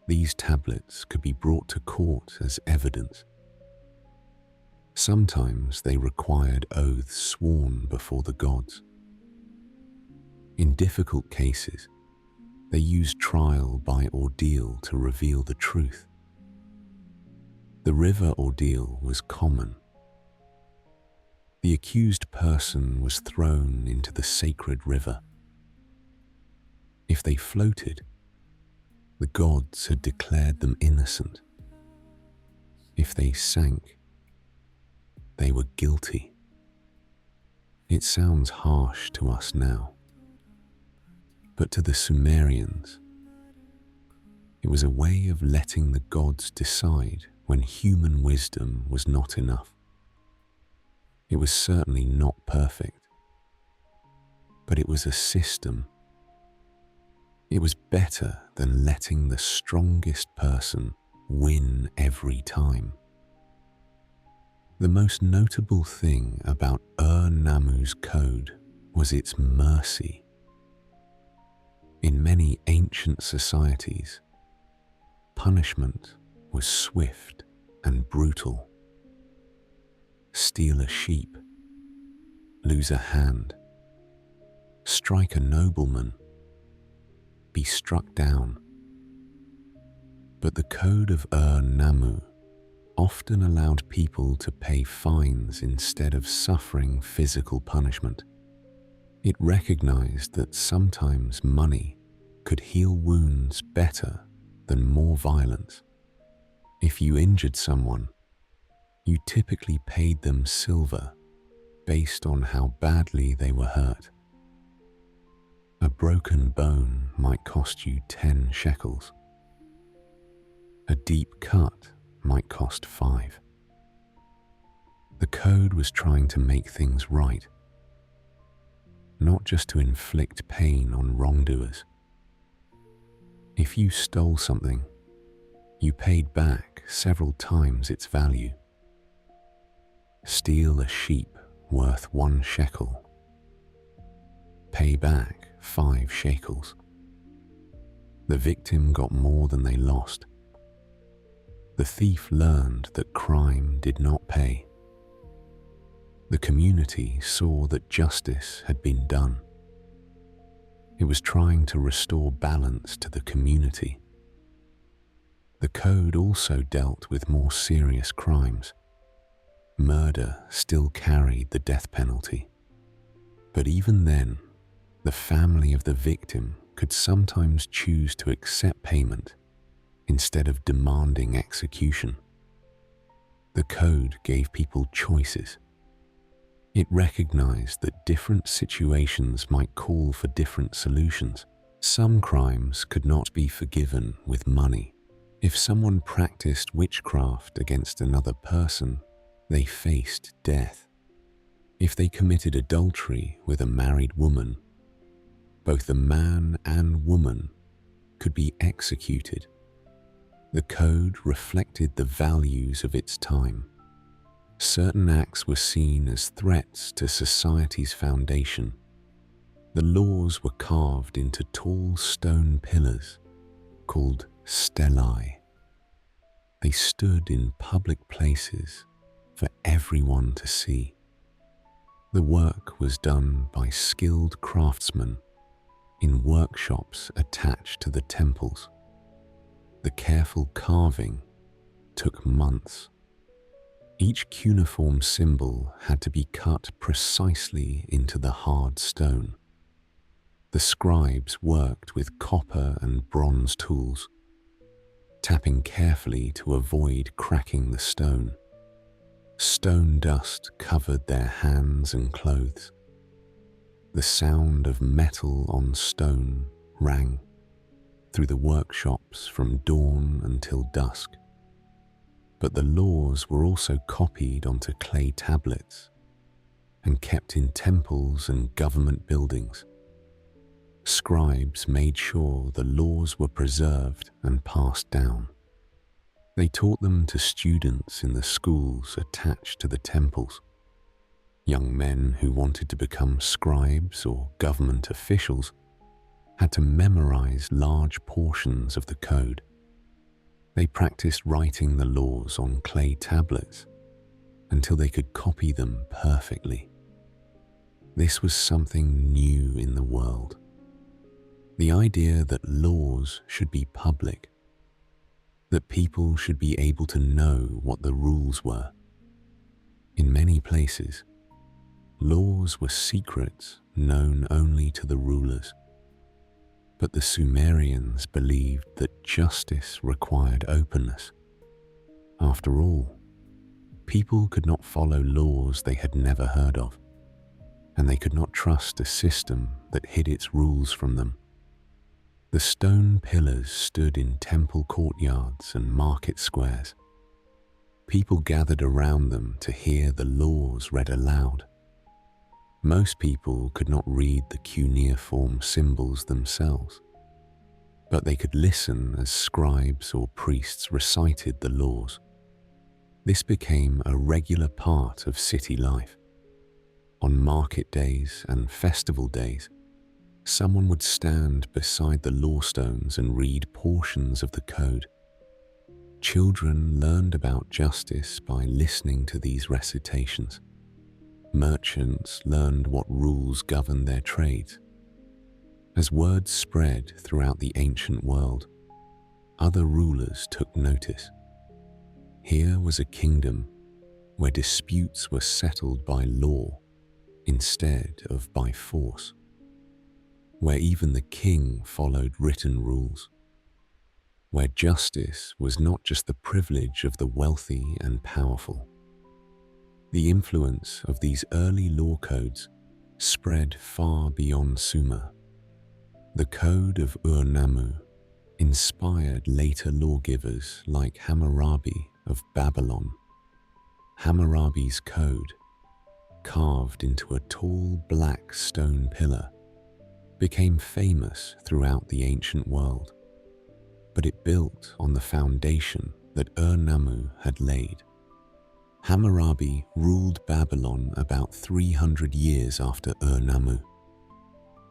These tablets could be brought to court as evidence. Sometimes they required oaths sworn before the gods. In difficult cases, they used trial by ordeal to reveal the truth. The river ordeal was common. The accused person was thrown into the sacred river. If they floated, the gods had declared them innocent. If they sank, they were guilty. It sounds harsh to us now, but to the Sumerians, it was a way of letting the gods decide when human wisdom was not enough. It was certainly not perfect, but it was a system. It was better than letting the strongest person win every time. The most notable thing about Ur-Nammu's code was its mercy. In many ancient societies, punishment was swift and brutal. Steal a sheep, lose a hand, strike a nobleman, be struck down. But the code of Ur-Nammu often allowed people to pay fines instead of suffering physical punishment. It recognized that sometimes money could heal wounds better than more violence. If you injured someone, you typically paid them silver based on how badly they were hurt. A broken bone might cost you 10 shekels. A deep cut might cost 5. The code was trying to make things right, not just to inflict pain on wrongdoers. If you stole something, you paid back several times its value. Steal a sheep worth 1 shekel. Pay back 5 shekels. The victim got more than they lost. The thief learned that crime did not pay. The community saw that justice had been done. It was trying to restore balance to the community. The code also dealt with more serious crimes. Murder still carried the death penalty. But even then, the family of the victim could sometimes choose to accept payment instead of demanding execution. The code gave people choices. It recognized that different situations might call for different solutions. Some crimes could not be forgiven with money. If someone practiced witchcraft against another person, they faced death. If they committed adultery with a married woman, both the man and woman could be executed. The code reflected the values of its time. Certain acts were seen as threats to society's foundation. The laws were carved into tall stone pillars called stellae. They stood in public places for everyone to see. The work was done by skilled craftsmen in workshops attached to the temples. The careful carving took months. Each cuneiform symbol had to be cut precisely into the hard stone. The scribes worked with copper and bronze tools, tapping carefully to avoid cracking the stone. Stone dust covered their hands and clothes. The sound of metal on stone rang through the workshops from dawn until dusk. But the laws were also copied onto clay tablets and kept in temples and government buildings. Scribes made sure the laws were preserved and passed down. They taught them to students in the schools attached to the temples. Young men who wanted to become scribes or government officials had to memorize large portions of the code. They practiced writing the laws on clay tablets until they could copy them perfectly. This was something new in the world. The idea that laws should be public, that people should be able to know what the rules were. In many places, laws were secrets known only to the rulers. But the Sumerians believed that justice required openness. After all, people could not follow laws they had never heard of, and they could not trust a system that hid its rules from them. The stone pillars stood in temple courtyards and market squares. People gathered around them to hear the laws read aloud. Most people could not read the cuneiform symbols themselves, but they could listen as scribes or priests recited the laws. This became a regular part of city life. On market days and festival days, someone would stand beside the law stones and read portions of the code. Children learned about justice by listening to these recitations. Merchants learned what rules governed their trades. As word spread throughout the ancient world, other rulers took notice. Here was a kingdom where disputes were settled by law instead of by force, where even the king followed written rules, where justice was not just the privilege of the wealthy and powerful. The influence of these early law codes spread far beyond Sumer. The code of Ur-Nammu inspired later lawgivers like Hammurabi of Babylon. Hammurabi's code, carved into a tall black stone pillar, became famous throughout the ancient world, but it built on the foundation that Ur-Nammu had laid. Hammurabi ruled Babylon about 300 years after Ur-Nammu.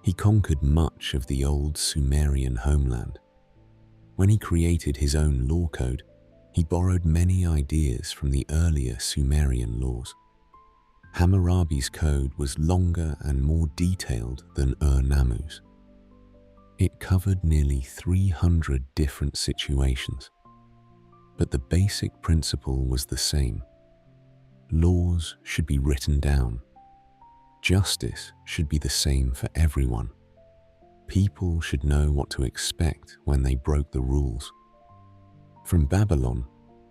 He conquered much of the old Sumerian homeland. When he created his own law code, he borrowed many ideas from the earlier Sumerian laws. Hammurabi's code was longer and more detailed than Ur-Nammu's. It covered nearly 300 different situations, but the basic principle was the same. Laws should be written down. Justice should be the same for everyone. People should know what to expect when they broke the rules. From Babylon,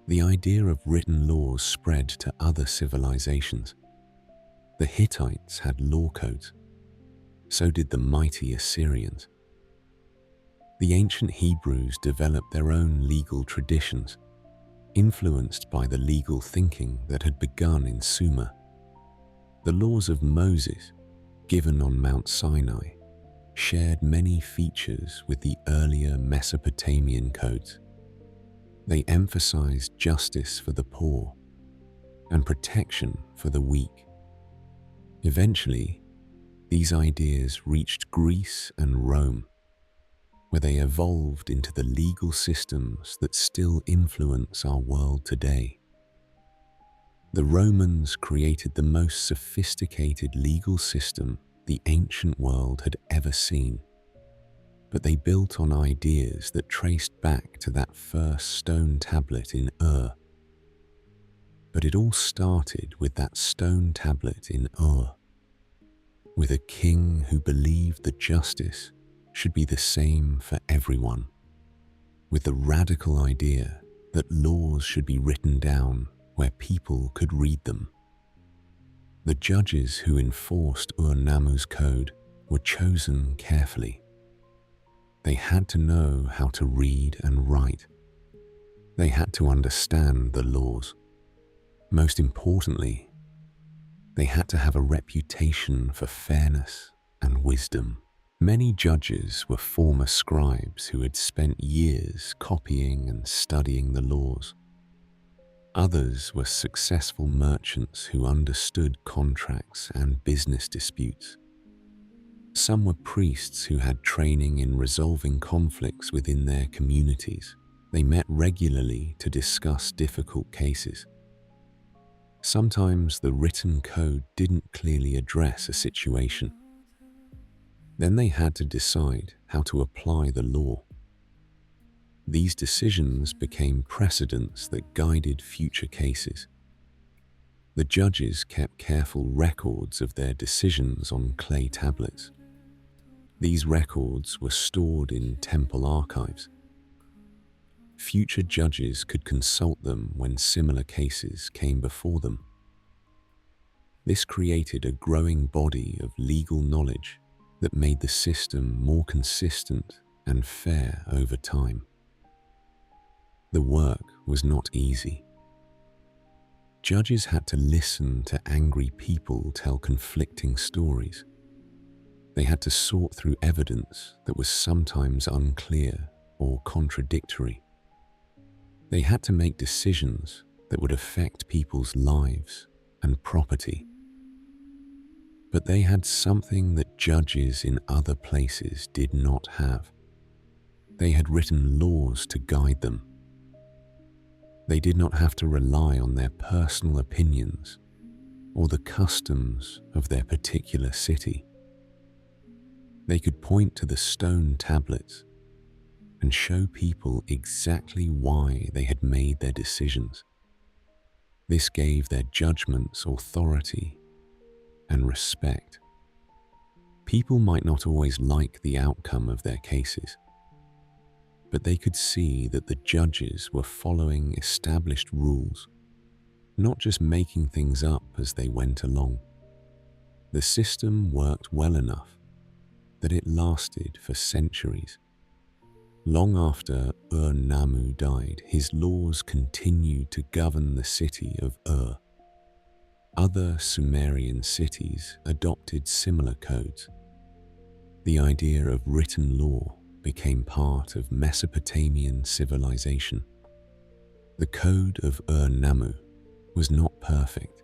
the idea of written laws spread to other civilizations. The Hittites had law codes. So did the mighty Assyrians. The ancient Hebrews developed their own legal traditions, influenced by the legal thinking that had begun in Sumer. The laws of Moses, given on Mount Sinai, shared many features with the earlier Mesopotamian codes. They emphasized justice for the poor and protection for the weak. Eventually, These ideas reached Greece and Rome, where they evolved into the legal systems that still influence our world today. The Romans created the most sophisticated legal system the ancient world had ever seen, but they built on ideas that traced back to that first stone tablet in Ur. But it all started with that stone tablet in Ur, with a king who believed that justice should be the same for everyone, with the radical idea that laws should be written down where people could read them. The judges who enforced Ur-Nammu's code were chosen carefully. They had to know how to read and write. They had to understand the laws. Most importantly, they had to have a reputation for fairness and wisdom. Many judges were former scribes who had spent years copying and studying the laws. Others were successful merchants who understood contracts and business disputes. Some were priests who had training in resolving conflicts within their communities. They met regularly to discuss difficult cases. Sometimes the written code didn't clearly address a situation. Then they had to decide how to apply the law. These decisions became precedents that guided future cases. The judges kept careful records of their decisions on clay tablets. These records were stored in temple archives. Future judges could consult them when similar cases came before them. This created a growing body of legal knowledge that made the system more consistent and fair over time. The work was not easy. Judges had to listen to angry people tell conflicting stories. They had to sort through evidence that was sometimes unclear or contradictory. They had to make decisions that would affect people's lives and property. But they had something that judges in other places did not have. They had written laws to guide them. They did not have to rely on their personal opinions or the customs of their particular city. They could point to the stone tablets and show people exactly why they had made their decisions. This gave their judgments authority and respect. People might not always like the outcome of their cases, but they could see that the judges were following established rules, not just making things up as they went along. The system worked well enough that it lasted for centuries. Long after Ur-Nammu died, his laws continued to govern the city of Ur. Other Sumerian cities adopted similar codes. The idea of written law became part of Mesopotamian civilization. The code of Ur-Nammu was not perfect.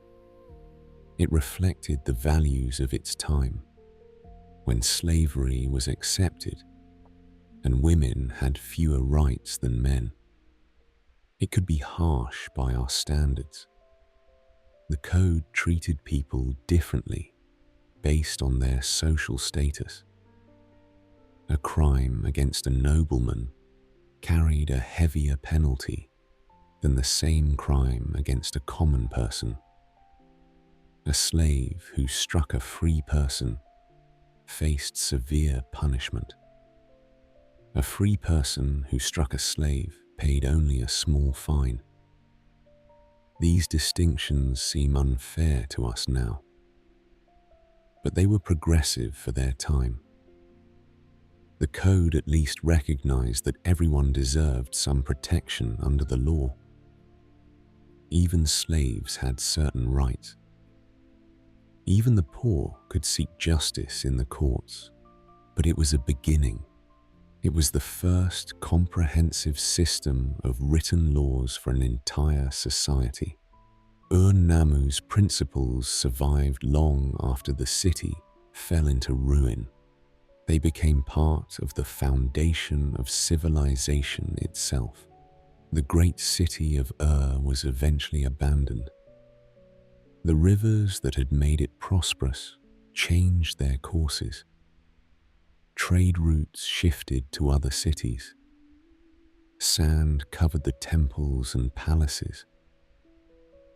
It reflected the values of its time, when slavery was accepted and women had fewer rights than men. It could be harsh by our standards. The code treated people differently based on their social status. A crime against a nobleman carried a heavier penalty than the same crime against a common person. A slave who struck a free person faced severe punishment. A free person who struck a slave paid only a small fine. These distinctions seem unfair to us now, but they were progressive for their time. The code at least recognized that everyone deserved some protection under the law. Even slaves had certain rights. Even the poor could seek justice in the courts, but it was a beginning. It was the first comprehensive system of written laws for an entire society. Ur-Nammu's principles survived long after the city fell into ruin, they became part of the foundation of civilization itself. The great city of was eventually abandoned. The rivers that had made it prosperous changed their courses. Trade routes shifted to other cities. Sand covered the temples and palaces.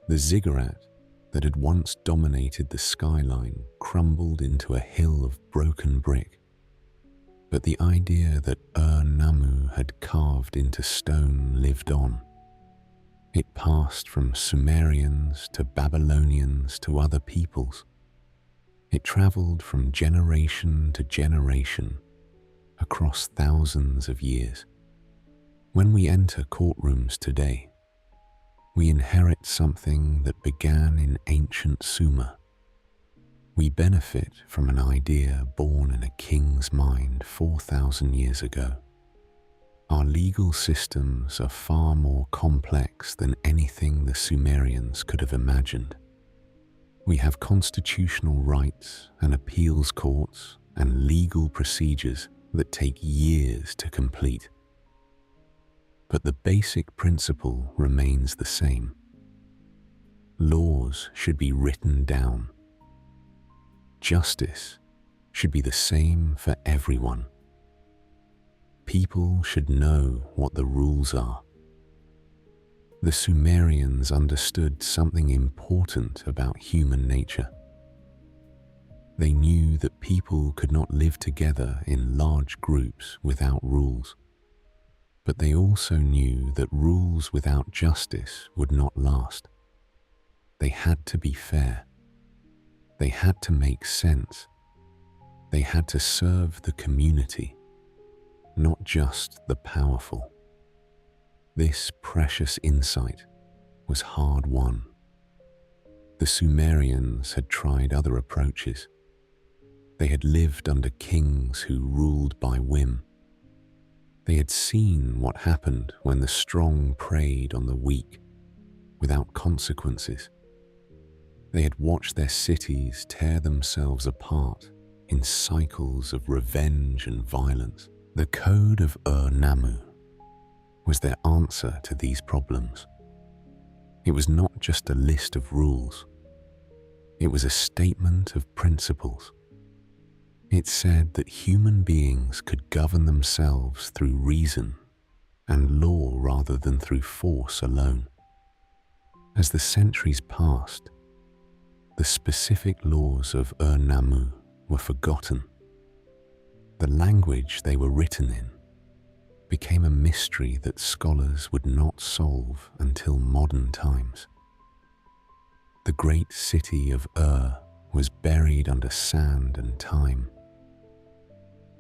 The ziggurat that had once dominated the skyline crumbled into a hill of broken brick. But the idea that Nammu had carved into stone lived on. It passed from Sumerians to Babylonians to other peoples. It traveled from generation to generation across thousands of years. When we enter courtrooms today, we inherit something that began in ancient Sumer. We benefit from an idea born in a king's mind 4,000 years ago. Our legal systems are far more complex than anything the Sumerians could have imagined. We have constitutional rights and appeals courts and legal procedures that take years to complete. But the basic principle remains the same. Laws should be written down. Justice should be the same for everyone. People should know what the rules are. The Sumerians understood something important about human nature. They knew that people could not live together in large groups without rules. But they also knew that rules without justice would not last. They had to be fair. They had to make sense. They had to serve the community, not just the powerful. This precious insight was hard won. The Sumerians had tried other approaches. They had lived under kings who ruled by whim. They had seen what happened when the strong preyed on the weak without consequences. They had watched their cities tear themselves apart in cycles of revenge and violence. The code of Nammu was their answer to these problems. It was not just a list of rules. It was a statement of principles. It said that human beings could govern themselves through reason and law rather than through force alone. As the centuries passed, the specific laws of Nammu were forgotten. The language they were written in became a mystery that scholars would not solve until modern times. The great city of was buried under sand and time.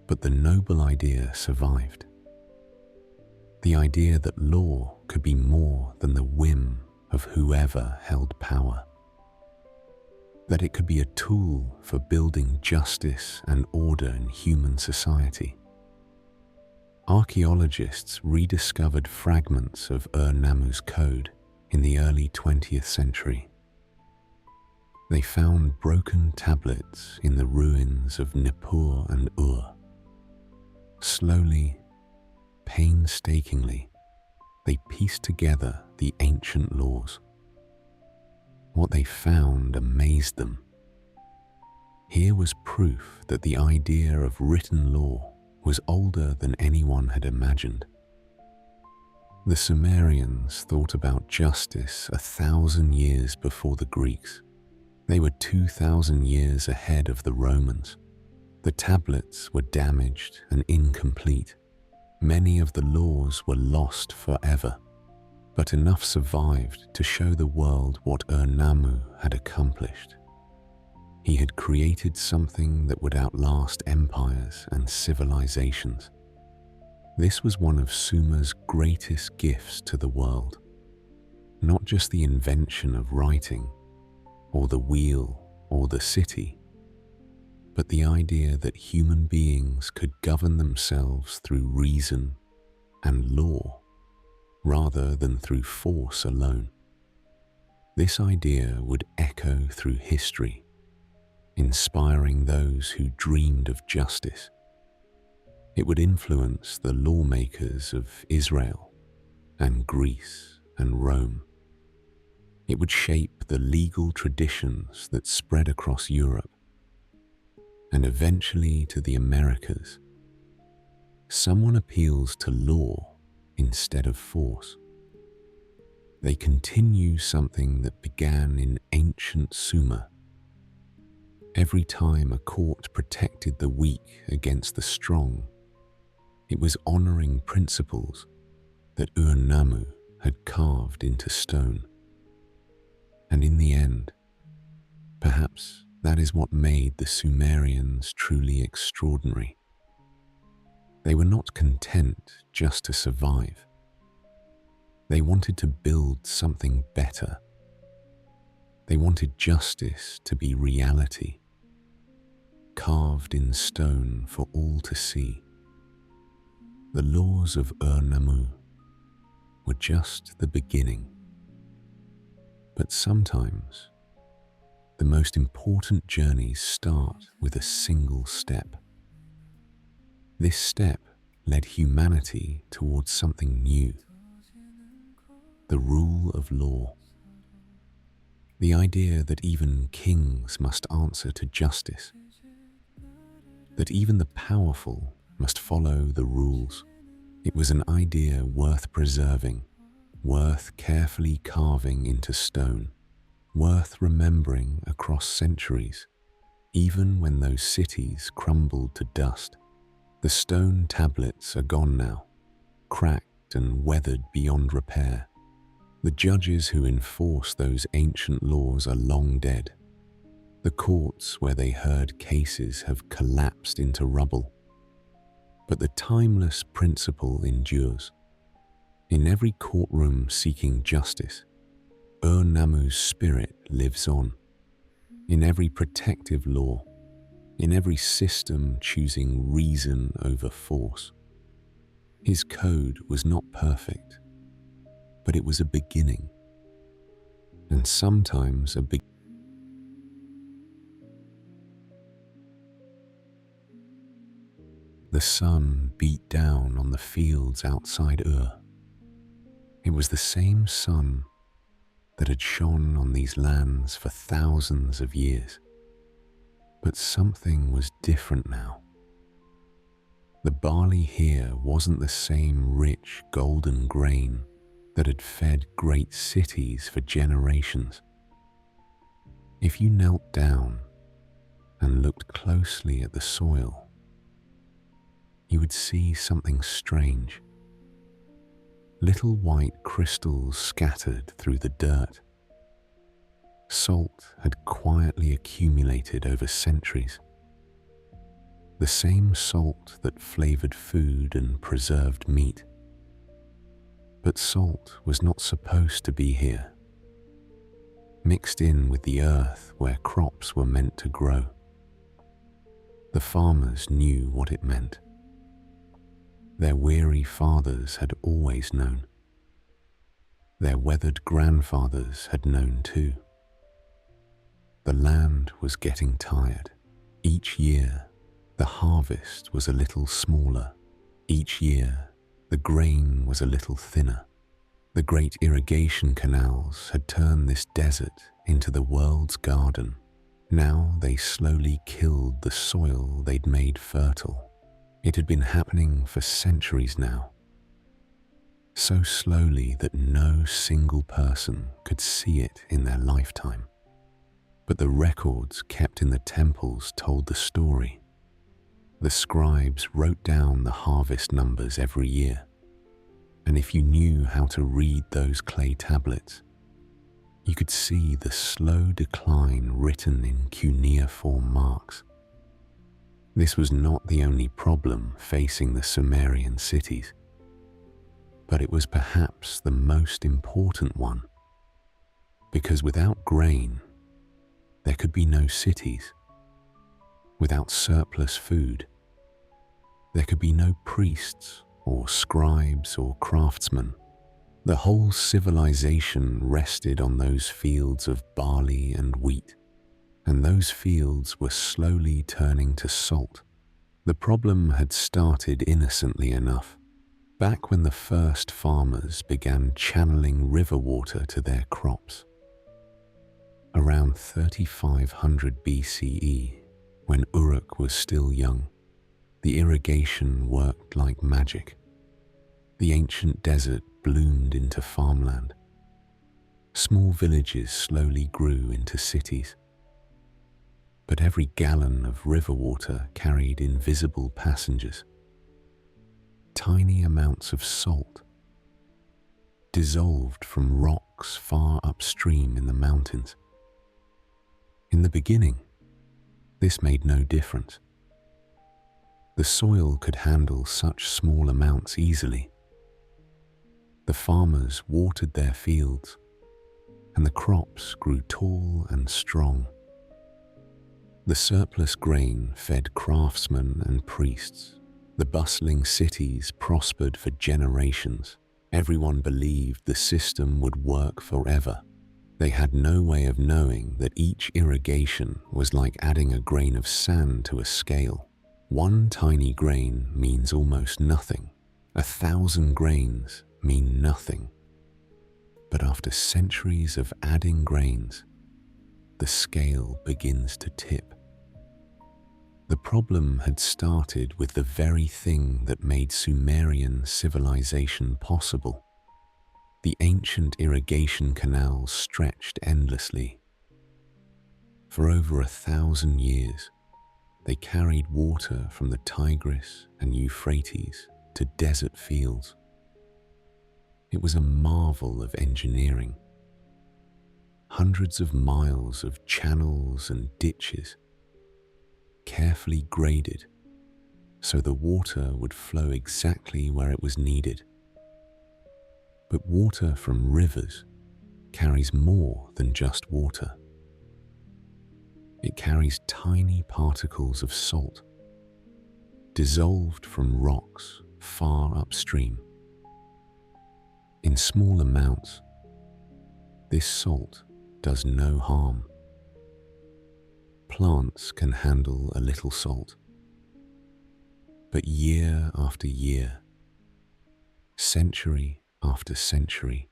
But the noble idea survived. The idea that law could be more than the whim of whoever held power. That it could be a tool for building justice and order in human society. Archaeologists rediscovered fragments of Nammu's code in the early 20th century. They found broken tablets in the ruins of Nippur and Ur. Slowly, painstakingly, they pieced together the ancient laws. What they found amazed them. Here was proof that the idea of written law was older than anyone had imagined. The Sumerians thought about justice 1,000 years before the Greeks. They were 2,000 years ahead of the Romans. The tablets were damaged and incomplete. Many of the laws were lost forever. But enough survived to show the world what Nammu had accomplished. He had created something that would outlast empires and civilizations. This was one of Sumer's greatest gifts to the world. Not just the invention of writing, or the wheel, or the city, but the idea that human beings could govern themselves through reason and law, rather than through force alone. This idea would echo through history. inspiring those who dreamed of justice. It would influence the lawmakers of Israel and Greece and Rome. It would shape the legal traditions that spread across Europe and eventually to the Americas. Someone appeals to law instead of force. They continue something that began in ancient Sumer. Every time a court protected the weak against the strong, it was honoring principles that Ur-Nammu had carved into stone. And in the end, perhaps that is what made the Sumerians truly extraordinary. They were not content just to survive. They wanted to build something better. They wanted justice to be reality, carved in stone for all to see. The laws of Ur-Nammu were just the beginning. But sometimes, the most important journeys start with a single step. This step led humanity towards something new: the rule of law. The idea that even kings must answer to justice, that even the powerful must follow the rules. It was an idea worth preserving, worth carefully carving into stone, worth remembering across centuries, even when those cities crumbled to dust. The stone tablets are gone now, cracked and weathered beyond repair. The judges who enforce those ancient laws are long dead. The courts where they heard cases have collapsed into rubble. But the timeless principle endures. In every courtroom seeking justice, Ur-Nammu's spirit lives on. In every protective law, in every system choosing reason over force. His code was not perfect, but it was a beginning. And sometimes a beginning. The sun beat down on the fields outside Ur. It was the same sun that had shone on these lands for thousands of years. But something was different now. The barley here wasn't the same rich golden grain that had fed great cities for generations. If you knelt down and looked closely at the soil, you would see something strange. Little white crystals scattered through the dirt. Salt had quietly accumulated over centuries. The same salt that flavored food and preserved meat. But salt was not supposed to be here. Mixed in with the earth where crops were meant to grow. The farmers knew what it meant. Their weary fathers had always known. Their weathered grandfathers had known too. The land was getting tired. Each year, the harvest was a little smaller. Each year, the grain was a little thinner. The great irrigation canals had turned this desert into the world's garden. Now they slowly killed the soil they'd made fertile. It had been happening for centuries now, so slowly that no single person could see it in their lifetime. But the records kept in the temples told the story. The scribes wrote down the harvest numbers every year, and if you knew how to read those clay tablets, you could see the slow decline written in cuneiform marks. This was not the only problem facing the Sumerian cities, but it was perhaps the most important one, because without grain, there could be no cities. Without surplus food, there could be no priests or scribes or craftsmen. The whole civilization rested on those fields of barley and wheat. and those fields were slowly turning to salt. The problem had started innocently enough, back when the first farmers began channeling river water to their crops. Around 3500 BCE, when Uruk was still young, the irrigation worked like magic. The ancient desert bloomed into farmland. Small villages slowly grew into cities. But every gallon of river water carried invisible passengers. Tiny amounts of salt, dissolved from rocks far upstream in the mountains. In the beginning, this made no difference. The soil could handle such small amounts easily. The farmers watered their fields, and the crops grew tall and strong. The surplus grain fed craftsmen and priests. The bustling cities prospered for generations. Everyone believed the system would work forever. They had no way of knowing that each irrigation was like adding a grain of sand to a scale. One tiny grain means almost nothing. 1,000 grains mean nothing. But after centuries of adding grains, the scale begins to tip. The problem had started with the very thing that made Sumerian civilization possible. The ancient irrigation canals stretched endlessly. For over 1,000 years, they carried water from the Tigris and Euphrates to desert fields. It was a marvel of engineering. Hundreds of miles of channels and ditches, carefully graded so the water would flow exactly where it was needed. But water from rivers carries more than just water. It carries tiny particles of salt, dissolved from rocks far upstream. In small amounts, this salt does no harm. Plants can handle a little salt. But year after year, century after century,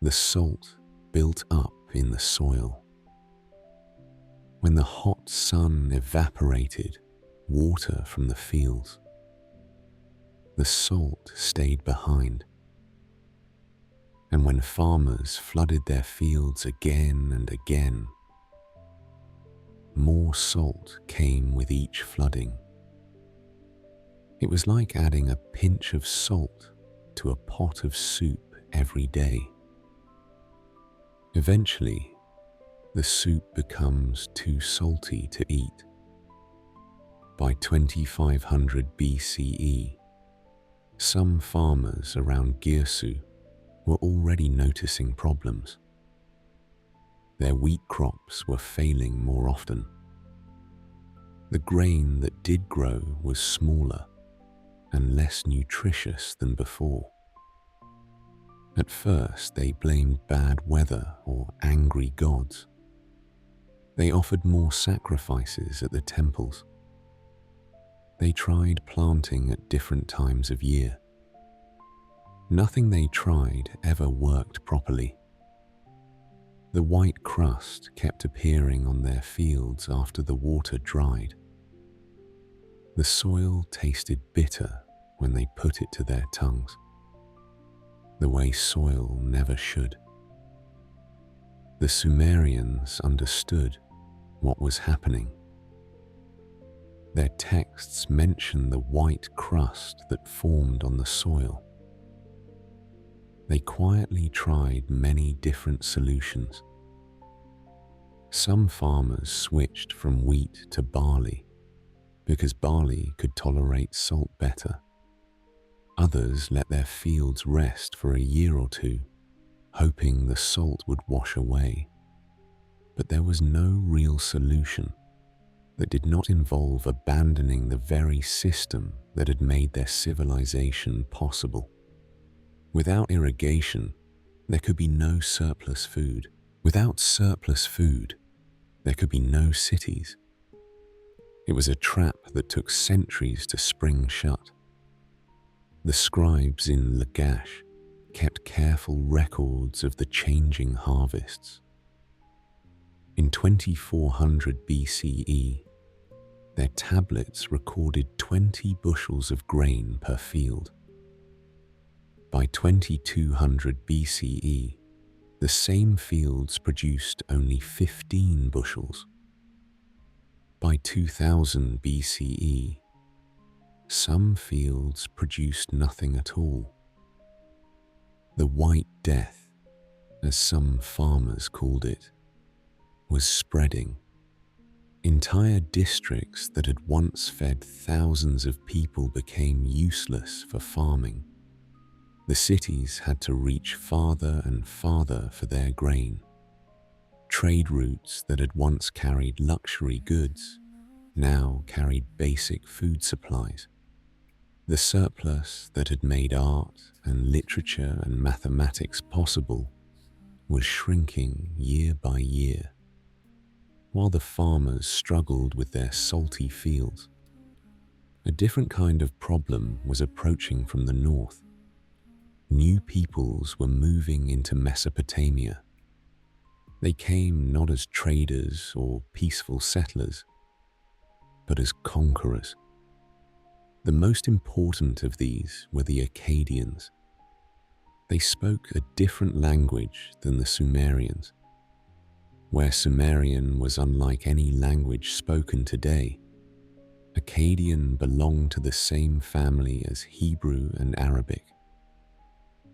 the salt built up in the soil. When the hot sun evaporated water from the fields, the salt stayed behind. And when farmers flooded their fields again and again, more salt came with each flooding. It was like adding a pinch of salt to a pot of soup every day. Eventually, the soup becomes too salty to eat. By 2500 BCE, some farmers around Girsu were already noticing problems. Their wheat crops were failing more often. The grain that did grow was smaller and less nutritious than before. At first, they blamed bad weather or angry gods. They offered more sacrifices at the temples. They tried planting at different times of year. Nothing they tried ever worked properly. The white crust kept appearing on their fields after the water dried. The soil tasted bitter when they put it to their tongues, the way soil never should. The Sumerians understood what was happening. Their texts mention the white crust that formed on the soil. They quietly tried many different solutions. Some farmers switched from wheat to barley because barley could tolerate salt better. Others let their fields rest for a year or two, hoping the salt would wash away. But there was no real solution that did not involve abandoning the very system that had made their civilization possible. Without irrigation, there could be no surplus food. Without surplus food, there could be no cities. It was a trap that took centuries to spring shut. The scribes in Lagash kept careful records of the changing harvests. In 2400 BCE, their tablets recorded 20 bushels of grain per field. By 2200 BCE, the same fields produced only 15 bushels. By 2000 BCE, some fields produced nothing at all. The White Death, as some farmers called it, was spreading. Entire districts that had once fed thousands of people became useless for farming. The cities had to reach farther and farther for their grain. Trade routes that had once carried luxury goods now carried basic food supplies. The surplus that had made art and literature and mathematics possible was shrinking year by year. While the farmers struggled with their salty fields, a different kind of problem was approaching from the north. New peoples were moving into Mesopotamia. They came not as traders or peaceful settlers, but as conquerors. The most important of these were the Akkadians. They spoke a different language than the Sumerians. Where Sumerian was unlike any language spoken today, Akkadian belonged to the same family as Hebrew and Arabic.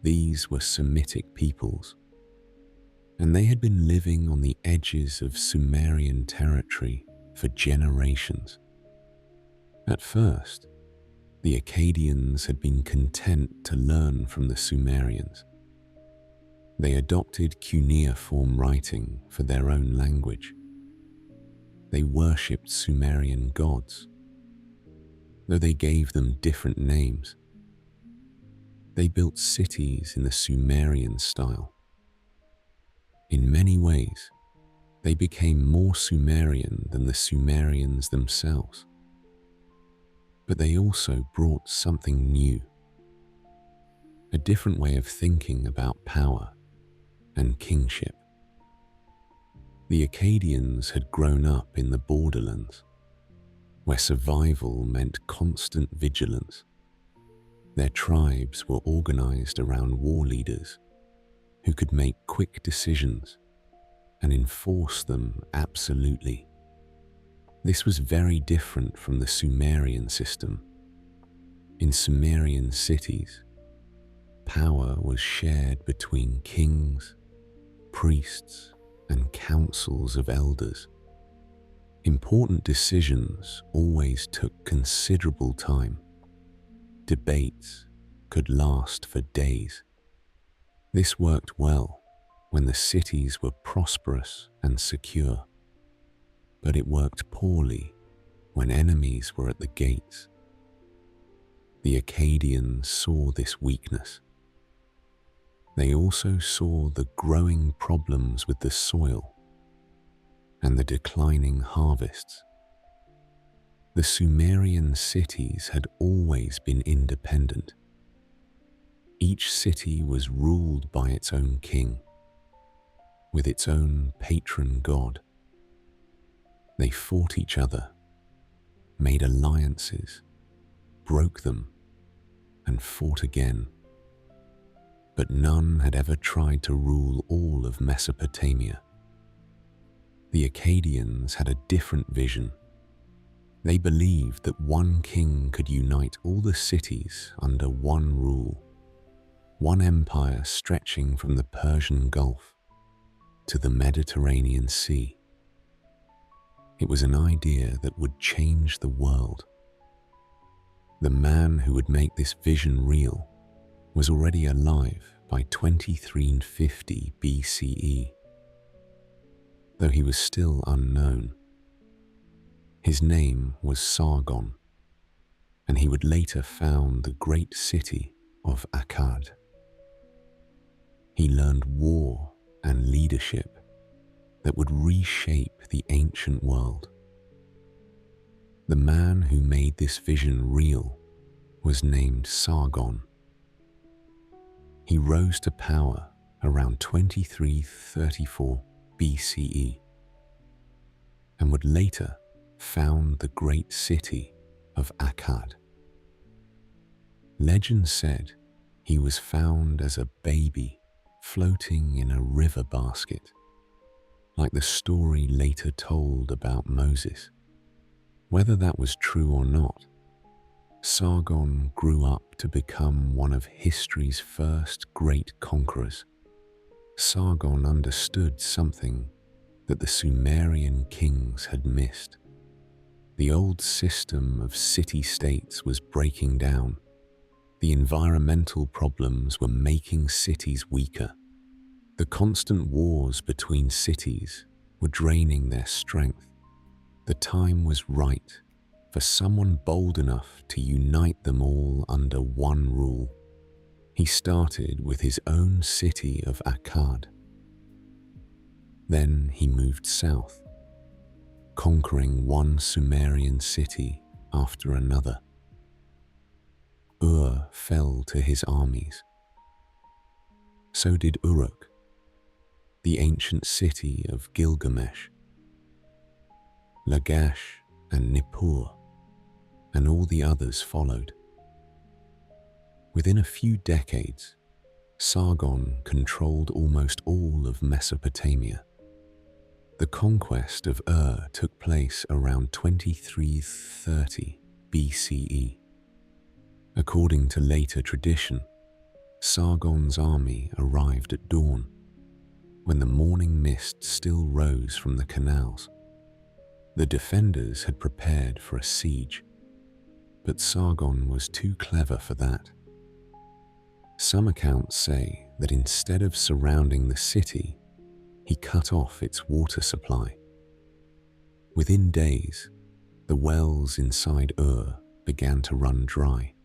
These were Semitic peoples, and they had been living on the edges of Sumerian territory for generations. At first, the Akkadians had been content to learn from the Sumerians. They adopted cuneiform writing for their own language. They worshipped Sumerian gods, though they gave them different names. They built cities in the Sumerian style. In many ways, they became more Sumerian than the Sumerians themselves. But they also brought something new, a different way of thinking about power and kingship. The Akkadians had grown up in the borderlands, where survival meant constant vigilance. Their tribes were organized around war leaders who could make quick decisions and enforce them absolutely. This was very different from the Sumerian system. In Sumerian cities, power was shared between kings, priests, and councils of elders. Important decisions always took considerable time. Debates could last for days. This worked well when the cities were prosperous and secure, but it worked poorly when enemies were at the gates. The Akkadians saw this weakness. They also saw the growing problems with the soil and the declining harvests. The Sumerian cities had always been independent. Each city was ruled by its own king, with its own patron god. They fought each other, made alliances, broke them, and fought again. But none had ever tried to rule all of Mesopotamia. The Akkadians had a different vision. They believed that one king could unite all the cities under one rule, one empire stretching from the Persian Gulf to the Mediterranean Sea. It was an idea that would change the world. The man who would make this vision real was already alive by 2350 BCE, though he was still unknown. His name was Sargon, and he would later found the great city of Akkad. He learned war and leadership, that would reshape the ancient world. The man who made this vision real was named Sargon. He rose to power around 2334 BCE and would later found the great city of Akkad. Legend said he was found as a baby floating in a river basket, like the story later told about Moses. Whether that was true or not, Sargon grew up to become one of history's first great conquerors. Sargon understood something that the Sumerian kings had missed. The old system of city-states was breaking down. The environmental problems were making cities weaker. The constant wars between cities were draining their strength. The time was right for someone bold enough to unite them all under one rule. He started with his own city of Akkad. Then he moved south, conquering one Sumerian city after another. Ur fell to his armies. So did Uruk, the ancient city of Gilgamesh. Lagash and Nippur, and all the others followed. Within a few decades, Sargon controlled almost all of Mesopotamia. The conquest of Ur took place around 2330 BCE. According to later tradition, Sargon's army arrived at dawn, when the morning mist still rose from the canals. The defenders had prepared for a siege, but Sargon was too clever for that. Some accounts say that instead of surrounding the city, he cut off its water supply. Within days, the wells inside Ur began to run dry.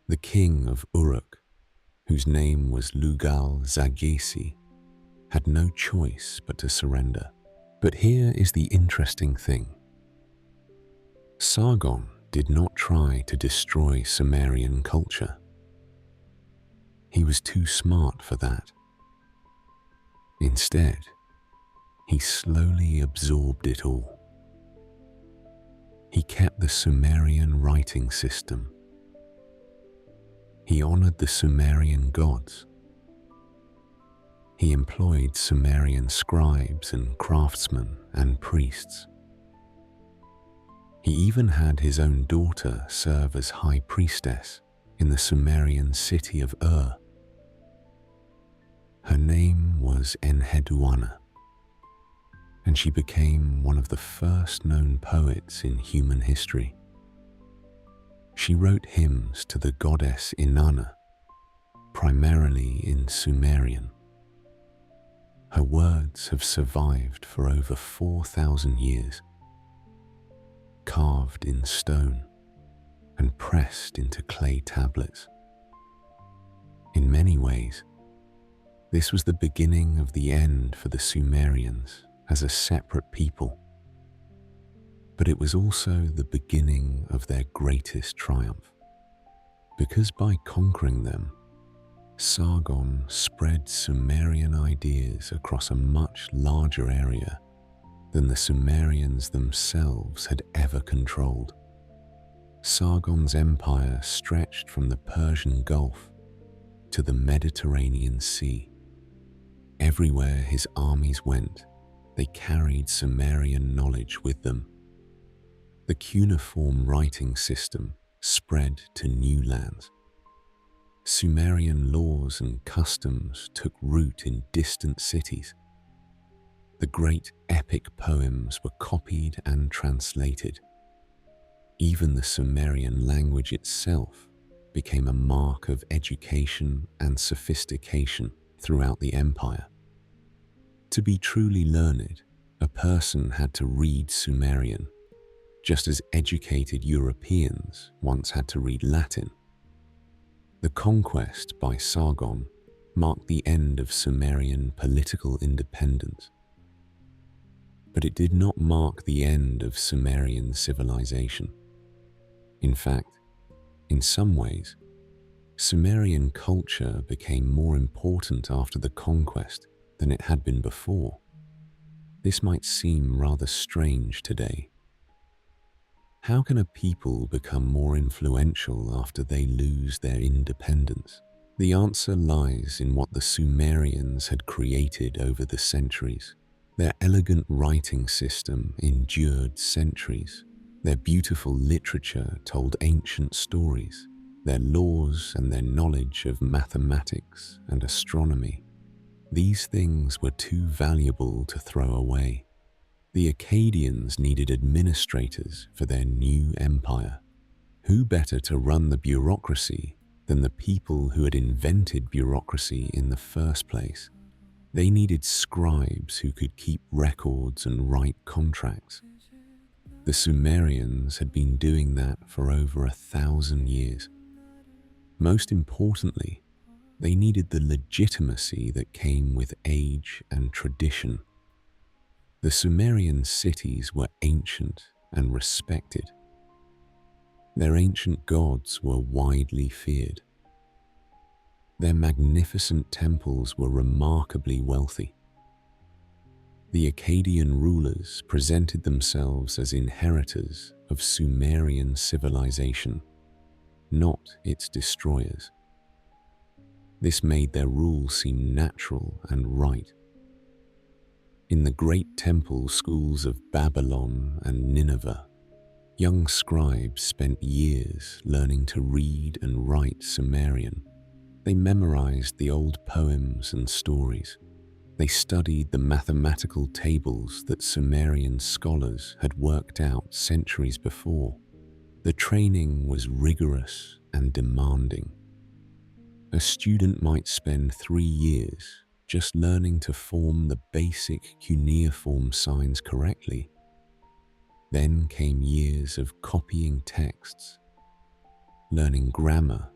The king of Uruk, whose name was Lugal-Zaggisi, had no choice but to surrender. But here is the interesting thing. Sargon did not try to destroy Sumerian culture. He was too smart for that. Instead, he slowly absorbed it all. He kept the Sumerian writing system. He honored the Sumerian gods. He employed Sumerian scribes and craftsmen and priests. He even had his own daughter serve as high priestess in the Sumerian city of Ur. Her name was Enheduanna, and she became one of the first known poets in human history. She wrote hymns to the goddess Inanna, primarily in Sumerian. Her words have survived for over 4,000 years, carved in stone and pressed into clay tablets. In many ways, this was the beginning of the end for the Sumerians as a separate people, but it was also the beginning of their greatest triumph, because by conquering them, Sargon spread Sumerian ideas across a much larger area than the Sumerians themselves had ever controlled. Sargon's empire stretched from the Persian Gulf to the Mediterranean Sea. Everywhere his armies went, they carried Sumerian knowledge with them. The cuneiform writing system spread to new lands. Sumerian laws and customs took root in distant cities. The great epic poems were copied and translated. Even the Sumerian language itself became a mark of education and sophistication throughout the empire. To be truly learned, a person had to read Sumerian, just as educated Europeans once had to read Latin. The conquest by Sargon marked the end of Sumerian political independence. But it did not mark the end of Sumerian civilization. In fact, in some ways, Sumerian culture became more important after the conquest than it had been before. This might seem rather strange today. How can a people become more influential after they lose their independence? The answer lies in what the Sumerians had created over the centuries. Their elegant writing system endured centuries. Their beautiful literature told ancient stories. Their laws and their knowledge of mathematics and astronomy. These things were too valuable to throw away. The Akkadians needed administrators for their new empire. Who better to run the bureaucracy than the people who had invented bureaucracy in the first place? They needed scribes who could keep records and write contracts. The Sumerians had been doing that for over 1,000 years. Most importantly, they needed the legitimacy that came with age and tradition. The Sumerian cities were ancient and respected. Their ancient gods were widely feared. Their magnificent temples were remarkably wealthy. The Akkadian rulers presented themselves as inheritors of Sumerian civilization, not its destroyers. This made their rule seem natural and right. In the great temple schools of Babylon and Nineveh, young scribes spent years learning to read and write Sumerian. They memorized the old poems and stories. They studied the mathematical tables that Sumerian scholars had worked out centuries before. The training was rigorous and demanding. A student might spend 3 years just learning to form the basic cuneiform signs correctly. Then came years of copying texts, learning grammar,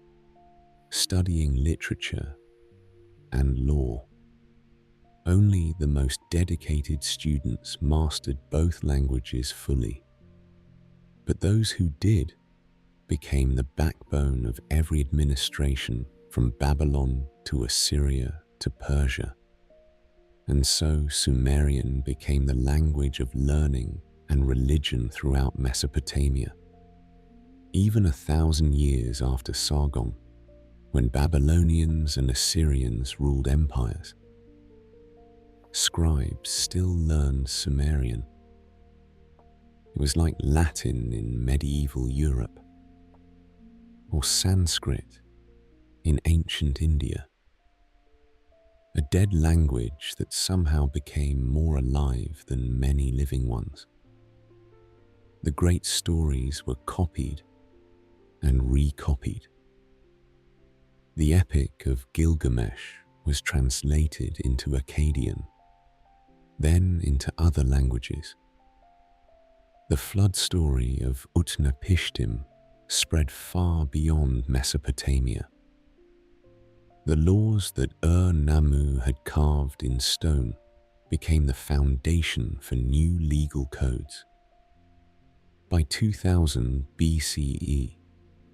studying literature and law. Only the most dedicated students mastered both languages fully. But those who did became the backbone of every administration from Babylon to Assyria to Persia. And so Sumerian became the language of learning and religion throughout Mesopotamia. Even 1,000 years after Sargon, when Babylonians and Assyrians ruled empires, scribes still learned Sumerian. It was like Latin in medieval Europe, or Sanskrit in ancient India. A dead language that somehow became more alive than many living ones. The great stories were copied and recopied. The epic of Gilgamesh was translated into Akkadian, then into other languages. The flood story of Utnapishtim spread far beyond Mesopotamia. The laws that Ur-Nammu had carved in stone became the foundation for new legal codes. By 2000 BCE,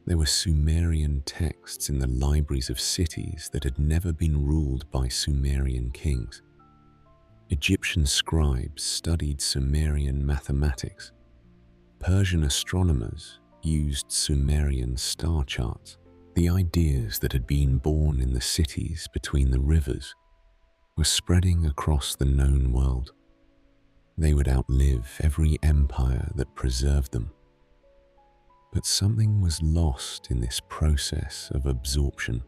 there were Sumerian texts in the libraries of cities that had never been ruled by Sumerian kings. Egyptian scribes studied Sumerian mathematics. Persian astronomers used Sumerian star charts. The ideas that had been born in the cities between the rivers were spreading across the known world. They would outlive every empire that preserved them. But something was lost in this process of absorption.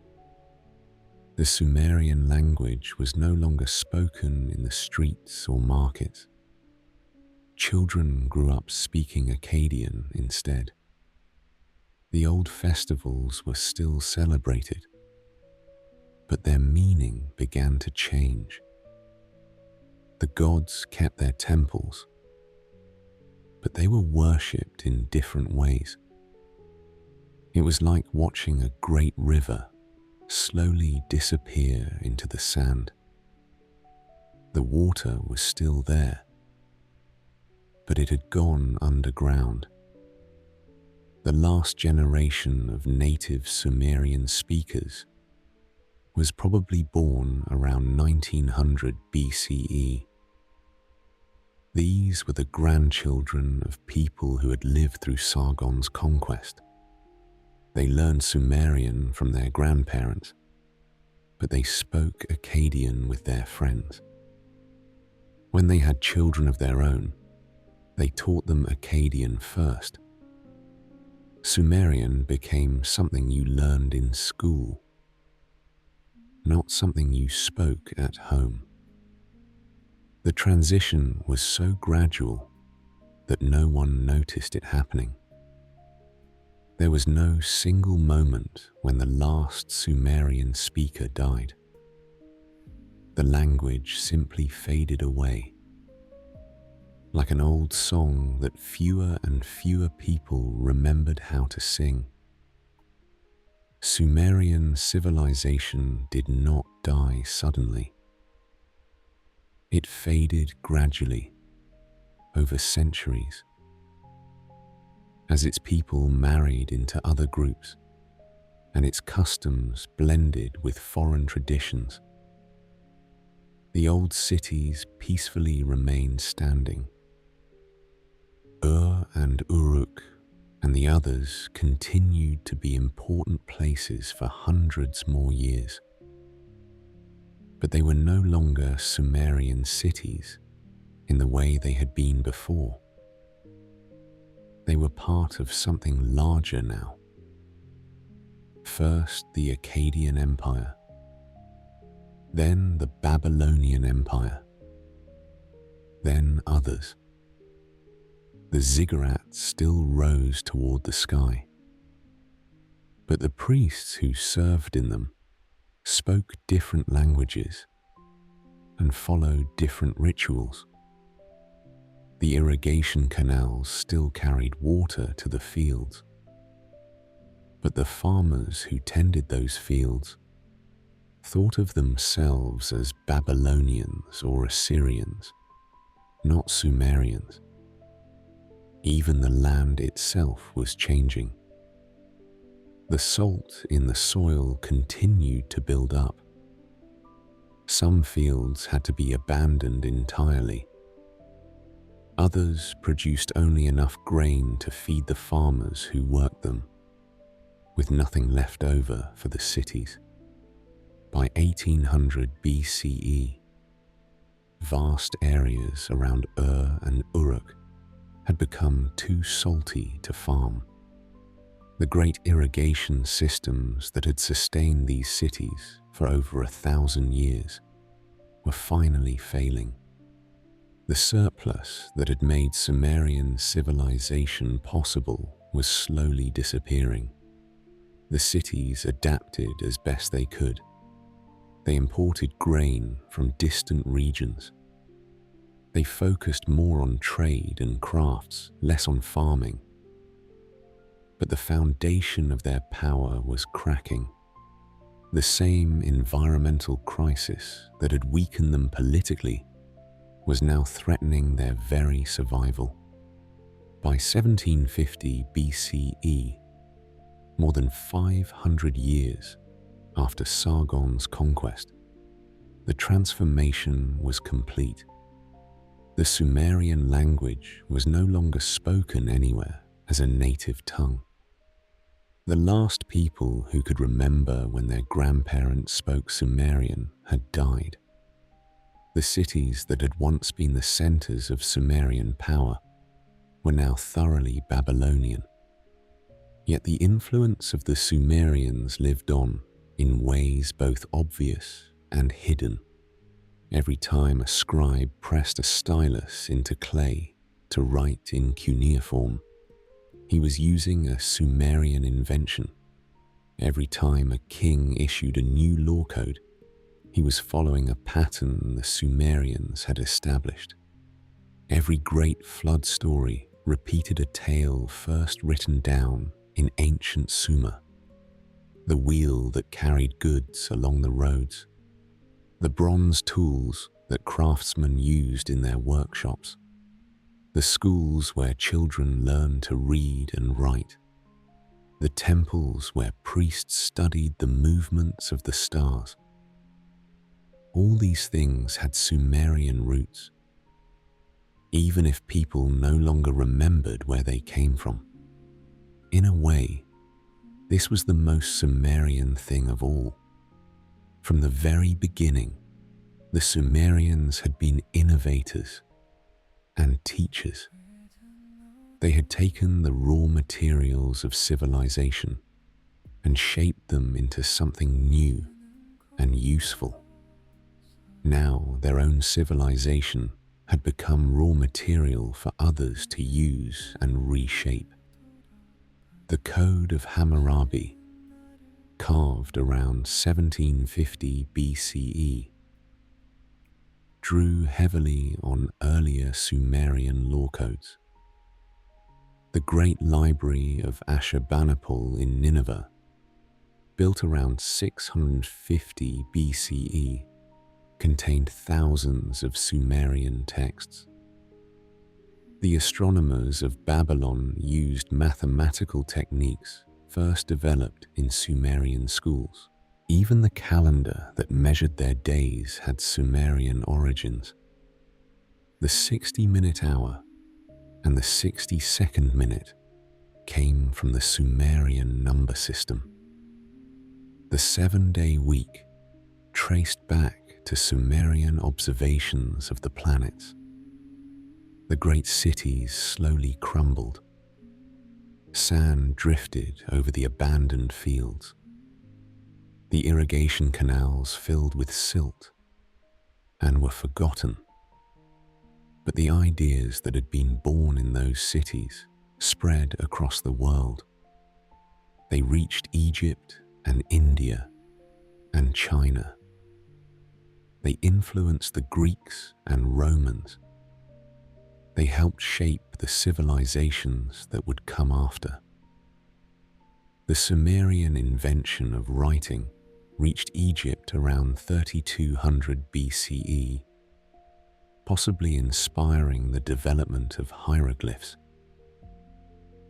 The Sumerian language was no longer spoken in the streets or markets. Children grew up speaking Akkadian instead. The old festivals were still celebrated, but their meaning began to change. The gods kept their temples, but they were worshipped in different ways. It was like watching a great river slowly disappear into the sand. The water was still there, but it had gone underground. The last generation of native Sumerian speakers was probably born around 1900 BCE. These were the grandchildren of people who had lived through Sargon's conquest. They learned Sumerian from their grandparents, but they spoke Akkadian with their friends. When they had children of their own, they taught them Akkadian first. Sumerian became something you learned in school, not something you spoke at home. The transition was so gradual that no one noticed it happening. There was no single moment when the last Sumerian speaker died. The language simply faded away, like an old song that fewer and fewer people remembered how to sing. Sumerian civilization did not die suddenly. It faded gradually, over centuries. As its people married into other groups, and its customs blended with foreign traditions, the old cities peacefully remained standing. Ur and Uruk and the others continued to be important places for hundreds more years. But they were no longer Sumerian cities in the way they had been before. They were part of something larger now. First, the Akkadian Empire, then the Babylonian Empire, then others. The ziggurat still rose toward the sky, but the priests who served in them spoke different languages and followed different rituals. The irrigation canals still carried water to the fields, but the farmers who tended those fields thought of themselves as Babylonians or Assyrians, not Sumerians. Even the land itself was changing. The salt in the soil continued to build up. Some fields had to be abandoned entirely. Others produced only enough grain to feed the farmers who worked them, with nothing left over for the cities. By 1800 BCE, vast areas around Ur and Uruk had become too salty to farm. The great irrigation systems that had sustained these cities for over 1,000 years were finally failing. The surplus that had made Sumerian civilization possible was slowly disappearing. The cities adapted as best they could. They imported grain from distant regions. They focused more on trade and crafts, less on farming. But the foundation of their power was cracking. The same environmental crisis that had weakened them politically was now threatening their very survival. By 1750 BCE, more than 500 years after Sargon's conquest, the transformation was complete. The Sumerian language was no longer spoken anywhere as a native tongue. The last people who could remember when their grandparents spoke Sumerian had died. The cities that had once been the centers of Sumerian power were now thoroughly Babylonian. Yet the influence of the Sumerians lived on in ways both obvious and hidden. Every time a scribe pressed a stylus into clay to write in cuneiform, he was using a Sumerian invention. Every time a king issued a new law code, he was following a pattern the Sumerians had established. Every great flood story repeated a tale first written down in ancient Sumer. The wheel that carried goods along the roads, the bronze tools that craftsmen used in their workshops, the schools where children learned to read and write, the temples where priests studied the movements of the stars. All these things had Sumerian roots, even if people no longer remembered where they came from. In a way, this was the most Sumerian thing of all. From the very beginning, the Sumerians had been innovators and teachers. They had taken the raw materials of civilization and shaped them into something new and useful. Now their own civilization had become raw material for others to use and reshape. The Code of Hammurabi, carved around 1750 BCE, drew heavily on earlier Sumerian law codes. The Great Library of Ashurbanipal in Nineveh, built around 650 BCE, contained thousands of Sumerian texts. The astronomers of Babylon used mathematical techniques first developed in Sumerian schools. Even the calendar that measured their days had Sumerian origins. The 60-minute hour and the 60-second minute came from the Sumerian number system. The 7-day week traced back to Sumerian observations of the planets. The great cities slowly crumbled. Sand drifted over the abandoned fields. The irrigation canals filled with silt and were forgotten. But the ideas that had been born in those cities spread across the world. They reached Egypt and India and China. They influenced the Greeks and Romans. They helped shape the civilizations that would come after. The Sumerian invention of writing reached Egypt around 3200 BCE, possibly inspiring the development of hieroglyphs.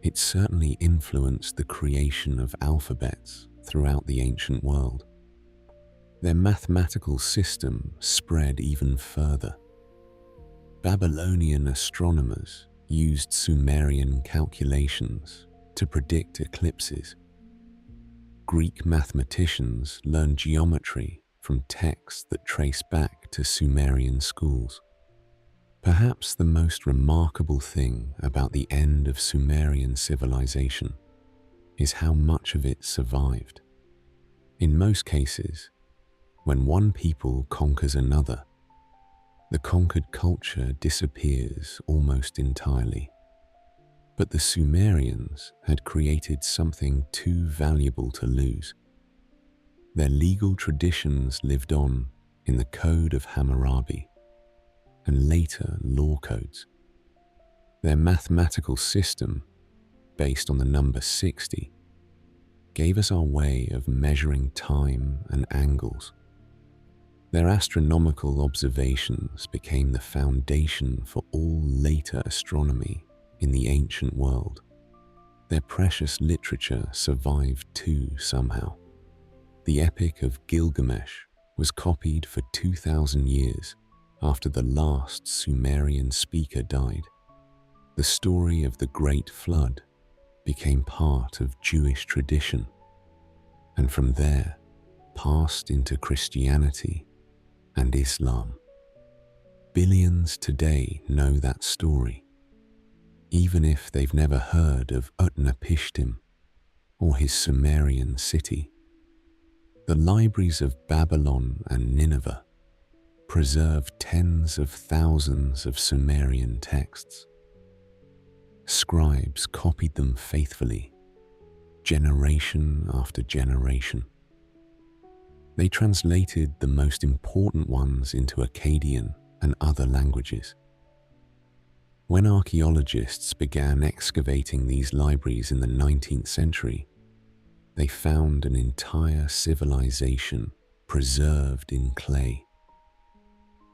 It certainly influenced the creation of alphabets throughout the ancient world. Their mathematical system spread even further. Babylonian astronomers used Sumerian calculations to predict eclipses. Greek mathematicians learned geometry from texts that trace back to Sumerian schools. Perhaps the most remarkable thing about the end of Sumerian civilization is how much of it survived. In most cases, when one people conquers another, the conquered culture disappears almost entirely. But the Sumerians had created something too valuable to lose. Their legal traditions lived on in the Code of Hammurabi and later law codes. Their mathematical system, based on the number 60, gave us our way of measuring time and angles. Their astronomical observations became the foundation for all later astronomy in the ancient world. Their precious literature survived too somehow. The Epic of Gilgamesh was copied for 2,000 years after the last Sumerian speaker died. The story of the Great Flood became part of Jewish tradition, and from there passed into Christianity and Islam. Billions today know that story, even if they've never heard of Utnapishtim or his Sumerian city. The libraries of Babylon and Nineveh preserved tens of thousands of Sumerian texts. Scribes copied them faithfully, generation after generation. They translated the most important ones into Akkadian and other languages. When archaeologists began excavating these libraries in the 19th century, they found an entire civilization preserved in clay.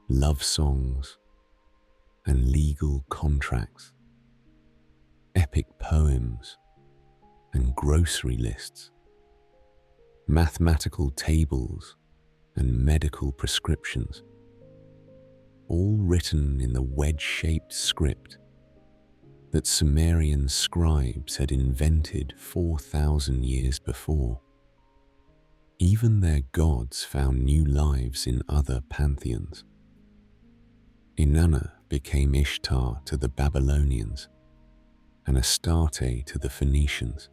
Love songs, and legal contracts, epic poems and grocery lists, mathematical tables and medical prescriptions, all written in the wedge-shaped script that Sumerian scribes had invented 4,000 years before. Even their gods found new lives in other pantheons. Inanna became Ishtar to the Babylonians and Astarte to the Phoenicians.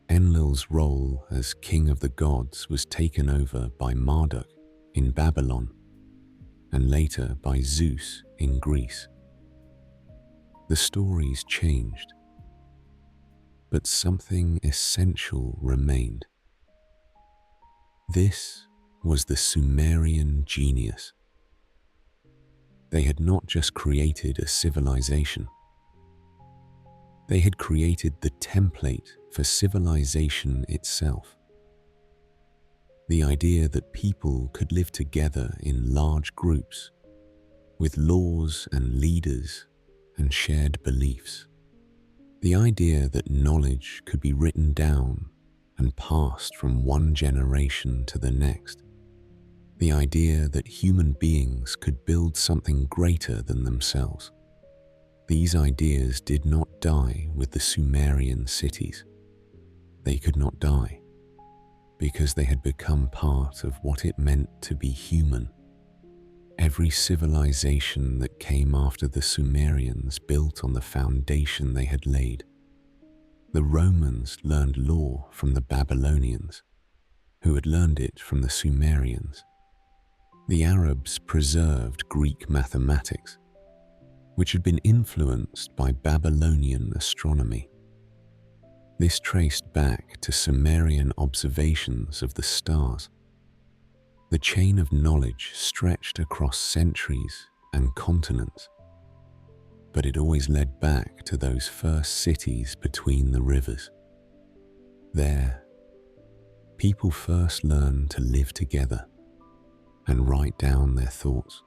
Enlil's role as king of the gods was taken over by Marduk in Babylon and later by Zeus in Greece. The stories changed, but something essential remained. This was the Sumerian genius. They had not just created a civilization. They had created the template for civilization itself. The idea that people could live together in large groups with laws and leaders and shared beliefs. The idea that knowledge could be written down and passed from one generation to the next. The idea that human beings could build something greater than themselves. These ideas did not die with the Sumerian cities. They could not die because they had become part of what it meant to be human. Every civilization that came after the Sumerians built on the foundation they had laid. The Romans learned law from the Babylonians, who had learned it from the Sumerians. The Arabs preserved Greek mathematics, which had been influenced by Babylonian astronomy. This traced back to Sumerian observations of the stars. The chain of knowledge stretched across centuries and continents, but it always led back to those first cities between the rivers. There, people first learned to live together and write down their thoughts.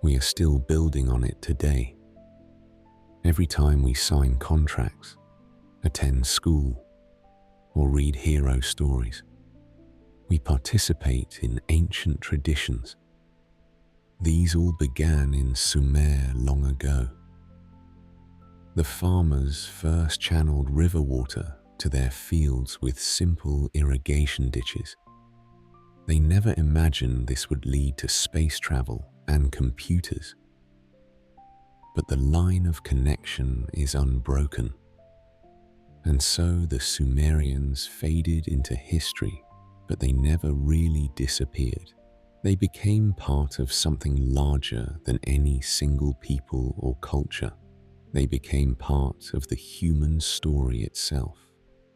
We are still building on it today. Every time we sign contracts, attend school, or read hero stories, we participate in ancient traditions. These all began in Sumer long ago. The farmers first channeled river water to their fields with simple irrigation ditches. They never imagined this would lead to space travel and computers. But the line of connection is unbroken. And so the Sumerians faded into history, but they never really disappeared. They became part of something larger than any single people or culture. They became part of the human story itself.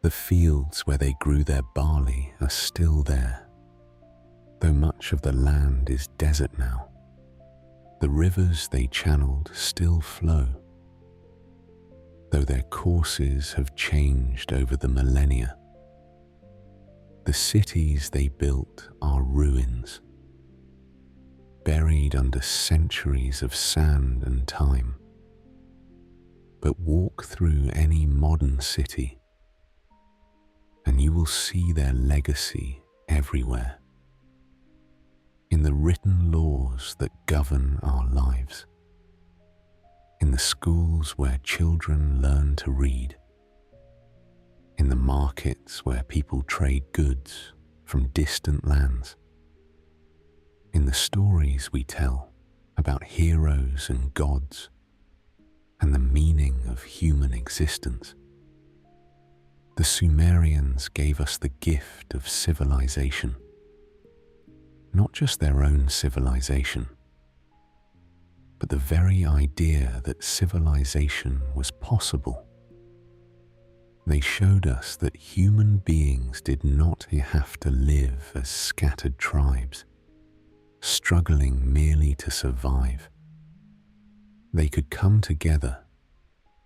The fields where they grew their barley are still there, though much of the land is desert now. The rivers they channeled still flow, though their courses have changed over the millennia. The cities they built are ruins, buried under centuries of sand and time. But walk through any modern city, and you will see their legacy everywhere. In the written laws that govern our lives, in the schools where children learn to read, in the markets where people trade goods from distant lands, in the stories we tell about heroes and gods and the meaning of human existence. The Sumerians gave us the gift of civilization, not just their own civilization, but the very idea that civilization was possible. They showed us that human beings did not have to live as scattered tribes, struggling merely to survive. They could come together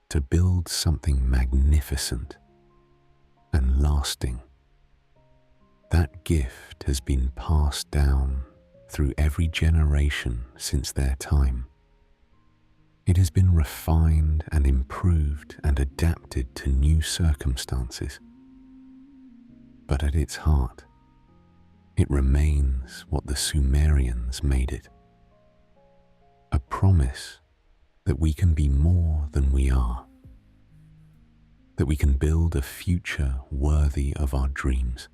to build something magnificent and lasting. That gift has been passed down through every generation since their time. It has been refined and improved and adapted to new circumstances. But at its heart, it remains what the Sumerians made it. A promise that we can be more than we are. That we can build a future worthy of our dreams.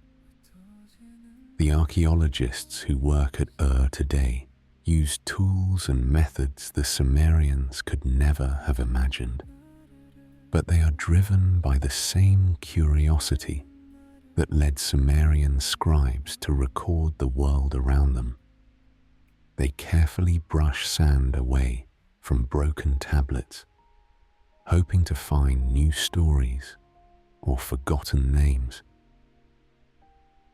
The archaeologists who work at today use tools and methods the Sumerians could never have imagined. But they are driven by the same curiosity that led Sumerian scribes to record the world around them. They carefully brush sand away from broken tablets, hoping to find new stories or forgotten names.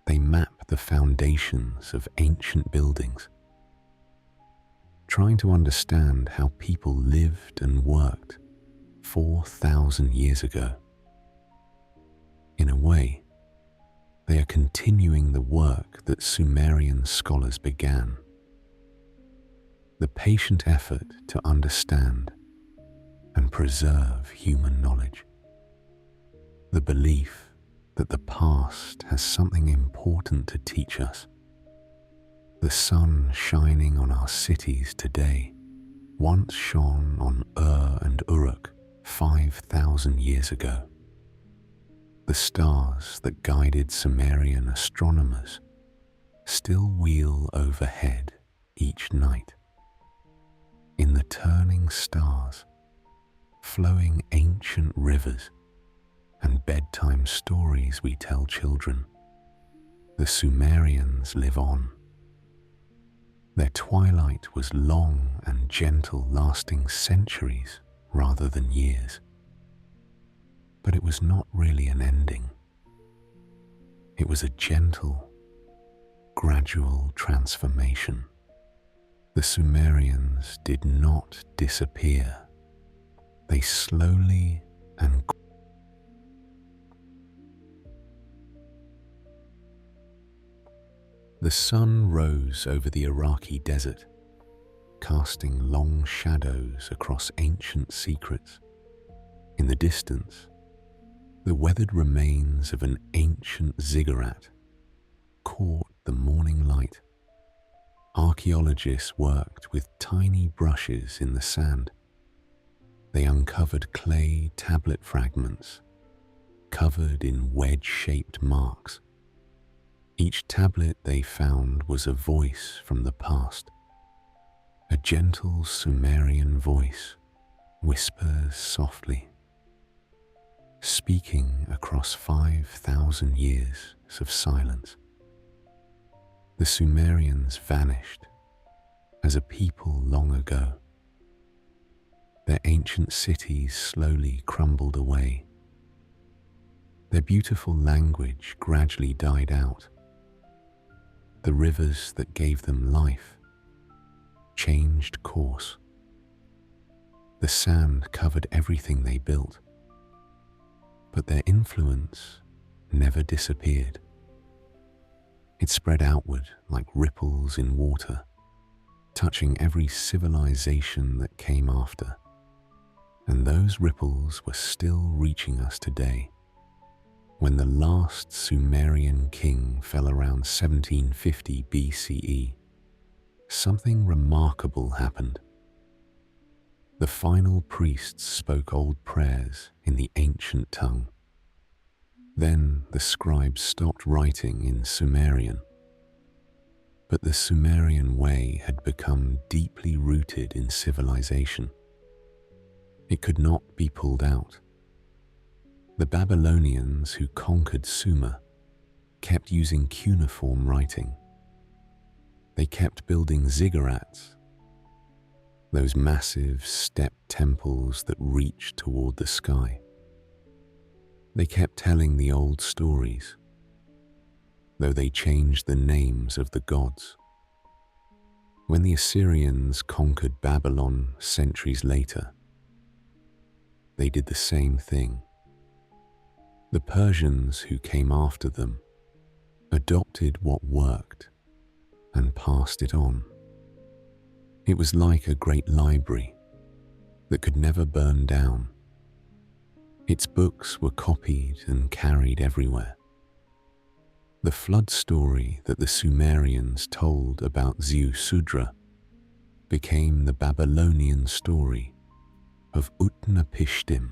They map the foundations of ancient buildings, trying to understand how people lived and worked 4,000 years ago. In a way, they are continuing the work that Sumerian scholars began. The patient effort to understand and preserve human knowledge. The belief that the past has something important to teach us. The sun shining on our cities today once shone on and Uruk 5,000 years ago. The stars that guided Sumerian astronomers still wheel overhead each night. In the turning stars, flowing ancient rivers, and bedtime stories we tell children, the Sumerians live on. Their twilight was long and gentle, lasting centuries rather than years. But it was not really an ending. It was a gentle, gradual transformation. The Sumerians did not disappear. They slowly and The sun rose over the Iraqi desert, casting long shadows across ancient secrets. In the distance, the weathered remains of an ancient ziggurat caught the morning light. Archaeologists worked with tiny brushes in the sand. They uncovered clay tablet fragments covered in wedge-shaped marks. Each tablet they found was a voice from the past. A gentle Sumerian voice whispers softly, speaking across 5,000 years of silence. The Sumerians vanished as a people long ago. Their ancient cities slowly crumbled away. Their beautiful language gradually died out. The rivers that gave them life changed course. The sand covered everything they built, but their influence never disappeared. It spread outward like ripples in water, touching every civilization that came after. And those ripples were still reaching us today. When the last Sumerian king fell around 1750 BCE, something remarkable happened. The final priests spoke old prayers in the ancient tongue. Then the scribes stopped writing in Sumerian. But the Sumerian way had become deeply rooted in civilization. It could not be pulled out. The Babylonians who conquered Sumer kept using cuneiform writing. They kept building ziggurats, those massive stepped temples that reached toward the sky. They kept telling the old stories, though they changed the names of the gods. When the Assyrians conquered Babylon centuries later, they did the same thing. The Persians who came after them adopted what worked and passed it on. It was like a great library. that could never burn down. Its books were copied and carried everywhere. The flood story that the Sumerians told about Ziusudra became the Babylonian story of Utnapishtim.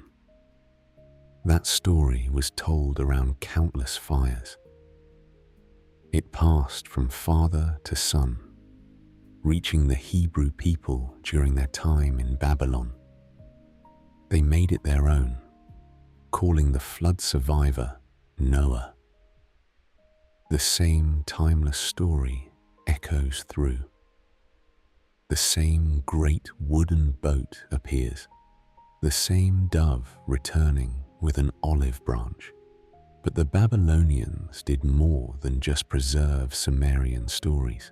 That story was told around countless fires. It passed from father to son, reaching the Hebrew people during their time in Babylon. They made it their own, calling the flood survivor Noah. The same timeless story echoes through. The same great wooden boat appears, the same dove returning with an olive branch. But the Babylonians did more than just preserve Sumerian stories.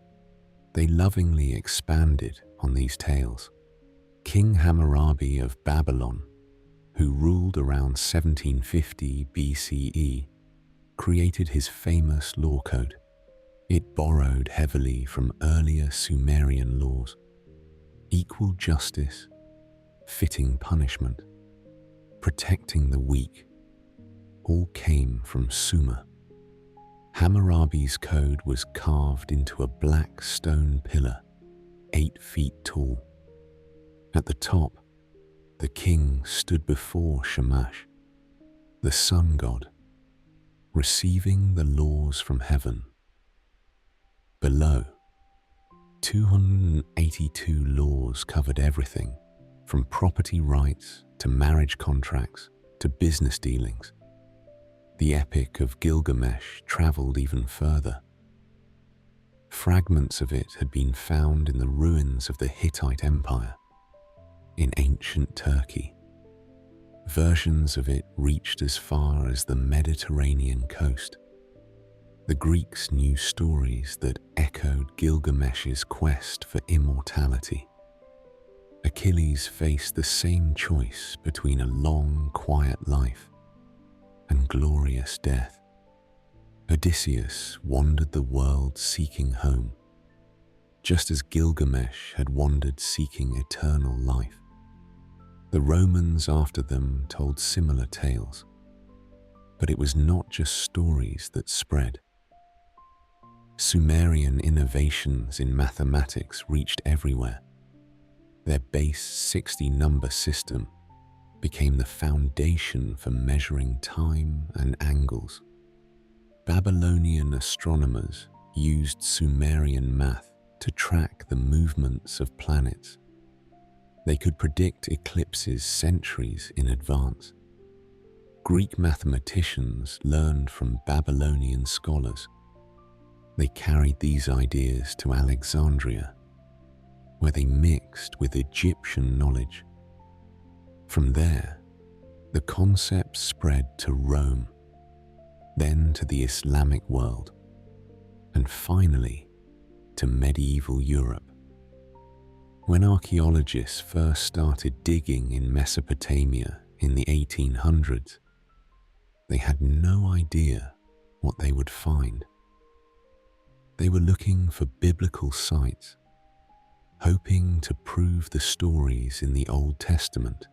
They lovingly expanded on these tales. King Hammurabi of Babylon, who ruled around 1750 BCE, created his famous law code. It borrowed heavily from earlier Sumerian laws. Equal justice, fitting punishment, protecting the weak, all came from Sumer. Hammurabi's code was carved into a black stone pillar, 8 feet tall. At the top, the king stood before Shamash, the sun god, receiving the laws from heaven. Below, 282 laws covered everything from property rights to marriage contracts to business dealings. The Epic of Gilgamesh traveled even further. Fragments of it had been found in the ruins of the Hittite Empire in ancient Turkey. Versions of it reached as far as the Mediterranean coast. The Greeks knew stories that echoed Gilgamesh's quest for immortality. Achilles faced the same choice between a long, quiet life and glorious death. Odysseus wandered the world seeking home, just as Gilgamesh had wandered seeking eternal life. The Romans after them told similar tales, but it was not just stories that spread. Sumerian innovations in mathematics reached everywhere. Their base 60 number system became the foundation for measuring time and angles. Babylonian astronomers used Sumerian math to track the movements of planets. They could predict eclipses centuries in advance. Greek mathematicians learned from Babylonian scholars. They carried these ideas to Alexandria, where they mixed with Egyptian knowledge. From there, the concept spread to Rome, then to the Islamic world, and finally to medieval Europe. When archaeologists first started digging in Mesopotamia in the 1800s, they had no idea what they would find. They were looking for biblical sites, hoping to prove the stories in the Old Testament.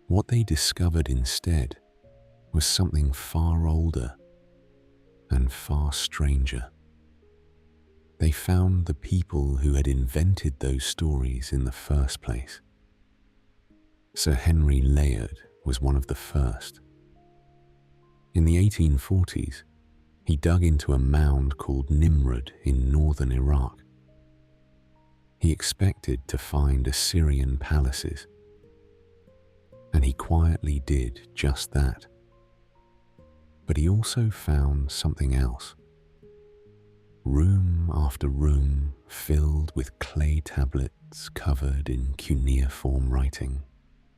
What they discovered instead was something far older and far stranger. They found the people who had invented those stories in the first place. Sir Henry Layard was one of the first. In the 1840s, he dug into a mound called Nimrud in northern Iraq. He expected to find Assyrian palaces, and he quietly did just that. But he also found something else. Room after room filled with clay tablets covered in cuneiform writing,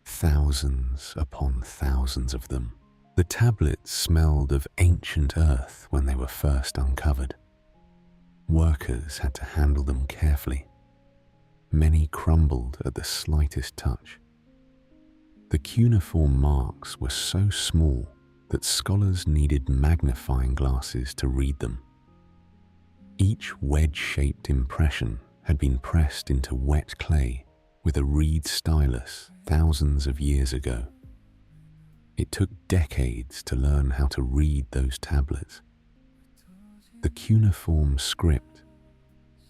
thousands upon thousands of them. The tablets smelled of ancient earth when they were first uncovered. Workers had to handle them carefully. Many crumbled at the slightest touch. The cuneiform marks were so small that scholars needed magnifying glasses to read them. Each wedge-shaped impression had been pressed into wet clay with a reed stylus thousands of years ago. It took decades to learn how to read those tablets. The cuneiform script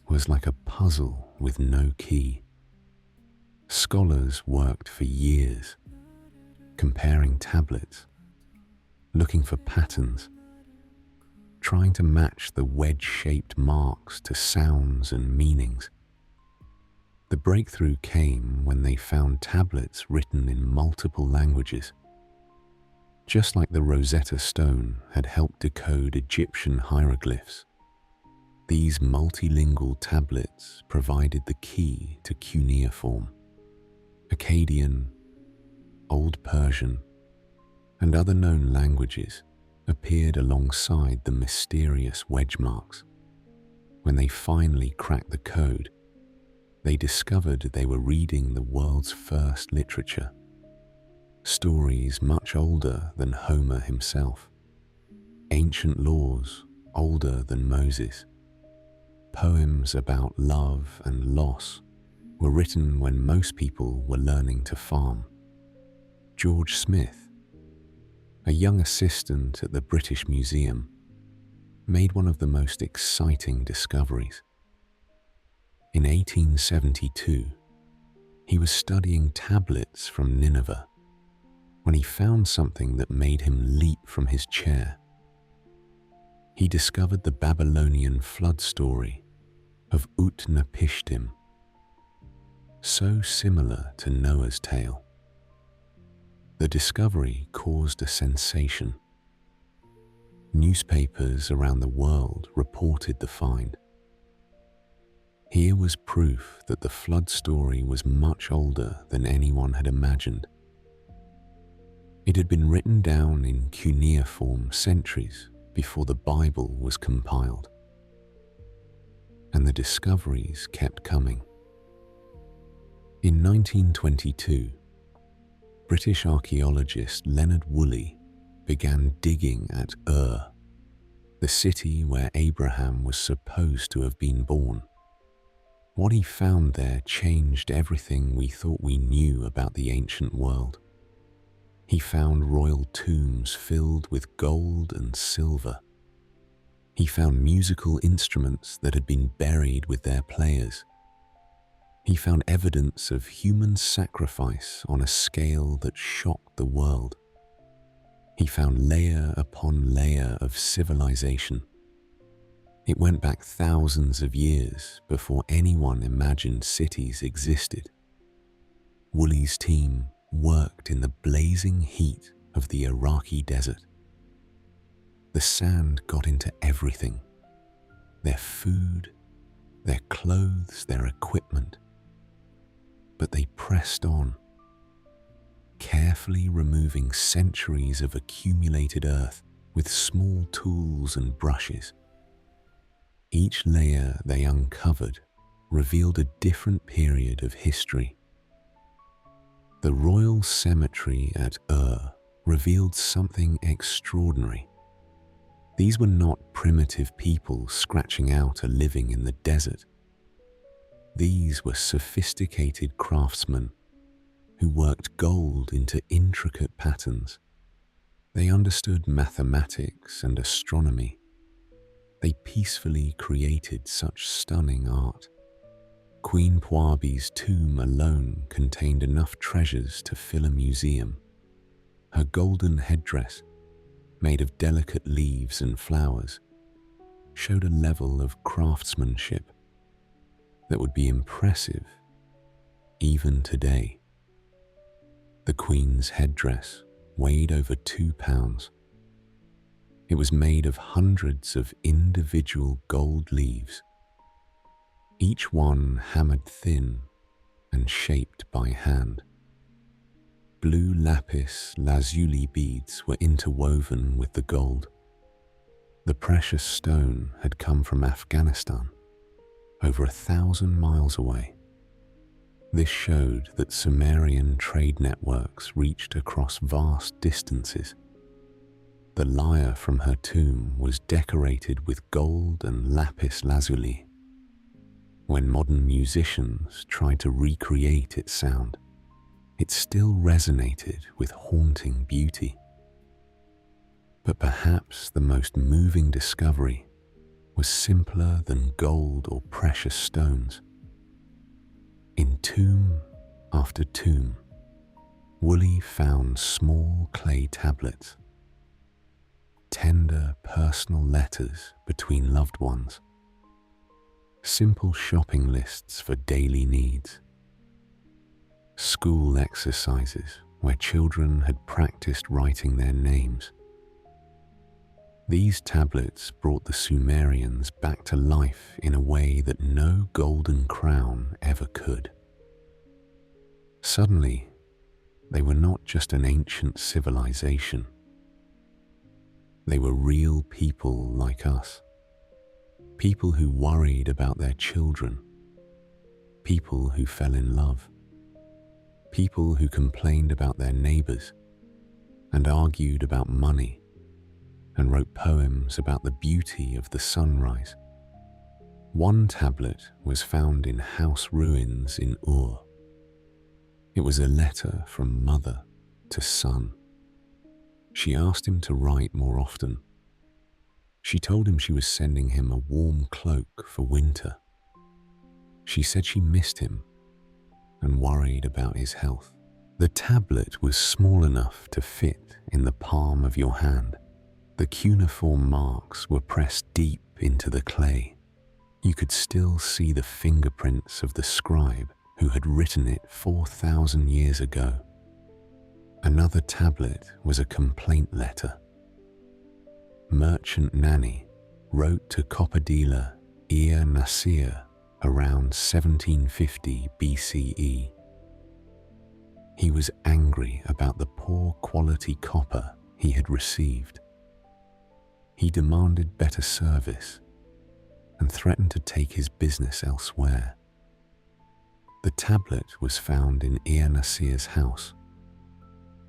was like a puzzle with no key. Scholars worked for years, comparing tablets, looking for patterns, trying to match the wedge-shaped marks to sounds and meanings. The breakthrough came when they found tablets written in multiple languages. Just like the Rosetta Stone had helped decode Egyptian hieroglyphs, these multilingual tablets provided the key to cuneiform. Akkadian, Old Persian, and other known languages appeared alongside the mysterious wedge marks. When they finally cracked the code, they discovered they were reading the world's first literature. Stories much older than Homer himself, ancient laws older than Moses, poems about love and loss were written when most people were learning to farm. George Smith, a young assistant at the British Museum, made one of the most exciting discoveries. In 1872, he was studying tablets from Nineveh when he found something that made him leap from his chair. He discovered the Babylonian flood story of Utnapishtim, so similar to Noah's tale. The discovery caused a sensation. Newspapers around the world reported the find. Here was proof that the flood story was much older than anyone had imagined. It had been written down in cuneiform centuries before the Bible was compiled. And the discoveries kept coming. In 1922, British archaeologist Leonard Woolley began digging at Ur, the city where Abraham was supposed to have been born. What he found there changed everything we thought we knew about the ancient world. He found royal tombs filled with gold and silver. He found musical instruments that had been buried with their players. He found evidence of human sacrifice on a scale that shocked the world. He found layer upon layer of civilization. It went back thousands of years before anyone imagined cities existed. Woolley's team worked in the blazing heat of the Iraqi desert. The sand got into everything: their food, their clothes, their equipment. But they pressed on, carefully removing centuries of accumulated earth with small tools and brushes. Each layer they uncovered revealed a different period of history. The royal cemetery at Ur revealed something extraordinary. These were not primitive people scratching out a living in the desert. These were sophisticated craftsmen who worked gold into intricate patterns. They understood mathematics and astronomy. They peacefully created such stunning art. Queen Puabi's tomb alone contained enough treasures to fill a museum. Her golden headdress, made of delicate leaves and flowers, showed a level of craftsmanship that would be impressive even today. The Queen's headdress weighed over 2 pounds. It was made of hundreds of individual gold leaves, each one hammered thin and shaped by hand. Blue lapis lazuli beads were interwoven with the gold. The precious stone had come from Afghanistan, over 1,000 miles away. This showed that Sumerian trade networks reached across vast distances. The lyre from her tomb was decorated with gold and lapis lazuli. when modern musicians tried to recreate its sound, it still resonated with haunting beauty. But perhaps the most moving discovery was simpler than gold or precious stones. In tomb after tomb, Woolley found small clay tablets, tender personal letters between loved ones, simple shopping lists for daily needs, school exercises where children had practiced writing their names. These tablets brought the Sumerians back to life in a way that no golden crown ever could. Suddenly, they were not just an ancient civilization. They were real people like us. People who worried about their children. People who fell in love. People who complained about their neighbors and argued about money and wrote poems about the beauty of the sunrise. One tablet was found in house ruins in Ur. It was a letter from mother to son. She asked him to write more often. She told him she was sending him a warm cloak for winter. She said she missed him and worried about his health. The tablet was small enough to fit in the palm of your hand. The cuneiform marks were pressed deep into the clay. You could still see the fingerprints of the scribe who had written it 4,000 years ago. Another tablet was a complaint letter. Merchant Nani wrote to copper dealer Ir Nasir around 1750 BCE. He was angry about the poor quality copper he had received. He demanded better service and threatened to take his business elsewhere. The tablet was found in Ir Nasir's house,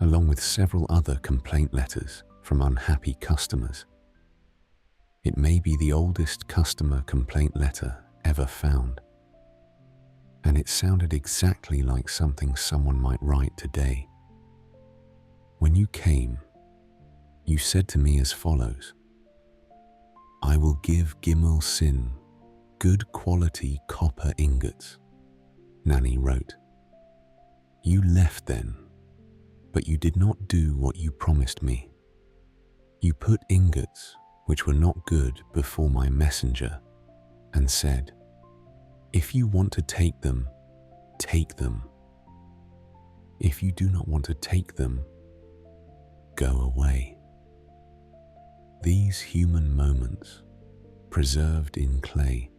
along with several other complaint letters from unhappy customers. It may be the oldest customer complaint letter ever found, and it sounded exactly like something someone might write today. When you came, you said to me as follows: I will give Gimel Sin good quality copper ingots. Nani wrote. You left then, but you did not do what you promised me. You put ingots which were not good before my messenger and said, if you want to take them, take them. If you do not want to take them, go away. These human moments, preserved in clay,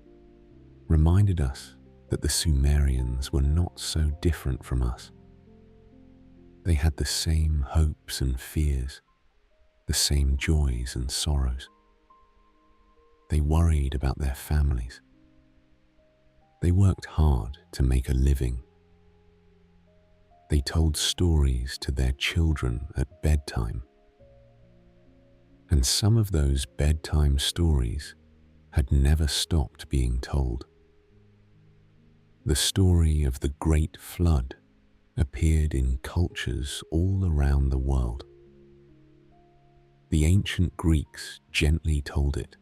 reminded us that the Sumerians were not so different from us. They had the same hopes and fears, the same joys and sorrows. They worried about their families. They worked hard to make a living. They told stories to their children at bedtime. And some of those bedtime stories had never stopped being told. The story of the Great Flood appeared in cultures all around the world. The ancient Greeks gently told it.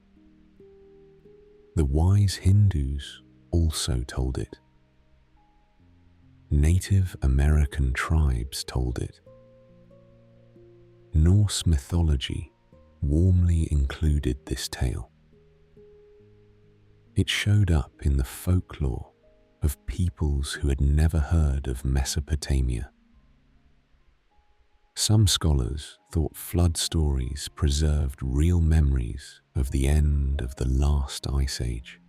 The wise Hindus also told it. Native American tribes told it. Norse mythology warmly included this tale. It showed up in the folklore of peoples who had never heard of Mesopotamia. Some scholars thought flood stories preserved real memories of the end of the last ice age.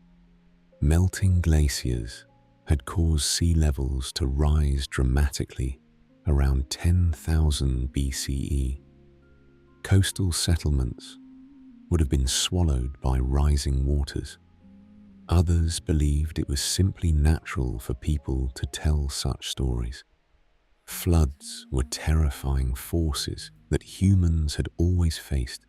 Melting glaciers had caused sea levels to rise dramatically around 10,000 BCE. Coastal settlements would have been swallowed by rising waters. Others believed it was simply natural for people to tell such stories. Floods were terrifying forces that humans had always faced.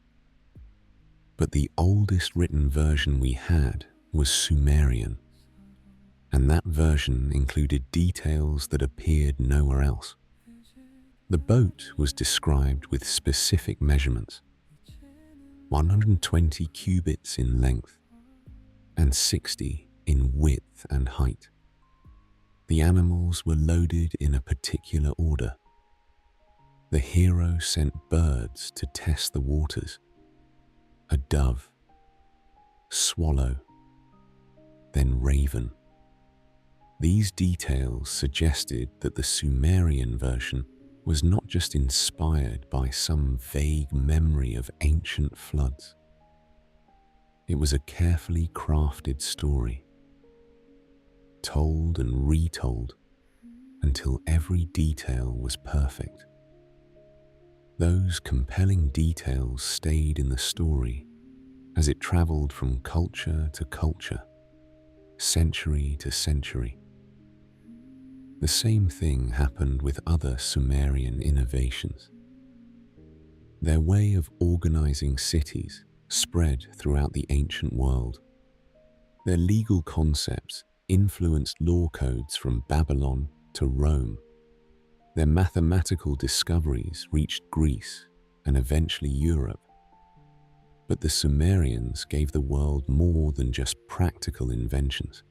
But the oldest written version we had was Sumerian. and that version included details that appeared nowhere else. The boat was described with specific measurements: 120 cubits in length and 60 in width and height. The animals were loaded in a particular order. The hero sent birds to test the waters: a dove, swallow, then raven. These details suggested that the Sumerian version was not just inspired by some vague memory of ancient floods. It was a carefully crafted story, told and retold until every detail was perfect. Those compelling details stayed in the story as it traveled from culture to culture, century to century. The same thing happened with other Sumerian innovations. Their way of organizing cities spread throughout the ancient world. Their legal concepts influenced law codes from Babylon to Rome. Their mathematical discoveries reached Greece and eventually Europe. But the Sumerians gave the world more than just practical inventions.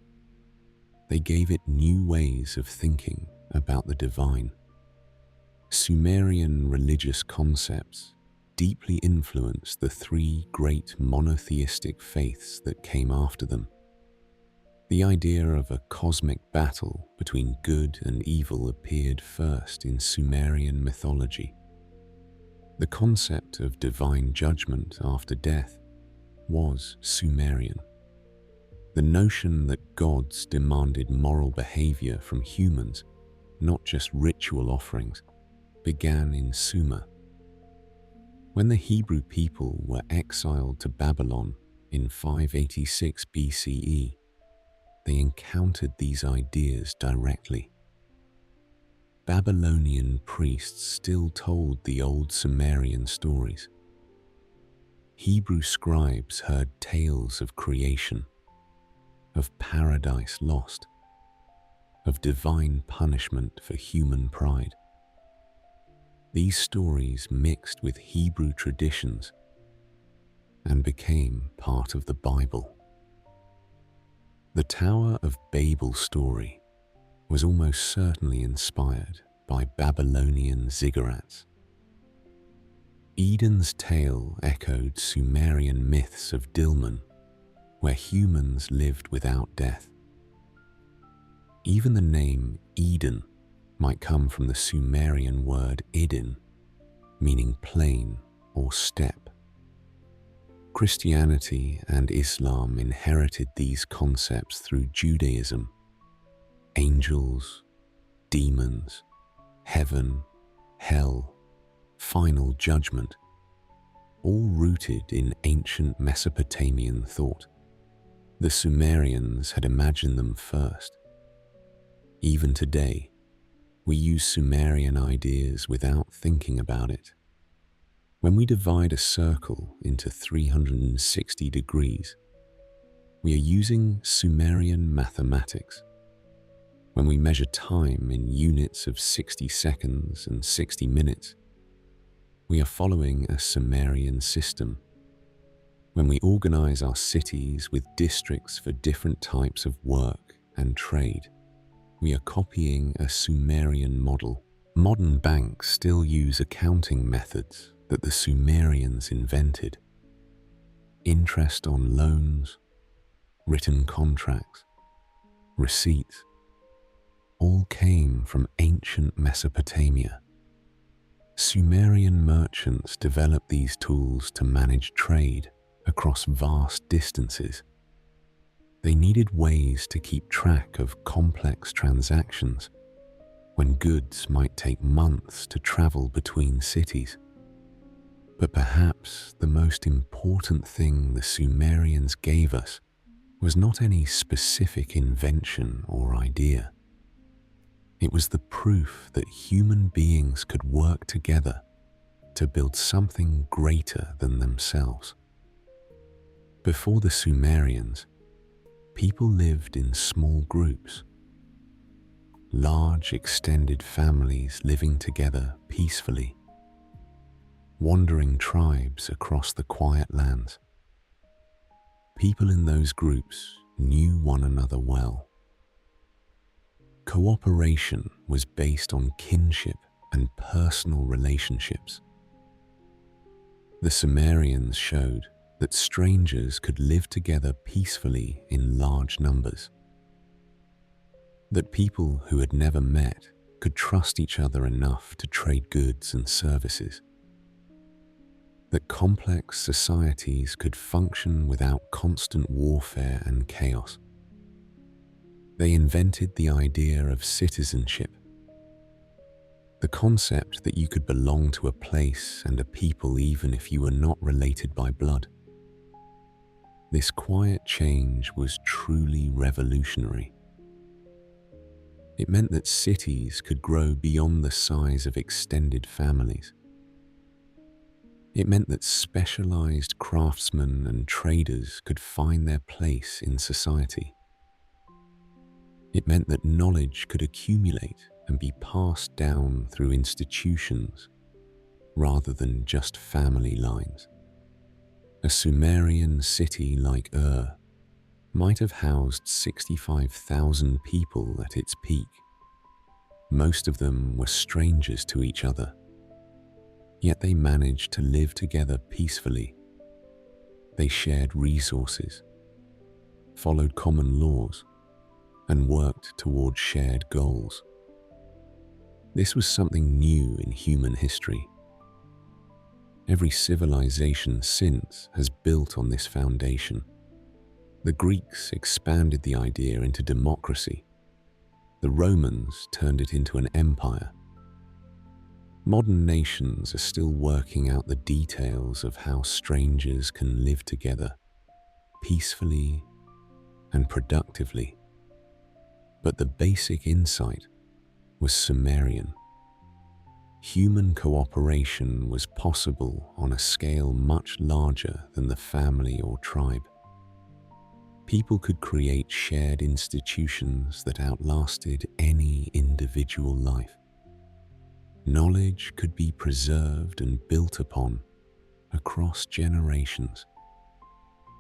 They gave it new ways of thinking about the divine. Sumerian religious concepts deeply influenced the three great monotheistic faiths that came after them. The idea of a cosmic battle between good and evil appeared first in Sumerian mythology. The concept of divine judgment after death was Sumerian. The notion that gods demanded moral behavior from humans, not just ritual offerings, began in Sumer. When the Hebrew people were exiled to Babylon in 586 BCE, they encountered these ideas directly. Babylonian priests still told the old Sumerian stories. Hebrew scribes heard tales of creation, of paradise lost, of divine punishment for human pride. These stories mixed with Hebrew traditions and became part of the Bible. The Tower of Babel story was almost certainly inspired by Babylonian ziggurats. Eden's tale echoed Sumerian myths of Dilmun, where humans lived without death. Even the name Eden might come from the Sumerian word idin, meaning plain or steppe. Christianity and Islam inherited these concepts through Judaism. Angels, demons, heaven, hell, final judgment, all rooted in ancient Mesopotamian thought. The Sumerians had imagined them first. Even today, we use Sumerian ideas without thinking about it. When we divide a circle into 360 degrees, we are using Sumerian mathematics. When we measure time in units of 60 seconds and 60 minutes, we are following a Sumerian system. When we organize our cities with districts for different types of work and trade, we are copying a Sumerian model. Modern banks still use accounting methods that the Sumerians invented. Interest on loans, written contracts, receipts, all came from ancient Mesopotamia. Sumerian merchants developed these tools to manage trade across vast distances. They needed ways to keep track of complex transactions when goods might take months to travel between cities. But perhaps the most important thing the Sumerians gave us was not any specific invention or idea. It was the proof that human beings could work together to build something greater than themselves. Before the Sumerians, People lived in small groups, large extended families living together peacefully, wandering tribes across the quiet lands. People in those groups knew one another well. Cooperation was based on kinship and personal relationships. The Sumerians showed that strangers could live together peacefully in large numbers, that people who had never met could trust each other enough to trade goods and services, that complex societies could function without constant warfare and chaos. They invented the idea of citizenship, the concept that you could belong to a place and a people even if you were not related by blood. This quiet change was truly revolutionary. It meant that cities could grow beyond the size of extended families. It meant that specialized craftsmen and traders could find their place in society. It meant that knowledge could accumulate and be passed down through institutions rather than just family lines. A Sumerian city like might have housed 65,000 people at its peak. Most of them were strangers to each other, yet they managed to live together peacefully. They shared resources, followed common laws, and worked toward shared goals. This was something new in human history. Every civilization since has built on this foundation. The Greeks expanded the idea into democracy. The Romans turned it into an empire. Modern nations are still working out the details of how strangers can live together peacefully and productively. But the basic insight was Sumerian. Human cooperation was possible on a scale much larger than the family or tribe. People could create shared institutions that outlasted any individual life. Knowledge could be preserved and built upon across generations.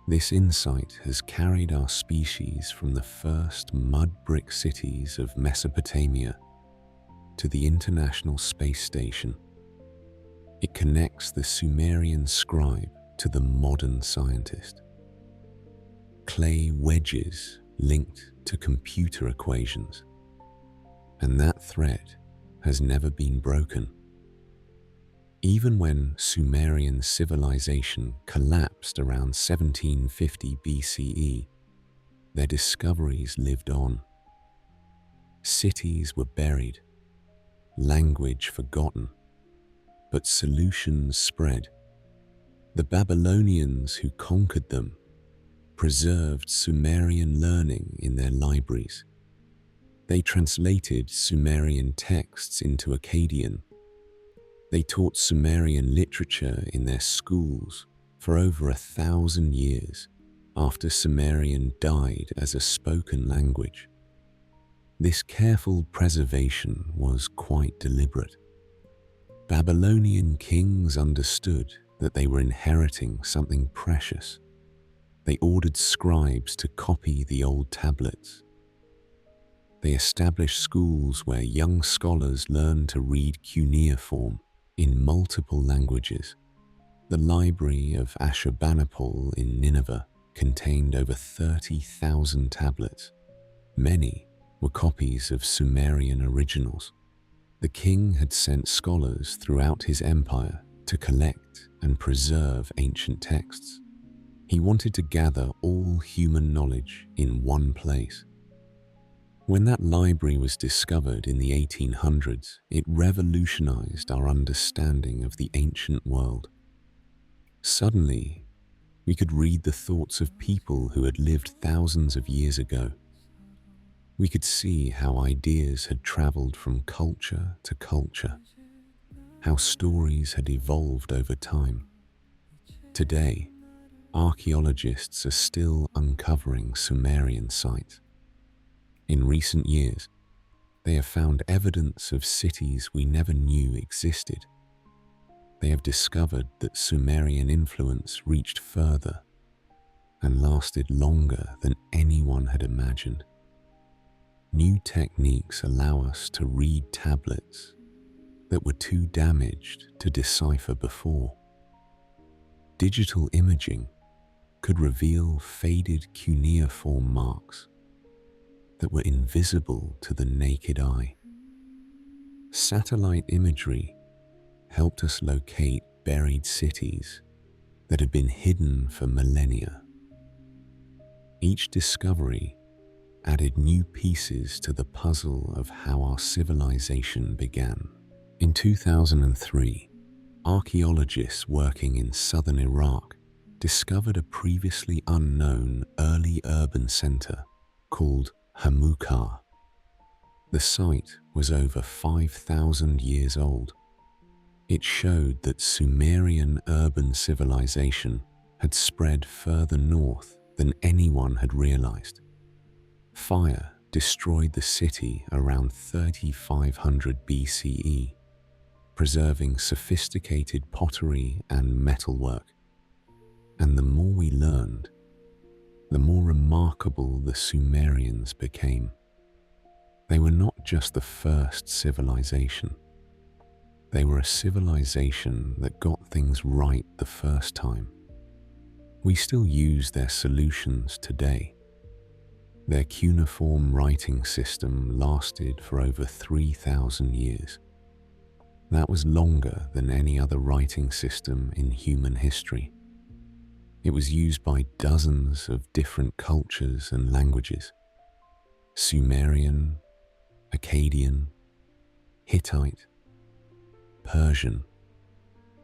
This insight has carried our species from the first mud brick cities of Mesopotamia to the International Space Station. It connects the Sumerian scribe to the modern scientist. Clay wedges linked to computer equations, and that thread has never been broken. Even when Sumerian civilization collapsed around 1750 BCE, their discoveries lived on. Cities were buried, language forgotten, but solutions spread. The Babylonians who conquered them preserved Sumerian learning in their libraries. They translated Sumerian texts into Akkadian. They taught Sumerian literature in their schools for over 1,000 years after Sumerian died as a spoken language. This careful preservation was quite deliberate. Babylonian kings understood that they were inheriting something precious. They ordered scribes to copy the old tablets. They established schools where young scholars learned to read cuneiform in multiple languages. The library of Ashurbanipal in Nineveh contained over 30,000 tablets. Many were copies of Sumerian originals. The king had sent scholars throughout his empire to collect and preserve ancient texts. He wanted to gather all human knowledge in one place. When that library was discovered in the 1800s, it revolutionized our understanding of the ancient world. Suddenly, we could read the thoughts of people who had lived thousands of years ago. We could see how ideas had traveled from culture to culture, how stories had evolved over time. Today, archaeologists are still uncovering Sumerian sites. In recent years, they have found evidence of cities we never knew existed. They have discovered that Sumerian influence reached further and lasted longer than anyone had imagined. New techniques allow us to read tablets that were too damaged to decipher before. Digital imaging could reveal faded cuneiform marks that were invisible to the naked eye. Satellite imagery helped us locate buried cities that had been hidden for millennia. Each discovery added new pieces to the puzzle of how our civilization began. In 2003, archaeologists working in southern Iraq discovered a previously unknown early urban center called Hamukar. The site was over 5,000 years old. It showed that Sumerian urban civilization had spread further north than anyone had realized. Fire destroyed the city around 3500 BCE, preserving sophisticated pottery and metalwork. And the more we learned, the more remarkable the Sumerians became. They were not just the first civilization. They were a civilization that got things right the first time. We still use their solutions today. Their cuneiform writing system lasted for over 3,000 years. That was longer than any other writing system in human history. It was used by dozens of different cultures and languages: Sumerian, Akkadian, Hittite, Persian,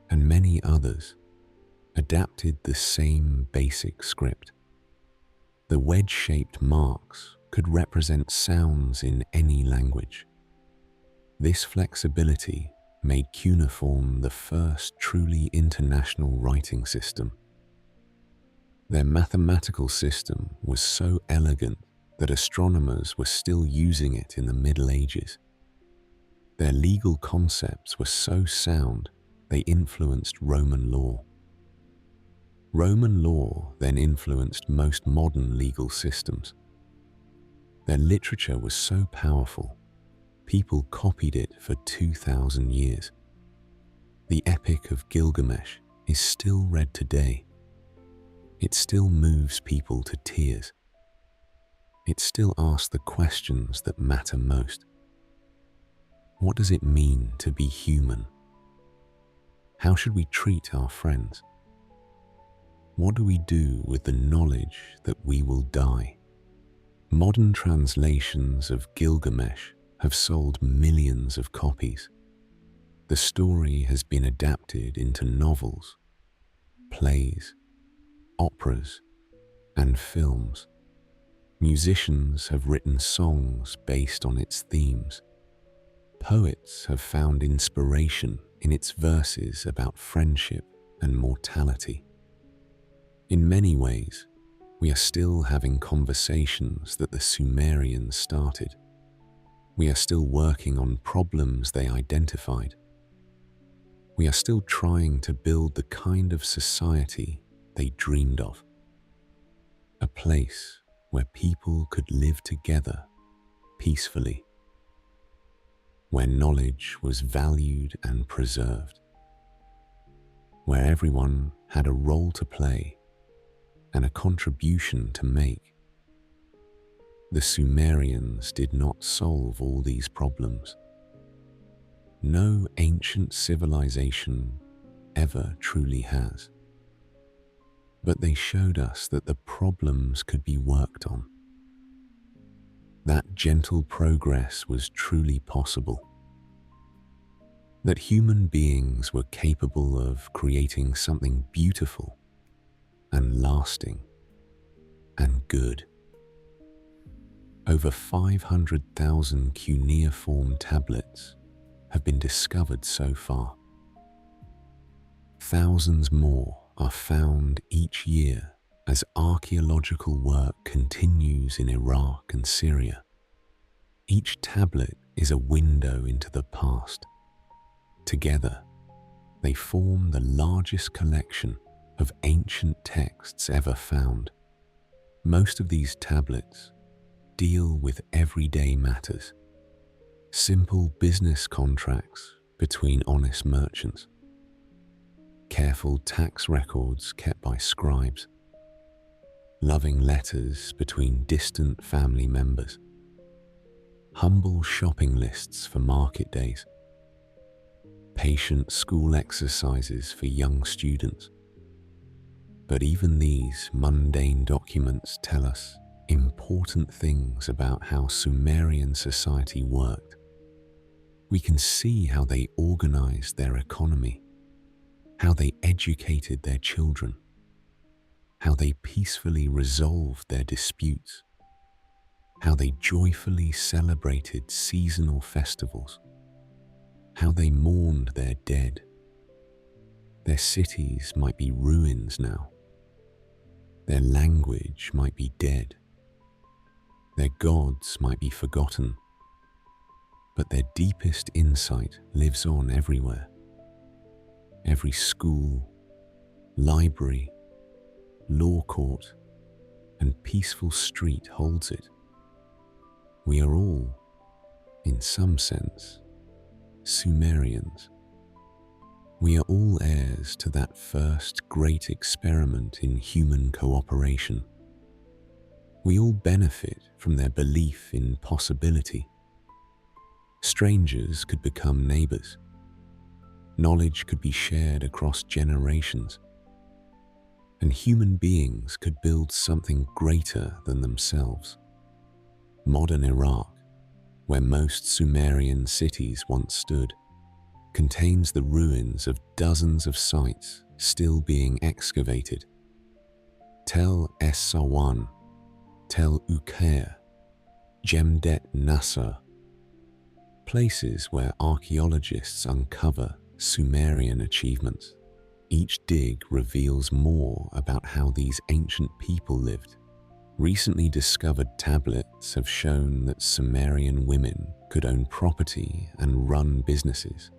and many others adapted the same basic script. The wedge-shaped marks could represent sounds in any language. This flexibility made cuneiform the first truly international writing system. Their mathematical system was so elegant that astronomers were still using it in the Middle Ages. Their legal concepts were so sound they influenced Roman law. Roman law then influenced most modern legal systems. Their literature was so powerful, people copied it for 2,000 years. The Epic of Gilgamesh is still read today. It still moves people to tears. It still asks the questions that matter most. What does it mean to be human? How should we treat our friends? What do we do with the knowledge that we will die? Modern translations of Gilgamesh have sold millions of copies. The story has been adapted into novels, plays, operas, and films. Musicians have written songs based on its themes. Poets have found inspiration in its verses about friendship and mortality. In many ways, we are still having conversations that the Sumerians started. We are still working on problems they identified. We are still trying to build the kind of society they dreamed of. A place where people could live together peacefully, where knowledge was valued and preserved, where everyone had a role to play and a contribution to make. The Sumerians did not solve all these problems. No ancient civilization ever truly has. But they showed us that the problems could be worked on. That gentle progress was truly possible. That human beings were capable of creating something beautiful and lasting and good. Over 500,000 cuneiform tablets have been discovered so far. Thousands more are found each year as archaeological work continues in Iraq and Syria. Each tablet is a window into the past. Together, they form the largest collection of ancient texts ever found. Most of these tablets deal with everyday matters, simple business contracts between honest merchants, careful tax records kept by scribes, loving letters between distant family members, humble shopping lists for market days, patient school exercises for young students. But even these mundane documents tell us important things about how Sumerian society worked. We can see how they organized their economy, how they educated their children, how they peacefully resolved their disputes, how they joyfully celebrated seasonal festivals, how they mourned their dead. Their cities might be ruins now. Their language might be dead. Their gods might be forgotten. But their deepest insight lives on everywhere. Every school, library, law court, and peaceful street holds it. We are all, in some sense, Sumerians. We are all heirs to that first great experiment in human cooperation. We all benefit from their belief in possibility. Strangers could become neighbors. Knowledge could be shared across generations. And human beings could build something greater than themselves. Modern Iraq, where most Sumerian cities once stood, contains the ruins of dozens of sites still being excavated. Tel Es-Sawan, Tel Uqair, Jemdet Nasser, places where archaeologists uncover Sumerian achievements. Each dig reveals more about how these ancient people lived. Recently discovered tablets have shown that Sumerian women could own property and run businesses,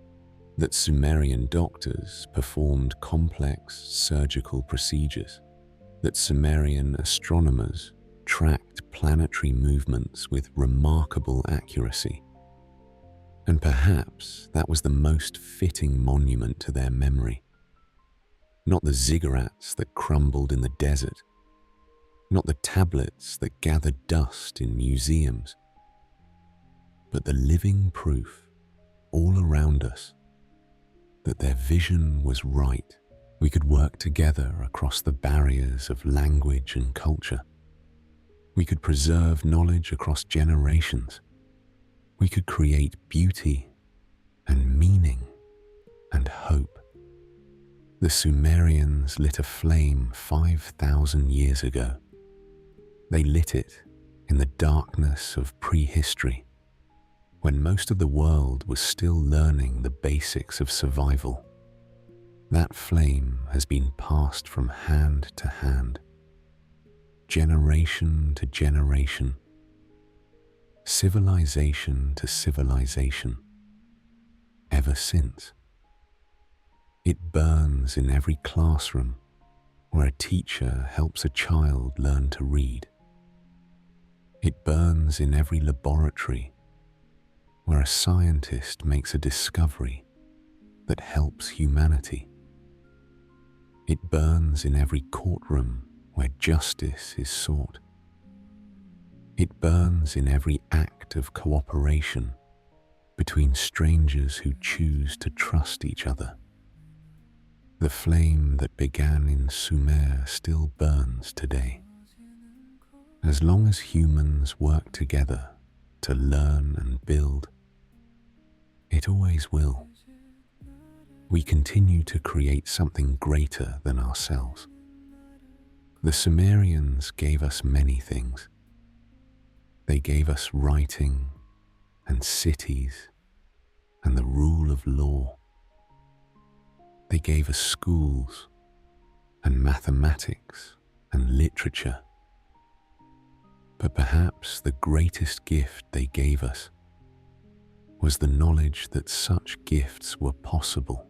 that Sumerian doctors performed complex surgical procedures, that Sumerian astronomers tracked planetary movements with remarkable accuracy. And perhaps that was the most fitting monument to their memory. Not the ziggurats that crumbled in the desert, not the tablets that gathered dust in museums, but the living proof all around us that their vision was right. We could work together across the barriers of language and culture. We could preserve knowledge across generations. We could create beauty and meaning and hope. The Sumerians lit a flame 5,000 years ago. They lit it in the darkness of prehistory, when most of the world was still learning the basics of survival. That flame has been passed from hand to hand, generation to generation, civilization to civilization, ever since. It burns in every classroom where a teacher helps a child learn to read. It burns in every laboratory where a scientist makes a discovery that helps humanity. It burns in every courtroom where justice is sought. It burns in every act of cooperation between strangers who choose to trust each other. The flame that began in Sumer still burns today. As long as humans work together to learn and build, it always will. We continue to create something greater than ourselves. The Sumerians gave us many things. They gave us writing and cities and the rule of law. They gave us schools, and mathematics and literature. But perhaps the greatest gift they gave us was the knowledge that such gifts were possible,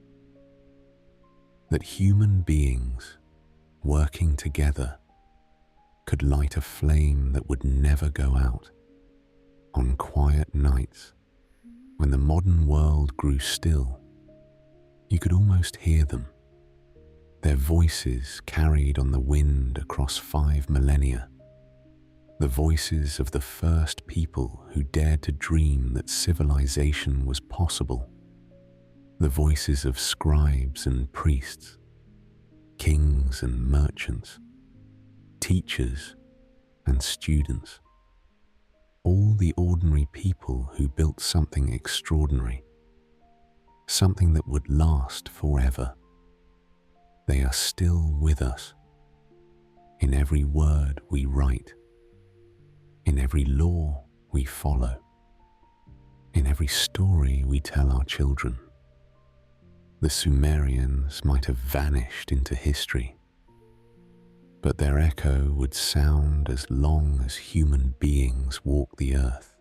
that human beings working together could light a flame that would never go out on quiet nights when the modern world grew still. You could almost hear them, their voices carried on the wind across 5 millennia, the voices of the first people who dared to dream that civilization was possible, the voices of scribes and priests, kings and merchants, teachers and students, all the ordinary people who built something extraordinary, something that would last forever. They are still with us, in every word we write, in every law we follow, in every story we tell our children. The Sumerians might have vanished into history, but their echo would sound as long as human beings walk the earth.